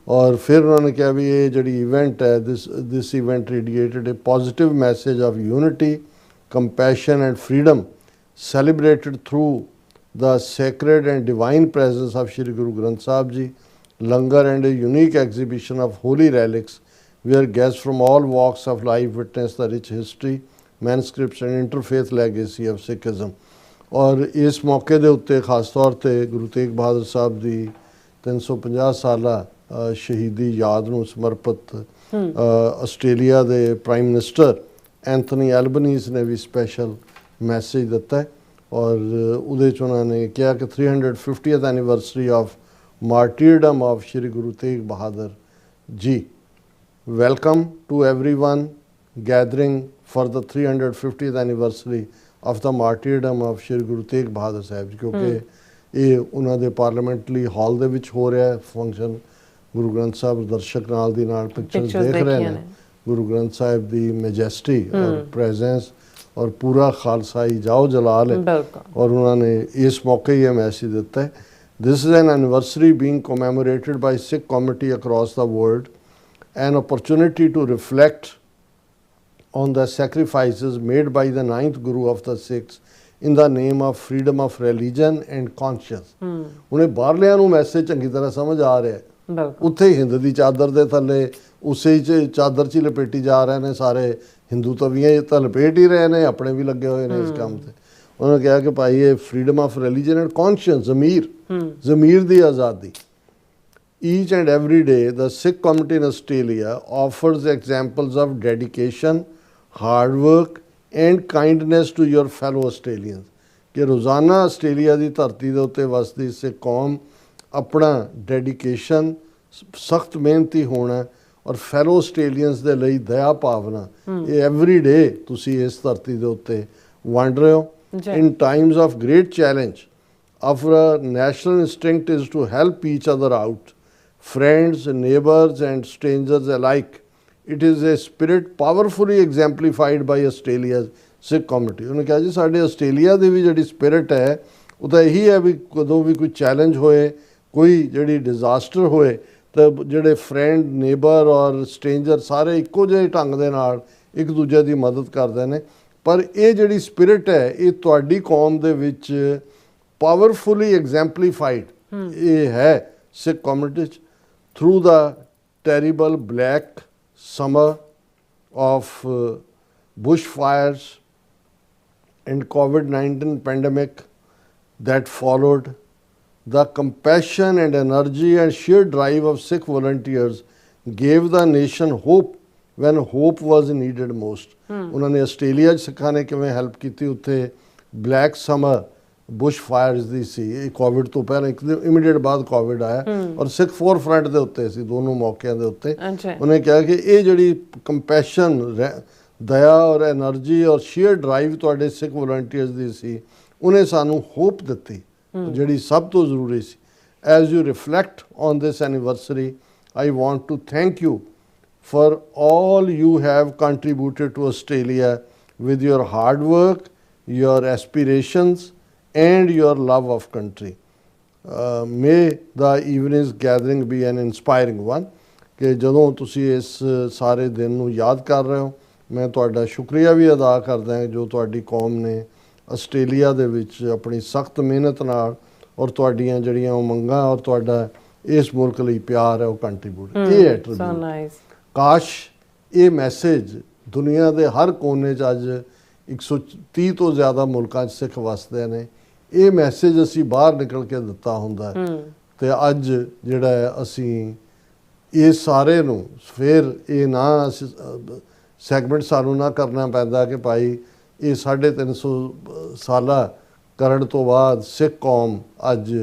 ਔਰ ਫਿਰ ਉਹਨਾਂ ਨੇ ਕਿਹਾ ਵੀ ਇਹ ਜਿਹੜੀ ਇਵੈਂਟ ਹੈ this event radiated a positive message of unity, compassion and freedom celebrated through the sacred and divine presence of Shri Guru Granth Sahib Ji, Langar and a unique exhibition of holy relics where guests from all walks of life witness the rich history, manuscripts and interfaith legacy of Sikhism। और इस मौके ਦੇ ਉੱਤੇ ਖਾਸ ਤੌਰ ਤੇ ਗੁਰੂ ਤੇਗ ਬਹਾਦਰ ਸਾਹਿਬ ਦੀ 350 ਸਾਲਾ ਸ਼ਹੀਦੀ ਯਾਦ ਨੂੰ ਸਮਰਪਿਤ ਆਸਟ੍ਰੇਲੀਆ ਦੇ ਪ੍ਰਾਈਮ ਮਿਨਿਸਟਰ ਐਂਥਨੀ ਐਲਬਨੀਜ਼ ਨੇ ਵੀ ਸਪੈਸ਼ਲ ਮੈਸੇਜ ਦਿੱਤਾ ਹੈ। ਔਰ ਉਹਦੇ 'ਚ ਉਹਨਾਂ ਨੇ ਕਿਹਾ ਕਿ 350th anniversary of martyrdom of Shri Guru Tegh Bahadur ji, welcome to everyone gathering for the 350th anniversary of the martyrdom of Shri Guru Tegh Bahadur Sahib ji, ਕਿਉਂਕਿ ਇਹ ਉਹਨਾਂ ਦੇ ਪਾਰਲੀਮੈਂਟਰੀ ਹਾਲ ਦੇ ਵਿੱਚ ਹੋ ਰਿਹਾ ਹੈ ਫੰਕਸ਼ਨ। ਗੁਰੂ ਗ੍ਰੰਥ ਸਾਹਿਬ ਦਰਸ਼ਕ ਨਾਲ ਦੀ ਨਾਲ ਪਿਕਚਰਸ ਦੇਖ ਰਹੇ ਨੇ, ਗੁਰੂ ਗ੍ਰੰਥ ਸਾਹਿਬ ਦੀ ਮੈਜੈਸਟੀ ਔਰ ਪ੍ਰੈਜ਼ੈਂਸ और पूरा खालसाई जाओ जलाल है। और उन्होंने इस मौके ये मैसेज दिता है, this is an anniversary being commemorated by Sikh community across the world, an opportunity to reflect on the sacrifices made by the 9th Guru of the Sikhs in the name of freedom of religion and conscience। उन्हें बाहरलियां ਨੂੰ message ਚੰਗੀ ਤਰ੍ਹਾਂ ਸਮਝ ਆ ਰਿਹਾ ਹੈ, ਉੱਥੇ ਹਿੰਦ ਦੀ ਚਾਦਰ ਦੇ ਥੱਲੇ ਉਸੇ ਚਾਦਰ 'ਚ ਲਪੇਟੀ ਜਾ ਰਹੇ ਨੇ ਸਾਰੇ ਹਿੰਦੂ ਤਵੀਆਂ ਤਾਂ ਲਪੇਟ ਹੀ ਰਹੇ ਨੇ, ਆਪਣੇ ਵੀ ਲੱਗੇ ਹੋਏ ਨੇ ਇਸ ਕੰਮ ਤੇ। ਉਹਨਾਂ ਨੇ ਕਿਹਾ ਕਿ ਭਾਈ ਇਹ ਫਰੀडम ਆਫ ਰਿਲੀਜਨ ਐਂਡ ਕੌਨਸ਼ੀਅੰਸ, ਜ਼ਮੀਰ ਦੀ ਆਜ਼ਾਦੀ। Each and every day the Sikh community in Australia offers examples of dedication, hard work and kindness to your fellow Australians। ਕਿ ਰੋਜ਼ਾਨਾ ਆਸਟ੍ਰੇਲੀਆ ਦੀ ਧਰਤੀ ਦੇ ਉੱਤੇ ਵਸਦੀ ਸਿੱਖ ਕੌਮ ਆਪਣਾ ਡੈਡੀਕੇਸ਼ਨ, ਸਖਤ ਮਿਹਨਤੀ ਹੋਣਾ ਔਰ ਫੈਲੋ ਆਸਟ੍ਰੇਲੀਅਨਸ ਦੇ ਲਈ ਦਇਆ ਭਾਵਨਾ, ਇਹ ਐਵਰੀ ਡੇ ਤੁਸੀਂ ਇਸ ਧਰਤੀ ਦੇ ਉੱਤੇ ਵੰਡ ਰਹੇ ਹੋ। In times of great challenge our national instinct is to help each other out, friends, neighbors and strangers alike। It is a spirit powerfully exemplified by Australia's Sikh community। ਉਹਨੇ ਕਿਹਾ ਜੀ ਸਾਡੇ ਆਸਟ੍ਰੇਲੀਆ ਦੀ ਵੀ ਜਿਹੜੀ ਸਪਿਰਿਟ ਹੈ ਉਹ ਤਾਂ ਇਹੀ ਹੈ ਵੀ ਕਦੋਂ ਵੀ ਕੋਈ ਚੈਲੰਜ ਹੋਏ, ਕੋਈ ਜਿਹੜੀ ਡਿਜ਼ਾਸਟਰ ਹੋਏ ਤਾਂ ਜਿਹੜੇ ਫਰੈਂਡ, ਨੇਬਰ ਔਰ ਸਟ੍ਰੇਂਜਰ ਸਾਰੇ ਇੱਕੋ ਜਿਹੇ ਢੰਗ ਦੇ ਨਾਲ ਇੱਕ ਦੂਜੇ ਦੀ ਮਦਦ ਕਰਦੇ ਨੇ। ਪਰ ਇਹ ਜਿਹੜੀ ਸਪਿਰਿਟ ਹੈ ਇਹ ਤੁਹਾਡੀ ਕੌਮ ਦੇ ਵਿੱਚ ਪਾਵਰਫੁਲੀ ਐਗਜ਼ੈਂਪਲੀਫਾਈਡ ਇਹ ਹੈ ਸਿੱਖ ਕਮਿਊਨਿਟੀ 'ਚ। Through the terrible black summer of bushfires and COVID-19 pandemic that followed, the compassion and energy and sheer drive of Sikh volunteers gave the nation hope when hope was needed most। ਉਹਨਾਂ ਨੇ Australia 'ਚ ਸਿੱਖਾਂ ਨੇ ਕਿਵੇਂ help ਕੀਤੀ, ਉੱਥੇ black summer Bush fires ਦੀ ਸੀ, ਇਹ Covid ਤੋਂ ਪਹਿਲਾਂ ਇਮੀਡੀਏਟ ਬਾਅਦ ਕੋਵਿਡ ਆਇਆ ਔਰ ਸਿੱਖ ਫੋਰਫਰੰਟ ਦੇ ਉੱਤੇ ਸੀ ਦੋਨੋਂ ਮੌਕਿਆਂ ਦੇ ਉੱਤੇ। ਅੱਛਾ। ਉਹਨੇ ਕਿਹਾ ਕਿ ਇਹ ਜਿਹੜੀ ਕੰਪੈਸ਼ਨ, ਦਇਆ ਔਰ એનર્ਜੀ ਔਰ ਸ਼ੀਅਰ ਡਰਾਈਵ ਤੁਹਾਡੇ ਸਿੱਖ ਵਲੰਟੀਅਰਸ ਦੀ ਸੀ, ਉਹਨੇ ਸਾਨੂੰ ਹੋਪ ਦਿੱਤੀ ਜਿਹੜੀ ਸਭ ਤੋਂ ਜ਼ਰੂਰੀ ਸੀ। As you reflect on this anniversary, I want to thank you for all you have contributed to Australia with your hard work, your aspirations and your love of country. May the evening's gathering be an inspiring one. ਕਿ ਜਦੋਂ ਤੁਸੀਂ ਇਸ ਸਾਰੇ ਦਿਨ ਨੂੰ ਯਾਦ ਕਰ ਰਹੇ ਹੋ, ਮੈਂ ਤੁਹਾਡਾ ਸ਼ੁਕਰੀਆ ਵੀ ਅਦਾ ਕਰਦਾ ਹਾਂ ਜੋ ਤੁਹਾਡੀ ਕੌਮ ਨੇ ਆਸਟ੍ਰੇਲੀਆ ਦੇ ਵਿੱਚ ਆਪਣੀ ਸਖਤ ਮਿਹਨਤ ਨਾਲ ਔਰ ਤੁਹਾਡੀਆਂ ਜਿਹੜੀਆਂ ਉਮੰਗਾਂ ਔਰ ਤੁਹਾਡਾ ਇਸ ਮੁਲਕ ਲਈ ਪਿਆਰ ਹੈ ਉਹ ਕੰਟਰੀਬਿਊਟ। ਇਹ ਐਟਰੀਬਿਊਟ ਕਾਸ਼ ਇਹ ਮੈਸੇਜ ਦੁਨੀਆ ਦੇ ਹਰ ਕੋਨੇ 'ਚ ਅੱਜ 130 ਤੋਂ ਜ਼ਿਆਦਾ ਮੁਲਕਾਂ 'ਚ ਸਿੱਖ ਵਸਦੇ ਨੇ, ਇਹ ਮੈਸੇਜ ਅਸੀਂ ਬਾਹਰ ਨਿਕਲ ਕੇ ਦਿੱਤਾ ਹੁੰਦਾ ਤੇ ਅੱਜ ਜਿਹੜਾ ਹੈ ਅਸੀਂ ਇਹ ਸਾਰੇ ਨੂੰ ਫਿਰ ਇਹ ਨਾ ਸੈਗਮੈਂਟ ਸਾਨੂੰ ਨਾ ਕਰਨਾ ਪੈਂਦਾ ਕਿ ਭਾਈ ਇਹ 350 ਸਾਲਾ ਕਰਨ ਤੋਂ ਬਾਅਦ ਸਿੱਖ ਕੌਮ ਅੱਜ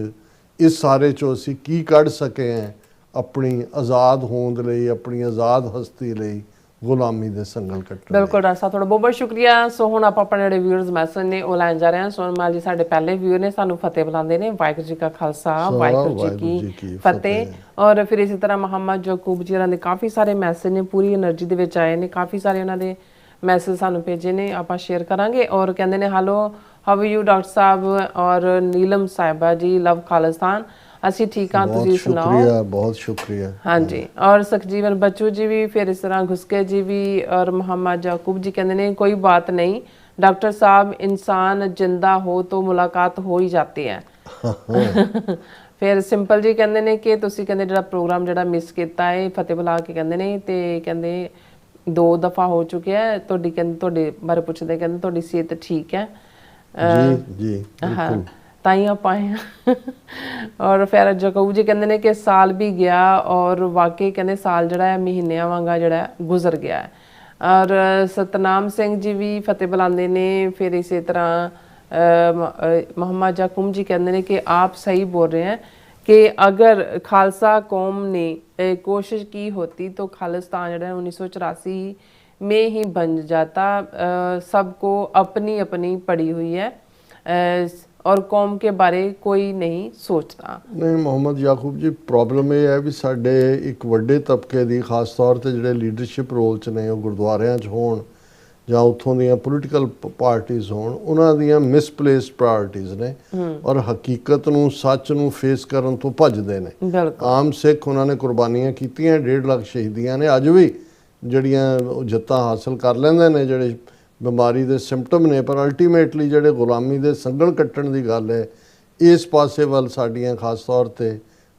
ਇਸ ਸਾਰੇ 'ਚੋਂ ਅਸੀਂ ਕੀ ਕੱਢ ਸਕੇ ਹਾਂ ਆਪਣੀ ਆਜ਼ਾਦ ਹੋਂਦ ਲਈ, ਆਪਣੀ ਆਜ਼ਾਦ ਹਸਤੀ ਲਈ ਗੁਲਾਮੀ ਦੇ ਸੰਗਲ ਕੱਟਣ। ਬਿਲਕੁਲ ਡਾਕਟਰ ਸਾਹਿਬ, ਤੁਹਾਡਾ ਬਹੁਤ ਬਹੁਤ ਸ਼ੁਕਰੀਆ। ਸੋ ਹੁਣ ਆਪਾਂ ਆਪਣੇ ਜਿਹੜੇ ਵਿਊਅਰਸ ਮੈਸੇਜ ਨੇ ਉਹ ਲੈਣ ਜਾ ਰਹੇ ਹਾਂ। ਸੋਨਮਾਲ ਜੀ ਸਾਡੇ ਪਹਿਲੇ ਵਿਊਅਰ ਨੇ, ਸਾਨੂੰ ਫਤਿਹ ਬੁਲਾਉਂਦੇ ਨੇ। ਵਾਹਿਗੁਰੂ ਜੀ ਕਾ ਖਾਲਸਾ, ਵਾਹਿਗੁਰੂ ਜੀ ਕੀ ਫਤਿਹ। ਔਰ ਫਿਰ ਇਸੇ ਤਰ੍ਹਾਂ ਮੁਹੰਮਦ ਯਾਕੂਬ ਜੀ ਹੋਰਾਂ ਦੇ ਕਾਫੀ ਸਾਰੇ ਮੈਸੇਜ ਨੇ, ਪੂਰੀ એનર્ਜੀ ਦੇ ਵਿੱਚ ਆਏ ਨੇ, ਕਾਫੀ ਸਾਰੇ ਉਹਨਾਂ ਦੇ ਮੈਸੇਜ ਸਾਨੂੰ ਭੇਜੇ ਨੇ, ਆਪਾਂ ਸ਼ੇਅਰ ਕਰਾਂਗੇ। ਔਰ ਕਹਿੰਦੇ ਨੇ hello, how are you doctor ਸਾਹਿਬ। ਔਰ ਨੀਲਮ ਸਾਹਿਬਾ ਜੀ, ਲਵ ਖਾਲਿਸਤਾਨ, ਅਸੀਂ ਠੀਕ ਹਾਂ, ਤੁਸੀਂ ਸੁਣਾਓ। ਸ਼ੁਕਰੀਆ, ਬਹੁਤ ਸ਼ੁਕਰੀਆ। ਹਾਂਜੀ। ਔਰ ਸਖਜੀਵਨ ਬੱਚੂ ਜੀ ਵੀ, ਫਿਰ ਇਸ ਤਰ੍ਹਾਂ ਘੁਸਕੇ ਜੀ ਵੀ, ਔਰ ਮੁਹੰਮਦ ਯਾਕੂਬ ਜੀ ਕਹਿੰਦੇ ਨੇ ਕੋਈ ਬਾਤ ਨਹੀਂ डॉक्टर साहब, इंसान जिंदा हो तो मुलाकात हो ही जाती है। फिर सिंपल जी कहते हैं कि तुसी कहते जो प्रोग्राम जो मिस किया है, फतेह बुला के कहते हैं तो कहते 2 दफ़ा हो चुके है। तुहाडे बारे पुछदे कहते तुहाडी सेहत ठीक है? जी हाँ, ताई आप आए हैं। और फिर जकूब जी कहते हैं कि साल भी गया और वाकई कहते साल जड़ा महीनों वांगा जड़ा गुजर गया है। और सतनाम सिंह जी भी फतेह बुलाते ने। फिर इसी तरह मोहम्मद याकूब जी कहते हैं कि आप सही बोल रहे हैं कि अगर खालसा कौम ने कोशिश की होती तो खालिस्तान जो 1984 में ही बन जाता। सबको अपनी अपनी पड़ी हुई है और कौम के बारे कोई नहीं सोचता। नहीं मोहम्मद याकूब जी, प्रॉब्लम ये है भी साडे एक वड्डे तबके दी खास तौर ते जिहड़े लीडरशिप रोल च ने, गुरुद्वारियां च होण जां उत्थों दीयां पोलीटिकल पार्टीज होण, उन्हां दीयां मिसप्लेस्ड प्रायोरिटीज ने और हकीकत नूं, सच नूं फेस करन तो भजदे ने। आम सिख उन्हां ने कुर्बानियां कीतियां, 1.5 लाख शहीदियां ने, अज भी जिहड़ियां जित्तां हासिल कर लैंदे ने जिहड़े बीमारी के सिम्पटम ने, पर अल्टीमेटली जिहड़े गुलामी के संगल कट्टण की गल है, इस पासे वाल साडियां खास तौर ते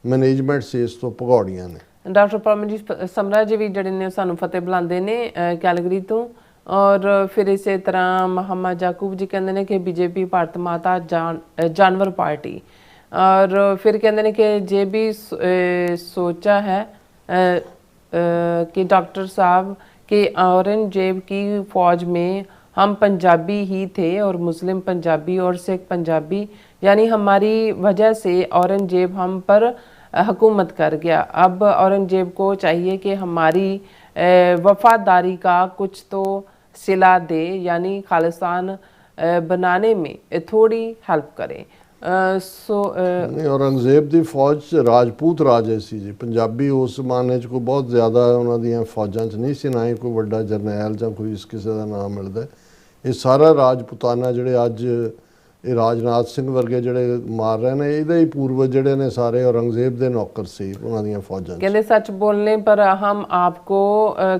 मैनेजमेंट से इस तो भगौड़ियां ने। डॉक्टर परमजीत समरा जी भी जिहड़े ने सानू फतेह बुलाते ने कैलगरी तो। और फिर इस तरह मोहम्मद याकूब जी कहते हैं कि बीजेपी भारत माता जानवर पार्टी। और फिर कहते हैं कि जे भी सोचा है कि डॉक्टर साहब कि औरंगजेब की फ़ौज में हम पंजाबी ही थे और मुस्लिम पंजाबी और सिख पंजाबी, यानी हमारी वजह से औरंगजेब हम पर हुकूमत कर गया। अब औरंगजेब को चाहिए कि हमारी वफादारी का कुछ तो सिला दे, यानी खालिस्तान बनाने में थोड़ी हेल्प करे। औरंगजेब की फौज राजपूत राजे सी जी, पंजाबी उस जमाने कोई बहुत ज़्यादा उन्होंने फौजा च नहीं सी, ना ही कोई वड्डा जरनैल जां कोई इस किसी का नाम मिलता। ये सारा राजपूताना जिहड़े अज ये राजनाथ सिंह वर्गे जिहड़े मार रहे हैं, इहदे ही पूर्वज जिहड़े ने सारे औरंगजेब दे नौकर सी उन्हां दीयां फौजां। कहते सच बोलने पर हम आपको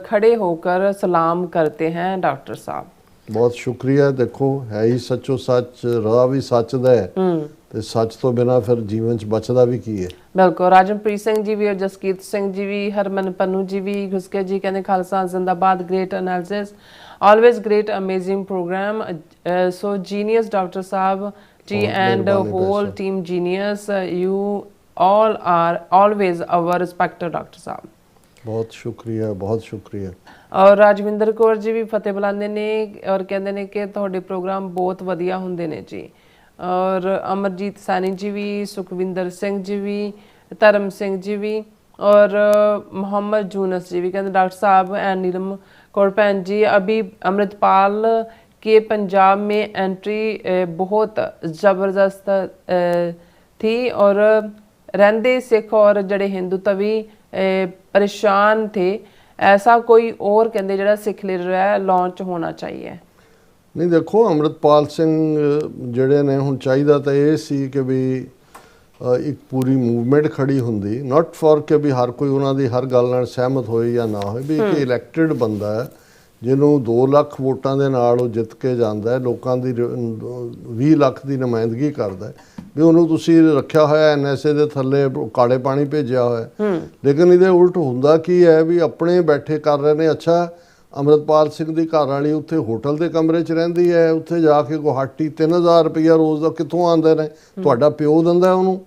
खड़े होकर सलाम करते हैं डॉक्टर साहब। बहुत शुक्रिया। देखो है ही सचो सच, राह भी सच दा है ते सच तो बिना फिर जीवन च बचदा भी की है। बिल्कुल। राजनप्रीत सिंह जी भी और जसकीरत सिंह जी भी, हरमन पन्नू जी भी, घुसके जी कहते खालसा जिंदाबाद, great analysis, always great amazing programme, so genius doctor sahab ji and whole team genius, you all are always our respected doctor sahab. ਬਹੁਤ ਸ਼ੁਕਰੀਆ, ਬਹੁਤ ਸ਼ੁਕਰੀਆ। ਔਰ ਰਾਜਵਿੰਦਰ ਕੌਰ ਜੀ ਵੀ ਫਤਿਹ ਬੁਲਾਉਂਦੇ ਨੇ ਔਰ ਕਹਿੰਦੇ ਨੇ ਕਿ ਤੁਹਾਡੇ ਪ੍ਰੋਗਰਾਮ ਬਹੁਤ ਵਧੀਆ ਹੁੰਦੇ ਨੇ ਜੀ। ਔਰ ਅਮਰਜੀਤ ਸੈਣੀ ਜੀ ਵੀ, ਸੁਖਵਿੰਦਰ ਸਿੰਘ ਜੀ ਵੀ, ਧਰਮ ਸਿੰਘ ਜੀ ਵੀ और मोहम्मद जूनस जी भी कहते डॉक्टर साहब एंड नीलम कौर भैन जी अभी अमृतपाल के पंजाब में एंट्री बहुत ज़बरदस्त थी और रहंदे सिख और जड़े हिंदू तभी परेशान थे, ऐसा कोई और कहते जड़ा सिख लीडर है लॉन्च होना चाहिए। नहीं देखो अमृतपाल सिंह ਜਿਹੜੇ ਨੇ ਹੁਣ ਚਾਹੀਦਾ ਤਾਂ ਇਹ ਸੀ ਕਿ ਵੀ ਇੱਕ ਪੂਰੀ ਮੂਵਮੈਂਟ ਖੜੀ ਹੁੰਦੀ, ਨਾਟ ਫॉर ਕਿ ਵੀ ਹਰ ਕੋਈ ਉਹਨਾਂ ਦੀ ਹਰ ਗੱਲ ਨਾਲ ਸਹਿਮਤ ਹੋਏ ਜਾਂ ਨਾ ਹੋਏ, ਵੀ ਇੱਕ ਇਲੈਕਟਿਡ ਬੰਦਾ ਹੈ ਜਿਹਨੂੰ 2 ਲੱਖ ਵੋਟਾਂ ਦੇ ਨਾਲ ਉਹ ਜਿੱਤ ਕੇ ਜਾਂਦਾ ਹੈ, ਲੋਕਾਂ ਦੀ 20 ਲੱਖ ਦੀ ਨੁਮਾਇੰਦਗੀ ਕਰਦਾ ਹੈ, ਵੀ ਉਹਨੂੰ ਤੁਸੀਂ ਰੱਖਿਆ ਹੋਇਆ NSA ਦੇ ਥੱਲੇ ਕਾਲੇ ਪਾਣੀ ਭੇਜਿਆ ਹੋਇਆ। ਲੇਕਿਨ ਇਹਦੇ ਉਲਟ ਹੁੰਦਾ ਕੀ ਹੈ ਵੀ ਆਪਣੇ ਬੈਠੇ ਕਰ ਰਹੇ ਨੇ। ਅੱਛਾ ਅਮਰਿਤਪਾਲ ਸਿੰਘ ਦੀ ਘਰ ਵਾਲੀ ਉੱਥੇ ਹੋਟਲ ਦੇ ਕਮਰੇ 'ਚ ਰਹਿੰਦੀ ਹੈ, ਉੱਥੇ ਜਾ ਕੇ ਗੁਹਾਟੀ 3000 ਰੁਪਈਆ ਰੋਜ਼ ਦਾ ਕਿੱਥੋਂ ਆਉਂਦੇ ਨੇ? ਤੁਹਾਡਾ ਪਿਓ ਦਿੰਦਾ ਉਹਨੂੰ?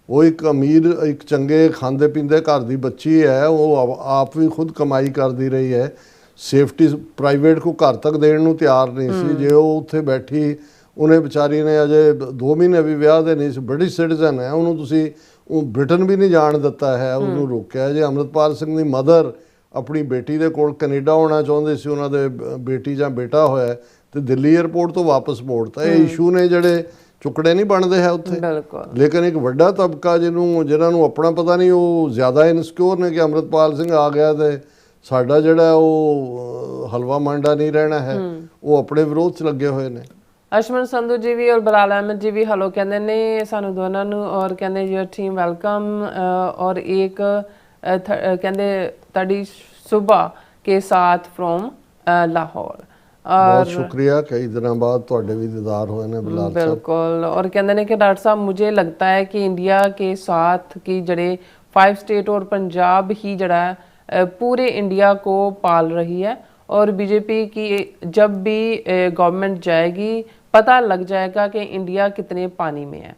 ਉਹ ਇੱਕ ਅਮੀਰ ਇੱਕ ਚੰਗੇ ਖਾਂਦੇ ਪੀਂਦੇ ਘਰ ਦੀ ਬੱਚੀ ਹੈ, ਉਹ ਆਪ ਵੀ ਖੁਦ ਕਮਾਈ ਕਰਦੀ ਰਹੀ ਹੈ, ਸੇਫਟੀ ਪ੍ਰਾਈਵੇਟ ਕੋ ਘਰ ਤੱਕ ਦੇਣ ਨੂੰ ਤਿਆਰ ਨਹੀਂ ਸੀ। ਜੇ ਉਹ ਉੱਥੇ ਬੈਠੀ, ਉਹਨੇ ਵਿਚਾਰੀ ਨੇ ਅਜੇ 2 ਮਹੀਨੇ ਵੀ ਵਿਆਹ ਦੇ ਨਹੀਂ ਸੀ, ਬ੍ਰਿਟਿਸ਼ ਸਿਟੀਜ਼ਨ ਹੈ, ਉਹਨੂੰ ਤੁਸੀਂ ਉਹ ਬ੍ਰਿਟਨ ਵੀ ਨਹੀਂ ਜਾਣ ਦਿੱਤਾ ਹੈ, ਉਹਨੂੰ ਰੋਕਿਆ। ਜੇ ਅਮਰਿਤਪਾਲ ਸਿੰਘ ਦੀ ਮਦਰ ਆਪਣੀ ਬੇਟੀ ਦੇ ਕੋਲ ਕੈਨੇਡਾ ਆਉਣਾ ਚਾਹੁੰਦੇ ਸੀ, ਉਹਨਾਂ ਦੇ ਬੇਟੀ ਜਾਂ ਬੇਟਾ ਹੋਇਆ ਤੇ ਦਿੱਲੀ 에ਅਰਪੋਰਟ ਤੋਂ ਵਾਪਸ ਮੋੜਤਾ। ਇਹ ਇਸ਼ੂ ਨੇ ਜਿਹੜੇ ਚੁੱਕੜੇ ਨਹੀਂ ਬਣਦੇ ਹੈ ਉੱਥੇ। ਲੇਕਿਨ ਇੱਕ ਵੱਡਾ ਤਬਕਾ ਜਿਹਨਾਂ ਨੂੰ ਆਪਣਾ ਪਤਾ ਨਹੀਂ, ਉਹ ਜ਼ਿਆਦਾ ਇਨਸਿਕਿਉਰ ਨੇ ਕਿ ਅਮਰਿਤਪਾਲ ਸਿੰਘ ਆ ਗਿਆ ਤੇ ਸਾਡਾ ਜਿਹੜਾ ਉਹ ਹਲਵਾ ਮਾਂਡਾ ਨਹੀਂ ਰਹਿਣਾ ਹੈ, ਉਹ ਆਪਣੇ ਵਿਰੋਧ 'ਚ ਲੱਗੇ ਹੋਏ ਨੇ। ਅਸ਼ਮਨ ਸੰਧੂ ਜੀ ਵੀ ਔਰ ਬਲਾਲ ਅਹਿਮਦ ਜੀ ਵੀ ਹਲੋ ਕਹਿੰਦੇ ਨੇ ਸਾਨੂੰ ਦੋਨਾਂ ਨੂੰ ਔਰ ਕਹਿੰਦੇ ਯੂਰ ਟੀਮ ਵੈਲਕਮ ਔਰ ਇੱਕ कहते तड़ी सुबह के साथ फ्रॉम लाहौर। बहुत शुक्रिया, कई दिनों बाद तुहाडे भी दीदार हुए ने बिलाल साहब। बिल्कुल। और कहते हैं कि डॉक्टर साहब मुझे लगता है कि इंडिया के साथ की जड़े 5 स्टेट और पंजाब ही जड़ा पूरे इंडिया को पाल रही है और बीजेपी की जब भी गवर्नमेंट जाएगी पता लग जाएगा कि इंडिया कितने पानी में है।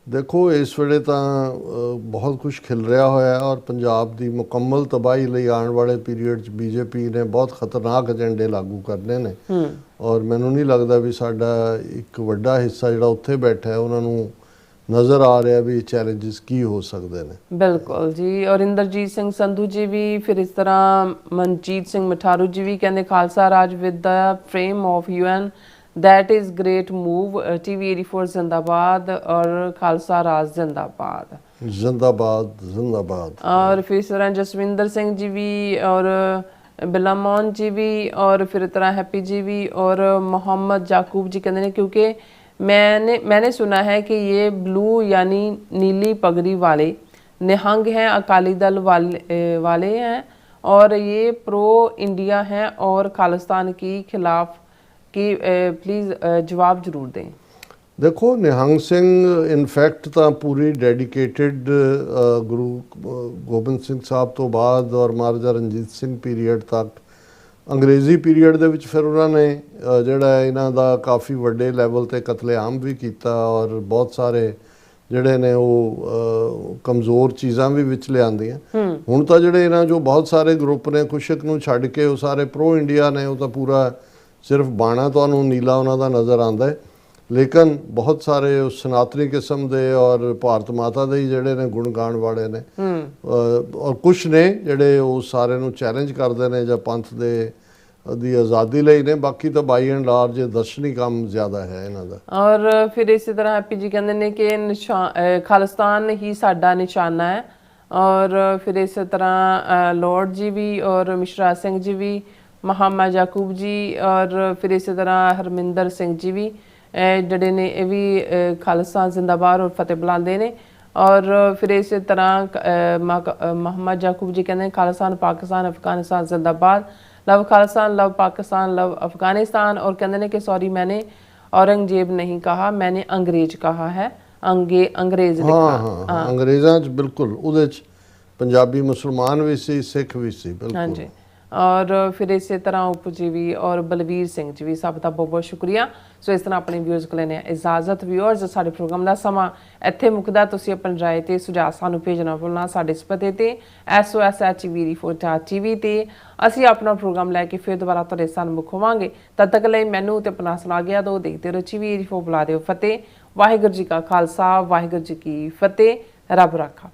देखो इस ਵੇਲੇ ਤਾਂ ਬਹੁਤ ਕੁਝ ਖਿਲ ਰਿਹਾ ਹੋਇਆ ਔਰ ਪੰਜਾਬ ਦੀ ਮੁਕੰਮਲ ਤਬਾਹੀ ਲਈ ਆਉਣ ਵਾਲੇ ਪੀਰੀਅਡ 'ਚ ਬੀਜੇਪੀ ਨੇ ਬਹੁਤ ਖਤਰਨਾਕ ਏਜੰਡੇ ਲਾਗੂ ਕਰਨੇ ਨੇ ਔਰ ਮੈਨੂੰ ਨਹੀਂ ਲੱਗਦਾ ਵੀ ਸਾਡਾ ਇੱਕ ਵੱਡਾ ਹਿੱਸਾ ਜਿਹੜਾ ਉੱਥੇ ਬੈਠਾ ਹੈ ਉਹਨਾਂ ਨੂੰ ਨਜ਼ਰ ਆ ਰਿਹਾ ਵੀ ਚੈਲੰਜਸ ਕੀ ਹੋ ਸਕਦੇ ਨੇ। ਬਿਲਕੁਲ ਜੀ। ਔਰ ਇੰਦਰਜੀਤ ਸਿੰਘ ਸੰਧੂ ਜੀ ਵੀ, ਫਿਰ ਇਸ ਤਰ੍ਹਾਂ ਮਨਜੀਤ ਸਿੰਘ ਮਠਾਰੂ ਜੀ ਵੀ ਕਹਿੰਦੇ Khalsa Raj with the frame of UN that is great move TV 84 जिंदाबाद और खालसा राज जिंदाबाद जिंदाबाद जिंदाबाद। और फिर इस तरह जसविंदर सिंह जी भी और बिलामोन जी भी और फिर इस तरह हैप्पी जी भी और मोहम्मद याकूब जी कहते हैं क्योंकि मैंने सुना है कि ये ब्लू यानी नीली पगड़ी वाले निहंग हैं, अकाली दल वाले हैं और ये प्रो इंडिया हैं और खालिस्तान की खिलाफ कि प्लीज़ जवाब जरूर दें। देखो निहंग सिंह इनफैक्ट तो पूरी डेडिकेटेड गुरु गोबिंद सिंह साहब तो बाद और महाराजा रंजीत सिंह पीरीयड तक अंग्रेज़ी पीरीयड ਦੇ ਵਿੱਚ ਫਿਰ ਉਹਨਾਂ ਨੇ ਜਿਹੜਾ ਇਹਨਾਂ ਦਾ ਕਾਫੀ ਵੱਡੇ ਲੈਵਲ ਤੇ ਕਤਲੇਆਮ ਵੀ ਕੀਤਾ ਔਰ ਬਹੁਤ ਸਾਰੇ ਜਿਹੜੇ ਨੇ ਉਹ ਕਮਜ਼ੋਰ ਚੀਜ਼ਾਂ ਵੀ ਵਿੱਚ ਲਿਆਂਦੀਆਂ। ਹੁਣ ਤਾਂ ਜਿਹੜੇ ਇਹਨਾਂ ਜੋ ਬਹੁਤ ਸਾਰੇ ਗਰੁੱਪ ਨੇ ਕੁਸ਼ਕ ਨੂੰ ਛੱਡ ਕੇ ਉਹ ਸਾਰੇ ਪ੍ਰੋ ਇੰਡੀਆ ਨੇ, ਉਹ ਤਾਂ ਪੂਰਾ ਸਿਰਫ ਬਾਣਾ ਤੁਹਾਨੂੰ ਨੀਲਾ ਉਹਨਾਂ ਦਾ ਨਜ਼ਰ ਆਉਂਦਾ ਹੈ। ਲੇਕਿਨ ਬਹੁਤ ਸਾਰੇ ਸਨਾਤਨੀ ਕਿਸਮ ਦੇ ਔਰ ਭਾਰਤ ਮਾਤਾ ਦੇ ਜਿਹੜੇ ਨੇ ਗੁਣ ਗਾਣ ਵਾਲੇ ਨੇ ਔਰ ਕੁਛ ਨੇ ਜਿਹੜੇ ਉਹ ਸਾਰੇ ਨੂੰ ਚੈਲੰਜ ਕਰਦੇ ਨੇ ਜਾਂ ਪੰਥ ਦੀ ਆਜ਼ਾਦੀ ਲਈ ਨੇ। ਬਾਕੀ ਤਾਂ ਬਾਈ ਐਂਡ ਲਾਰਜ ਦਰਸ਼ਨੀ ਕੰਮ ਜ਼ਿਆਦਾ ਹੈ ਇਹਨਾਂ ਦਾ। ਔਰ ਫਿਰ ਇਸੇ ਤਰ੍ਹਾਂ ਹੈਪੀ ਜੀ ਕਹਿੰਦੇ ਨੇ ਕਿ ਖਾਲਿਸਤਾਨ ਹੀ ਸਾਡਾ ਨਿਸ਼ਾਨਾ ਹੈ। ਔਰ ਫਿਰ ਇਸੇ ਤਰ੍ਹਾਂ ਲੋਰਡ ਜੀ ਵੀ ਔਰ ਮਿਸ਼ਰਾ ਸਿੰਘ ਜੀ ਵੀ, मोहम्मद याकूब जी और फिर इसी तरह हरमिंदर सिंह जी भी जड़े ने ये भी खालिस्तान जिंदाबाद और फतेह बुलाते हैं। और फिर इसी तरह मोहम्मद याकूब जी कहते हैं खालिस्तान पाकिस्तान अफगानिस्तान जिंदाबाद, love Khalistan love Pakistan love Afghanistan. और कहते हैं कि सॉरी मैंने औरंगजेब नहीं कहा, मैंने अंग्रेज कहा है, अंग्रेज लिखा। अंग्रेज़ां 'ਚ बिल्कुल ਉਹਦੇ 'ਚ ਪੰਜਾਬੀ मुसलमान भी सी, सिख भी सी। बिल्कुल। हाँ जी। ਔਰ ਫਿਰ ਇਸੇ ਤਰ੍ਹਾਂ ਉਪ ਜੀ ਵੀ ਔਰ ਬਲਵੀਰ ਸਿੰਘ ਜੀ ਵੀ, ਸਭ ਦਾ ਬਹੁਤ ਬਹੁਤ ਸ਼ੁਕਰੀਆ। ਸੋ ਇਸ ਤਰ੍ਹਾਂ ਆਪਣੇ ਵਿਊਅਰਸ ਕੋਲ ਲੈਣੇ ਇਜਾਜ਼ਤ। ਵਿਊਅਰਸ, ਸਾਡੇ ਪ੍ਰੋਗਰਾਮ ਦਾ ਸਮਾਂ ਇੱਥੇ ਮੁੱਕਦਾ। ਤੁਸੀਂ ਆਪਣੀ ਰਾਏ ਤੇ ਸੁਝਾਅ ਸਾਨੂੰ ਭੇਜਣਾ ਭੁੱਲਣਾ ਸਾਡੇ ਇਸ ਪਤੇ ਤੇ sos@tv ਤੇ ਅਸੀਂ ਆਪਣਾ ਪ੍ਰੋਗਰਾਮ ਲੈ ਕੇ ਫਿਰ ਦੁਬਾਰਾ ਤੁਹਾਡੇ ਸਾਹਮਣੇ ਹੋਵਾਂਗੇ। ਤਦ ਤੱਕ ਲਈ ਮੈਨੂੰ ਤੇ ਆਪਣਾ ਸੁਣਾ ਗਿਆ ਦੋ ਦੇਖਦੇ ਰਹੋ TV 84 ਬੁਲਾ ਦਿਓ ਫਤਿਹ। ਵਾਹਿਗੁਰੂ ਜੀ ਕਾ ਖਾਲਸਾ, ਵਾਹਿਗੁਰੂ ਜੀ ਕੀ ਫਤਿਹ। ਰੱਬ ਰਾਖਾ।